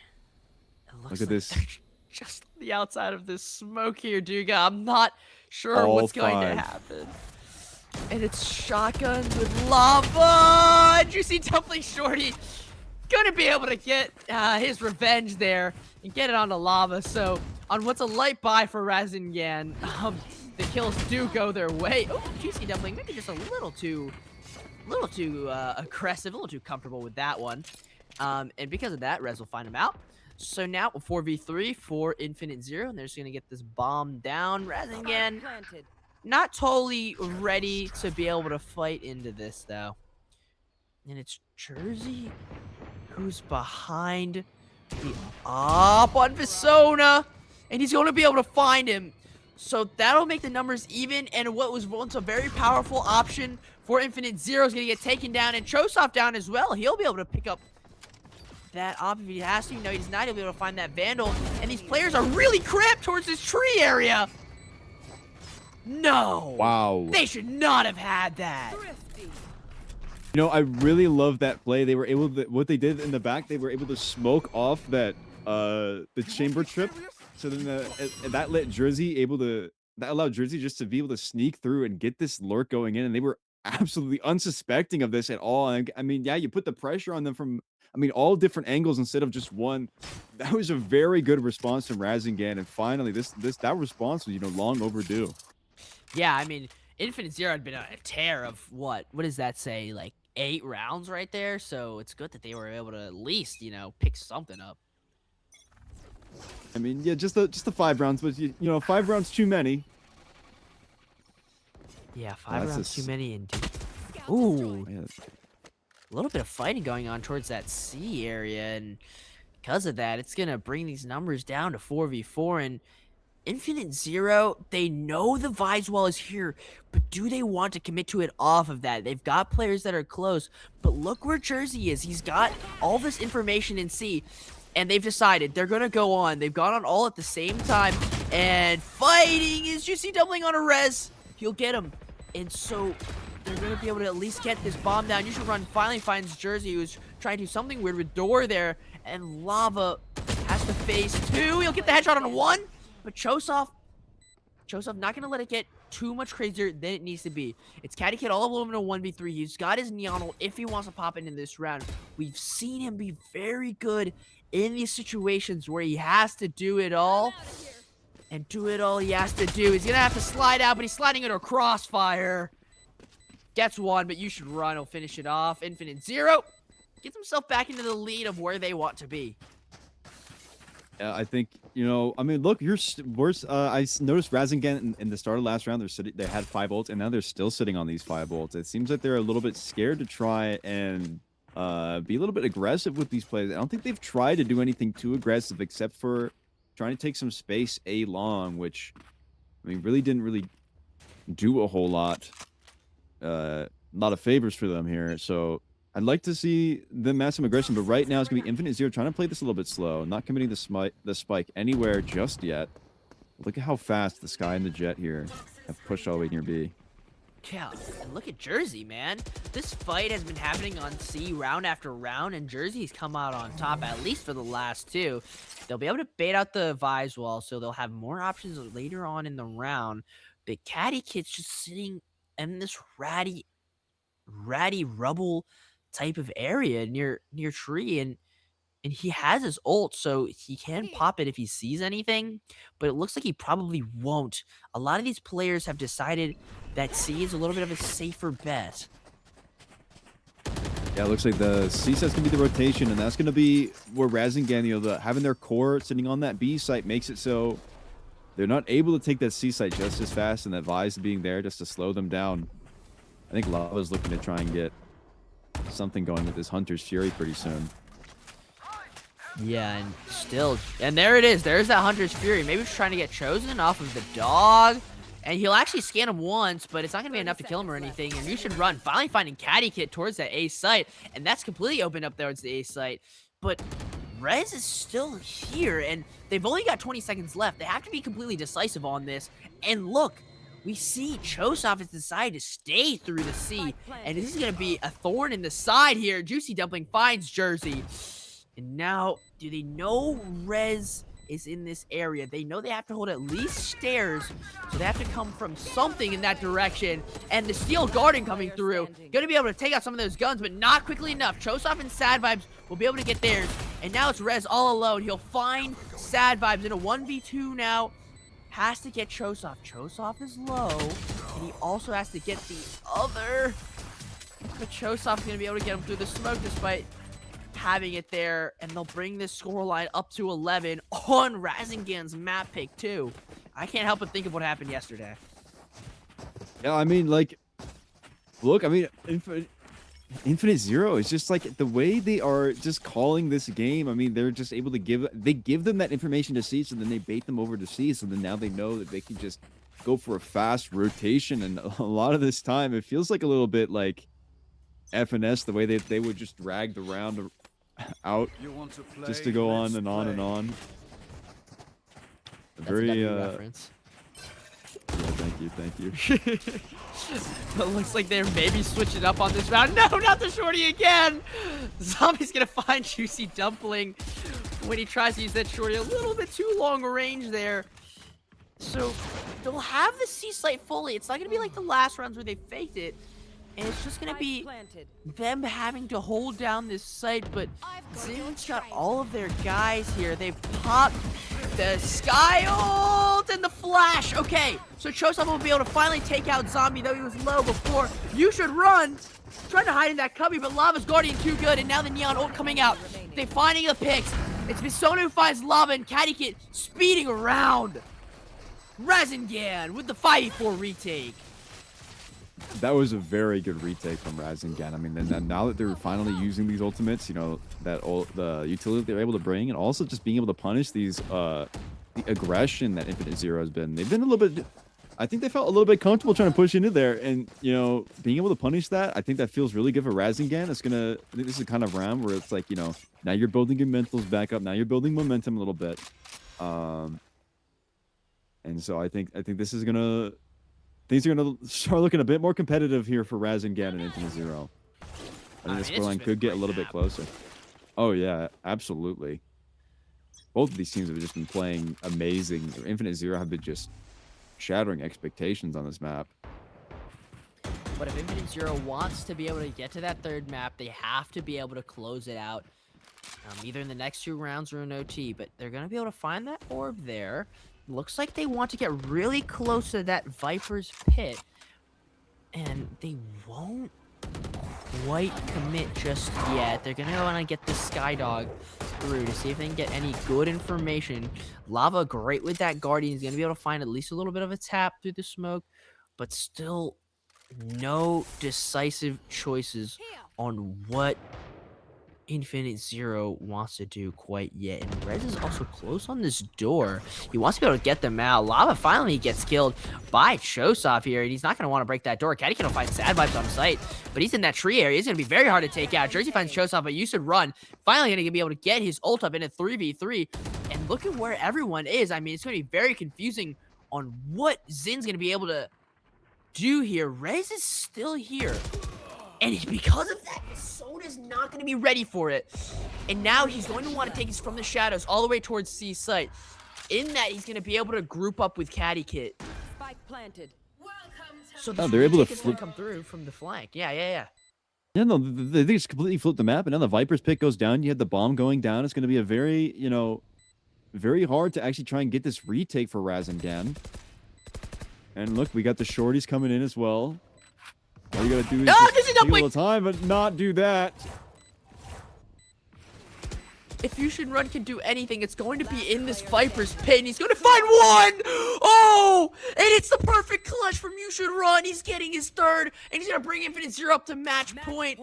Look at this. Just on the outside of this smoke here, Duga. I'm not sure All what's going to 5. happen. And it's shotguns with lava. Juicy Dumpling Shorty gonna be able to get his revenge there and get it onto lava. So on what's a light buy for Razyngan, the kills do go their way. Oh, Juicy Dumpling, maybe just a little too aggressive, a little too comfortable with that one. And because of that, Rez will find him out. So now 4v3 for Infinite Zero, and they're just gonna get this bomb down. Razyngan Planted. not totally ready to be able to fight into this though. And it's Jersey who's behind the op on Visona, and he's gonna be able to find him. So that'll make the numbers even, and what was once a very powerful option for Infinite Zero is gonna get taken down, and Chosov down as well. He'll be able to pick up that op if he has to. No, he's not. He'll be able to find that Vandal. And these players are really cramped towards this tree area. No. Wow. They should not have had that. Thrifty. You know, I really love that play. They were able to, what they did in the back, they were able to smoke off that the chamber trip. So then that let Jersey that allowed Jersey just to be able to sneak through and get this lurk going in, and they were absolutely unsuspecting of this at all. And I mean, yeah, you put the pressure on them from, I mean, all different angles instead of just one. That was a very good response from Razyngan, and finally that response was, you know, long overdue. Yeah, I mean, Infinite Zero had been on a tear of what does that say, like 8 rounds right there? So it's good that they were able to at least, you know, pick something up. I mean, yeah, just the 5 rounds, but you know, 5 rounds too many. Yeah, 5 that's rounds a too many indeed. Ooh, Yeah. a little bit of fighting going on towards that C area, and because of that, it's gonna bring these numbers down to 4v4. And Infinite Zero, they know the Vise Wall is here, but do they want to commit to it off of that? They've got players that are close, but look where Jersey is. He's got all this information in C, and they've decided they're gonna go on. They've gone on all at the same time, and fighting is Juicy doubling on a res. He'll get him, and so they're gonna be able to at least get this bomb down. You should run. Finally finds Jersey, who's trying to do something weird with Door there, and Lava has to face 2. He'll get the headshot on 1, but Chosov not gonna let it get too much crazier than it needs to be. It's Caddy Kid all alone in a 1v3. He's got his Neon ult if he wants to pop it in this round. We've seen him be very good in these situations where he has to do it all. And do it all he has to do. He's gonna have to slide out, but he's sliding into a crossfire. Gets 1, but you should run. He'll finish it off. Infinite Zero gets himself back into the lead of where they want to be. Yeah, I think, you know, I mean, look, I noticed Razyngan in the start of last round, they had 5 ults, and now they're still sitting on these 5 ults. It seems like they're a little bit scared to try and be a little bit aggressive with these plays. I don't think they've tried to do anything too aggressive except for trying to take some space long, which, I mean, really didn't do a whole lot. A lot of favors for them here. So I'd like to see the massive aggression, but right now it's going to be Infinite Zero trying to play this a little bit slow, not committing the spike anywhere just yet. Look at how fast the Sky and the Jet here have pushed all the way near B. Yeah, and look at Jersey, man. This fight has been happening on C round after round, and Jersey's come out on top, at least for the last 2. They'll be able to bait out the Vise Wall, so they'll have more options later on in the round. But Caddy Kid's just sitting in this ratty rubble type of area near tree, and he has his ult, so he can pop it if he sees anything, but it looks like he probably won't. A lot of these players have decided that C is a little bit of a safer bet. Yeah, it looks like the C set's gonna be the rotation, and that's gonna be where Razyngan, you know, having their core sitting on that B site makes it so they're not able to take that C site just as fast, and that Vise being there just to slow them down. I think Lava's looking to try and get something going with this Hunter's Fury pretty soon. Yeah, and there it is. There's that Hunter's Fury. Maybe he's trying to get chosen off of the dog. And he'll actually scan him once, but it's not going to be enough to kill him or anything. And you should run. Finally finding Caddy Kid towards that A site. And that's completely opened up towards the A site. But Rez is still here, and they've only got 20 seconds left. They have to be completely decisive on this. And look, we see Chosov has decided to stay through the C. And this is going to be a thorn in the side here. Juicy Dumpling finds Jersey. And now, do they know Rez is in this area? They know they have to hold at least stairs, so they have to come from something in that direction. And the Steel Garden coming through, gonna be able to take out some of those guns, but not quickly enough. Chosov and Sad Vibes will be able to get theirs, and now it's Rez all alone. He'll find Sad Vibes in a 1v2 now. Has to get Chosov. Chosov is low, and he also has to get the other. But Chosov's gonna be able to get him through the smoke despite having it there, and they'll bring this scoreline up to 11 on Razyngan's map pick too. I can't help but think of what happened yesterday. Yeah, I mean, like, look, I mean, Infinite Zero is just like the way they are just calling this game. I mean, they're just able to give them that information to see, so then they bait them over to C, so then now they know that they can just go for a fast rotation. And a lot of this time, it feels like a little bit like FNS, the way they would just drag the round out just to go on and on and on. That's Very a reference. Yeah, thank you. It looks like they're maybe switching up on this round. No, not the shorty again! Zombie's gonna find Juicy Dumpling when he tries to use that shorty. A little bit too long range there. So they'll have the C site fully. It's not gonna be like the last rounds where they faked it. And it's just gonna be them having to hold down this site, but Zin's got all of their guys here. They've popped the Sky ult and the flash. Okay, so Chosap will be able to finally take out Zombie, though he was low before. You should run. Trying to hide in that cubby, but Lava's Guardian too good, and now the Neon ult coming out. They're finding the picks. It's Visona who finds Lava, and Catty Kid speeding around. Razyngan with the 5v4 retake. That was a very good retake from Razyngan. I mean, then now that they're finally using these ultimates, you know, the utility they're able to bring, and also just being able to punish these the aggression that Infinite Zero has been. They've been a little bit. I think they felt a little bit comfortable trying to push into there, and you know, being able to punish that, I think that feels really good for Razyngan. It's gonna. I think this is the kind of round where it's like, you know, now you're building your mentals back up. Now you're building momentum a little bit. And so I think this is gonna. Things are going to start looking a bit more competitive here for Razyngan and Infinite Zero. I think this scoreline could get a little bit closer. Oh, yeah, absolutely. Both of these teams have just been playing amazing. Infinite Zero have been just shattering expectations on this map. But if Infinite Zero wants to be able to get to that third map, they have to be able to close it out. Either in the next 2 rounds or in OT, but they're going to be able to find that orb there. Looks like they want to get really close to that Viper's pit, and they won't quite commit just yet. They're gonna want to get the Skydog through to see if they can get any good information. Lava, great with that Guardian. He's gonna be able to find at least a little bit of a tap through the smoke, but still no decisive choices on what Infinite Zero wants to do quite yet. And Rez is also close on this door. He wants to be able to get them out. Lava finally gets killed by Chosap here, and he's not going to want to break that door. Caddy can find Sad Vibes on site, but he's in that tree area. It's going to be very hard to take out. Jersey finds Chosap, but you should run. Finally going to be able to get his ult up in a 3v3. And look at where everyone is. I mean, it's going to be very confusing on what Zin's going to be able to do here. Rez is still here. And because of that, Soda's not going to be ready for it. And now he's going to want to take us from the shadows all the way towards C site. In that, he's going to be able to group up with Catty Kit. Spike planted. So they're able to flip come through from the flank. Yeah. Yeah, no, they just completely flipped the map, and now the Viper's pick goes down. You had the bomb going down. It's going to be a very, you know, very hard to actually try and get this retake for Razyngan. And look, we got the shorties coming in as well. All you gotta do is take a little time, but not do that. If You Should Run can do anything, it's going to be in this Viper's pit, and he's going to find one! Oh! And it's the perfect clutch from You Should Run. He's getting his third, and he's going to bring Infinite Zero up to match point.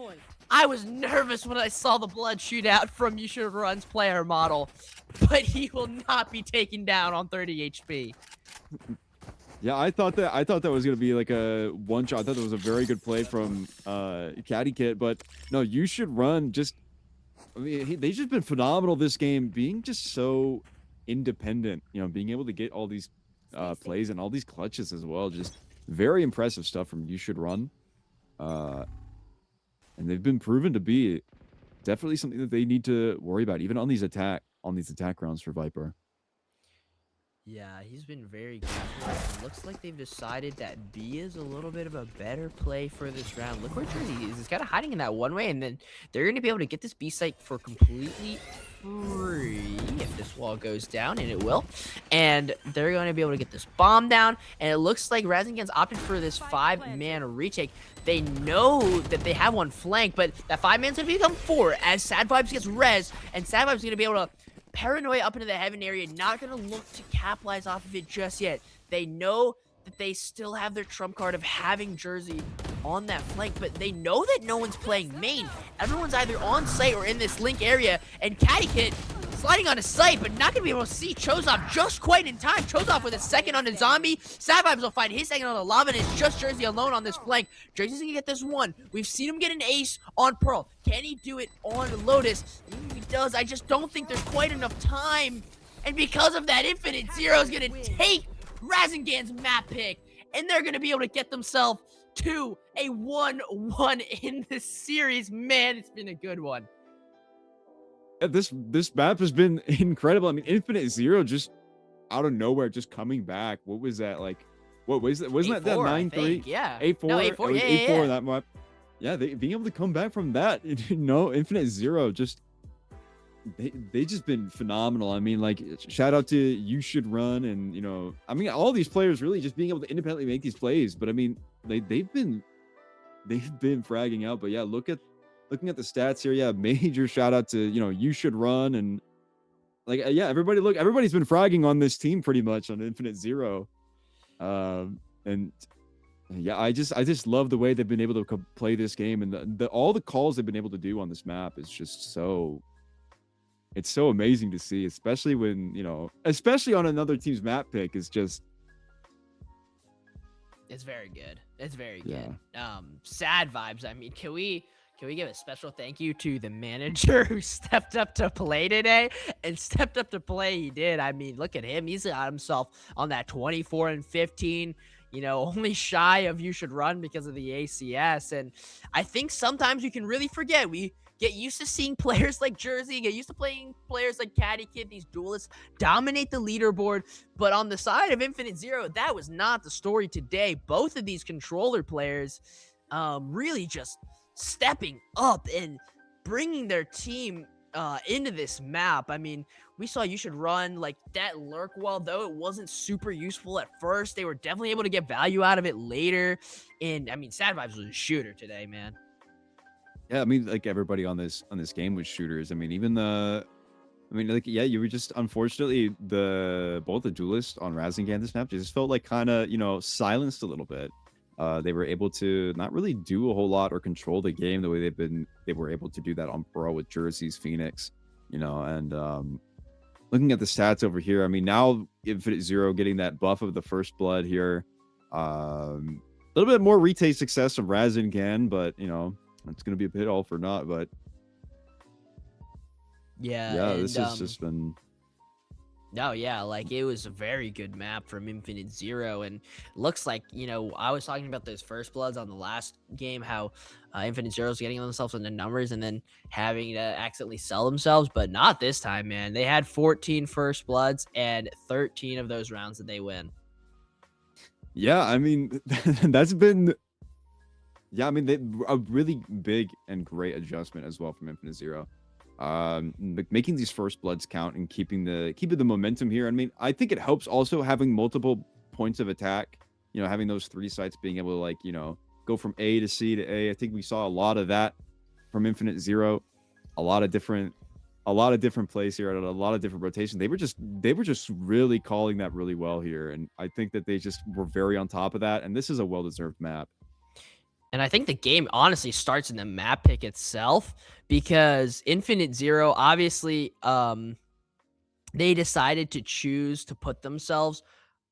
I was nervous when I saw the blood shoot out from You Should Run's player model, but he will not be taken down on 30 HP. Yeah, I thought that was gonna be like a one shot. I thought that was a very good play from Catty Kit, but no, You Should Run. Just, I mean, they've just been phenomenal this game, being just so independent. You know, being able to get all these plays and all these clutches as well. Just very impressive stuff from You Should Run, and they've been proven to be definitely something that they need to worry about, even on these attack rounds for Viper. Yeah, he's been very good. It looks like they've decided that B is a little bit of a better play for this round. Look where Jersey is. He's kind of hiding in that one way, and then they're going to be able to get this B site for completely free if this wall goes down, and it will. And they're going to be able to get this bomb down. And it looks like Razyngan's opted for this 5-man retake. They know that they have one flank, but that 5-man's going to become 4 as Sad Vibes gets res. And Sad Vibes is going to be able to paranoia up into the heaven area, not going to look to capitalize off of it just yet. They know that they still have their trump card of having Jersey on that flank, but they know that no one's playing main. Everyone's either on site or in this link area, and Catty Kid sliding on a site, but not going to be able to see Chozov just quite in time. Chozov with a second on the zombie. Sad Vibes will find his second on the lava, and it's just Jersey alone on this flank. Jersey's going to get this one. We've seen him get an ace on Pearl. Can he do it on Lotus? Even if he does, I just don't think there's quite enough time. And because of that, Infinite Zero is going to take Razyngan's map pick, and they're going to be able to get themselves to a 1-1 in this series. Man, it's been a good one. Yeah, this map has been incredible. I mean, Infinite Zero just out of nowhere, just coming back. What was that like? What was that? Wasn't that 9-3? Yeah. 8-4. No, 8-4. It was Yeah, 8-4 yeah. that map. Yeah, they being able to come back from that. Infinite Zero just they just been phenomenal. I mean, like, shout out to You Should Run, and I mean, all these players really just being able to independently make these plays. But I mean, they've been fragging out. But yeah, looking at the stats here, yeah, major shout out to You Should Run, and like yeah, everybody's been fragging on this team pretty much on Infinite Zero, and yeah, I just love the way they've been able to play this game, and all the calls they've been able to do on this map is just so. It's so amazing to see, especially when, especially on another team's map pick is just. It's very good. It's very good. Sad Vibes. I mean, can we give a special thank you to the manager who stepped up to play today and stepped up to play? He did. I mean, look at him. He's got himself on that 24 and 15. Only shy of You Should Run because of the ACS. And I think sometimes we can really forget. We get used to seeing players like Jersey, get used to playing players like Catty Kid, these duelists dominate the leaderboard. But on the side of Infinite Zero, that was not the story today. Both of these controller players really just stepping up and bringing their team into this map. I mean, we saw You Should Run, like that lurk wall, though it wasn't super useful at first. They were definitely able to get value out of it later. And I mean, Sad Vibes was a shooter today, man. Yeah, I mean, like everybody on this game was shooters. I mean, yeah, you were just unfortunately both the duelists on Razyngan this map just felt like kind of silenced a little bit. They were able to not really do a whole lot or control the game the way they were able to do that on Pro with Jersey's Phoenix, and looking at the stats over here, I mean, now Infinite Zero getting that buff of the first blood here, a little bit more retake success from Razyngan, but it's gonna be a bit all for naught. But yeah, this has just been. No, yeah, like it was a very good map from Infinite Zero, and looks like I was talking about those first bloods on the last game, how Infinite Zero's getting themselves into numbers and then having to accidentally sell themselves, but not this time, man. They had 14 first bloods, and 13 of those rounds did they win. Yeah, I mean, that's been. Yeah, I mean, a really big and great adjustment as well from Infinite Zero. Making these first bloods count and keeping the momentum here. I mean, I think it helps also having multiple points of attack. Having those 3 sites, being able to go from A to C to A. I think we saw a lot of that from Infinite Zero. A lot of different plays here, a lot of different rotations. They were just really calling that really well here, and I think that they just were very on top of that. And this is a well-deserved map. And I think the game honestly starts in the map pick itself, because Infinite Zero, obviously, they decided to choose to put themselves,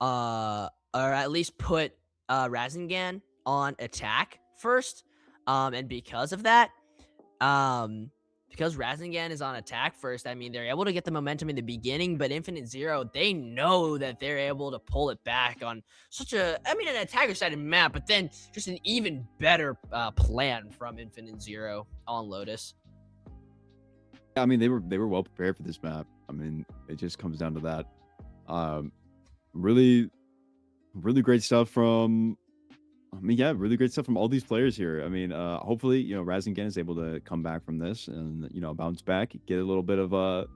or at least put Razyngan on attack first. And because of that, because Razyngan is on attack first, I mean, they're able to get the momentum in the beginning, but Infinite Zero, they know that they're able to pull it back on an attacker-sided map, but then just an even better plan from Infinite Zero on Lotus. I mean, they were well prepared for this map. I mean, it just comes down to that. Really, really great stuff from. Really great stuff from all these players here. I mean, hopefully, Razyngan is able to come back from this and bounce back, get a little bit of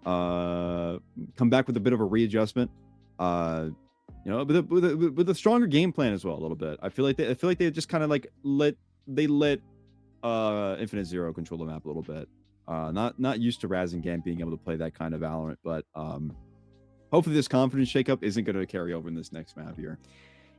come back with a bit of a readjustment. With a stronger game plan as well a little bit. I feel like they just kind of like let Infinite Zero control the map a little bit. Not used to Razyngan being able to play that kind of Valorant, but hopefully this confidence shakeup isn't going to carry over in this next map here.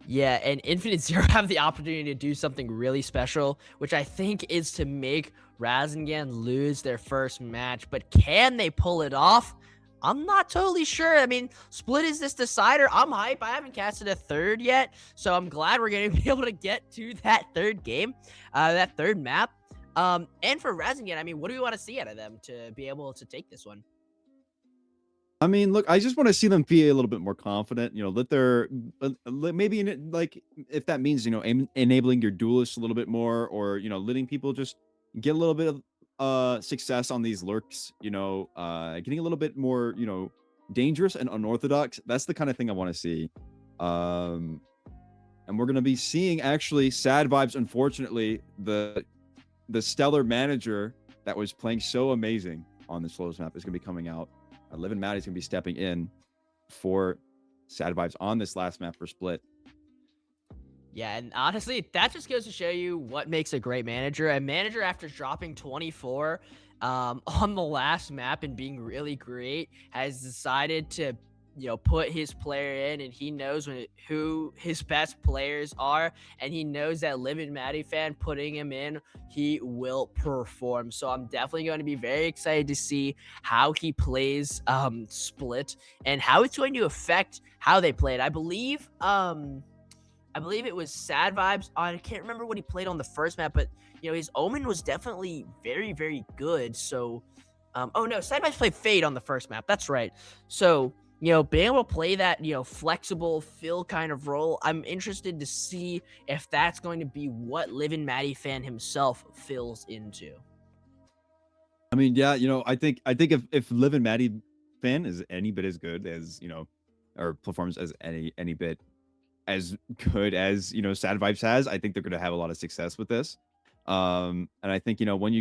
Yeah, and Infinite Zero have the opportunity to do something really special, which I think is to make Razyngan lose their first match. But can they pull it off? I'm not totally sure. I mean, Split is this decider. I'm hype. I haven't casted a third yet, so I'm glad we're going to be able to get to that third game, that third map. And for Razyngan, I mean, what do we want to see out of them to be able to take this one? I mean, look, I just want to see them be a little bit more confident. Let their maybe like if that means enabling your duelists a little bit more, or letting people just get a little bit of success on these lurks. Getting a little bit more dangerous and unorthodox. That's the kind of thing I want to see. And we're gonna be seeing actually sad vibes. Unfortunately, the stellar manager that was playing so amazing on this Lotus map is gonna be coming out. Liv and Maddie's gonna be stepping in for sad vibes on this last map for Split. Yeah, and honestly, that just goes to show you what makes a great manager. A manager, after dropping 24 on the last map and being really great, has decided to put his player in, and he knows who his best players are, and he knows that Liv and Maddie fan putting him in, he will perform. So I'm definitely going to be very excited to see how he plays Split and how it's going to affect how they play it. I believe it was Sad Vibes. I can't remember what he played on the first map, but his Omen was definitely very, very good. So oh no, Sad Vibes played Fade on the first map. That's right. So being able to play that, flexible fill kind of role, I'm interested to see if that's going to be what Liv and Maddie fan himself fills into. I mean, yeah, I think if Liv and Maddie fan is any bit as good as or performs as any bit as good as Sad Vibes has, I think they're going to have a lot of success with this. And I think when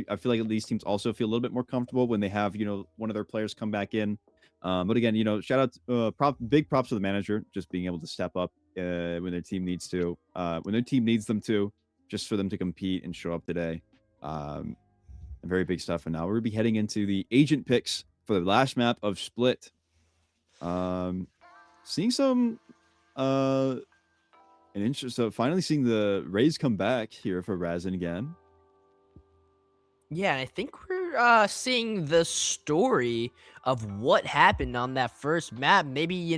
I feel like these teams also feel a little bit more comfortable when they have one of their players come back in. But again, shout out, big props to the manager, just being able to step up when their team needs to, when their team needs them to, just for them to compete and show up today. Very big stuff. And now we're gonna be heading into the agent picks for the last map of Split. Seeing some an interest. So finally seeing the Rays come back here for Razyngan. Yeah, I think we're seeing the story of what happened on that first map. Maybe,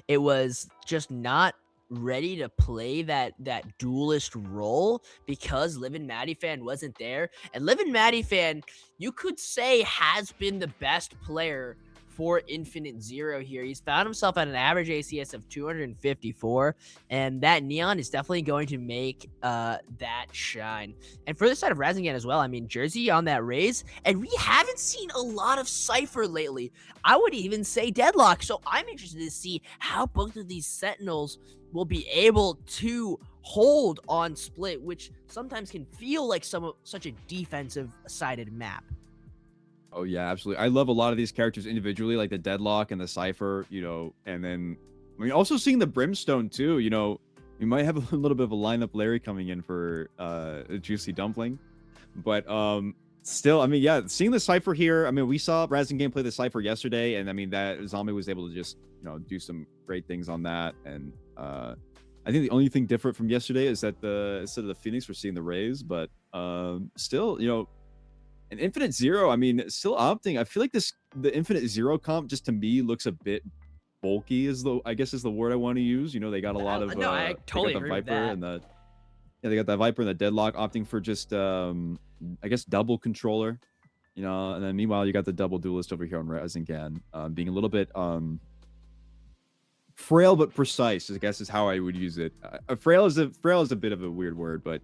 it was just not ready to play that duelist role because Liv and Maddie fan wasn't there. And Liv and Maddie fan, you could say, has been the best player for Infinite Zero here. He's found himself at an average ACS of 254, and that Neon is definitely going to make that shine. And for the side of Razyngan as well, I mean, Jersey on that raise, and we haven't seen a lot of Cypher lately. I would even say Deadlock, so I'm interested to see how both of these Sentinels will be able to hold on Split, which sometimes can feel like such a defensive-sided map. Oh yeah, absolutely. I love a lot of these characters individually, like the Deadlock and the Cypher, and then I mean also seeing the Brimstone too, we might have a little bit of a lineup Larry coming in for a Juicy Dumpling. But still, I mean, yeah, seeing the Cypher here, I mean, we saw Razyngan play the Cypher yesterday, and I mean that Zombie was able to just, do some great things on that. And I think the only thing different from yesterday is that instead of the Phoenix, we're seeing the Rays, but still, an Infinite Zero, I mean, still opting. I feel like the Infinite Zero comp just to me looks a bit bulky, I guess is the word I want to use. They got a lot of no, I totally agree with that. And they got that Viper and the Deadlock opting for just I guess double controller, and then meanwhile you got the double duelist over here on Razyngan, being a little bit frail but precise, I guess is how I would use it. Frail is a bit of a weird word, but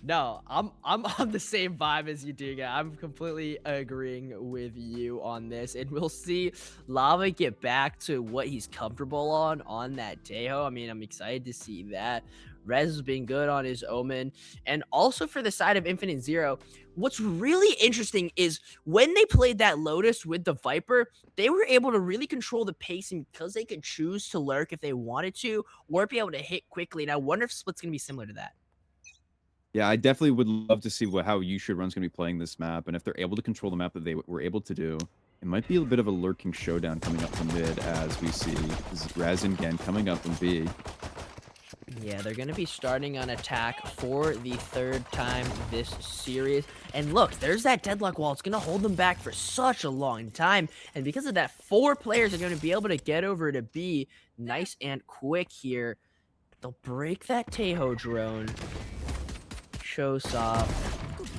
No, I'm on the same vibe as you do, guys. I'm completely agreeing with you on this, and we'll see Lava get back to what he's comfortable on that Tejo. I mean, I'm excited to see that. Rez has been good on his Omen. And also for the side of Infinite Zero, what's really interesting is when they played that Lotus with the Viper, they were able to really control the pacing because they could choose to lurk if they wanted to, or be able to hit quickly. And I wonder if Split's going to be similar to that. Yeah, I definitely would love to see how You Should Run's going to be playing this map, and if they're able to control the map that they were able to do, it might be a bit of a lurking showdown coming up from mid as we see Razyngan coming up from B. Yeah, they're going to be starting on attack for the third time this series. And look, there's that deadlock wall. It's going to hold them back for such a long time. And because of that, 4 players are going to be able to get over to B nice and quick here. They'll break that Tejo drone. Shows off.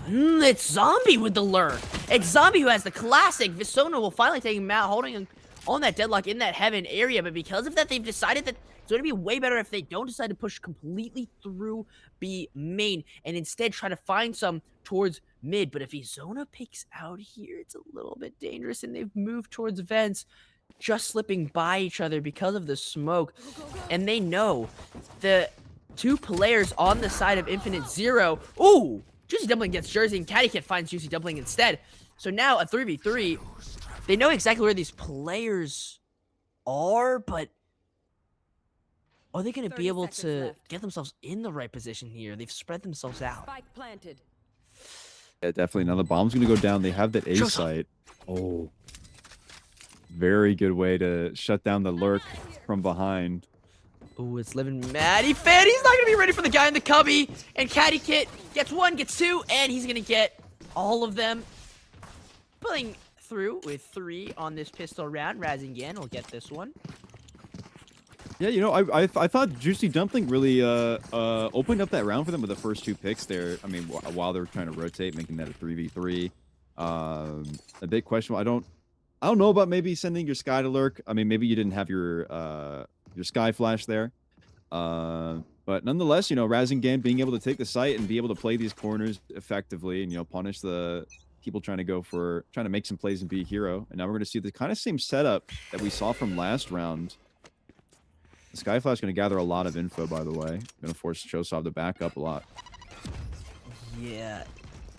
It's Zombie with the lurk. It's Zombie who has the classic. Visona will finally take him out, holding on that deadlock in that heaven area. But because of that, they've decided that it's going to be way better if they don't decide to push completely through B main and instead try to find some towards mid. But if Izona picks out here, it's a little bit dangerous, and they've moved towards vents, just slipping by each other because of the smoke. And they know the 2 players on the side of Infinite Zero. Ooh! Juicy Dumpling gets Jersey, and Catty Kid finds Juicy Dumpling instead. So now a 3v3. They know exactly where these players are, but are they going to be able to get themselves in the right position here? They've spread themselves out. Spike planted. Yeah, definitely. Now the bomb's going to go down. They have that A site. Oh. Very good way to shut down the lurk from behind. Ooh, it's living Maddie Fan. He's not going to be ready for the guy in the cubby. And Catty Kit gets 1, gets 2, and he's going to get all of them. Pulling through with 3 on this pistol round. Razyngan will get this one. Yeah, you know, I thought Juicy Dumpling really opened up that round for them with the first 2 picks there. I mean, while they were trying to rotate, making that a 3v3. A big question. I don't know about maybe sending your Sky to lurk. I mean, maybe you didn't have your Sky Flash there. But nonetheless, you know, Razyngan being able to take the site and be able to play these corners effectively and, you know, punish the people trying to make some plays and be a hero. And now we're going to see the kind of same setup that we saw from last round. The Sky Flash going to gather a lot of info, by the way. Going to force Chosov to back up a lot. Yeah,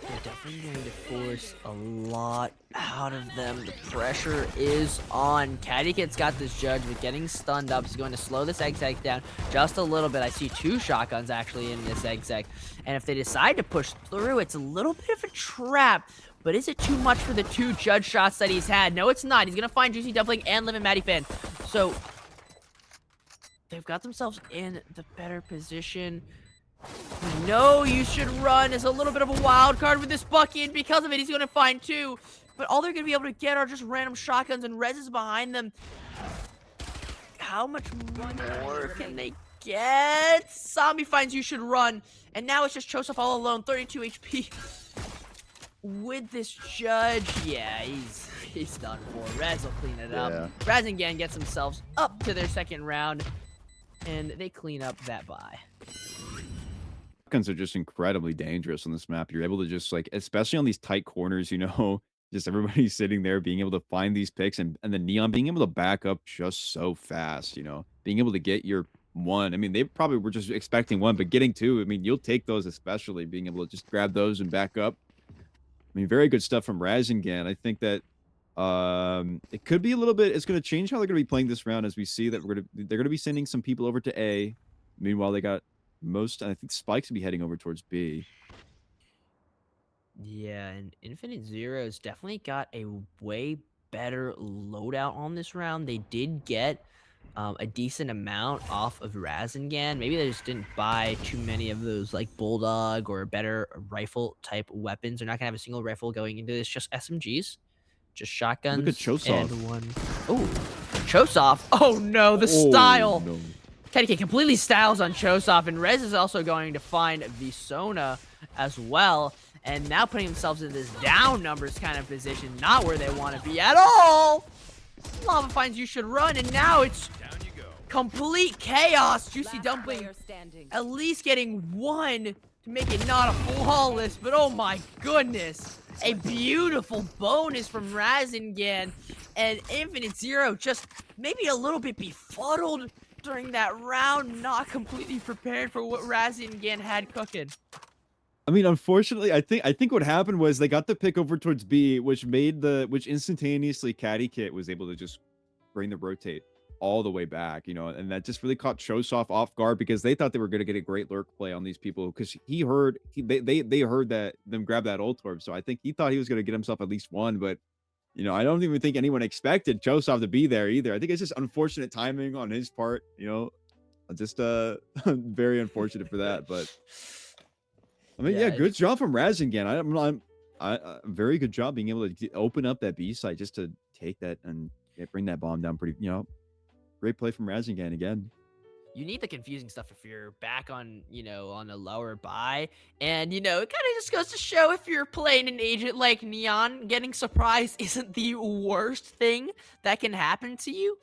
they're definitely going to force a lot out of them. The pressure is on. Catty Kit's got this judge, but getting stunned up. He's going to slow this exec down just a little bit. I see 2 shotguns actually in this exec. And if they decide to push through, it's a little bit of a trap. But is it too much for the 2 judge shots that he's had? No, it's not. He's going to find Juicy Dumpling and Live and Maddie Fan. So they've got themselves in the better position. No, You Should Run is a little bit of a wild card with this Bucky, and because of it, he's going to find 2. But all they're going to be able to get are just random shotguns, and Rez is behind them. How much more can they get? Zombie finds You Should Run, and now it's just Chosov all alone, 32 HP. With this judge, yeah, he's done for. Rez will clean it up. Razyngan gets themselves up to their second round, and they clean up that bye. Shotguns are just incredibly dangerous on this map. You're able to just, like, especially on these tight corners, you know, just everybody sitting there being able to find these picks, and the Neon being able to back up just so fast, you know, being able to get your 1. I mean, they probably were just expecting 1, but getting 2, I mean, you'll take those, especially being able to just grab those and back up. I mean, very good stuff from Razyngan. I think that it could be a little bit. It's going to change how they're going to be playing this round, as we see that they're going to be sending some people over to A. Meanwhile, they got I think Spike's will be heading over towards B. Yeah, and Infinite Zero's definitely got a way better loadout on this round. They did get a decent amount off of Razyngan. Maybe they just didn't buy too many of those, like, Bulldog or better rifle type weapons. They're not gonna have a single rifle going into this, just SMGs, just shotguns. Look at Chosov. And 1. Oh, Chosov. Oh no, the style. No. Catty Kid completely styles on Chosov, and Rez is also going to find Visona as well. And now putting themselves in this down numbers kind of position, not where they want to be at all. Lava finds You Should Run, and now it's complete chaos. Juicy Dumpling at least getting 1 to make it not a flawless, but oh my goodness. A beautiful bonus from Razyngan, and Infinite Zero just maybe a little bit befuddled during that round, not completely prepared for what Razyngan had cooking. I mean, unfortunately, I think what happened was they got the pick over towards B, which instantaneously Caddy Kit was able to just bring the rotate all the way back, and that just really caught Chosoff off guard because they thought they were going to get a great lurk play on these people because they heard that them grab that ult orb, so I think he thought he was going to get himself at least one, but I don't even think anyone expected Chosoff to be there either. I think it's just unfortunate timing on his part, just very unfortunate for that, but. I mean, yeah, good job from Razyngan. I'm very good job being able to open up that B site just to take that and bring that bomb down pretty, great play from Razyngan again. You need the confusing stuff if you're back on, on a lower buy. And, it kind of just goes to show if you're playing an agent like Neon, getting surprised isn't the worst thing that can happen to you.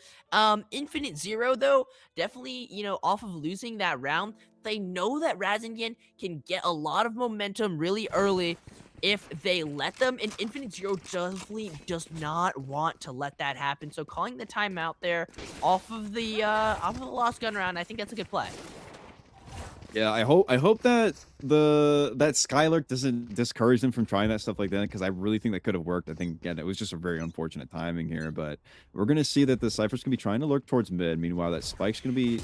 Infinite Zero, though, definitely, off of losing that round, they know that Razyngan can get a lot of momentum really early if they let them, and Infinite Zero definitely does not want to let that happen. So calling the timeout there off of the lost gun round, I think that's a good play. Yeah, I hope that that Skylurk doesn't discourage them from trying that stuff like that, because I really think that could have worked. I think again it was just a very unfortunate timing here, but we're gonna see that the Cypher's gonna be trying to lurk towards mid. Meanwhile, that Spike's gonna be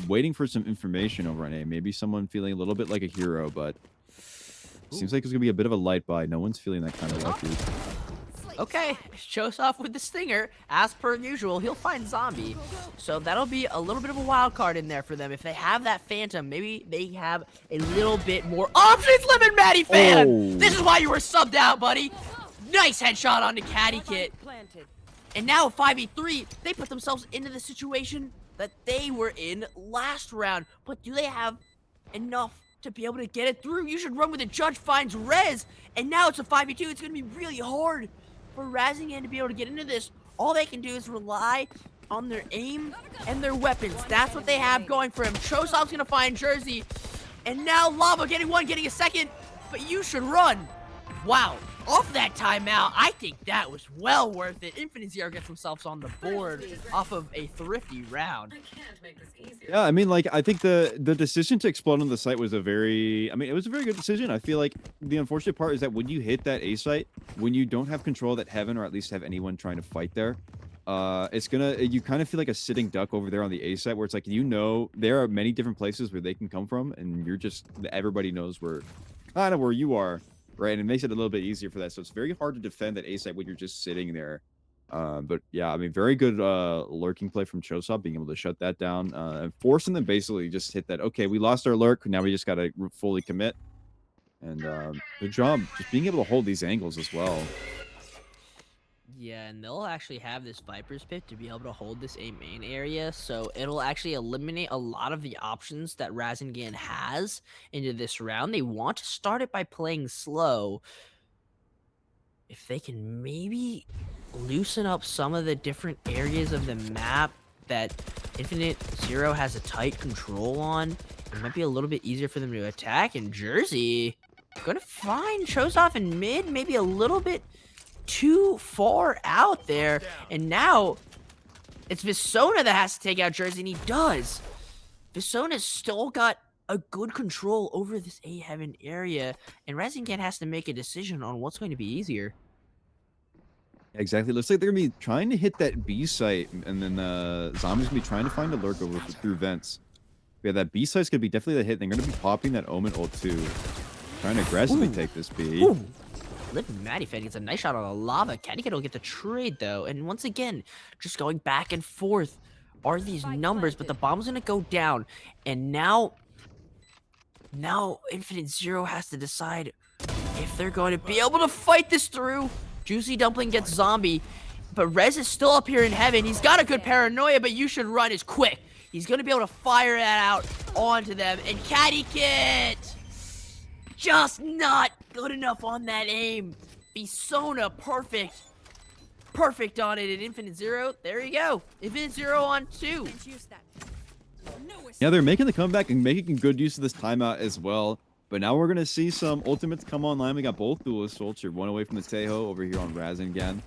waiting for some information over on A. Maybe someone feeling a little bit like a hero, but seems like it's gonna be a bit of a light buy. No one's feeling that kind of lucky. Okay, shows off with the stinger. As per usual, he'll find Zombie. So that'll be a little bit of a wild card in there for them. If they have that Phantom, maybe they have a little bit more options. Lemon Matty fan! Oh. This is why you were subbed out, buddy. Nice headshot onto Caddy Kit. And now 5v3, they put themselves into the situation that they were in last round. But do they have enough to be able to get it through? You should run with the Judge finds Rez. And now it's a 5v2. It's going to be really hard for Razyngan to be able to get into this. All they can do is rely on their aim and their weapons. That's what they have going for him. Chosoff's going to find Jersey. And now Lava getting one, getting a second. But you should run. Wow. Off that timeout, I think that was well worth it. Infinite Zero gets themselves on the board off of a thrifty round. Yeah, I mean, like, I think the decision to explode on the site was it was a very good decision. I feel like the unfortunate part is that when you hit that A site, when you don't have control of that heaven, or at least have anyone trying to fight there, you kind of feel like a sitting duck over there on the A site, where it's like, there are many different places where they can come from, and everybody knows where you are. Right, and it makes it a little bit easier for that. So it's very hard to defend that A site when you're just sitting there. But yeah, I mean, very good lurking play from Chosoff, being able to shut that down and forcing them basically just hit that. Okay, we lost our lurk. Now we just got to fully commit. And good job just being able to hold these angles as well. Yeah, and they'll actually have this Viper's Pit to be able to hold this A main area, so it'll actually eliminate a lot of the options that Razyngan has into this round. They want to start it by playing slow. If they can maybe loosen up some of the different areas of the map that Infinite Zero has a tight control on, it might be a little bit easier for them to attack. And Jersey gonna find Chosoff in mid, maybe a little bit too far out there, and now it's Visona that has to take out Jersey, and he does. Visona's still got a good control over this A heaven area, and Razyngan has to make a decision on what's going to be easier. Exactly. Looks like they're gonna be trying to hit that B site, and then Zombie's gonna be trying to find a lurk over through vents. Yeah, that B site's gonna be definitely the hit. They're gonna be popping that Omen ult too, trying to aggressively take this B. Ooh. Living Matty fan gets a nice shot on a lava. Caddy Kid will get the trade though, and once again, just going back and forth are these numbers, but the bomb's gonna go down, and now Infinite Zero has to decide if they're going to be able to fight this through. Juicy Dumpling gets Zombie, but Rez is still up here in heaven. He's got a good paranoia, but You Should Run is quick. He's gonna be able to fire that out onto them, and Caddy Kid just not good enough on that aim. Visona, perfect on it. And Infinite Zero, there you go. Infinite Zero on 2. Yeah, they're making the comeback and making good use of this timeout as well. But now we're gonna see some ultimates come online. We got both dual assaults. You're one away from the Tejo over here on Razyngan.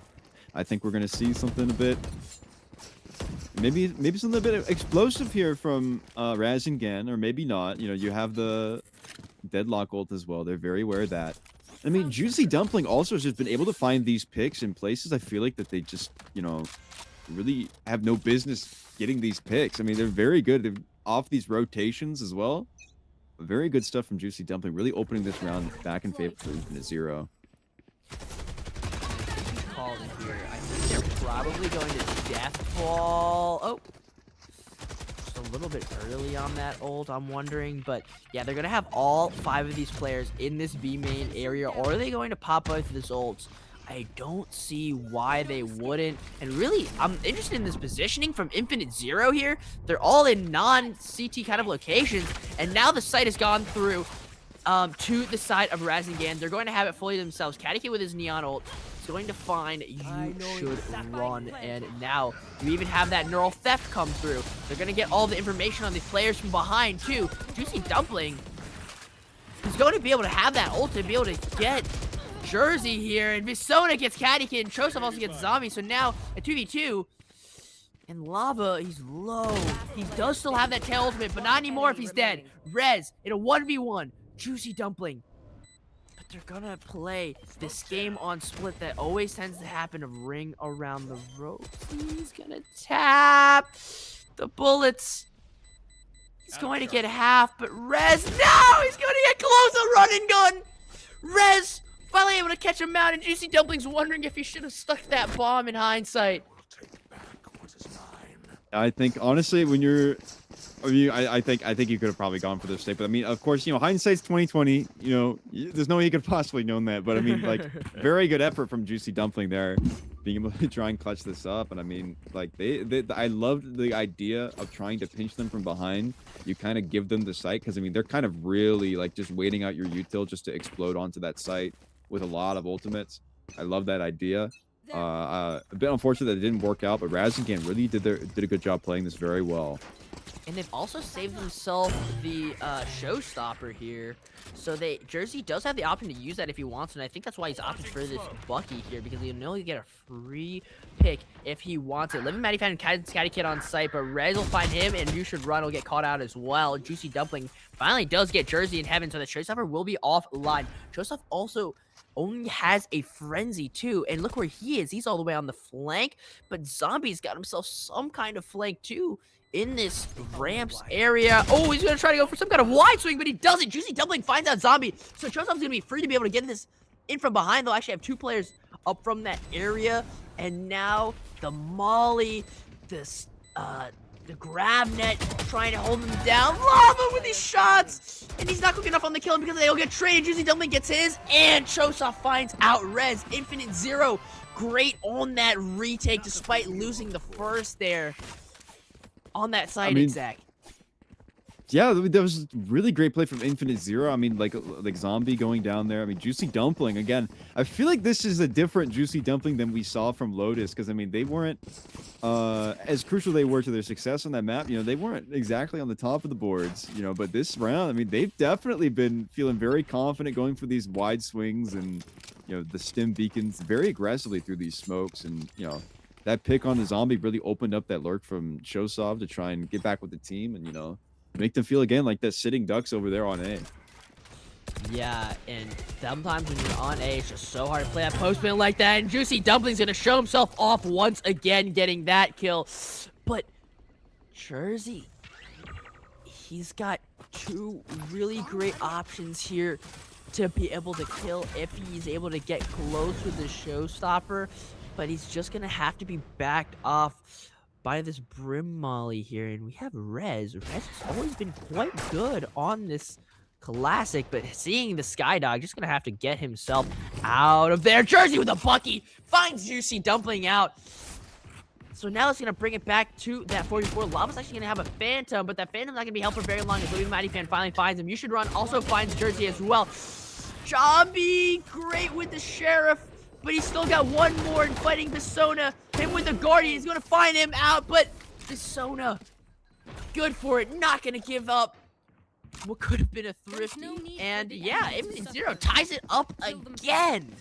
I think we're gonna see something a bit maybe something a bit explosive here from Razyngan, or maybe not. You know, you have the deadlock ult as well. They're very aware of that. I mean, Juicy Dumpling also has just been able to find these picks in places I feel like that they just, you know, really have no business getting these picks. I mean, they're very good. They're off these rotations as well. Very good stuff from Juicy Dumpling, really opening this round back in favor for Infinite Zero. Called in here. I think they're probably going to Death Ball. Oh, just a little bit early on that ult, I'm wondering. But yeah, they're going to have all 5 of these players in this B main area, or are they going to pop both of these ults? I don't see why they wouldn't. And really, I'm interested in this positioning from Infinite Zero here. They're all in non-CT kind of locations, and now the site has gone through to the side of Razyngan. They're going to have it fully themselves. Catty with his Neon ult is going to find You Should Run, and now you even have that Neural Theft come through. They're going to get all the information on these players from behind, too. Juicy Dumpling is going to be able to have that ult to be able to get Jersey here, and Visona gets Catty Kid, and Trosov also gets Zombie, so now a 2v2, and Lava, he's low. He does still have that tail ultimate, but not anymore if he's dead. Rez in a 1v1, Juicy Dumpling. But they're gonna play this game on split that always tends to happen, of ring around the ropes. He's gonna tap the bullets. He's going to get half, but Rez, no! He's gonna get close, a run and gun! Rez finally able to catch him out, and Juicy Dumpling's wondering if he should have stuck that bomb in hindsight. I think honestly, when you're, I think you could have probably gone for the mistake. But I mean, of course, you know, hindsight's 2020. You know, there's no way you could possibly known that. But I mean, like, very good effort from Juicy Dumpling there, being able to try and clutch this up. And I mean, like, I loved the idea of trying to pinch them from behind. You kind of give them the site, because I mean, they're kind of really like just waiting out your util just to explode onto that site with a lot of ultimates. I love that idea. A bit unfortunate that it didn't work out, but Razyngan really did a good job playing this very well. And they've also saved themselves the showstopper here. So Jersey does have the option to use that if he wants, and I think that's why he's opted for this Bucky here, because he'll know he'll get a free pick if he wants it. Living Matty found Scatty Kid on site, but Rez will find him, and You Should Run will get caught out as well. Juicy Dumpling finally does get Jersey in heaven, so the showstopper will be offline. Joseph also only has a frenzy too, and look where he is. He's all the way on the flank, but Zombie's got himself some kind of flank too in this ramps area. Oh, he's gonna try to go for some kind of wide swing, but he doesn't. Juicy Dumpling finds out Zombie, so Joseph's gonna be free to be able to get this in from behind. They'll actually have 2 players up from that area, and now the Molly, this the grab net trying to hold him down. Lava with these shots, and he's not quick enough on the kill because they all get traded. Juicy Dumpling gets his, and Chosov finds out Rez. Infinite Zero, great on that retake despite losing the first there on that side, exact. Yeah, that was really great play from Infinite Zero. I mean, like Zombie going down there. I mean, Juicy Dumpling again. I feel like this is a different Juicy Dumpling than we saw from Lotus, because I mean, they weren't as crucial they were to their success on that map. You know, they weren't exactly on the top of the boards. You know, but this round, I mean, they've definitely been feeling very confident going for these wide swings and, you know, the stim beacons very aggressively through these smokes. And you know, that pick on the Zombie really opened up that lurk from Shosov to try and get back with the team, and you know, make them feel again like that sitting ducks over there on A. Yeah, and sometimes when you're on A, it's just so hard to play that postman like that. And Juicy Dumpling's gonna show himself off once again, getting that kill. But Jersey, he's got 2 really great options here to be able to kill if he's able to get close with the showstopper. But he's just gonna have to be backed off by this Brim Molly here, and we have Rez. Rez has always been quite good on this classic, but seeing the Skydog, just gonna have to get himself out of there. Jersey with a Bucky finds Juicy Dumpling out. So now it's gonna bring it back to that 44. Lava's actually gonna have a Phantom, but that Phantom's not gonna be held for very long as Living Mighty Fan finally finds him. You Should Run also finds Jersey as well. Zombie, great with the Sheriff, but he's still got one more in fighting Visona. Him with the Guardian, he's gonna find him out, but Visona, good for it, not gonna give up what could have been a thrifty. And yeah, Infinite Zero ties it up again.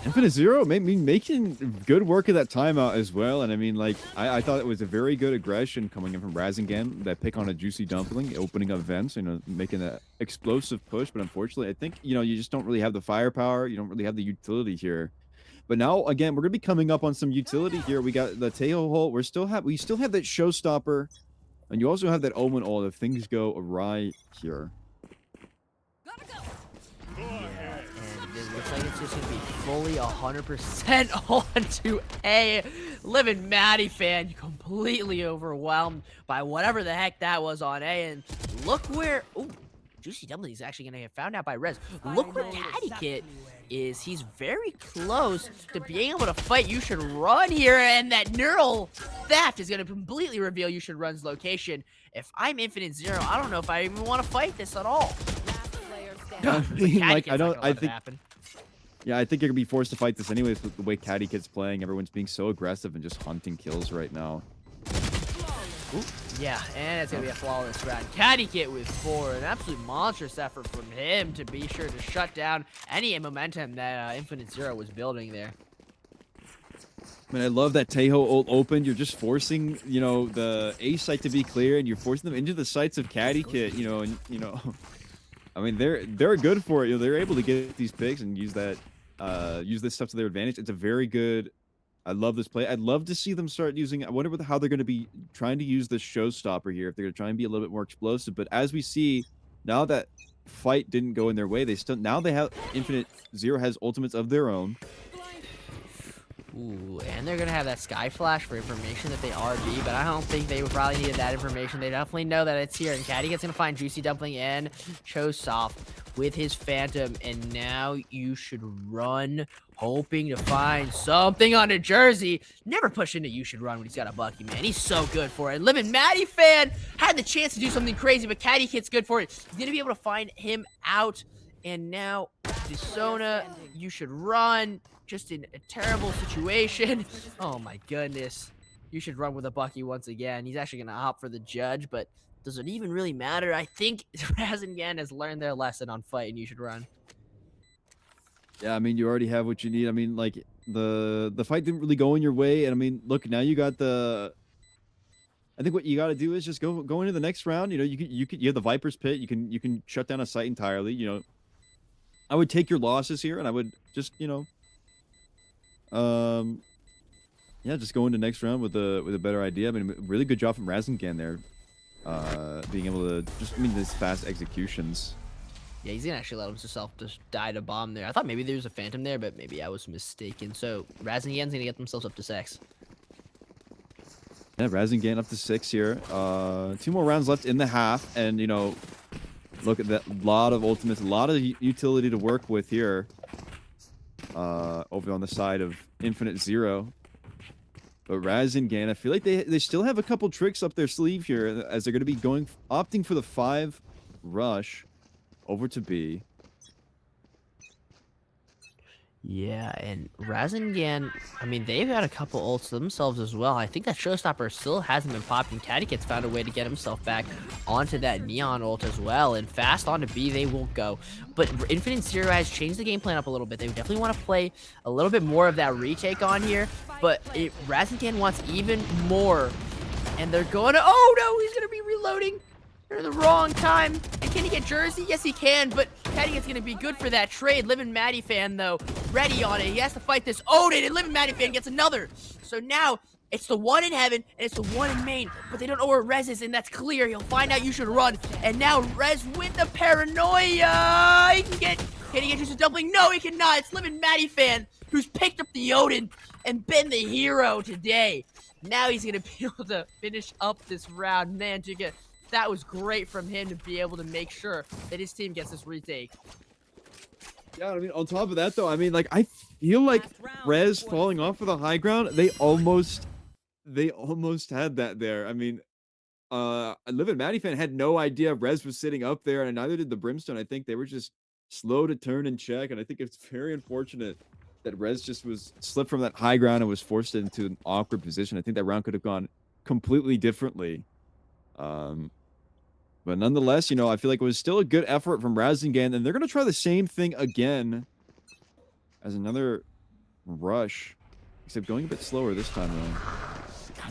Infinite Zero making good work of that timeout as well. And I mean, like, I thought it was a very good aggression coming in from Razyngan. That pick on a Juicy Dumpling, opening up vents, making an explosive push. But unfortunately, I think, you just don't really have the firepower. You don't really have the utility here. But now, again, we're going to be coming up on some utility here. We got the Tejo hole. We still have that Showstopper. And you also have that Omen ult if things go awry here. And it looks like it's just going to be fully 100% onto A. Living Maddie fan, completely overwhelmed by whatever the heck that was on A. And look where... Ooh, Juicy Dumpling is actually going to get found out by Rez. Look where Caddy Kit is. He's very close to being able to fight You Should Run here. And that neural theft is going to completely reveal You Should Run's location. If I'm Infinite Zero, I don't know if I even want to fight this at all. I mean, like, I think... Happen. Yeah, I think you're going to be forced to fight this anyways with the way Caddy Kit's playing. Everyone's being so aggressive and just hunting kills right now. Ooh, yeah, and it's going to be a flawless round. Caddy Kit with 4. An absolute monstrous effort from him to be sure to shut down any momentum that Infinite Zero was building there. I mean, I love that Tejo ult opened. You're just forcing, the A site to be clear, and you're forcing them into the sights of Caddy Kit, I mean, they're good for it. They're able to get these picks and use this stuff to their advantage. It's a very good. I love this play. I'd love to see them start using. I wonder how they're going to be trying to use this showstopper here. If they're going to try and be a little bit more explosive. But as we see now that fight didn't go in their way, they have Infinite Zero has ultimates of their own. Ooh, and they're gonna have that sky flash for information that they are B, but I don't think they would probably needed that information. They definitely know that it's here, and Caddy gets gonna find Juicy Dumpling and Chosoft with his Phantom, and now You Should Run, hoping to find something on a jersey. Never push into You Should Run when he's got a Bucky, man. He's so good for it. Living Maddie fan had the chance to do something crazy, but Caddy Kit's good for it. He's gonna be able to find him out, and now Desona, You Should Run. Just in a terrible situation. Oh my goodness. You Should Run with a Bucky once again. He's actually going to opt for the judge, but does it even really matter? I think Razyngan has learned their lesson on fight and You Should Run. Yeah, I mean, you already have what you need. I mean, like, the fight didn't really go in your way. And I mean, look, now you got I think what you got to do is just go into the next round. You have the Viper's Pit. You can shut down a site entirely. I would take your losses here, and I would just, yeah, just go into next round with a better idea. I mean, really good job from Razyngan there, being able to these fast executions. Yeah, he's gonna actually let himself just die to bomb there. I thought maybe there was a Phantom there, but maybe I was mistaken. So Razyngan's gonna get themselves up to 6. Yeah, Razyngan up to 6 here. 2 more rounds left in the half, and look at that, lot of ultimates, a lot of utility to work with here. Over on the side of Infinite Zero. But Razyngan, I feel like they still have a couple tricks up their sleeve here, as they're going to be opting for the 5 rush over to B. Yeah, and Razyngan, I mean, they've got a couple ults themselves as well. I think that Showstopper still hasn't been popped, and Caddy Kit's found a way to get himself back onto that Neon ult as well, and fast onto B they will go. But Infinite Zero has changed the game plan up a little bit. They definitely want to play a little bit more of that retake on here, but Razyngan wants even more, and they're going to, oh no, he's going to be reloading. At the wrong time. And can he get jersey? Yes, he can, but Caddy is going to be good for that trade. Living Maddie fan, though, ready on it. He has to fight this Odin, and Living Maddie fan gets another. So now, it's the one in heaven, and it's the one in main, but they don't know where Rez is, and that's clear. He'll find out You Should Run, and now Rez with the paranoia. Can he get Juicy Dumpling? No, he cannot. It's Living Maddie fan who's picked up the Odin and been the hero today. Now he's going to be able to finish up this round. Man, that was great from him to be able to make sure that his team gets this retake. Yeah, I mean, on top of that, though, I mean, like, I feel like Rez falling off of the high ground, they almost had that there. I mean, Live and Maddie fan had no idea Rez was sitting up there, and neither did the Brimstone. I think they were just slow to turn and check, and I think it's very unfortunate that Rez just slipped from that high ground and was forced into an awkward position. I think that round could have gone completely differently. But nonetheless, I feel like it was still a good effort from Razyngan, and they're going to try the same thing again as another rush, except going a bit slower this time around.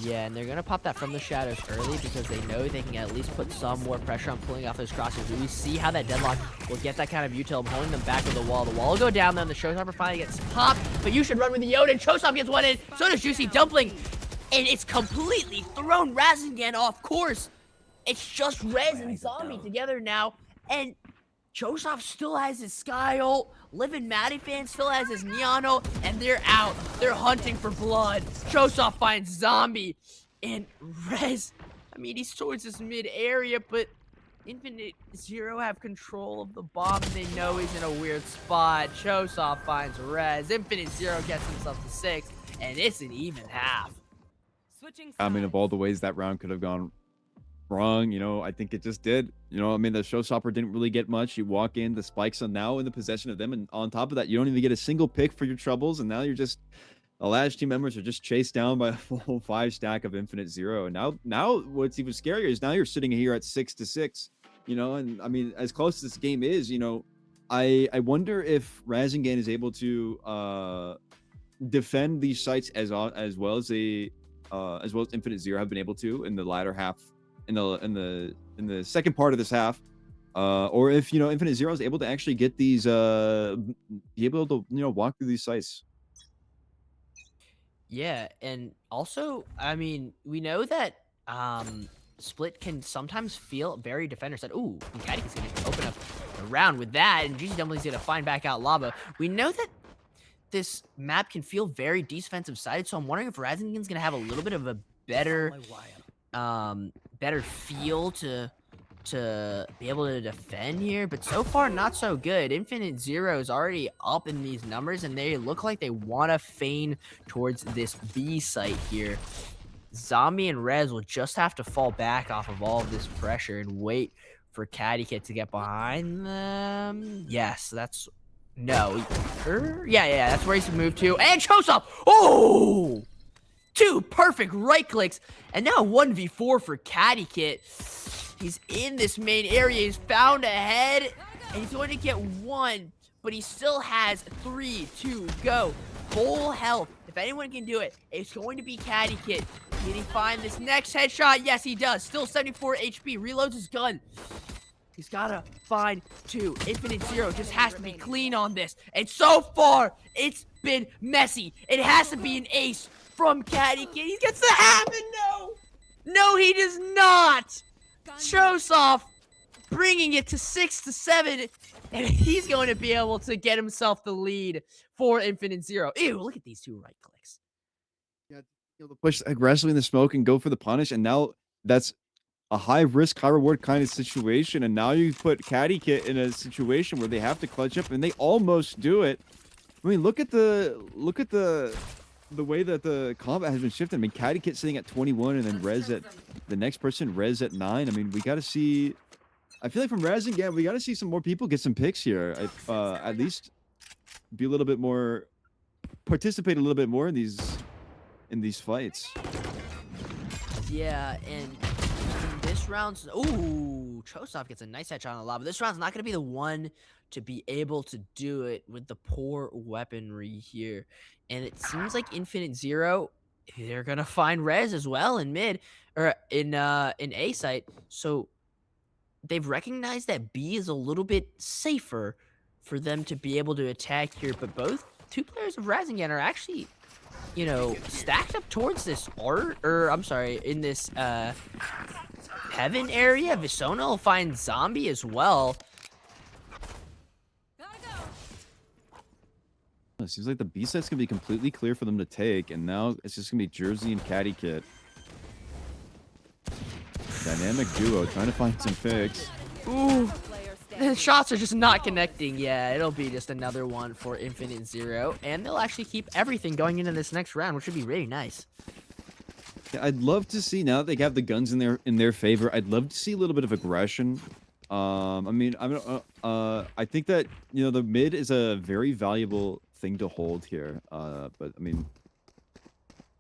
Yeah, and they're going to pop that from the shadows early because they know they can at least put some more pressure on pulling off those crosses. We see how that deadlock will get that kind of util, holding them back with the wall. The wall will go down, then the Showstopper finally gets popped, but you should run with the Yoda, and Showstopper gets one in, so does Juicy Dumpling, and it's completely thrown Razyngan off course. It's just Rez and Zombie together now, and Joseph still has his Sky ult, Living Maddie fan still has his Neon ult, and they're out. They're hunting for blood. Joseph finds Zombie, and Rez, I mean, he's towards this mid area, but Infinite Zero have control of the bomb, and they know he's in a weird spot. Joseph finds Rez. Infinite Zero gets himself to 6, and it's an even half. Switching I mean, of sides. all the ways that round could have gone wrong, you know, I think it just did. You know, I mean, the Showstopper didn't really get much. You walk in, the spikes are now in the possession of them, and on top of that, you don't even get a single pick for your troubles, and now you're just, the last team members are just chased down by a full 5 stack of Infinite Zero. And now what's even scarier is now you're sitting here at 6-6, you know, and I mean, as close as this game is, you know, I wonder if Razyngan is able to defend these sites as well as Infinite Zero have been able to in the latter half, in the second part of this half, or if, you know, Infinite Zero is able to actually get these be able to, you know, walk through these sites. Yeah, and also, I mean, we know that Split can sometimes feel very defender-side. Ooh, and Caddy's gonna open up the round with that, and Juicy Dumpling's gonna find back out Lava. We know that this map can feel very defensive-sided, so I'm wondering if Razyngan's gonna have a little bit of a better better feel to be able to defend here, but so far not so good. Infinite Zero is already up in these numbers, and they look like they want to feign towards this B site here. Zombie and Rez will just have to fall back off of all of this pressure and wait for Caddy Kid to get behind them. Yes, that's no. Yeah, that's where he's moved to. And Chosop! Oh! 2 perfect right clicks, and now 1v4 for Caddy Kit. He's in this main area, he's found a head, and he's going to get 1, but he still has 3 to go. Full health. If anyone can do it, it's going to be Caddy Kit. Can he find this next headshot? Yes, he does. Still 74 HP, reloads his gun. He's gotta find 2. Infinite Zero just has to be clean on this, and so far, it's been messy. It has to be an ace from Caddy Kid. He gets the half, and no, he does not. Chosoff bringing it to 6-7, and he's going to be able to get himself the lead for Infinite Zero. Ew, look at these 2 right clicks. Yeah, you know, push aggressively in the smoke and go for the punish, and now that's a high risk, high reward kind of situation. And now you put Caddy Kit in a situation where they have to clutch up, and they almost do it. I mean, look at the way that the combat has been shifted. I mean, Caddy Kit sitting at 21, and then Rez at the next person, Rez at 9. I mean, we got to see. I feel like from Razyngan, we got to see some more people get some picks here. At least be a little bit more, participate a little bit more in these fights. Yeah, and this round's Chosov gets a nice headshot on the lava. This round's not going to be the one to be able to do it with the poor weaponry here. And it seems like Infinite Zero, they're going to find Rez as well in mid, or in A site. So they've recognized that B is a little bit safer for them to be able to attack here. But both 2 players of Razyngan are actually, you know, stacked up towards this in this heaven area. Visona will find Zombie as well. It seems like the B set's gonna be completely clear for them to take, and now it's just gonna be Jersey and Caddy Kit. Dynamic duo trying to find some picks. Ooh, the shots are just not connecting. Yeah, it'll be just another one for Infinite Zero, and they'll actually keep everything going into this next round, which would be really nice. Yeah, I'd love to see, now that they have the guns in their favor, I'd love to see a little bit of aggression. I mean, I think that, you know, the mid is a very valuable thing to hold here. But I mean,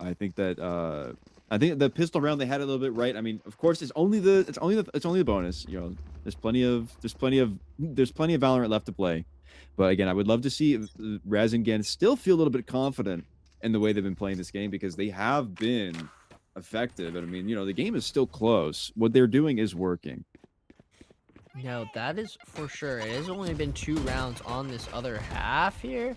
I think the pistol round they had a little bit right. I mean, of course, it's only the bonus. You know, there's plenty of Valorant left to play. But again, I would love to see Razyngan still feel a little bit confident in the way they've been playing this game, because they have been effective. And I mean, the game is still close. What they're doing is working. No, that is for sure. It has only been 2 rounds on this other half here.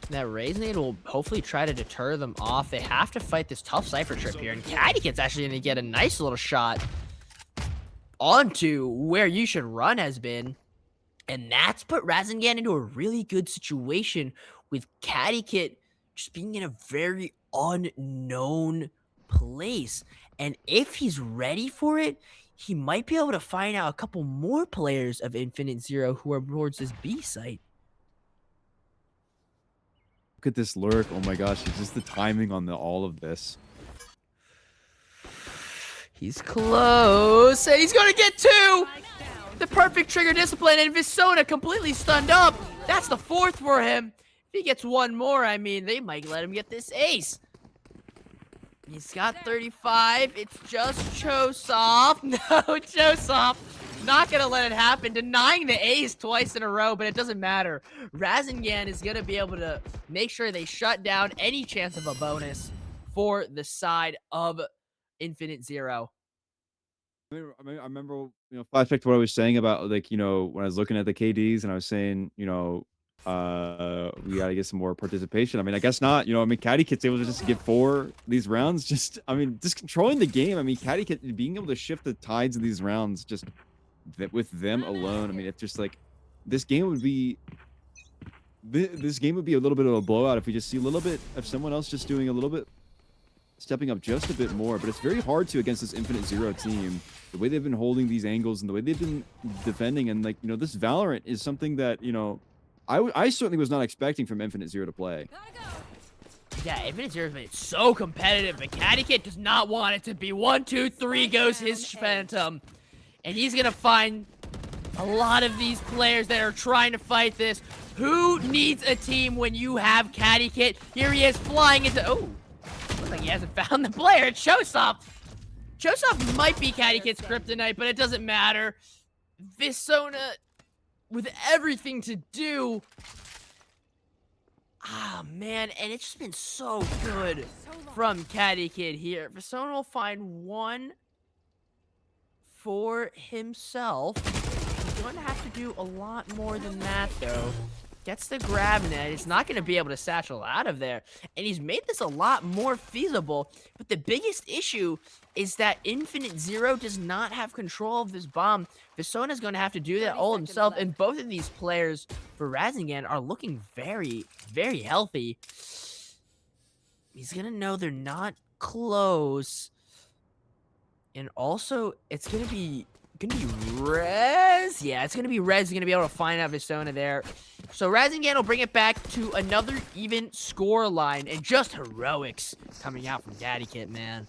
That Razyngan will hopefully try to deter them off. They have to fight this tough Cypher trip here. And Cadikit's actually going to get a nice little shot onto where You Should Run has been. And that's put Razyngan into a really good situation, with Cadikit just being in a very unknown place. And if he's ready for it, he might be able to find out a couple more players of Infinite Zero who are towards this B site. Look at this lurk. Oh my gosh, it's just the timing on all of this. He's close, and he's going to get 2! The perfect trigger discipline, and Visona completely stunned up. That's the 4th for him. If he gets 1 more, I mean, they might let him get this ace. He's got 35. It's just Chosoff. No, Chosoff. Not going to let it happen. Denying the ace twice in a row, but it doesn't matter. Razyngan is going to be able to make sure they shut down any chance of a bonus for the side of Infinite Zero. I remember, flashback to what I was saying about, like, when I was looking at the KDs and I was saying, we got to get some more participation. I mean, I guess not. Cadikit's able to just get 4 these rounds. Just controlling the game. I mean, Cadikit being able to shift the tides of these rounds just with them alone. I mean, it's just like this game would be a little bit of a blowout if we just see a little bit of someone else just doing a little bit, stepping up just a bit more. But it's very hard to against this Infinite Zero team. The way they've been holding these angles and the way they've been defending, and this Valorant is something that I certainly was not expecting from Infinite Zero to play. Yeah, Infinite Zero's been so competitive, but Cadikit does not want it to be. 1, 2, 3 goes his Phantom. And he's going to find a lot of these players that are trying to fight this. Who needs a team when you have Cadikit? Here he is flying into... Oh, looks like he hasn't found the player. It's Chosoff. Chosoff might be Cadikit's kryptonite, but it doesn't matter. Visona, with everything to do... Ah, man, and it's just been so good from Cadikit here. Visona will find 1 for himself. He's going to have to do a lot more than that, though. Gets the grab net. He's not going to be able to satchel out of there. And he's made this a lot more feasible. But the biggest issue is that Infinite Zero does not have control of this bomb. Visona's going to have to do that all himself. And both of these players for Razyngan are looking very, very healthy. He's going to know they're not close. And also, it's going to be Rez. Yeah, it's going to be Rez going to be able to find out Visona there. So Razyngan will bring it back to another even score line. And just heroics coming out from Cadikit, man.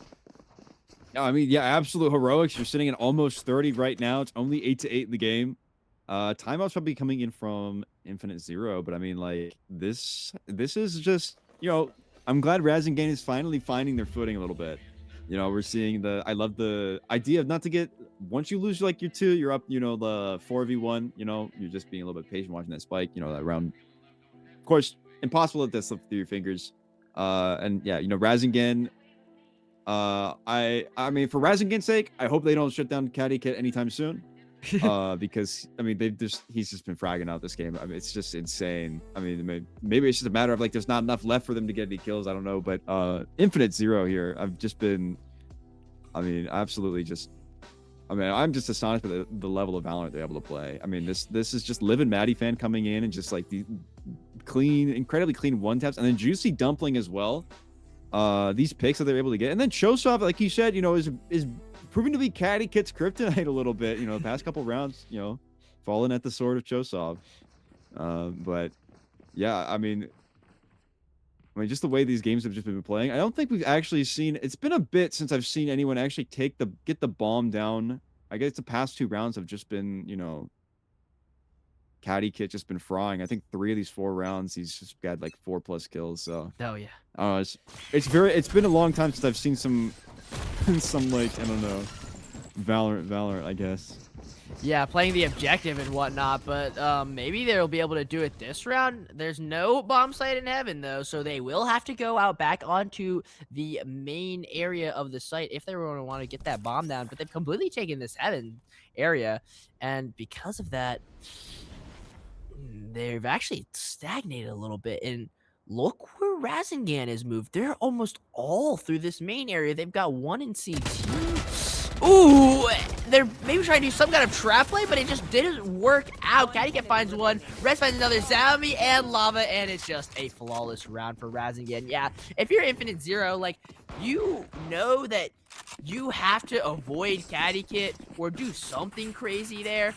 No, I mean, yeah, absolute heroics. You're sitting at almost 30 right now. It's only 8-8 in the game. Timeout's probably coming in from Infinite Zero. But I mean, like, this is just, I'm glad Razyngan is finally finding their footing a little bit. We're seeing I love the idea of not to get, once you lose like your 2, you're up, the 4v1, you're just being a little bit patient watching that spike, that round. Of course, impossible to slip through your fingers. And yeah, Razyngan, I mean, for Razyngan's sake, I hope they don't shut down Cadikit anytime soon. Because I mean, he's just been fragging out this game. I mean, it's just insane. I mean, maybe it's just a matter of like there's not enough left for them to get any kills. I don't know, but Infinite Zero here, I've just been, I mean, absolutely just, I mean, I'm just astonished by the level of Valorant they're able to play. I mean, this is just Live and Maddie fan coming in and just like the incredibly clean one taps, and then Juicy Dumpling as well. These picks that they're able to get, and then Chosoff, like you said, is proving to be Cadikit's kryptonite a little bit. The past couple rounds, falling at the sword of Chosoff. But yeah, I mean, just the way these games have just been playing, I don't think we've actually seen. It's been a bit since I've seen anyone actually get the bomb down. I guess the past 2 rounds have just been, Cadikit just been frying. I think 3 of these 4 rounds, he's just got like 4+ kills. So oh yeah, it's been a long time since I've seen some like, I don't know, Valorant, I guess. Yeah, playing the objective and whatnot, but maybe they'll be able to do it this round. There's no bomb site in heaven, though, so they will have to go out back onto the main area of the site if they want to get that bomb down. But they've completely taken this heaven area, and because of that, they've actually stagnated a little bit. And look where Razyngan has moved. They're almost all through this main area. They've got one in CT. Ooh, they're maybe trying to do some kind of trap play, but it just didn't work out. Cattycat finds one, Rez finds another, Zombie and Lava, and it's just a flawless round for Razyngan. Yeah, if you're Infinite Zero, like, you know that you have to avoid Cattycat or do something crazy there.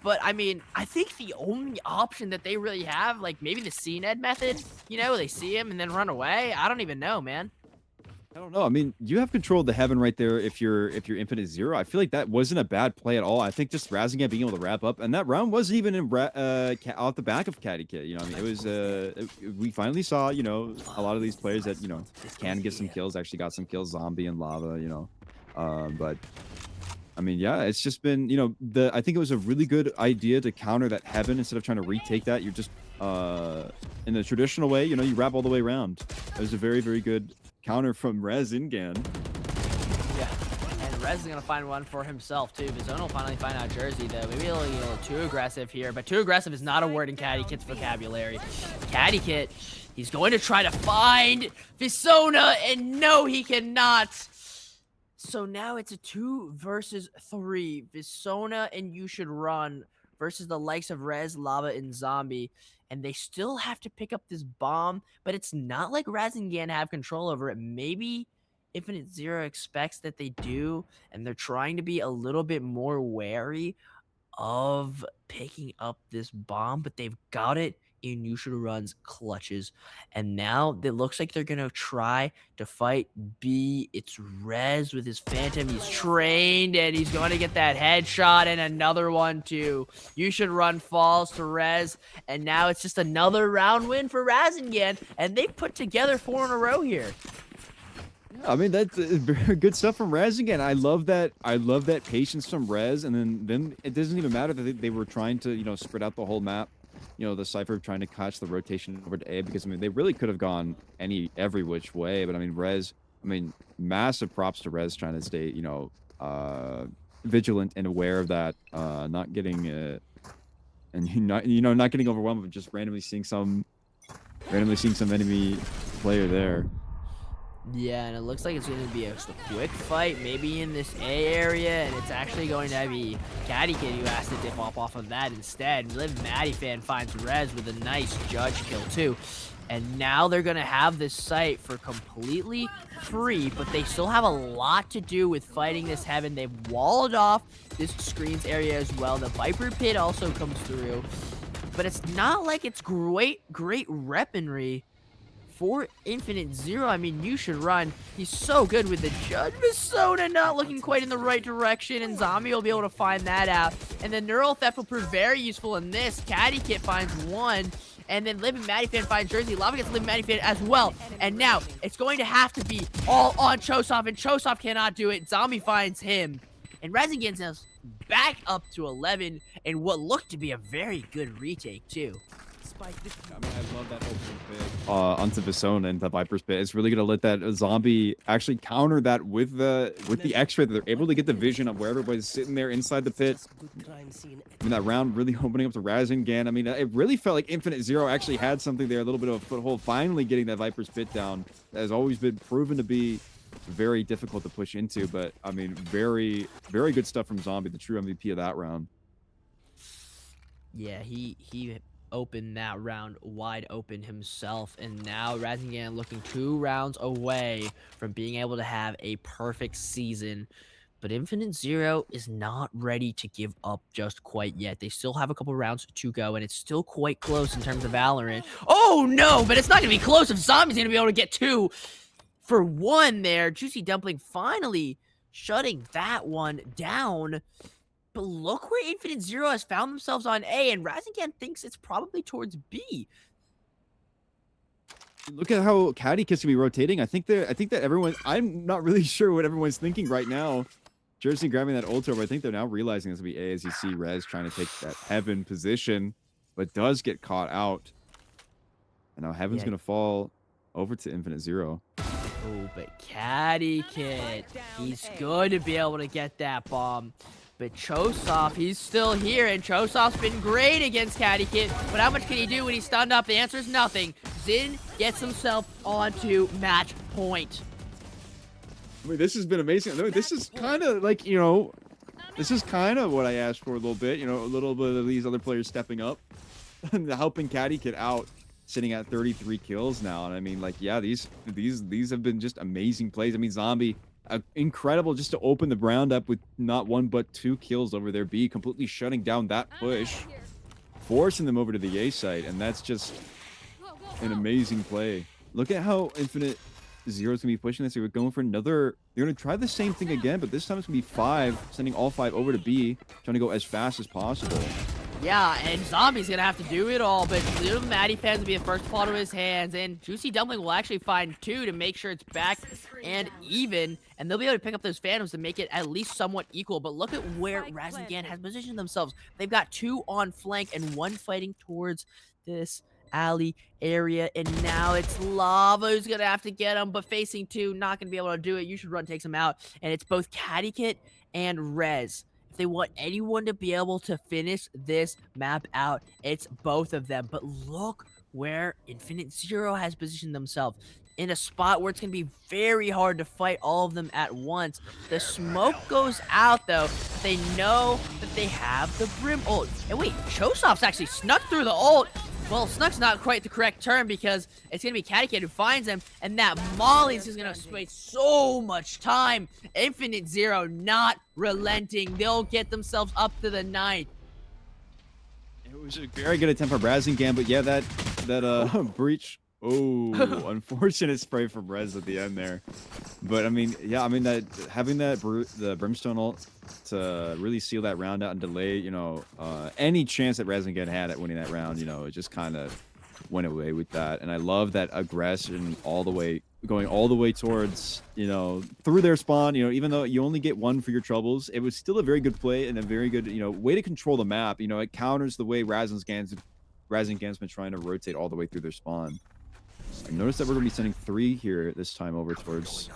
But, I mean, I think the only option that they really have, like, maybe the CNED method, you know, they see him and then run away. I don't even know, man. I don't know. I mean, you have control of the heaven right there if you're Infinite Zero. I feel like that wasn't a bad play at all. I think just Razyngan being able to wrap up, and that round wasn't even off the back of Cattycat. You know, I mean, it was we finally saw, you know, a lot of these players that, you know, can get some kills. Actually got some kills, Zombie and Lava. You know, but I mean, yeah, it's just been, you know, I think it was a really good idea to counter that heaven instead of trying to retake that. You're just in the traditional way, you know, you wrap all the way around. It was a very, very good counter from Razyngan. Yeah, and Rez is going to find one for himself, too. Vizona will finally find out Jersey, though. Maybe a little too aggressive here, but too aggressive is not a word in Cattykit's vocabulary. Cattykit, he's going to try to find Vizona, and no, he cannot. So now it's a 2 versus 3. Vizona and You Should Run versus the likes of Rez, Lava, and Zombie. And they still have to pick up this bomb, but it's not like Razyngan have control over it. Maybe Infinite Zero expects that they do, and they're trying to be a little bit more wary of picking up this bomb, but they've got it in You Should Run's clutches. And now it looks like they're going to try to fight B. It's Rez with his Phantom. He's trained, and he's going to get that headshot, and another one, too. You Should Run falls to Rez, and now it's just another round win for Razyngan, and they've put together 4 in a row here. I mean, that's very good stuff from Razyngan. I love that. I love that patience from Rez, and then it doesn't even matter that they were trying to, you know, spread out the whole map. You know, the Cypher trying to catch the rotation over to A, because I mean they really could have gone every which way, but I mean Rez, I mean massive props to Rez trying to stay, you know, vigilant and aware of that, not getting and not getting overwhelmed with just randomly seeing some enemy player there. Yeah, and it looks like it's going to be just a quick fight, maybe in this A area, and it's actually going to be Cattykit who has to dip off of that instead. Live Maddie fan finds Rez with a nice judge kill, too. And now they're going to have this site for completely free, but they still have a lot to do with fighting this heaven. They've walled off this screens area as well. The Viper Pit also comes through, but it's not like it's great weaponry for Infinite Zero. I mean, You Should Run. He's so good with the judge. Vizona not looking quite in the right direction, and Zombie will be able to find that out. And the Neural Theft will prove very useful in this. Cattykit finds one, and then Live and Maddie Fan finds Jersey. Lava gets Live and Maddie Fan as well. And now it's going to have to be all on Chosov, and Chosov cannot do it. Zombie finds him. And Razyngan's now back up to 11 in what looked to be a very good retake, too. I mean, I love that opening pit onto Vizona and the Viper's pit. It's really gonna let that Zombie actually counter that with the X-ray. They're able to get the vision of where everybody's sitting there inside the pit. I mean, that round really opening up to Razyngan. I mean, it really felt like Infinite Zero actually had something there, a little bit of a foothold. Finally getting that Viper's pit down. That has always been proven to be very difficult to push into, but I mean, very, very good stuff from Zombie, the true MVP of that round. Yeah, he opened that round wide open himself, and now Razyngan looking 2 rounds away from being able to have a perfect season. But Infinite Zero is not ready to give up just quite yet. They still have a couple rounds to go, and it's still quite close in terms of Valorant. Oh no, but it's not gonna be close if Zombie's gonna be able to get 2 for 1 there. Juicy Dumpling finally shutting that one down. But look where Infinite Zero has found themselves on A, and Razyngan thinks it's probably towards B. Look at how Cattykit's gonna be rotating. I think that everyone, I'm not really sure what everyone's thinking right now. Jersey grabbing that ult over. I think they're now realizing this will be A as you see Rez trying to take that Heaven position, but does get caught out. And now Heaven's Yeah. going to fall over to Infinite Zero. Oh, but Caddy Kid, he's going to be able to get that bomb. But Chosov, he's still here, and Chosov's been great against Caddy Kid. But how much can he do when he's stunned up? The answer is nothing. Zin gets himself onto match point. I mean, this has been amazing. I mean, this is kind of like, you know, this is kind of what I asked for a little bit. You know, a little bit of these other players stepping up and helping Caddy Kid out, sitting at 33 kills now. And I mean, like, yeah, these have been just amazing plays. I mean, Zombie, incredible just to open the round up with not one but 2 kills over their B, completely shutting down that push, forcing them over to the A site, and that's just an amazing play. Look at how Infinite Zero's gonna be pushing this. They're going for another. They're gonna try the same thing again, but this time it's gonna be 5, sending all 5 over to B, trying to go as fast as possible. Yeah, and Zombie's gonna have to do it all, but little Maddie fans will be the first ball to his hands, and Juicy Dumpling will actually find 2 to make sure it's back and even, and they'll be able to pick up those Phantoms to make it at least somewhat equal. But look at where Razyngan has positioned themselves. They've got 2 on flank and 1 fighting towards this alley area, and now it's Lava who's gonna have to get him, but facing 2, not gonna be able to do it. You Should Run takes him out, and it's both Caddy Kit and Rez. If they want anyone to be able to finish this map out, it's both of them. But look where Infinite Zero has positioned themselves, in a spot where it's going to be very hard to fight all of them at once. The smoke goes out, though. They know that they have the Brim ult. And wait, Chosov's actually snuck through the ult. Well, snuck's not quite the correct term, because it's going to be Caddy Kid who finds him, and that Molly's just going to waste so much time. Infinite Zero not relenting. They'll get themselves up to the 9th. It was a very good attempt from Razyngan, but yeah, that breach. Oh, unfortunate spray from Rez at the end there. But I mean, yeah, I mean that having the Brimstone ult to really seal that round out and delay, you know, any chance that Razyngan had at winning that round, you know, it just kind of went away with that. And I love that aggression going all the way towards, you know, through their spawn. You know, even though you only get 1 for your troubles, it was still a very good play and a very good, you know, way to control the map. You know, it counters the way Razyngan's been trying to rotate all the way through their spawn. I noticed that we're going to be sending 3 here this time over towards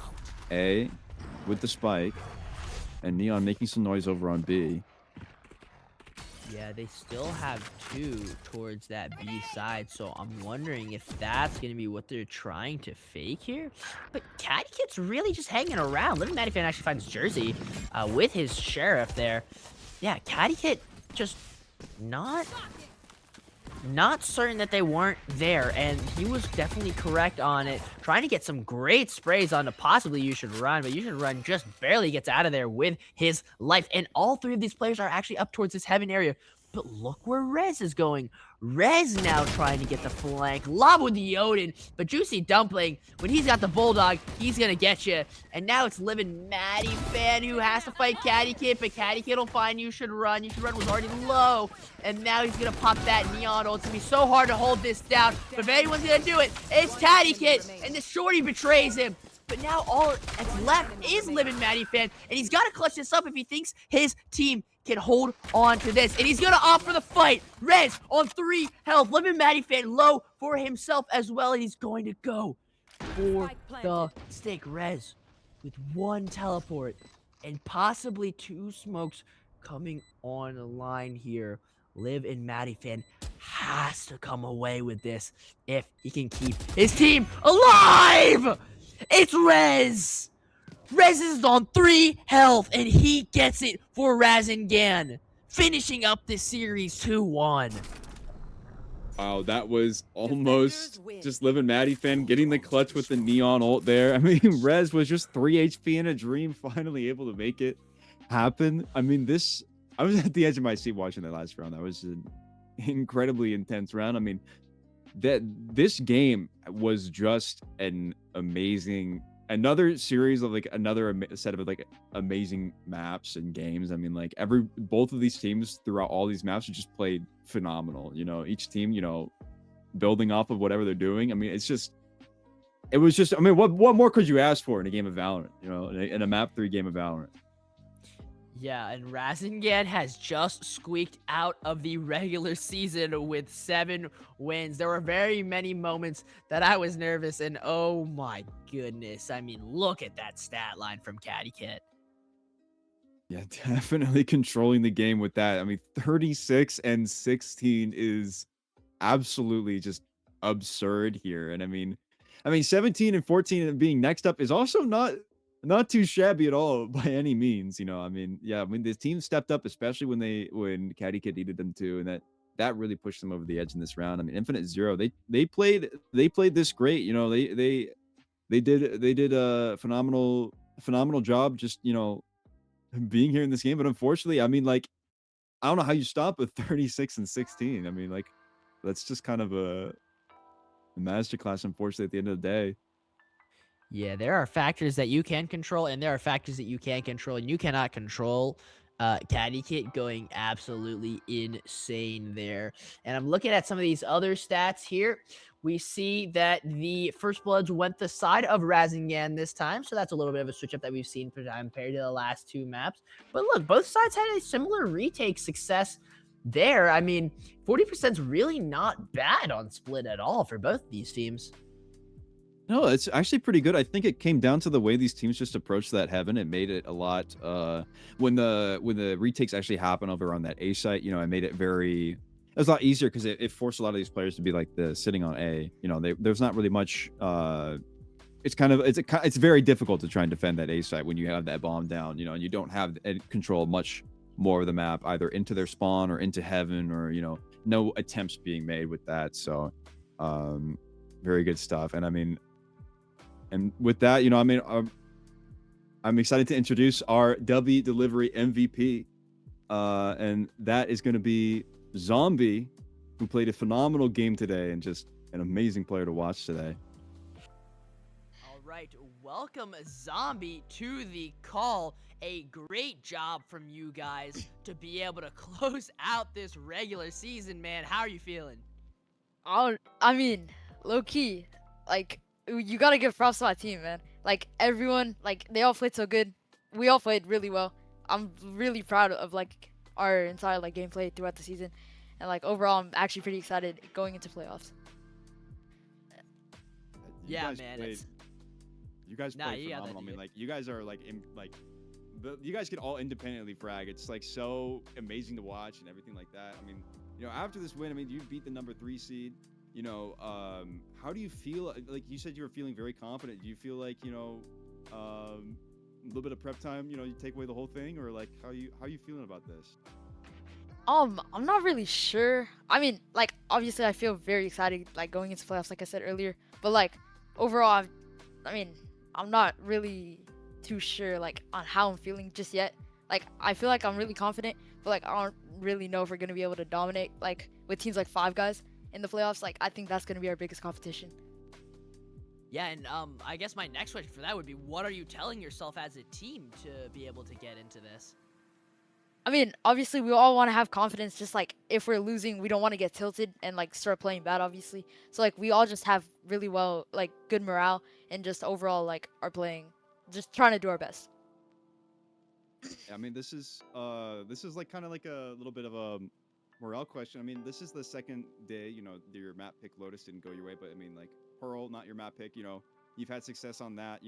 A with the spike, and Neon making some noise over on B. Yeah, they still have 2 towards that B side, so I'm wondering if that's going to be what they're trying to fake here. But Caddy Kit's really just hanging around. Little Maddie Fan actually finds Jersey with his Sheriff there. Yeah, Caddy Kit just not certain that they weren't there, and he was definitely correct on it. Trying to get some great sprays onto possibly You Should Run, but You Should Run just barely gets out of there with his life. And all 3 of these players are actually up towards this Heaven area. But look where Rez is going. Rez now trying to get the flank. Lob with the Odin. But Juicy Dumpling, when he's got the Bulldog, he's going to get you. And now it's Living Maddie Fan who has to fight Caddy Kid. But Caddy Kid will find You Should Run. You Should Run was already low. And now he's going to pop that Neon ult. It's going to be so hard to hold this down. But if anyone's going to do it, it's Caddy Kid. And the shorty betrays him. But now all that's left is Living Maddie Fan. And he's got to clutch this up if he thinks his team can hold on to this. And he's going to opt for the fight. Rez on 3 health. Living Maddie Fan low for himself as well. And he's going to go for the stick. Rez with 1 teleport and possibly 2 smokes coming on the line here. Liv and Maddie Fan has to come away with this if he can keep his team alive. It's Rez. Rez is on 3 health, and he gets it for Razyngan, finishing up this series 2-1. Wow, that was almost just Living Maddie Fan getting the clutch with the Neon ult there. I mean, Rez was just 3 HP in a dream, finally able to make it happen. I mean, I was at the edge of my seat watching that last round. That was an incredibly intense round. I mean, this game was just an amazing, another series of like another set of like amazing maps and games. I mean, like both of these teams throughout all these maps just played phenomenal. You know, each team, you know, building off of whatever they're doing. I mean, it was just, I mean, what more could you ask for in a game of Valorant, you know, in a map 3 game of Valorant? Yeah, and Razyngan has just squeaked out of the regular season with 7 wins. There were very many moments that I was nervous, and oh my goodness. I mean, look at that stat line from Caddy Kit. Yeah, definitely controlling the game with that. I mean, 36 and 16 is absolutely just absurd here. And I mean 17 and 14 and being next up is also not too shabby at all by any means. I mean, yeah, when the team stepped up, especially when Caddy Kid needed them to, and that really pushed them over the edge in this round. I mean, Infinite Zero, they played this great. They did a phenomenal job just, being here in this game. But unfortunately, I mean, like, I don't know how you stop with 36 and 16. I mean, like, that's just kind of a masterclass, unfortunately, at the end of the day. Yeah, there are factors that you can control, and there are factors that you can't control, and you cannot control Caddy Kit going absolutely insane there. And I'm looking at some of these other stats here. We see that the First Bloods went the side of Razyngan this time, so that's a little bit of a switch up that we've seen compared to the last 2 maps. But look, both sides had a similar retake success there. I mean, 40% is really not bad on split at all for both of these teams. No, it's actually pretty good. I think it came down to the way these teams just approached that heaven. It made it a lot when the retakes actually happen over on that A site, it made it it was a lot easier because it forced a lot of these players to be like sitting on A. There's not really much it's very difficult to try and defend that A site when you have that bomb down, and you don't have control much more of the map, either into their spawn or into heaven, or no attempts being made with that. So very good stuff. And with that, I'm excited to introduce our W Delivery MVP. And that is going to be Zombie, who played a phenomenal game today and just an amazing player to watch today. All right, welcome Zombie to the call. A great job from you guys to be able to close out this regular season, man. How are you feeling? I mean, low key, like, you gotta give props to my team, man. Like, everyone, like, they all played so good. We all played really well. I'm really proud of, like, our entire, like, gameplay throughout the season. And, like, overall, I'm actually pretty excited going into playoffs. Yeah, man. You guys played phenomenal. I mean, like, you guys are, like, you guys can all independently frag. It's, like, so amazing to watch and everything like that. I mean, after this win, you beat the number 3 seed. How do you feel? Like, you said you were feeling very confident. Do you feel like, a little bit of prep time, you take away the whole thing, or like, how are you feeling about this? I'm not really sure. I mean, like, obviously I feel very excited, like, going into playoffs, like I said earlier. But, like, overall, I'm not really too sure, like, on how I'm feeling just yet. Like, I feel like I'm really confident, but, like, I don't really know if we're going to be able to dominate, like, with teams like Five Guys in the playoffs. Like, I think that's going to be our biggest competition. Yeah, and I guess my next question for that would be, what are you telling yourself as a team to be able to get into this? I mean, obviously, we all want to have confidence. Just like, if we're losing, we don't want to get tilted and, like, start playing bad, obviously. So, like, we all just have really good morale, and just overall, like, are playing, just trying to do our best. I mean, this is like kind of like a little bit of a morale question. I mean, this is the second day, your map pick Lotus didn't go your way, but I mean, like, Pearl, not your map pick, you've had success on that,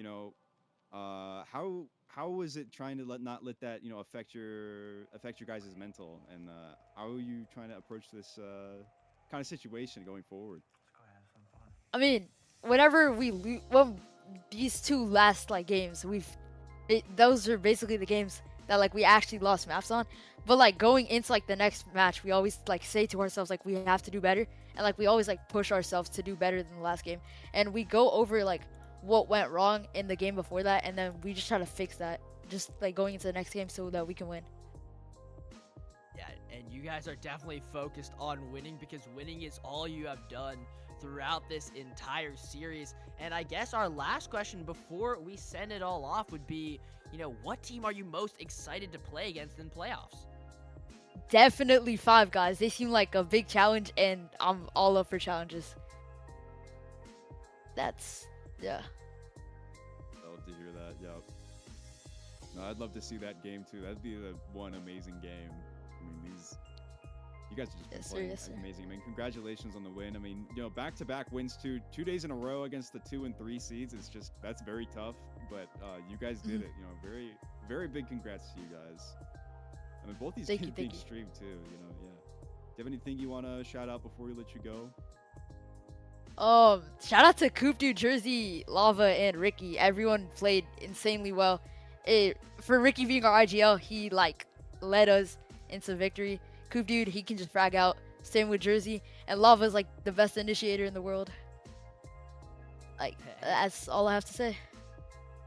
how is it trying to not let that, affect your guys' mental, and how are you trying to approach this kind of situation going forward? I mean, whenever these 2 last, like, games, those are basically the games that, like, we actually lost maps on. But, like, going into, like, the next match, we always, like, say to ourselves, like, we have to do better. And, like, we always, like, push ourselves to do better than the last game. And we go over, like, what went wrong in the game before that, and then we just try to fix that, just, like, going into the next game so that we can win. Yeah, and you guys are definitely focused on winning, because winning is all you have done throughout this entire series. And I guess our last question before we send it all off would be, what team are you most excited to play against in playoffs? Definitely Five Guys. They seem like a big challenge, and I'm all up for challenges. Yeah. I love to hear that. Yeah. No, I'd love to see that game too. That'd be the one amazing game. I mean, you guys have just been Yes, sir, playing yes, sir. amazing. I mean, congratulations on the win. I mean, back-to-back wins 2 days in a row against the 2 and 3 seeds. It's just that's very tough. But you guys did it. Very, very big congrats to you guys. I mean, both these Thank games you, being thank you. streamed too. Yeah. Do you have anything you want to shout out before we let you go? Shout out to Coop Dude, Jersey, Lava, and Ricky. Everyone played insanely well. For Ricky being our IGL, he like led us into victory. Coop Dude, he can just frag out. Same with Jersey, and Lava's like the best initiator in the world. Like that's all I have to say.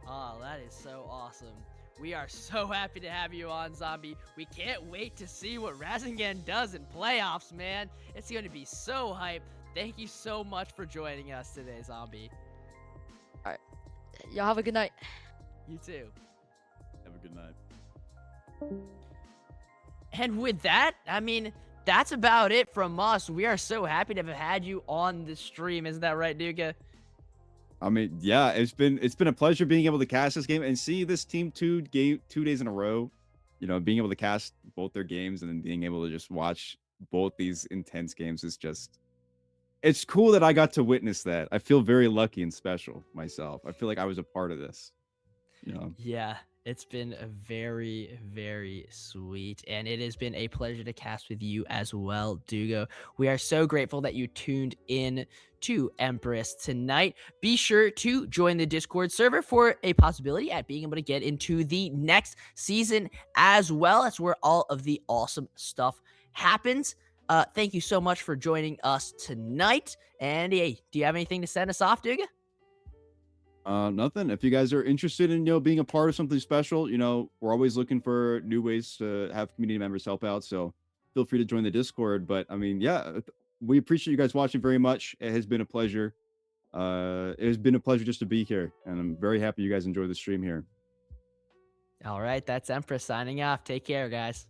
Oh, that is so awesome. We are so happy to have you on, Zombie. We can't wait to see what Razyngan does in playoffs, man. It's going to be so hype. Thank you so much for joining us today, Zombie. Y'all have a good night. You too. Have a good night. And with that, I mean, that's about it from us. We are so happy to have had you on the stream. Isn't that right, Duga? I mean, yeah, it's been a pleasure being able to cast this game and see this team 2 days in a row. Being able to cast both their games and then being able to just watch both these intense games is just. It's cool that I got to witness that. I feel very lucky and special myself. I feel like I was a part of this. Yeah, it's been a very, very sweet. And it has been a pleasure to cast with you as well, Dugo. We are so grateful that you tuned in to Empress tonight. Be sure to join the Discord server for a possibility at being able to get into the next season as well. That's where all of the awesome stuff happens. Thank you so much for joining us tonight. And hey, do you have anything to send us off, Duga? Nothing. If you guys are interested in being a part of something special, we're always looking for new ways to have community members help out. So feel free to join the Discord. But I mean, yeah, we appreciate you guys watching very much. It has been a pleasure. It has been a pleasure just to be here, and I'm very happy you guys enjoy the stream here. All right, that's Empress signing off. Take care, guys.